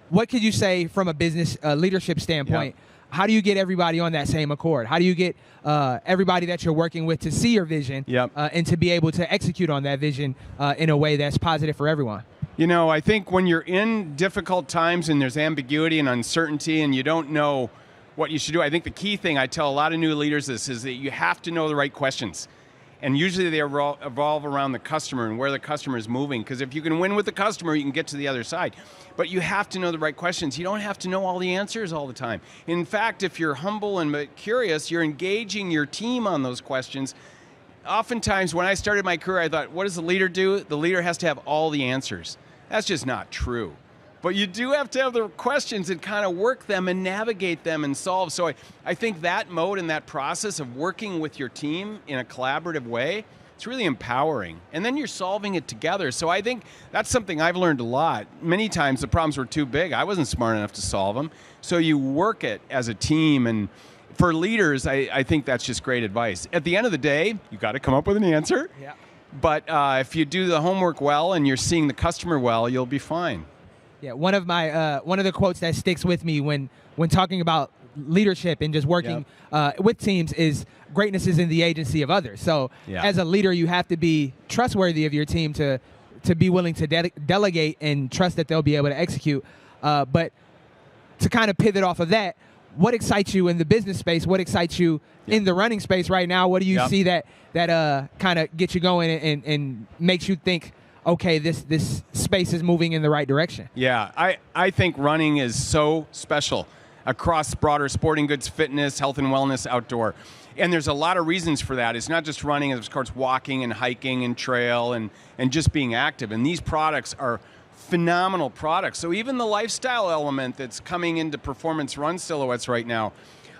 What could you say from a business leadership standpoint? Yep. How do you get everybody on that same accord? How do you get everybody that you're working with to see your vision and to be able to execute on that vision in a way that's positive for everyone? You know, I think when you're in difficult times and there's ambiguity and uncertainty and you don't know what you should do, I think the key thing I tell a lot of new leaders is that you have to know the right questions. And usually they evolve around the customer and where the customer is moving. Because if you can win with the customer, you can get to the other side. But you have to know the right questions. You don't have to know all the answers all the time. In fact, if you're humble and curious, you're engaging your team on those questions. Oftentimes, when I started my career, I thought, what does the leader do? The leader has to have all the answers. That's just not true. But you do have to have the questions and kind of work them and navigate them and solve. So I think that mode and that process of working with your team in a collaborative way, it's really empowering. And then you're solving it together. So I think that's something I've learned a lot. Many times the problems were too big. I wasn't smart enough to solve them. So you work it as a team. And for leaders, I think that's just great advice. At the end of the day, you got to come up with an answer. Yeah. But if you do the homework well and you're seeing the customer well, you'll be fine. Yeah, one of the quotes that sticks with me when talking about leadership and just working with teams is greatness is in the agency of others. So as a leader, you have to be trustworthy of your team to be willing to delegate and trust that they'll be able to execute. But to kind of pivot off of that, what excites you in the business space? What excites you in the running space right now? What do you see that kind of gets you going and makes you think, okay, this space is moving in the right direction? Yeah, I think running is so special across broader sporting goods, fitness, health and wellness, outdoor. And there's a lot of reasons for that. It's not just running, it's of course walking and hiking and trail and just being active. And these products are phenomenal products. So even the lifestyle element that's coming into performance run silhouettes right now,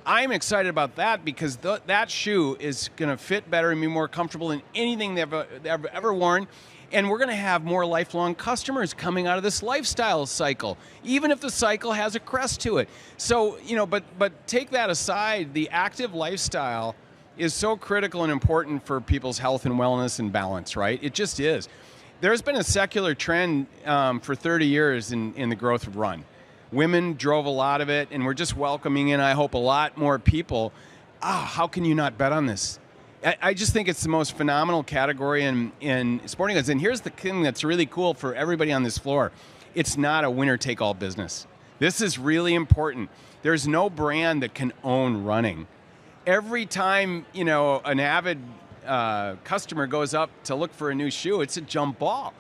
I'm excited about that because that shoe is going to fit better and be more comfortable than anything they've ever worn. And we're going to have more lifelong customers coming out of this lifestyle cycle, even if the cycle has a crest to it. So, but take that aside, the active lifestyle is so critical and important for people's health and wellness and balance, right? It just is. There's been a secular trend for 30 years in the growth of run. Women drove a lot of it, and we're just welcoming in, I hope, a lot more people. How can you not bet on this? I just think it's the most phenomenal category in sporting goods. And here's the thing that's really cool for everybody on this floor. It's not a winner-take-all business. This is really important. There's no brand that can own running. Every time, an avid customer goes up to look for a new shoe, it's a jump ball.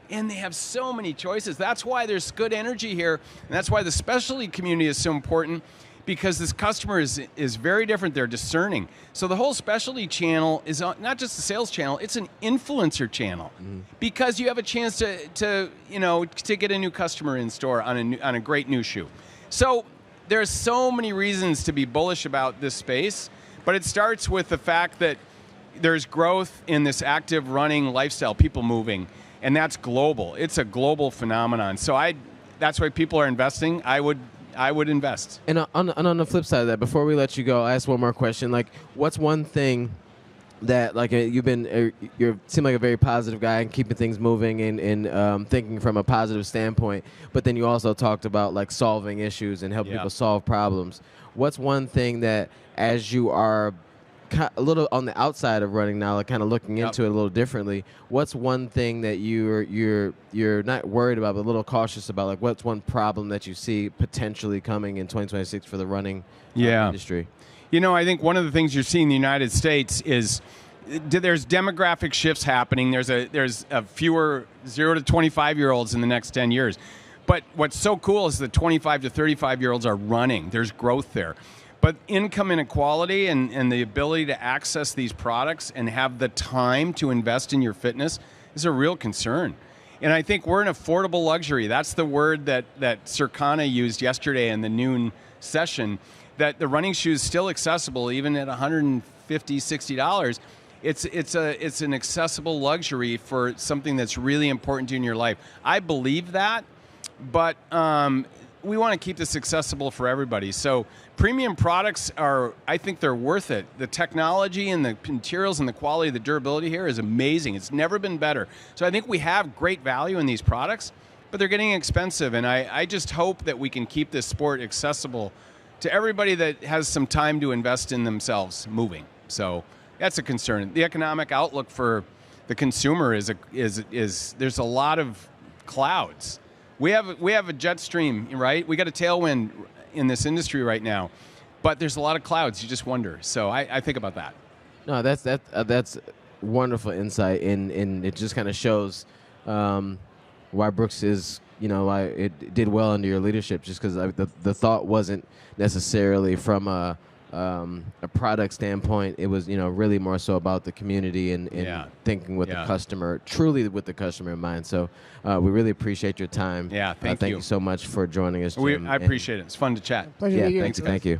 And they have so many choices. That's why there's good energy here. And that's why the specialty community is so important, because this customer is very different. They're discerning. So the whole specialty channel is not just a sales channel, it's an influencer channel. Because you have a chance to get a new customer in store on a great new shoe. So there's so many reasons to be bullish about this space, but it starts with the fact that there's growth in this active running lifestyle, people moving, and that's global. It's a global phenomenon. So that's why people are investing. I would invest. And on the flip side of that, before we let you go, I ask one more question. Like, what's one thing that, like, you seem like a very positive guy and keeping things moving and thinking from a positive standpoint, but then you also talked about, like, solving issues and helping people solve problems. What's one thing that, as you are a little on the outside of running now, like kind of looking into it a little differently, what's one thing that you're not worried about but a little cautious about? Like, what's one problem that you see potentially coming in 2026 for the running industry? I think one of the things you're seeing in the United States is there's demographic shifts happening. There's a fewer 0 to 25-year-olds in the next 10 years. But what's so cool is the 25 to 35-year-olds are running. There's growth there. But income inequality and the ability to access these products and have the time to invest in your fitness is a real concern. And I think we're an affordable luxury. That's the word that Circana used yesterday in the noon session, that the running shoe is still accessible even at $150, $60. It's an accessible luxury for something that's really important to you in your life. I believe that, but we want to keep this accessible for everybody. So premium products I think they're worth it. The technology and the materials and the quality, the durability here is amazing. It's never been better. So I think we have great value in these products, but they're getting expensive. And I just hope that we can keep this sport accessible to everybody that has some time to invest in themselves moving. So that's a concern. The economic outlook for the consumer is there's a lot of clouds. We have a jet stream, right? We got a tailwind in this industry right now, but there's a lot of clouds. You just wonder. So I think about that. No, that's wonderful insight, and it just kind of shows why Brooks is, why it did well under your leadership. Just because the thought wasn't necessarily from a product standpoint. It was, really more so about the community and thinking with the customer, truly with the customer in mind. So we really appreciate your time. Yeah, thank you so much for joining us, Jim. I appreciate it. It's fun to chat. Pleasure to meet you. Thank you.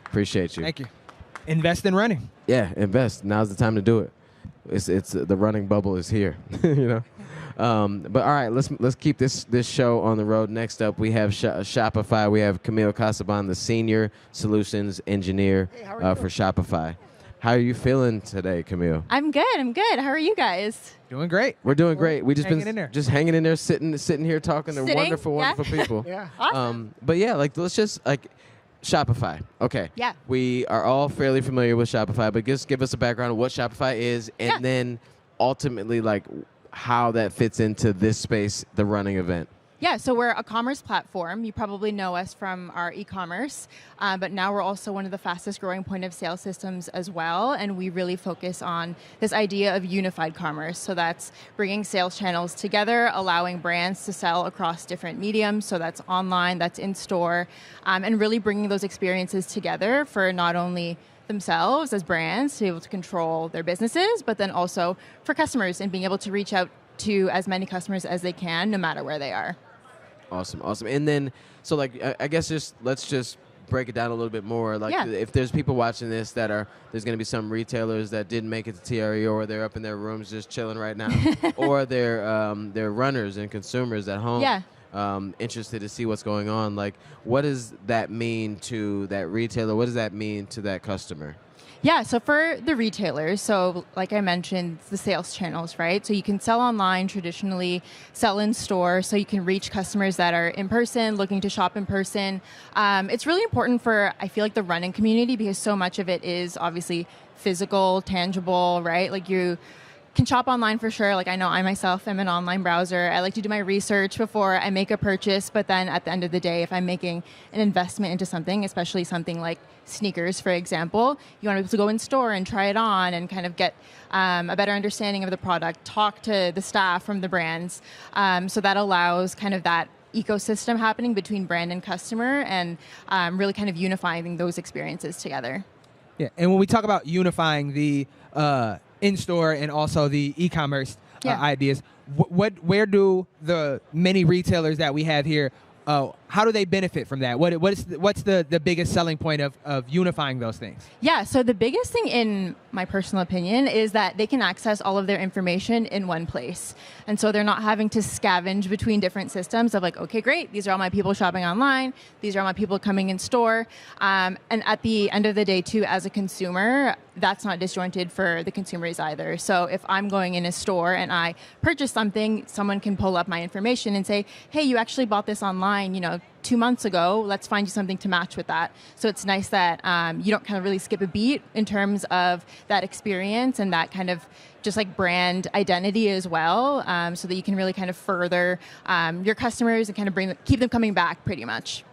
Appreciate you. Thank you. Invest in running. Yeah, invest. Now's the time to do it. It's the running bubble is here. But all right, let's keep this show on the road. Next up, we have Shopify. We have Camille Casaban, the Senior Solutions Engineer for Shopify. How are you feeling today, Camille? I'm good. How are you guys? Doing great. We're doing great. We just hanging in there. just hanging in there, sitting here talking to wonderful people. Yeah. Awesome. But yeah, let's just Shopify. Okay. Yeah. We are all fairly familiar with Shopify, but just give us a background of what Shopify is, and then ultimately how that fits into this space, the running event. Yeah, so we're a commerce platform. You probably know us from our e-commerce, but now we're also one of the fastest growing point of sale systems as well, and we really focus on this idea of unified commerce. So that's bringing sales channels together, allowing brands to sell across different mediums, so that's online, that's in-store, and really bringing those experiences together for not only themselves as brands to be able to control their businesses, but then also for customers and being able to reach out to as many customers as they can, no matter where they are. Awesome. And then, so I guess let's just break it down a little bit more. If there's people watching this there's going to be some retailers that didn't make it to TRE, or they're up in their rooms just chilling right now, or they're runners and consumers at home. Yeah. Interested to see what's going on. What does that mean to that retailer? What does that mean to that customer? Yeah, so for the retailers, so like I mentioned, the sales channels, right? So you can sell online, traditionally sell in store, so you can reach customers that are in person, looking to shop in person. It's really important for, I feel like, the running community, because so much of it is obviously physical, tangible, right? You can shop online for sure. I know I myself am an online browser. I like to do my research before I make a purchase, but then at the end of the day, if I'm making an investment into something, especially something like sneakers, for example, you want to be able to go in store and try it on and kind of get a better understanding of the product, talk to the staff from the brands. So that allows kind of that ecosystem happening between brand and customer, and really kind of unifying those experiences together. Yeah, and when we talk about unifying the in-store and also the e-commerce ideas, where do the many retailers that we have here, how do they benefit from that? What's the biggest selling point of unifying those things? Yeah, so the biggest thing, in my personal opinion, is that they can access all of their information in one place. And so they're not having to scavenge between different systems of okay, great, these are all my people shopping online, these are all my people coming in store. And at the end of the day, too, as a consumer, that's not disjointed for the consumers either. So if I'm going in a store and I purchase something, someone can pull up my information and say, hey, you actually bought this online, 2 months ago, let's find you something to match with that. So it's nice that you don't kind of really skip a beat in terms of that experience and that kind of just brand identity as well, so that you can really kind of further your customers and kind of keep them coming back pretty much.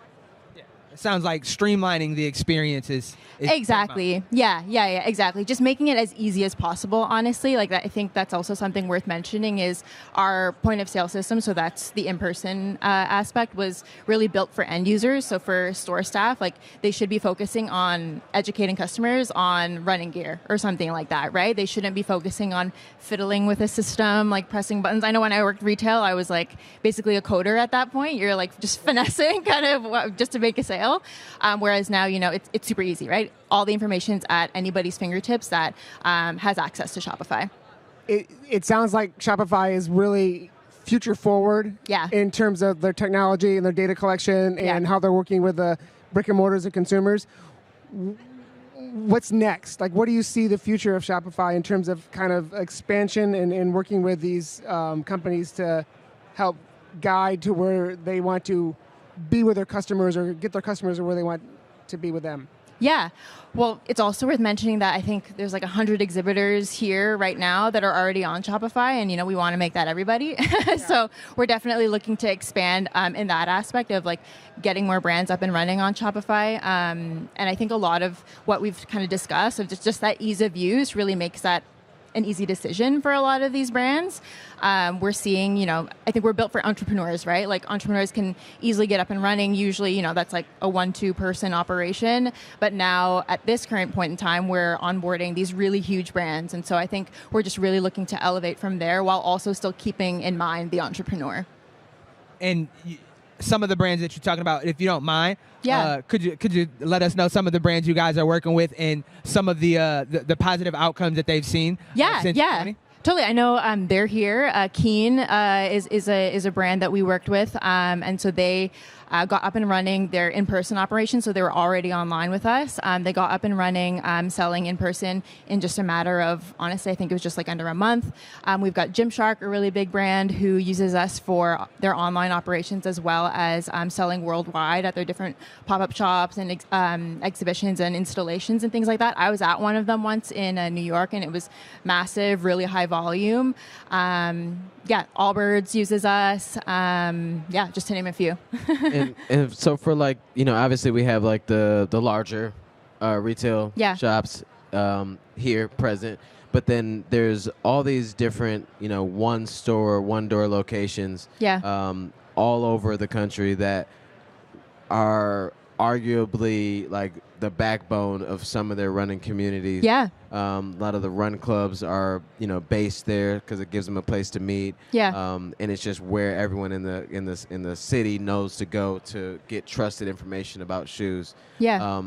It sounds like streamlining the experience is exactly. Yeah, exactly. Just making it as easy as possible, honestly. Like, I think that's also something worth mentioning is our point of sale system. So that's the in-person aspect was really built for end users. So for store staff, like they should be focusing on educating customers on running gear or something like that, right? They shouldn't be focusing on fiddling with a system, like pressing buttons. I know when I worked retail, I was like basically a coder at that point. You're like just finessing kind of just to make a sale. Whereas now, it's super easy, right? All the information's at anybody's fingertips that has access to Shopify. It sounds like Shopify is really future forward in terms of their technology and their data collection and how they're working with the brick and mortars and consumers. What's next? Like, what do you see the future of Shopify in terms of kind of expansion and working with these companies to help guide to where they want to be with their customers or get their customers or where they want to be with them? Yeah. Well, it's also worth mentioning that I think there's like 100 exhibitors here right now that are already on Shopify, and we want to make that everybody. So we're definitely looking to expand in that aspect of like getting more brands up and running on Shopify. And I think a lot of what we've kind of discussed of just that ease of use really makes that an easy decision for a lot of these brands. We're seeing, I think we're built for entrepreneurs, right? Like entrepreneurs can easily get up and running. Usually, that's like a 1-2 person operation. But now at this current point in time, we're onboarding these really huge brands. And so I think we're just really looking to elevate from there while also still keeping in mind the entrepreneur. And some of the brands that you're talking about, if you don't mind, Yeah. Could you let us know some of the brands you guys are working with and some of the positive outcomes that they've seen? Yeah, since yeah. 20? Totally. I know they're here. Keen is a brand that we worked with, and so they got up and running their in-person operation, so they were already online with us. They got up and running, selling in person in just a matter of, honestly, I think it was just like under a month. We've got Gymshark, a really big brand who uses us for their online operations as well as selling worldwide at their different pop-up shops and exhibitions and installations and things like that. I was at one of them once in New York, and it was massive, really high volume. Allbirds uses us. Just to name a few. and so for like, obviously we have like the larger retail shops here present, but then there's all these different, one store, one door locations all over the country that are arguably like the backbone of some of their running communities. Yeah. A lot of the run clubs are, based there because it gives them a place to meet. Yeah. And it's just where everyone in the city knows to go to get trusted information about shoes. Yeah.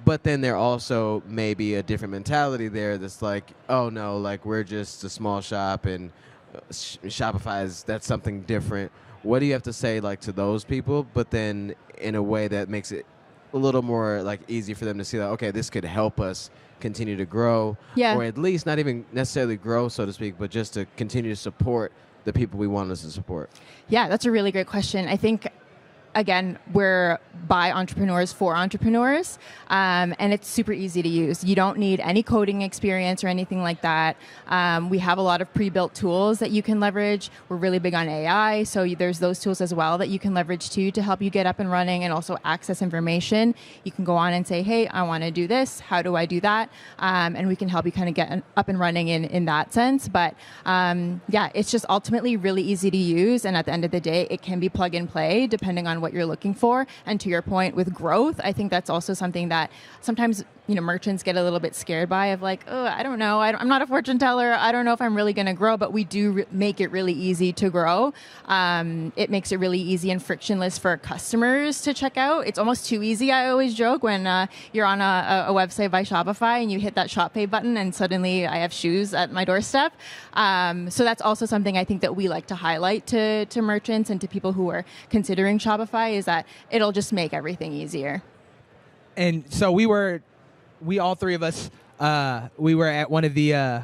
But then there also may be a different mentality there that's like, oh no, like we're just a small shop and Shopify that's something different. What do you have to say like to those people, but then in a way that makes it a little more like easy for them to see that, okay, this could help us continue to grow, or at least not even necessarily grow, so to speak, but just to continue to support the people we want us to support? Yeah, that's a really great question. I think, again, we're by entrepreneurs for entrepreneurs, and it's super easy to use. You don't need any coding experience or anything like that. We have a lot of pre-built tools that you can leverage. We're really big on AI, so there's those tools as well that you can leverage too to help you get up and running and also access information. You can go on and say, hey, I want to do this. How do I do that? And we can help you kind of get up and running in that sense. But it's just ultimately really easy to use, and at the end of the day, it can be plug and play depending on what you're looking for. And to your point with growth, I think that's also something that sometimes merchants get a little bit scared by, of like, oh, I don't know, I'm not a fortune teller, I don't know if I'm really going to grow. But we do make it really easy to grow. It makes it really easy and frictionless for customers to check out. It's almost too easy, I always joke, when you're on a website by Shopify and you hit that shop pay button and suddenly I have shoes at my doorstep. So that's also something I think that we like to highlight to merchants and to people who are considering Shopify, is that it'll just make everything easier. And so we all three of us, we were at one of the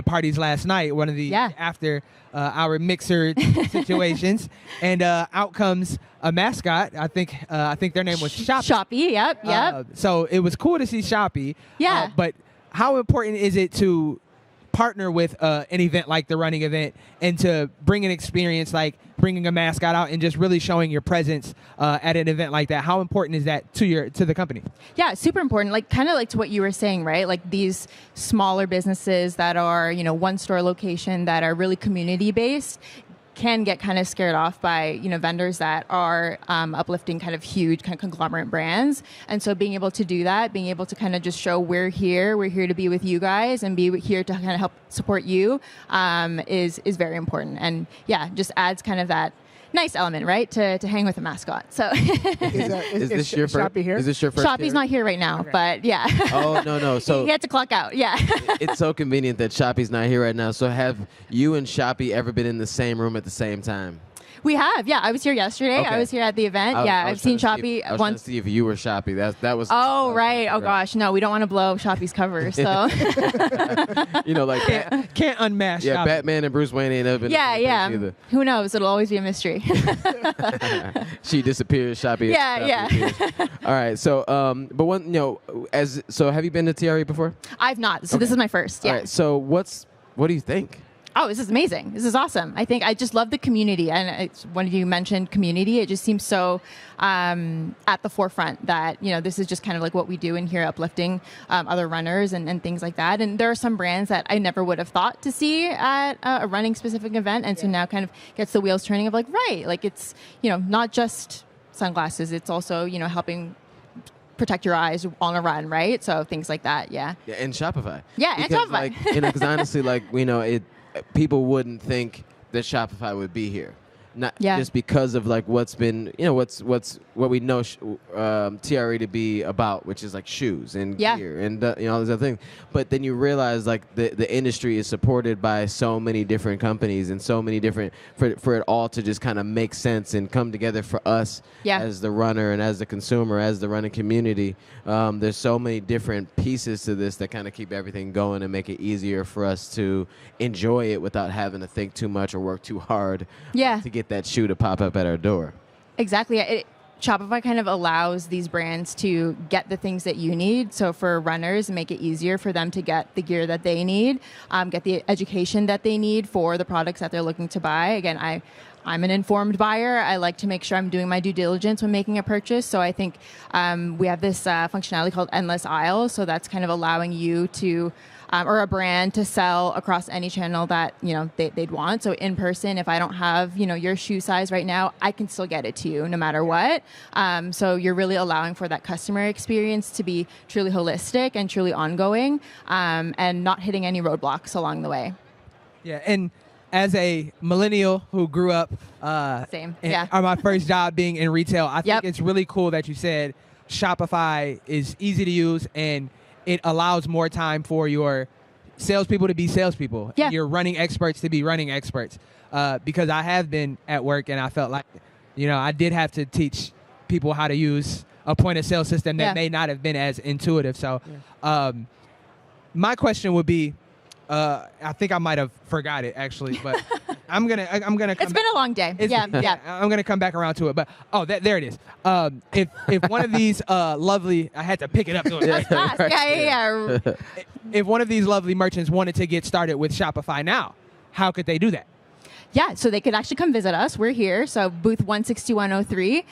parties last night, one of the after our mixer situations, and out comes a mascot. I think their name was Shoppy. Yep. So it was cool to see Shoppy. Yeah. But how important is it to partner with an event like the running event and to bring an experience like bringing a mascot out and just really showing your presence at an event like that? How important is that to the company? Yeah, super important. Like kind of like to what you were saying, right? Like these smaller businesses that are, one store location that are really community based can get kind of scared off by vendors that are uplifting kind of huge kind of conglomerate brands. And so being able to do that, being able to kind of just show we're here to be with you guys and be here to kind of help support you is very important. And yeah, just adds kind of that nice element, right, to hang with a mascot. So is this your first? Shoppy here? Is this your first? Shoppy's not here right now, but yeah. Oh no! So he had to clock out. Yeah. It's so convenient that Shoppy's not here right now. So have you and Shoppy ever been in the same room at the same time? We have, yeah. I was here yesterday. Okay. I was here at the event. I've seen Shoppy I was trying once. to see if you were Shoppy. That was. Oh right. Oh gosh, no, we don't want to blow Shoppy's cover. So. Like can't unmask. Yeah, Shoppy. Batman and Bruce Wayne ain't ever been. Yeah. Either. Who knows? It'll always be a mystery. She disappears. Shoppy. Yeah. Appears. All right. So, but one, have you been to TRE before? I've not. So this is my first. Yeah. All right. So what do you think? Oh, this is amazing. This is awesome. I think I just love the community. And when you mentioned community, it just seems so at the forefront that, this is just kind of like what we do in here, uplifting other runners and things like that. And there are some brands that I never would have thought to see at a running specific event. And so now kind of gets the wheels turning of like, right, like it's, not just sunglasses. It's also, helping protect your eyes on a run, right? So things like that. Yeah. Yeah. And Shopify. Yeah. And Shopify. Because honestly, people wouldn't think that Shopify would be here. Not just because of like what's been, what we know TRE to be about, which is like shoes and gear and all these other things. But then you realize like the industry is supported by so many different companies and so many different for it all to just kind of make sense and come together for us as the runner and as the consumer, as the running community. There's so many different pieces to this that kind of keep everything going and make it easier for us to enjoy it without having to think too much or work too hard to get that shoe to pop up at our door. Exactly. Shopify kind of allows these brands to get the things that you need. So for runners, make it easier for them to get the gear that they need, get the education that they need for the products that they're looking to buy. Again, I'm an informed buyer. I like to make sure I'm doing my due diligence when making a purchase. So I think we have this functionality called Endless Aisle. So that's kind of allowing you to or a brand to sell across any channel that they'd want. So in person, if I don't have your shoe size right now, I can still get it to you no matter what. So you're really allowing for that customer experience to be truly holistic and truly ongoing, and not hitting any roadblocks along the way. Yeah, and as a millennial who grew up same, on my first job being in retail, I think it's really cool that you said Shopify is easy to use and it allows more time for your salespeople to be salespeople, and your running experts to be running experts. Because I have been at work and I felt like, I did have to teach people how to use a point of sale system that may not have been as intuitive. So my question would be, I think I might have forgot it actually, but I'm gonna. It's been a long day. I'm gonna come back around to it, but there it is. If one of these lovely, I had to pick it up. If one of these lovely merchants wanted to get started with Shopify now, how could they do that? Yeah, so they could actually come visit us. We're here, so booth 16103.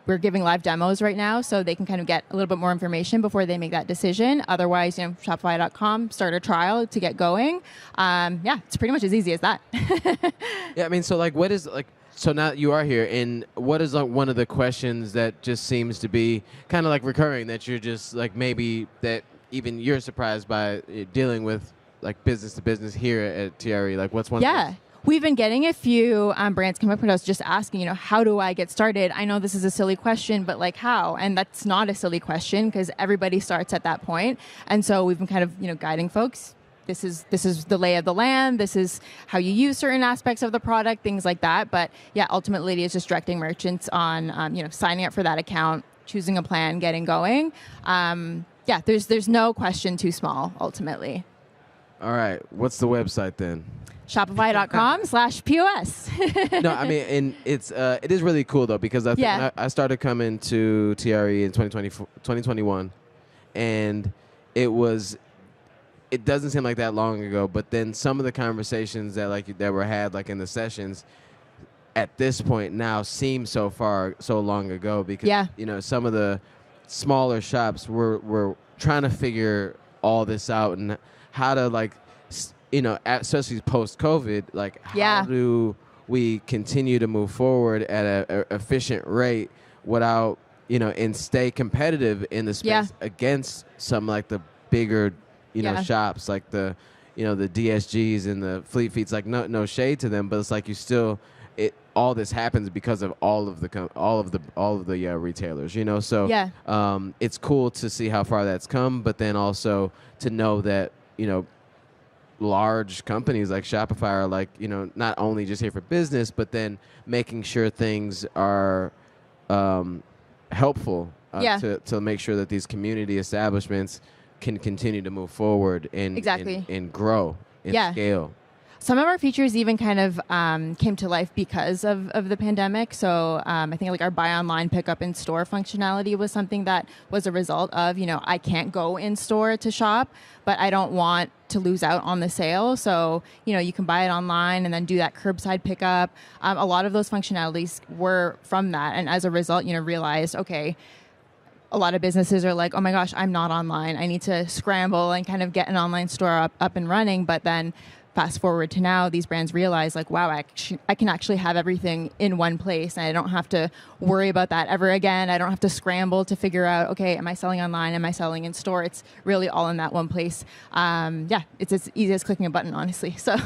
We're giving live demos right now, so they can kind of get a little bit more information before they make that decision. Otherwise, Shopify.com, start a trial to get going. It's pretty much as easy as that. Yeah, I mean, so like, what is like? So now you are here, and what is like one of the questions that just seems to be kind of like recurring that you're just like maybe that even you're surprised by dealing with like business to business here at TRE? Like, what's one? Yeah. Of those? We've been getting a few brands come up to us just asking, how do I get started? I know this is a silly question, but like how? And that's not a silly question because everybody starts at that point. And so we've been kind of, guiding folks. This is the lay of the land. This is how you use certain aspects of the product, things like that. But yeah, ultimately it's just directing merchants on, signing up for that account, choosing a plan, getting going. There's no question too small ultimately. All right. What's the website then? Shopify.com/POS. No, I mean, and it is really cool though because I think I started coming to TRE in 2021, and it was it doesn't seem like that long ago, but then some of the conversations that were had like in the sessions at this point now seem so long ago because some of the smaller shops were trying to figure all this out and how to especially post COVID, like how do we continue to move forward at a efficient rate without and stay competitive in the space against some like the bigger shops like the the DSGs and the Fleet Feet's. Like no shade to them, but it's like all this happens because of all of the retailers, so it's cool to see how far that's come, but then also to know that large companies like Shopify are like not only just here for business, but then making sure things are helpful to make sure that these community establishments can continue to move forward and grow and scale. Some of our features even kind of came to life because of the pandemic. So I think like our buy online, pick up in store functionality was something that was a result of, I can't go in store to shop, but I don't want to lose out on the sale. So, you can buy it online and then do that curbside pickup. A lot of those functionalities were from that. And as a result, realized, okay, a lot of businesses are like, oh my gosh, I'm not online. I need to scramble and kind of get an online store up and running. But then fast forward to now, these brands realize like, wow, I can actually have everything in one place and I don't have to worry about that ever again. I don't have to scramble to figure out, okay, am I selling online? Am I selling in store? It's really all in that one place. It's as easy as clicking a button, honestly. So,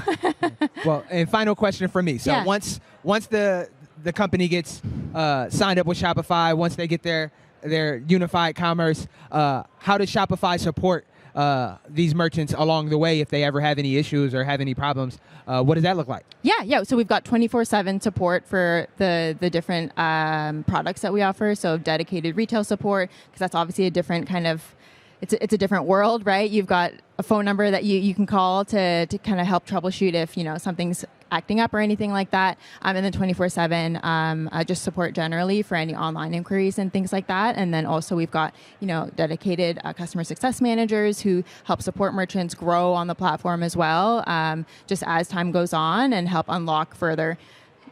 well, and final question for me. So once the company gets signed up with Shopify, once they get their unified commerce, how does Shopify support these merchants along the way if they ever have any issues or have any problems? What does that look like? Yeah. So we've got 24/7 support for the different products that we offer. So dedicated retail support, because that's obviously a different kind of, it's a different world, right? You've got a phone number that you can call to kind of help troubleshoot if something's acting up or anything like that. And then 24/7 just support generally for any online inquiries and things like that. And then also we've got dedicated customer success managers who help support merchants grow on the platform as well, just as time goes on, and help unlock further,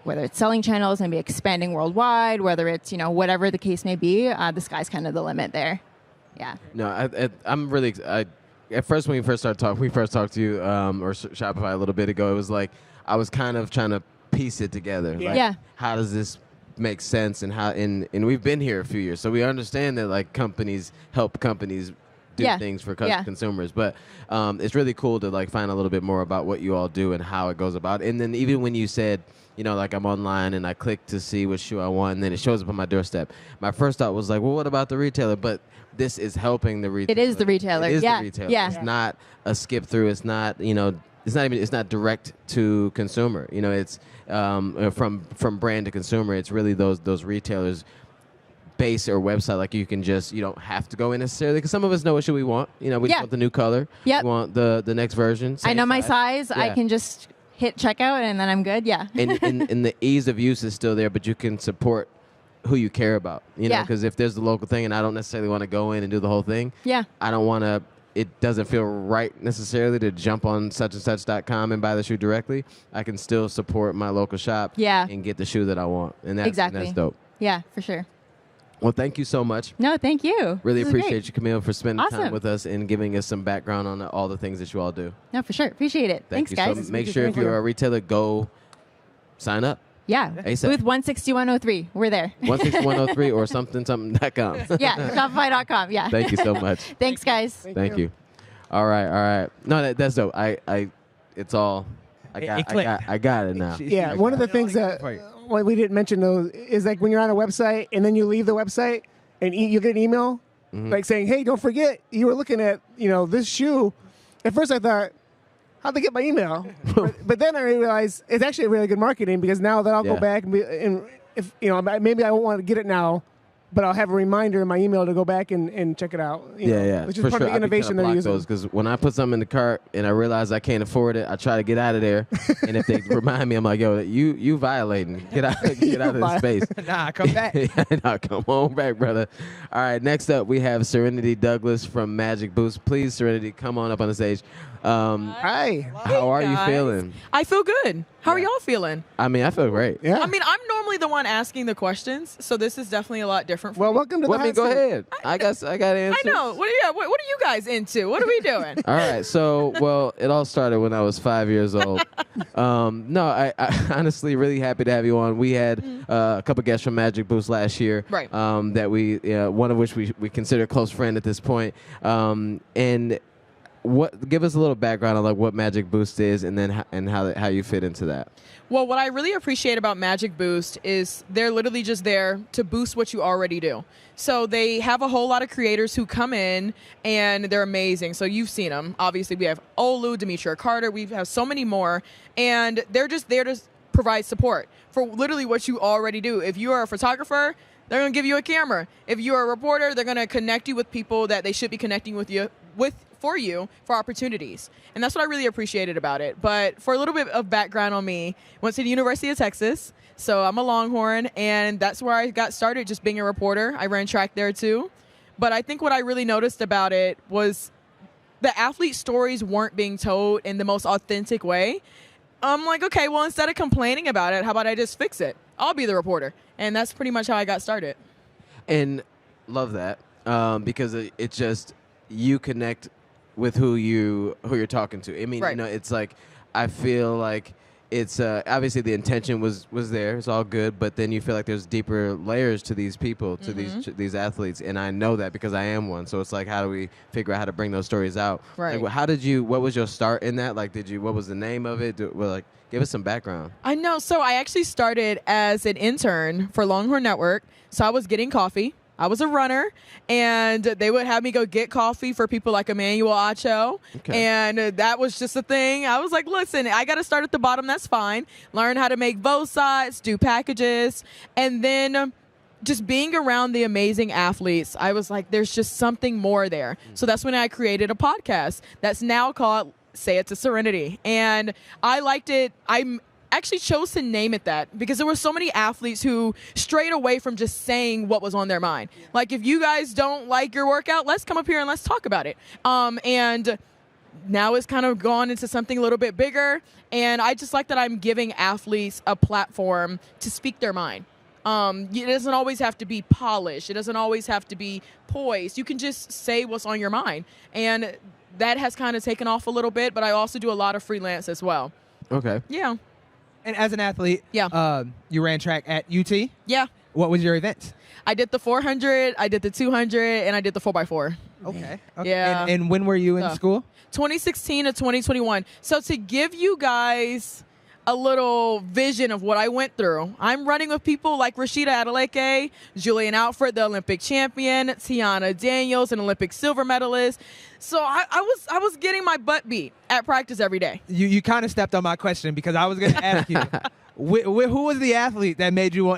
whether it's selling channels, maybe expanding worldwide, whether it's whatever the case may be. The sky's kind of the limit there. Yeah. No, I'm really. At first, when we first talked to you or Shopify a little bit ago, it was like I was kind of trying to piece it together. Like, how does this make sense? And and we've been here a few years, so we understand that like companies help companies do things for consumers. But it's really cool to like find a little bit more about what you all do and how it goes about. And then even when you said, like I'm online and I click to see what shoe I want, and then it shows up on my doorstep. My first thought was like, well, what about the retailer? But this is helping the retailer. It is the retailer. It is the retailer. Yeah. It's not a skip through. It's not, it's not direct to consumer. It's from brand to consumer. It's really those retailers base or website. Like you don't have to go in necessarily, because some of us know what shoe we want. We just want the new color. Yep. We want the next version. I know my size. I can just hit checkout and then I'm good. Yeah. and the ease of use is still there, but you can support who you care about, because if there's the local thing and I don't necessarily want to go in and do the whole thing, I don't want to, it doesn't feel right necessarily to jump on such and such.com and buy the shoe directly. I can still support my local shop and get the shoe that I want. And that's dope. Yeah, for sure. Well, thank you so much. No, thank you. Really appreciate you, Camille, for spending time with us and giving us some background on all the things that you all do. No, for sure. Appreciate it. Thank Thanks, you. guys. So make sure if you're a retailer, go sign up. Yeah. ASAP. Booth 16103. We're there. 16103 or something.com. Yeah, Shopify.com. Yeah. Thank you so much. Thanks, guys. Thank you. All right. No, that's dope. It's all. I got it now. Yeah. One of the things that we didn't mention though is like when you're on a website and then you leave the website and you get an email like saying, "Hey, don't forget you were looking at this shoe." At first, I thought, how'd they get my email? but then I realized it's actually really good marketing, because now that I'll go back and if maybe I won't want to get it now, but I'll have a reminder in my email to go back and check it out. Yeah, Which is for part sure. of the innovation they're using. Because when I put something in the cart and I realize I can't afford it, I try to get out of there. And if they remind me, I'm like, yo, you violating. Get out of this space. Nah, come back. Nah, come on back, brother. All right, next up we have Serenity Douglas from Magic Boost. Please, Serenity, come on up on the stage. Hi. How are you guys. feeling? I feel good. How are y'all feeling? I mean, I feel great. Yeah. I mean, I'm normally the one asking the questions, so this is definitely a lot different. Well, welcome to the hot Go seat. ahead. I got answers. I know. What are you guys into? What are we doing? All right. So, well, it all started when I was 5 years old. No, I honestly really happy to have you on. We had a couple guests from Magic Boost last year. Right. That one of which we consider a close friend at this point. And give us a little background on like what Magic Boost is, and then how you fit into that. Well, what I really appreciate about Magic Boost is they're literally just there to boost what you already do. So they have a whole lot of creators who come in, and they're amazing. So you've seen them. Obviously, we have Olu, Demetria Carter. We have so many more, and they're just there to provide support for literally what you already do. If you are a photographer, they're going to give you a camera. If you're a reporter, they're going to connect you with people that they should be connecting with for opportunities. And that's what I really appreciated about it. But for a little bit of background on me, went to the University of Texas. So I'm a Longhorn, and that's where I got started, just being a reporter. I ran track there too. But I think what I really noticed about it was the athlete stories weren't being told in the most authentic way. I'm like, okay, well, instead of complaining about it, how about I just fix it? I'll be the reporter. And that's pretty much how I got started. And love that because it just, you connect with who you're talking to. I mean, Right. It's like, I feel like it's obviously the intention was there. It's all good, but then you feel like there's deeper layers to these people, to these athletes, and I know that because I am one. So it's like, how do we figure out how to bring those stories out? Right. Like, what was your start in that? Like, what was the name of it? Give us some background. I know. So I actually started as an intern for Longhorn Network. So I was getting coffee. I was a runner, and they would have me go get coffee for people like Emmanuel Acho. Okay. And that was just a thing. I was like, listen, I got to start at the bottom. That's fine. Learn how to make both sides, do packages. And then just being around the amazing athletes, I was like, there's just something more there. So that's when I created a podcast that's now called Say It to Serenity. And I liked it. I actually chose to name it that because there were so many athletes who strayed away from just saying what was on their mind. Like, if you guys don't like your workout, let's come up here and let's talk about it. And now it's kind of gone into something a little bit bigger. And I just like that I'm giving athletes a platform to speak their mind. It doesn't always have to be polished. It doesn't always have to be poised. You can just say what's on your mind. And that has kind of taken off a little bit, but I also do a lot of freelance as well. Okay. Yeah. And as an athlete, you ran track at UT? Yeah. What was your event? I did the 400, I did the 200, and I did the 4x4. Okay. Yeah. And when were you in school? 2016 to 2021. So to give you guys a little vision of what I went through, I'm running with people like Rashida Adeleke, Julian Alfred, the Olympic champion, Tiana Daniels, an Olympic silver medalist. So I was getting my butt beat at practice every day. You kind of stepped on my question because I was going to ask you, who was the athlete that made you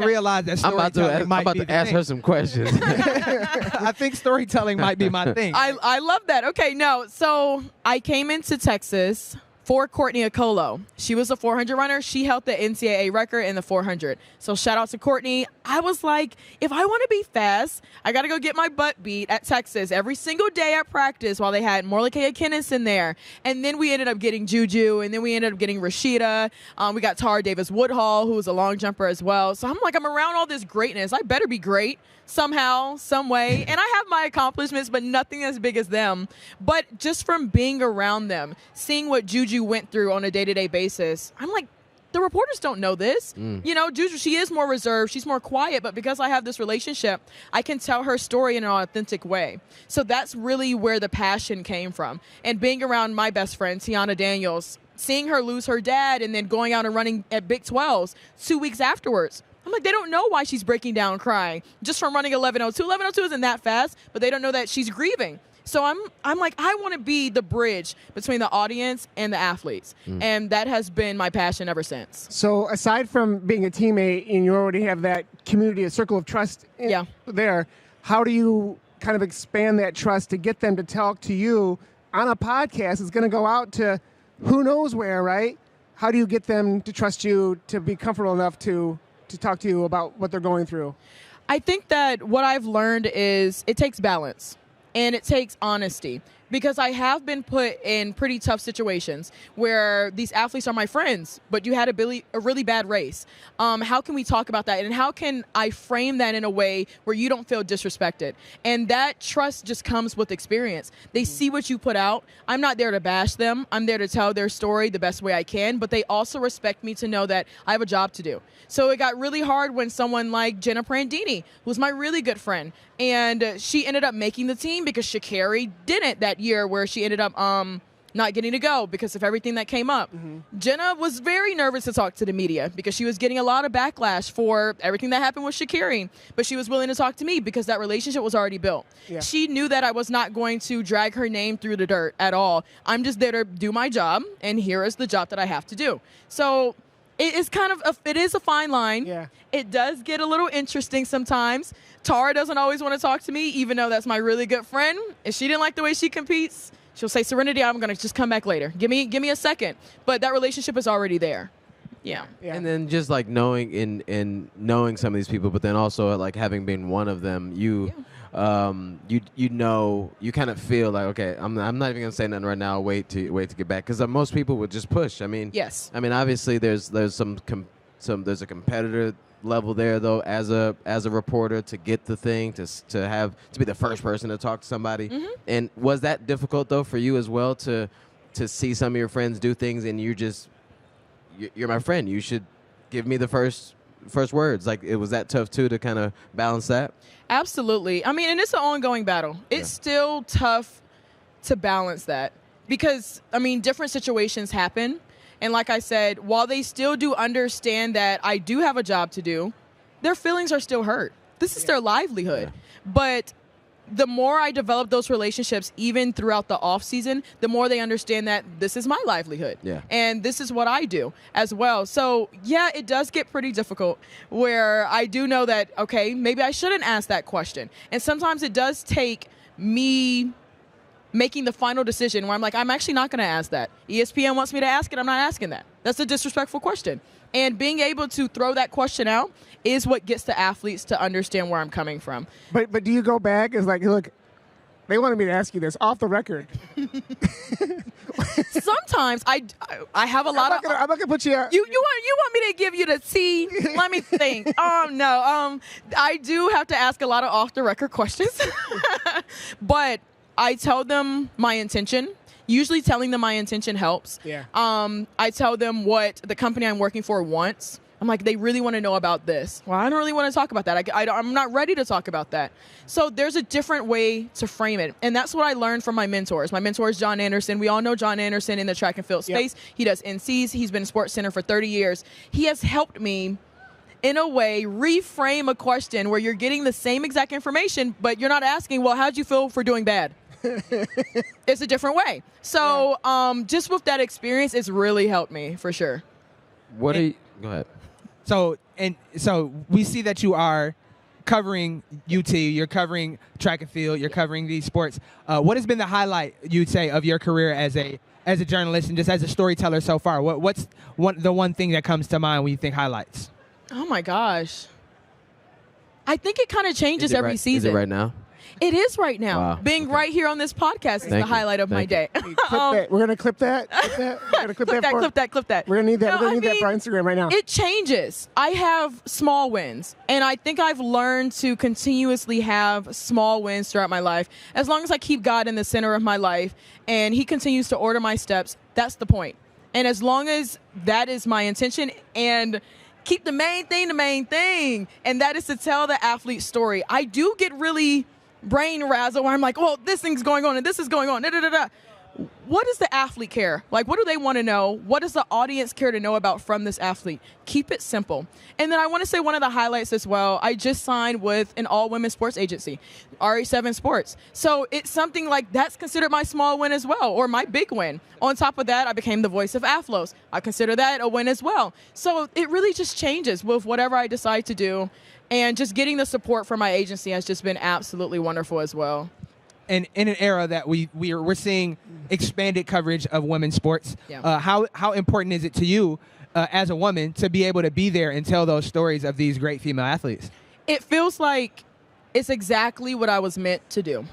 realize that storytelling might be the thing? I'm about to ask her some questions. I think storytelling might be my thing. I love that. Okay, no. So I came into Texas for Courtney Okolo. She was a 400 runner. She held the NCAA record in the 400. So shout out to Courtney. I was like, if I want to be fast, I got to go get my butt beat at Texas every single day at practice while they had Morlikea Kinnis in there. And then we ended up getting Juju, and then we ended up getting Rashida. We got Tara Davis-Woodhall, who was a long jumper as well. So I'm like, I'm around all this greatness. I better be great somehow, some way. And I have my accomplishments, but nothing as big as them. But just from being around them, seeing what Juju went through on a day-to-day basis, I'm like, the reporters don't know this. You know, Juju, she is more reserved. She's more quiet. But because I have this relationship, I can tell her story in an authentic way. So that's really where the passion came from. And being around my best friend, Tiana Daniels, seeing her lose her dad and then going out and running at Big 12s 2 weeks afterwards. I'm like, they don't know why she's breaking down crying just from running 11:02. 11:02 isn't that fast, but they don't know that she's grieving. So I'm like, I want to be the bridge between the audience and the athletes. And that has been my passion ever since. So aside from being a teammate and you already have that community, a circle of trust there, how do you kind of expand that trust to get them to talk to you on a podcast? It's going to go out to who knows where, right? How do you get them to trust you, to be comfortable enough to talk to you about what they're going through? I think that what I've learned is it takes balance and it takes honesty, because I have been put in pretty tough situations where these athletes are my friends, but you had a really bad race. How can we talk about that? And how can I frame that in a way where you don't feel disrespected? And that trust just comes with experience. They see what you put out. I'm not there to bash them. I'm there to tell their story the best way I can, but they also respect me to know that I have a job to do. So it got really hard when someone like Jenna Prandini, who's my really good friend, and she ended up making the team because Sha'Carri didn't that year, where she ended up not getting to go because of everything that came up. Jenna was very nervous to talk to the media because she was getting a lot of backlash for everything that happened with Sha'Carri, but she was willing to talk to me because that relationship was already built. Yeah. She knew that I was not going to drag her name through the dirt at all. I'm just there to do my job, and here is the job that I have to do. So it is kind of it is a fine line. Yeah. It does get a little interesting sometimes. Tara doesn't always want to talk to me, even though that's my really good friend. If she didn't like the way she competes, she'll say, Serenity, I'm going to just come back later. Give me a second. But that relationship is already there. Yeah. And then just like knowing in knowing some of these people, but then also like having been one of them, you know, you kind of feel like, okay, I'm not even gonna say nothing right now. I'll wait to get back, because most people would just push. I mean, yes. I mean, obviously there's there's a competitor level there though, as a reporter, to get the thing, to be the first person to talk to somebody. And was that difficult though for you as well, to see some of your friends do things and you're my friend, you should give me the first words? Like, it was that tough too to kind of balance that? Absolutely. I mean, and it's an ongoing battle. It's still tough to balance that because, I mean, different situations happen. And like I said, while they still do understand that I do have a job to do, their feelings are still hurt. This is their livelihood. But the more I develop those relationships, even throughout the off season, the more they understand that this is my livelihood. And this is what I do as well. So yeah, it does get pretty difficult where I do know that, okay, maybe I shouldn't ask that question. And sometimes it does take me making the final decision where I'm like, I'm actually not going to ask that. ESPN wants me to ask it. I'm not asking that. That's a disrespectful question. And being able to throw that question out is what gets the athletes to understand where I'm coming from. But do you go back? It's like, look, they wanted me to ask you this off the record. Sometimes I have a lot I'm not gonna put you out. You want me to give you the T? Let me think. No. I do have to ask a lot of off the record questions. But I tell them my intention. Usually telling them my intention helps. Yeah. I tell them what the company I'm working for wants. I'm like, they really want to know about this. Well, I don't really want to talk about that. I'm not ready to talk about that. So there's a different way to frame it. And that's what I learned from my mentors. My mentor is John Anderson. We all know John Anderson in the track and field space. He does NCs. He's been in Sports Center for 30 years. He has helped me, in a way, reframe a question where you're getting the same exact information, but you're not asking, well, how'd you feel for doing bad? It's a different way. So just with that experience, it's really helped me for sure. Go ahead. So we see that you are covering UT, you're covering track and field, you're covering these sports. What has been the highlight, you'd say, of your career as a journalist and just as a storyteller so far? What's the one thing that comes to mind when you think highlights? Oh my gosh. I think it kind of changes every season. Is it right now? It is right now. Wow. Being right here on this podcast is the highlight of my day. We're going to clip that. We're going to clip that. We're going to need that. We're going to need that for our Instagram right now. It changes. I have small wins, and I think I've learned to continuously have small wins throughout my life. As long as I keep God in the center of my life and he continues to order my steps, that's the point. And as long as that is my intention, and keep the main thing, and that is to tell the athlete's story. I do get really brain razzle where I'm like, well, this thing's going on and this is going on. what does the athlete care? Like, what do they want to know? What does the audience care to know about from this athlete? Keep it simple. And then I want to say one of the highlights as well, I just signed with an all-women sports agency, RE7 Sports. So it's something like that's considered my small win as well, or my big win. On top of that, I became the voice of Athlos. I consider that a win as well. So it really just changes with whatever I decide to do. And just getting the support from my agency has just been absolutely wonderful as well. And in an era that we're seeing expanded coverage of women's sports, how important is it to you as a woman to be able to be there and tell those stories of these great female athletes? It feels like it's exactly what I was meant to do.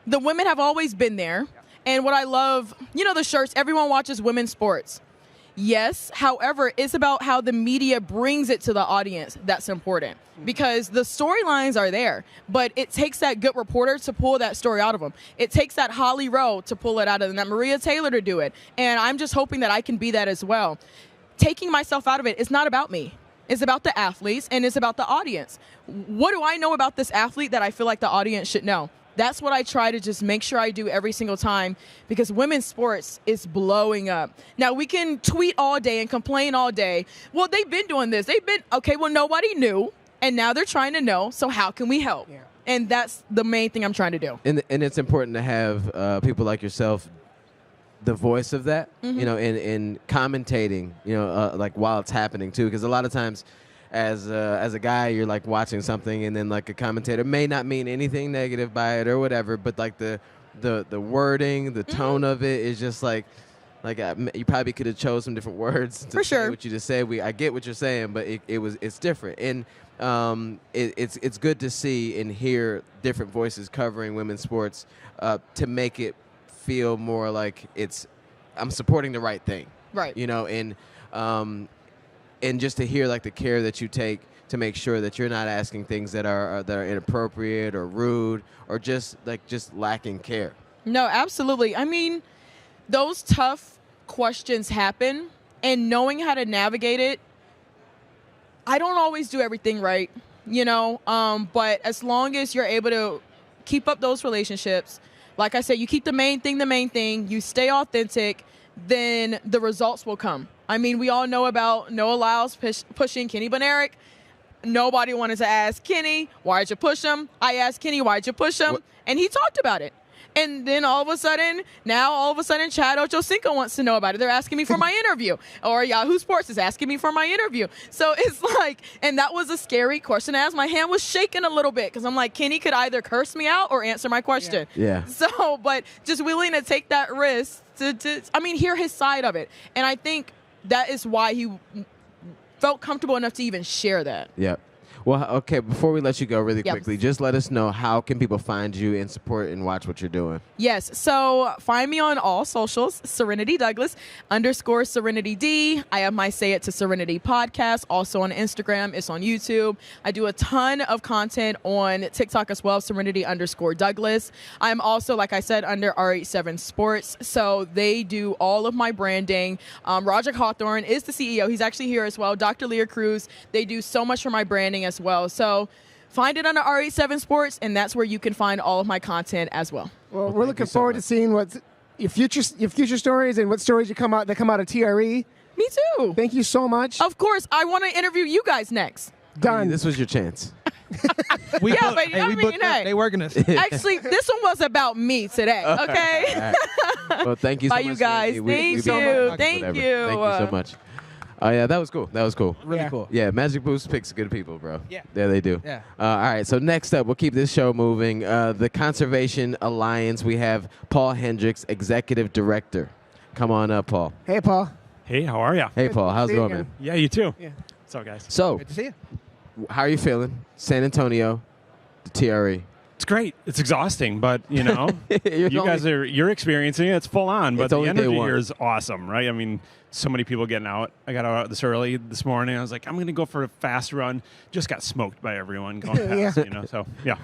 The women have always been there. And what I love, the shirts, everyone watches women's sports. Yes, however, it's about how the media brings it to the audience that's important, because the storylines are there, but it takes that good reporter to pull that story out of them. It takes that Holly Rowe to pull it out of them, that Maria Taylor to do it, and I'm just hoping that I can be that as well. Taking myself out of it is not about me. It's about the athletes, and it's about the audience. What do I know about this athlete that I feel like the audience should know? That's what I try to just make sure I do every single time, because women's sports is blowing up. Now, we can tweet all day and complain all day. Well, they've been doing this. Well, nobody knew, and now they're trying to know, so how can we help? Yeah. And that's the main thing I'm trying to do. And it's important to have people like yourself, the voice of that, in commentating, like while it's happening, too, because a lot of times, as a guy, you're like watching something, and then like a commentator may not mean anything negative by it or whatever, but like the wording, the tone of it is just like you probably could have chose some different words to say what you just said. I get what you're saying, but it's different, and it's good to see and hear different voices covering women's sports to make it feel more like I'm supporting the right thing, right? And just to hear like the care that you take to make sure that you're not asking things that are inappropriate or rude or just lacking care. No, absolutely. I mean, those tough questions happen, and knowing how to navigate it. I don't always do everything right, but as long as you're able to keep up those relationships, like I said, you keep the main thing, you stay authentic, then the results will come. I mean, we all know about Noah Lyles pushing Kenny Bonerick. Nobody wanted to ask Kenny, why'd you push him? I asked Kenny, why'd you push him? And he talked about it. And then all of a sudden, Chad Ochocinco wants to know about it. They're asking me for my interview. Or Yahoo Sports is asking me for my interview. So it's like, and that was a scary question to ask. My hand was shaking a little bit because I'm like, Kenny could either curse me out or answer my question. Yeah. So, but just willing to take that risk to hear his side of it. And I think that is why he felt comfortable enough to even share that. Yep. Well, okay, before we let you go really quickly, just let us know, how can people find you and support and watch what you're doing? Yes, so find me on all socials, Serenity Douglas _Serenity D. I have my Say It to Serenity podcast, also on Instagram. It's on YouTube. I do a ton of content on TikTok as well, Serenity _Douglas. I'm also, like I said, under RH7 Sports, so they do all of my branding. Roger Hawthorne is the CEO. He's actually here as well. Dr. Leah Cruz, they do so much for my branding as well. So find it under RH7 Sports, and that's where you can find all of my content as well. Well, we're looking forward to seeing what your future stories and what stories that come out of TRE. Me too. Thank you so much. Of course, I want to interview you guys next. Done. This was your chance. They working us. Actually, this one was about me today. Okay. All right. Well, thank you so Bye, much. you guys. Thank you. Thank you so much. Oh, yeah, that was cool. Really cool. Yeah, Magic Boost picks good people, bro. Yeah. There they do. Yeah. All right, so next up, we'll keep this show moving. The Conservation Alliance, we have Paul Hendricks, Executive Director. Come on up, Paul. Hey, Paul. Hey, how are you? Hey, Paul. How's it going, man? Yeah, you too. Yeah. What's up, guys? So, Good to see you. How are you feeling? San Antonio, the TRE. It's great. It's exhausting, but you're experiencing it. It's full on, but the energy here is awesome, right? I mean, so many people getting out. I got out this early this morning. I was like, I'm going to go for a fast run. Just got smoked by everyone going past, So, yeah.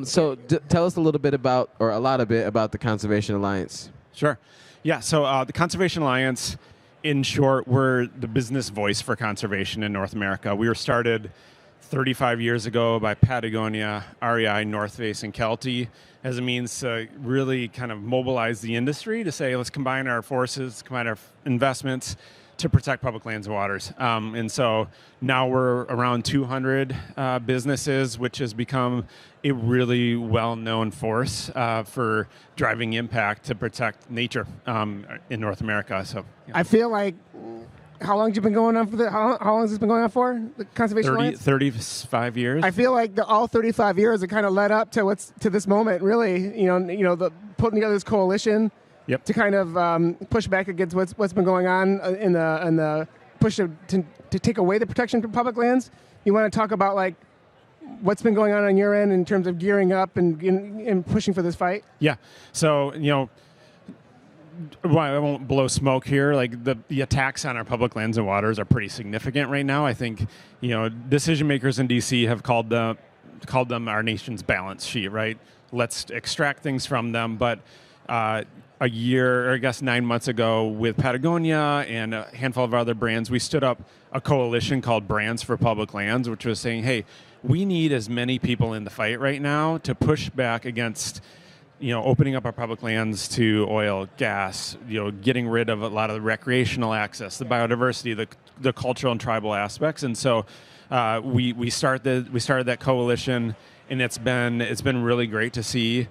So tell us a lot about the Conservation Alliance. Sure. Yeah, so the Conservation Alliance, in short, we're the business voice for conservation in North America. We were started 35 years ago by Patagonia, REI, North Face, and Kelty as a means to really kind of mobilize the industry to say, let's combine our forces, combine our investments to protect public lands and waters. And so now we're around 200 businesses, which has become a really well-known force for driving impact to protect nature in North America. So I feel like, how long have you been going on for how long has this been going on for, the Conservation Alliance? 35 years. I feel like all 35 years it kind of led up to this moment, really. The putting together this coalition to kind of push back against what's been going on in the push to take away the protection from public lands. You want to talk about like what's been going on your end in terms of gearing up and pushing for this fight? Yeah. So well, I won't blow smoke here. Like the attacks on our public lands and waters are pretty significant right now. I think decision makers in DC have called them our nation's balance sheet. Right? Let's extract things from them. But a year, or I guess 9 months ago, with Patagonia and a handful of other brands, we stood up a coalition called Brands for Public Lands, which was saying, hey, we need as many people in the fight right now to push back against opening up our public lands to oil, gas, getting rid of a lot of the recreational access, the biodiversity, the cultural and tribal aspects. And so we started that coalition, and it's been really great to see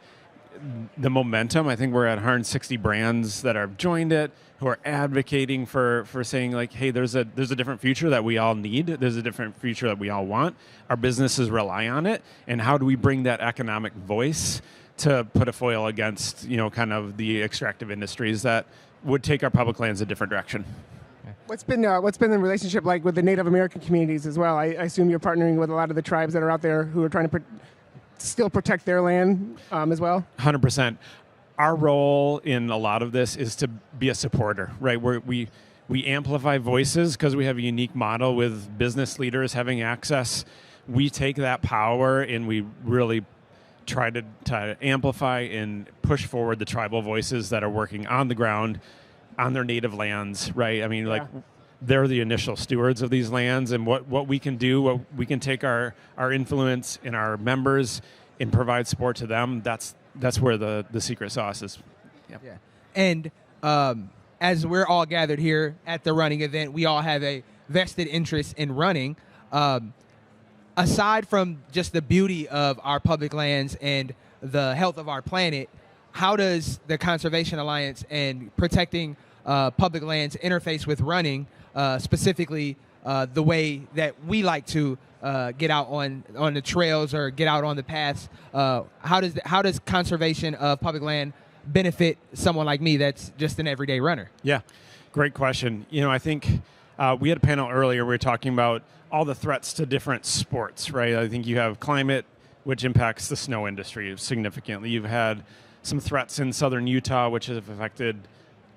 the momentum. I think we're at 160 brands that have joined it, who are advocating for saying like, hey, there's a different future that we all need. There's a different future that we all want. Our businesses rely on it, and how do we bring that economic voice to put a foil against, kind of the extractive industries that would take our public lands a different direction. What's been the relationship like with the Native American communities as well? I assume you're partnering with a lot of the tribes that are out there who are trying to still protect their land as well? 100%. Our role in a lot of this is to be a supporter, right? We amplify voices because we have a unique model with business leaders having access. We take that power and we really try to amplify and push forward the tribal voices that are working on the ground, on their native lands, right? I mean, they're the initial stewards of these lands, and what we can do, we can take our influence in our members and provide support to them. That's where the secret sauce is. Yeah. And as we're all gathered here at the running event, we all have a vested interest in running. Aside from just the beauty of our public lands and the health of our planet, how does the Conservation Alliance and protecting public lands interface with running, specifically the way that we like to get out on the trails or get out on the paths? How does conservation of public land benefit someone like me that's just an everyday runner? Yeah, great question. I think we had a panel earlier. We were talking about all the threats to different sports, right? I think you have climate, which impacts the snow industry significantly. You've had some threats in southern Utah, which have affected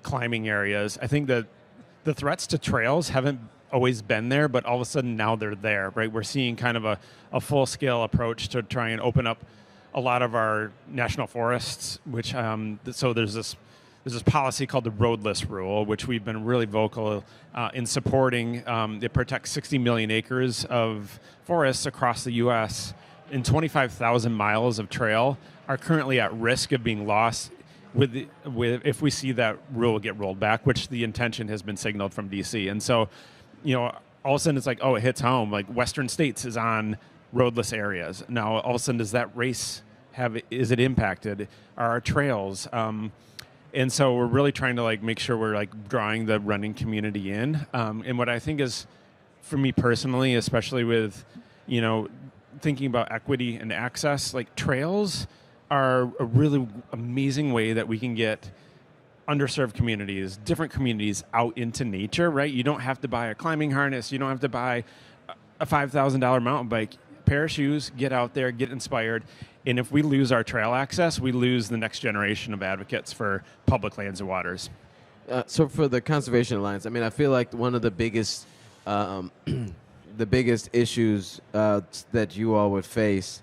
climbing areas. I think that the threats to trails haven't always been there, but all of a sudden now they're there, right? We're seeing kind of a full-scale approach to try and open up a lot of our national forests, which so there's this policy called the roadless rule, which we've been really vocal in supporting. It protects 60 million acres of forests across the U.S., and 25,000 miles of trail are currently at risk of being lost if we see that rule get rolled back, which the intention has been signaled from D.C. And so, all of a sudden it's like, oh, it hits home. Like Western States is on roadless areas. Now, all of a sudden, does that race is it impacted? Are our trails? And so we're really trying to make sure we're drawing the running community in. And what I think is, for me personally, especially with, thinking about equity and access, trails are a really amazing way that we can get underserved communities, different communities out into nature, right? You don't have to buy a climbing harness. You don't have to buy a $5,000 mountain bike. Pair of shoes, get out there, get inspired. And if we lose our trail access, we lose the next generation of advocates for public lands and waters. So for the Conservation Alliance, I feel like one of the biggest issues that you all would face,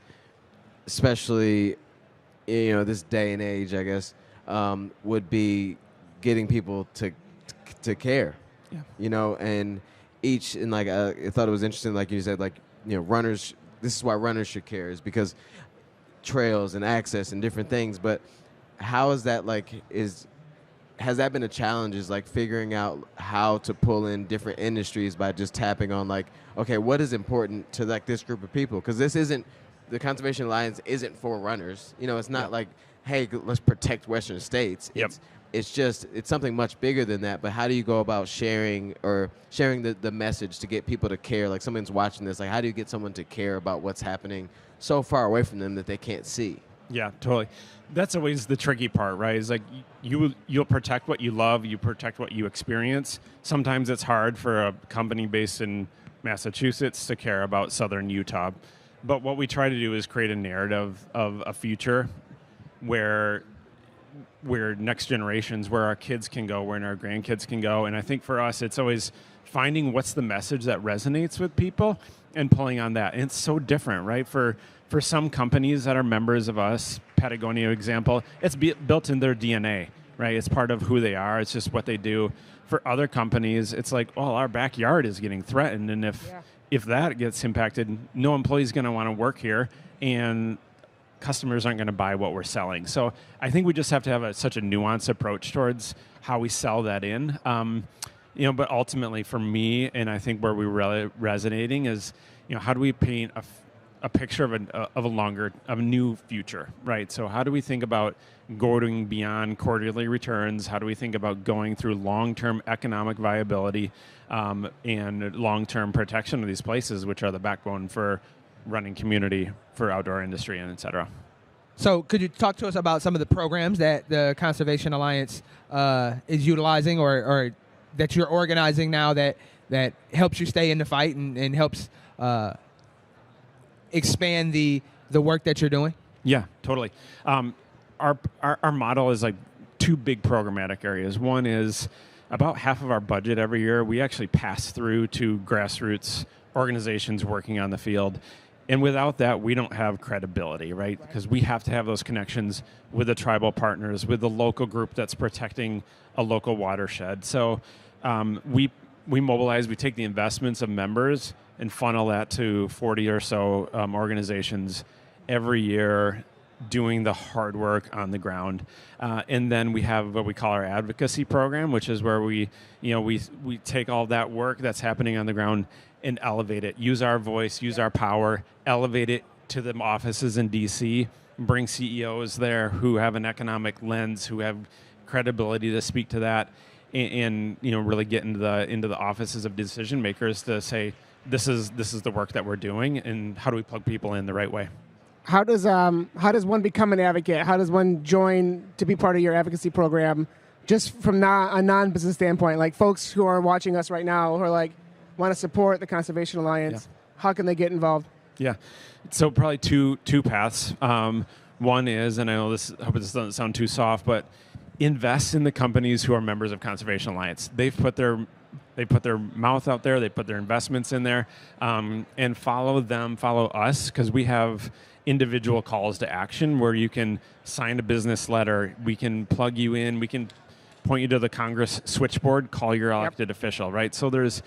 especially this day and age, I guess, would be getting people to care. Yeah. And I thought it was interesting, like you said, runners. This is why runners should care, is because trails and access and different things. But how is that has that been a challenge, is like figuring out how to pull in different industries by just tapping on okay, what is important to this group of people? Because the Conservation Alliance isn't for runners. It's not hey, let's protect Western states. Yep. It's something much bigger than that. But how do you go about sharing the message to get people to care? Like, someone's watching this, how do you get someone to care about what's happening so far away from them that they can't see? Yeah, totally. That's always the tricky part, right? Is you'll protect what you love, you protect what you experience. Sometimes it's hard for a company based in Massachusetts to care about Southern Utah. But what we try to do is create a narrative of a future where next generations, where our kids can go, where our grandkids can go. And I think for us, it's always finding what's the message that resonates with people and pulling on that. And it's so different, right? For some companies that are members of us, Patagonia example, it's built in their DNA, right? It's part of who they are. It's just what they do. For other companies, it's our backyard is getting threatened. And if that gets impacted, no employee is going to want to work here, and customers aren't going to buy what we're selling. So I think we just have to have such a nuanced approach towards how we sell that in. But ultimately for me, and I think where we're really resonating is, how do we paint a picture of a new future, right? So how do we think about going beyond quarterly returns? How do we think about going through long-term economic viability and long-term protection of these places, which are the backbone for running community, for outdoor industry, and et cetera? So could you talk to us about some of the programs that the Conservation Alliance is utilizing or that you're organizing now that helps you stay in the fight and helps expand the work that you're doing? Yeah, totally. Our model is two big programmatic areas. One is about half of our budget every year we actually pass through to grassroots organizations working on the field. And without that, we don't have credibility, right? Because we have to have those connections with the tribal partners, with the local group that's protecting a local watershed. So we mobilize, we take the investments of members and funnel that to 40 or so organizations every year, doing the hard work on the ground. And then we have what we call our advocacy program, which is where we take all that work that's happening on the ground and elevate it, use our voice, use our power, elevate it to the offices in DC, bring CEOs there who have an economic lens, who have credibility to speak to that, and really get into the offices of decision makers to say, this is the work that we're doing, and how do we plug people in the right way? How does one become an advocate? How does one join to be part of your advocacy program? Just from a non-business standpoint, like folks who are watching us right now who are want to support the Conservation Alliance, how can they get involved? Yeah, so probably two paths. One is, and I hope this doesn't sound too soft, but invest in the companies who are members of Conservation Alliance. They put their mouth out there, they put their investments in there, and follow us, because we have individual calls to action where you can sign a business letter, we can plug you in, we can point you to the Congress switchboard, call your elected official, right? So there's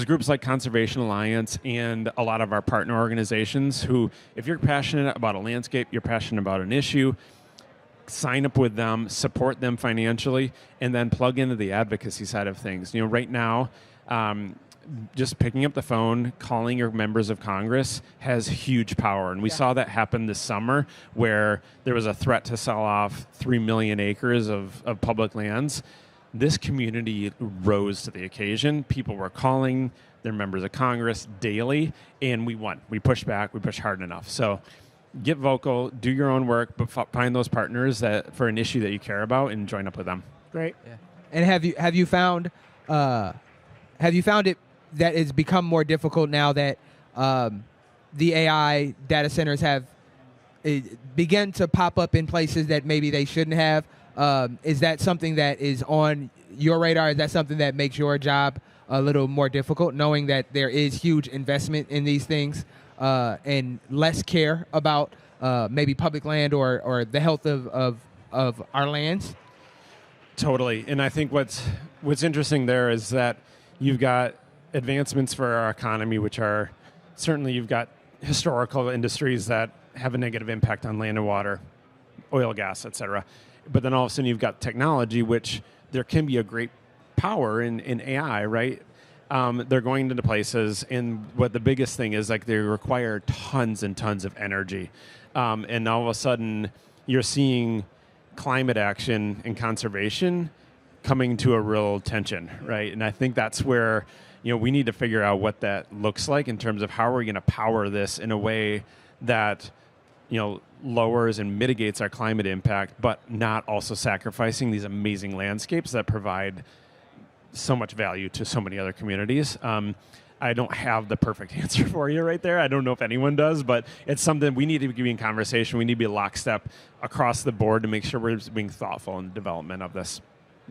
groups like Conservation Alliance and a lot of our partner organizations who, if you're passionate about a landscape, you're passionate about an issue, sign up with them, support them financially, and then plug into the advocacy side of things. Right now, just picking up the phone, calling your members of Congress has huge power. And we saw that happen this summer where there was a threat to sell off 3 million acres of public lands. This community rose to the occasion. People were calling their members of Congress daily, and we won. We pushed back. We pushed hard enough. So get vocal, do your own work, but find those partners that for an issue that you care about and join up with them. Great. Yeah. And have you found it that it's become more difficult now that the AI data centers have begun to pop up in places that maybe they shouldn't have? Is that something that is on your radar? Is that something that makes your job a little more difficult, knowing that there is huge investment in these things and less care about maybe public land or the health of our lands? Totally. And I think what's interesting there is that you've got advancements for our economy, which are certainly you've got historical industries that have a negative impact on land and water, oil, gas, et cetera. But then all of a sudden you've got technology, which there can be a great power in AI, right? They're going into places, and what the biggest thing is, like, they require tons and tons of energy. And all of a sudden you're seeing climate action and conservation coming to a real tension, right? And I think that's where, we need to figure out what that looks like in terms of how are we going to power this in a way that, lowers and mitigates our climate impact, but not also sacrificing these amazing landscapes that provide so much value to so many other communities. I don't have the perfect answer for you right there. I don't know if anyone does, but it's something we need to be in conversation. We need to be lockstep across the board to make sure we're being thoughtful in the development of this.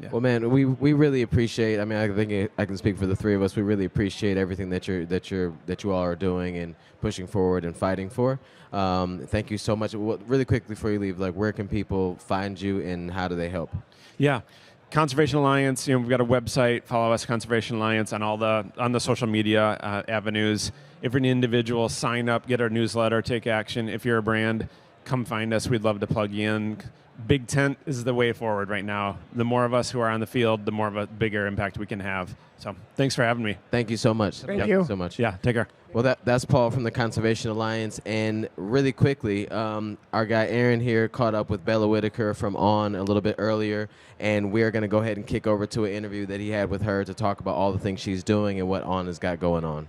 Yeah. Well, man, we really appreciate. I mean, I think I can speak for the three of us. We really appreciate everything that you all are doing and pushing forward and fighting for. Thank you so much. Really quickly before you leave, like, where can people find you and how do they help? Yeah. Conservation Alliance, we've got a website. Follow us, Conservation Alliance, on the social media avenues. If you're an individual, sign up, get our newsletter, take action. If you're a brand, come find us. We'd love to plug you in. Big tent is the way forward right now. The more of us who are on the field, the more of a bigger impact we can have. So thanks for having me. Thank you so much. Thank you so much. Yeah, take care. Well, that's Paul from the Conservation Alliance. And really quickly, our guy Aaron here caught up with Bella Whitaker from On a little bit earlier, and we're going to go ahead and kick over to an interview that he had with her to talk about all the things she's doing and what On has got going on.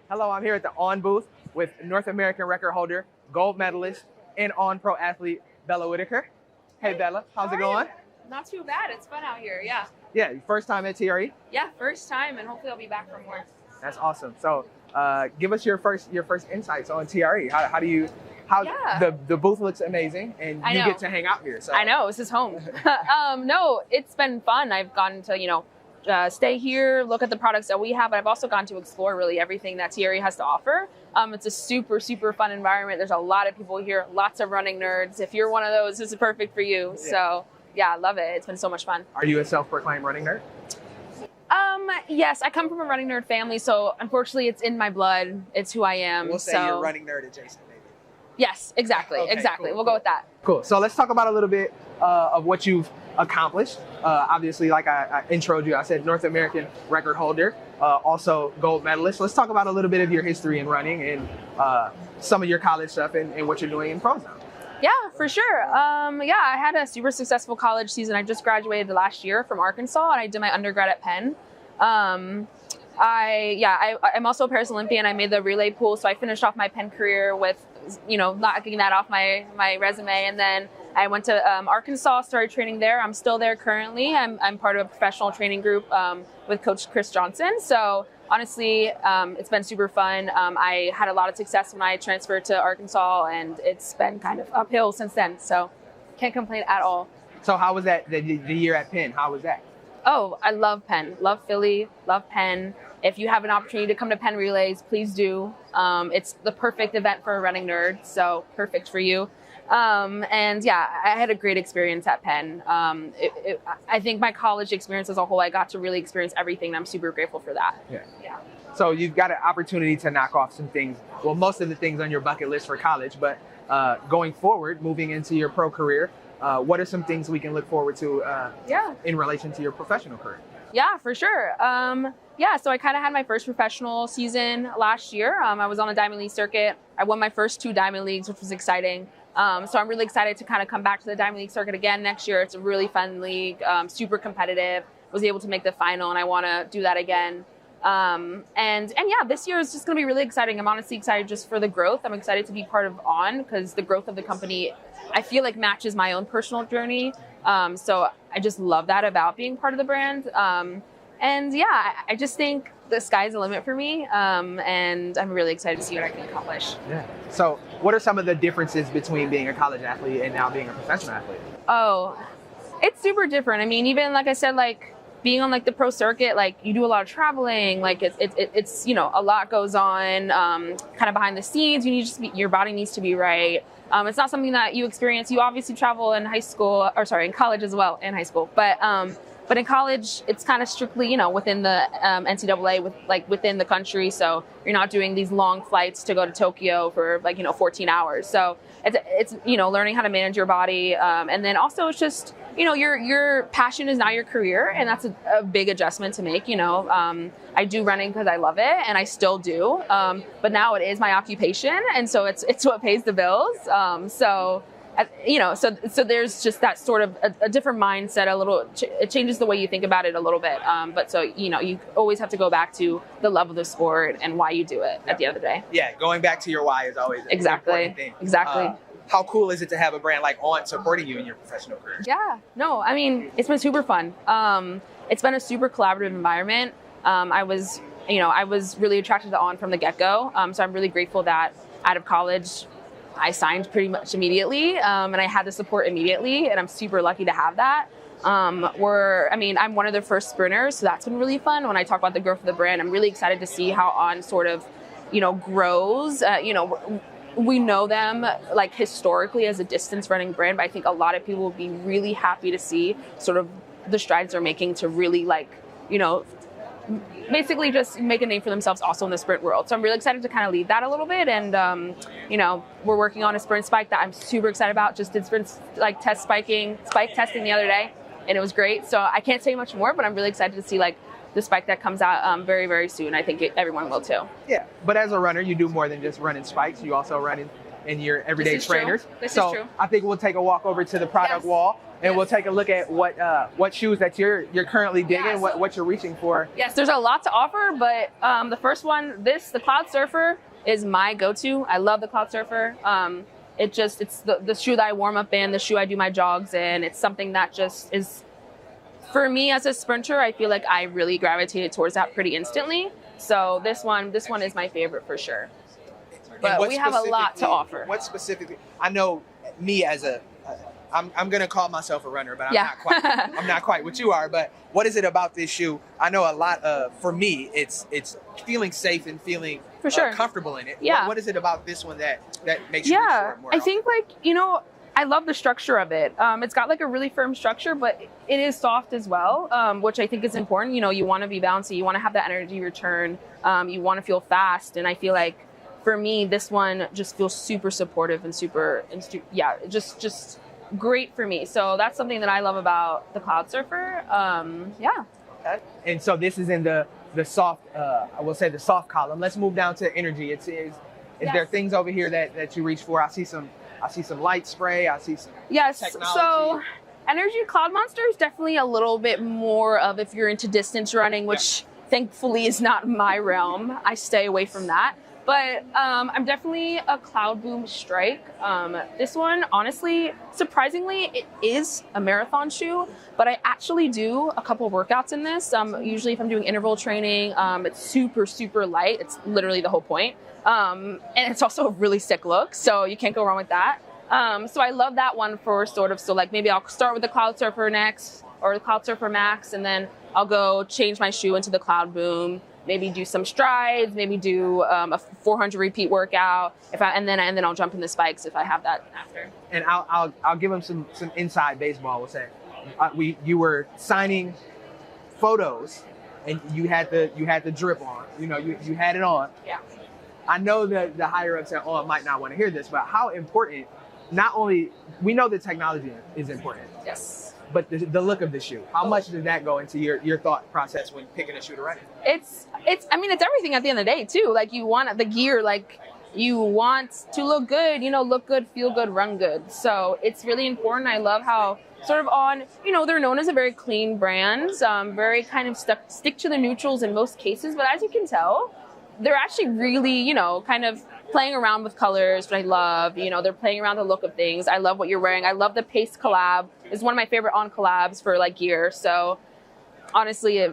Hello, I'm here at the On booth with North American record holder, gold medalist, and On pro athlete, Bella Whitaker. Hey, Bella, how's it going? Not too bad. It's fun out here. Yeah. Yeah, first time at TRE? Yeah, first time, and hopefully I'll be back for more. That's awesome. So, give us your first insights on TRE. The booth looks amazing, and you get to hang out here. So I know, this is home. No, it's been fun. I've gotten to stay here, look at the products that we have, but I've also gotten to explore really everything that TRE has to offer. It's a super, super fun environment. There's a lot of people here, lots of running nerds. If you're one of those, this is perfect for you. Yeah. So yeah, I love it. It's been so much fun. Are you a self-proclaimed running nerd? Yes, I come from a running nerd family, so unfortunately it's in my blood. It's who I am. We'll say you're running nerd adjacent, maybe. Yes, exactly. Okay, exactly. cool, we'll go with that. Cool. So let's talk about a little bit of what you've accomplished. Obviously, like I introed you, I said North American record holder, also gold medalist. Let's talk about a little bit of your history in running and some of your college stuff and what you're doing in pros now. Yeah, for sure. I had a super successful college season. I just graduated last year from Arkansas, and I did my undergrad at Penn. I'm also a Paris Olympian. I made the relay pool, so I finished off my Penn career with, knocking that off my resume. And then I went to Arkansas, started training there. I'm still there currently. I'm part of a professional training group with Coach Chris Johnson. So honestly, it's been super fun. I had a lot of success when I transferred to Arkansas, and it's been kind of uphill since then. So can't complain at all. So how was that, the year at Penn? How was that? Oh, I love Penn. Love Philly. Love Penn. If you have an opportunity to come to Penn Relays, please do. It's the perfect event for a running nerd, so perfect for you. I had a great experience at Penn. I think my college experience as a whole, I got to really experience everything, and I'm super grateful for that. Yeah. So you've got an opportunity to knock off some things, well, most of the things on your bucket list for college, but going forward, moving into your pro career, what are some things we can look forward to in relation to your professional career? Yeah, for sure. So I kind of had my first professional season last year. I was on the Diamond League circuit. I won my first 2 Diamond Leagues, which was exciting. So I'm really excited to kind of come back to the Diamond League circuit again next year. It's a really fun league, super competitive. Was able to make the final, and I want to do that again. This year is just going to be really exciting. I'm honestly excited just for the growth. I'm excited to be part of On because the growth of the company, I feel like, matches my own personal journey. So I just love that about being part of the brand. I just think the sky's the limit for me. And I'm really excited to see what I can accomplish. Yeah. So what are some of the differences between being a college athlete and now being a professional athlete? Oh, it's super different. I mean, even like I said, like being on like the pro circuit, like you do a lot of traveling, like it's a lot goes on, kind of behind the scenes. You need your body needs to be right. It's not something that you experience. You obviously travel in in college as well, in high school. But But in college, it's kind of strictly, within the NCAA, within the country. So you're not doing these long flights to go to Tokyo for 14 hours. So it's learning how to manage your body. And then also it's just, your passion is now your career. And that's a big adjustment to make. I do running because I love it, and I still do. But now it is my occupation. And so it's what pays the bills. So there's just that sort of a different mindset, it changes the way you think about it a little bit. But so, you always have to go back to the love of the sport and why you do it at the end of the day. Yeah, going back to your why is always an important thing. Exactly. How cool is it to have a brand like On supporting you in your professional career? Yeah, no, I mean, it's been super fun. It's been a super collaborative environment. I was really attracted to On from the get-go. So I'm really grateful that out of college, I signed pretty much immediately, and I had the support immediately, and I'm super lucky to have that. I'm one of the first sprinters, so that's been really fun. When I talk about the growth of the brand, I'm really excited to see how On sort of, grows. We know them historically as a distance running brand, but I think a lot of people will be really happy to see sort of the strides they're making to really basically just make a name for themselves also in the sprint world. So I'm really excited to kind of lead that a little bit. And, we're working on a sprint spike that I'm super excited about. Just did sprint spike testing the other day, and it was great. So I can't say much more, but I'm really excited to see the spike that comes out very, very soon. I think everyone will too. Yeah, but as a runner, you do more than just running spikes. You also run in your everyday trainers. This is true. I think we'll take a walk over to the product wall, and we'll take a look at what shoes that you're currently digging, what you're reaching for. Yes, there's a lot to offer, but the first one, the Cloud Surfer, is my go-to. I love the Cloud Surfer. It's the shoe that I warm up in, the shoe I do my jogs in. It's something that just is, for me as a sprinter, I feel like I really gravitated towards that pretty instantly. So this one is my favorite for sure. But we have a lot to offer. What specifically? I know me as I'm gonna call myself a runner, but I'm not quite what you are. But what is it about this shoe? I know a lot. For me, it's feeling safe and feeling for sure comfortable in it. Yeah. What is it about this one that makes you reach for it more? I think I love the structure of it. It's got a really firm structure, but it is soft as well, which I think is important. You want to be bouncy, you want to have that energy return, you want to feel fast, and I feel like for me, this one just feels super supportive and just great for me. So that's something that I love about the Cloud Surfer. Okay. And so this is in the soft, I will say the soft column. Let's move down to energy. Is there things over here that you reach for? I see some light spray. I see some technology. So Energy Cloud Monster is definitely a little bit more of if you're into distance running, which thankfully is not my realm. I stay away from that. But I'm definitely a Cloud Boom Strike. This one, honestly, surprisingly, it is a marathon shoe, but I actually do a couple of workouts in this. Usually if I'm doing interval training, it's super, super light. It's literally the whole point. And it's also a really sick look, so you can't go wrong with that. So I love that one for maybe I'll start with the Cloud Surfer next, or the Cloud Surfer Max, and then I'll go change my shoe into the Cloud Boom, maybe do some strides, maybe do a 400 repeat workout, and then I'll jump in the spikes if I have that after. And I'll give them some inside baseball. We'll say, you were signing photos, and you had the drip on. You had it on. Yeah. I know that the higher ups at On might not want to hear this, but how important? Not only we know the technology is important. Yes. But the look of the shoe, how much does that go into your thought process when picking a shoe to run? It's everything at the end of the day too. You want the gear, you want to look good, look good, feel good, run good. So it's really important. I love how sort of On, they're known as a very clean brand, very kind of stick to the neutrals in most cases. But as you can tell, they're actually really, kind of playing around with colors, which I love. They're playing around the look of things. I love what you're wearing. I love the Pace collab. It's one of my favorite On collabs for gear. So honestly,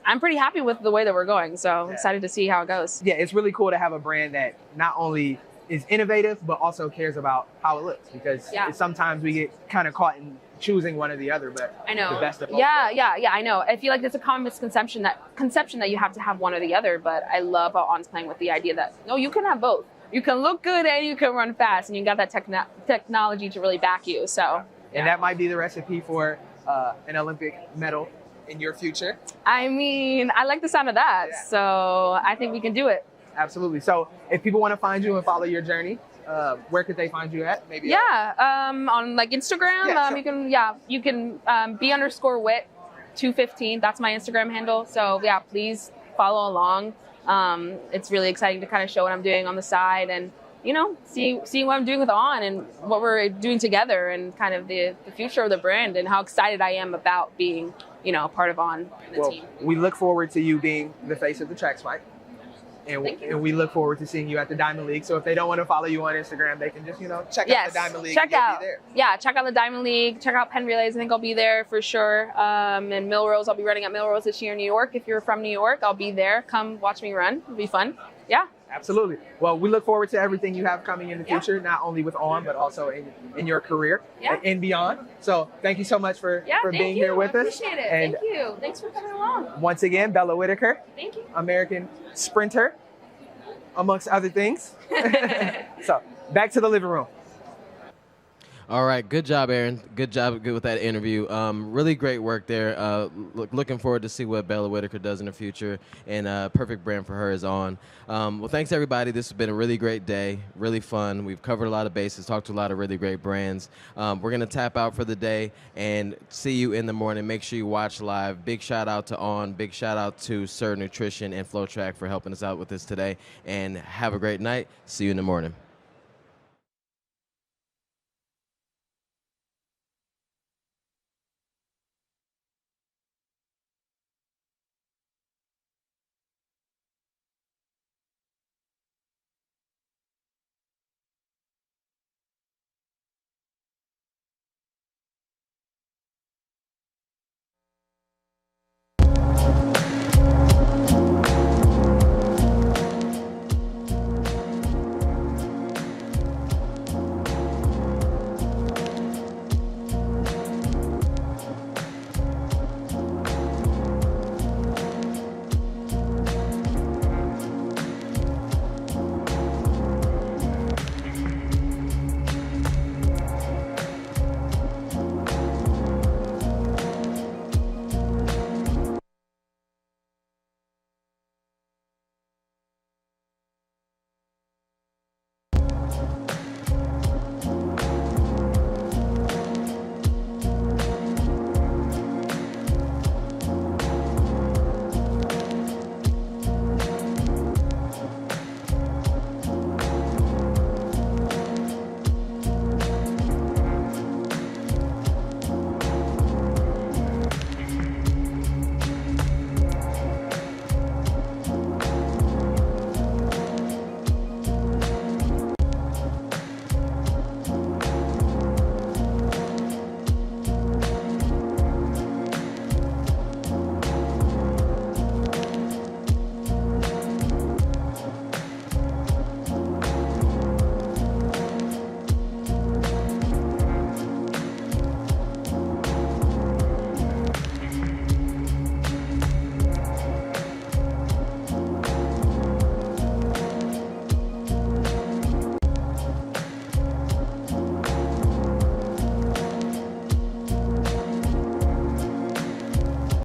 I'm pretty happy with the way that we're going. So I'm excited to see how it goes. Yeah, it's really cool to have a brand that not only is innovative, but also cares about how it looks, because sometimes we get kind of caught in choosing one or the other, but I know. The best of both. Yeah, I know. I feel like there's a common misconception that you have to have one or the other, but I love how On's playing with the idea that no, you can have both. You can look good and you can run fast, and you got that technology to really back you. So, and that might be the recipe for an Olympic medal in your future? I mean, I like the sound of that, so I think we can do it. Absolutely. So if people want to find you and follow your journey, where could they find you at? Maybe. On like Instagram, Yeah, sure. you can B_wit 215. That's my Instagram handle. So yeah, please follow along. It's really exciting to kind of show what I'm doing on the side and see what I'm doing with On and what we're doing together and kind of the future of the brand and how excited I am about being part of On and the team. We look forward to you being the face of the track spike. And we look forward to seeing you at the Diamond League. So if they don't want to follow you on Instagram, they can just, check out the Diamond League. Check out the Diamond League. Check out Penn Relays. I think I'll be there for sure. And Milrose, I'll be running at Milrose this year in New York. If you're from New York, I'll be there. Come watch me run. It'll be fun. Yeah. Absolutely. Well, we look forward to everything you have coming in the future, not only with On, but also in your career and beyond. So thank you so much for being here with us. Appreciate it. And Thank you. Thanks for coming along. once again, Bella Whitaker, Thank you. American sprinter, amongst other things. So back to the living room. All right, good job, Aaron. Good job with that interview. Really great work there. Looking forward to see what Bella Whitaker does in the future, and perfect brand for her is On. Well, thanks, everybody. This has been a really great day, really fun. We've covered a lot of bases, talked to a lot of really great brands. We're going to tap out for the day and see you in the morning. Make sure you watch live. Big shout out to On. Big shout out to Sir Nutrition and FloTrack for helping us out with this today. And have a great night. See you in the morning.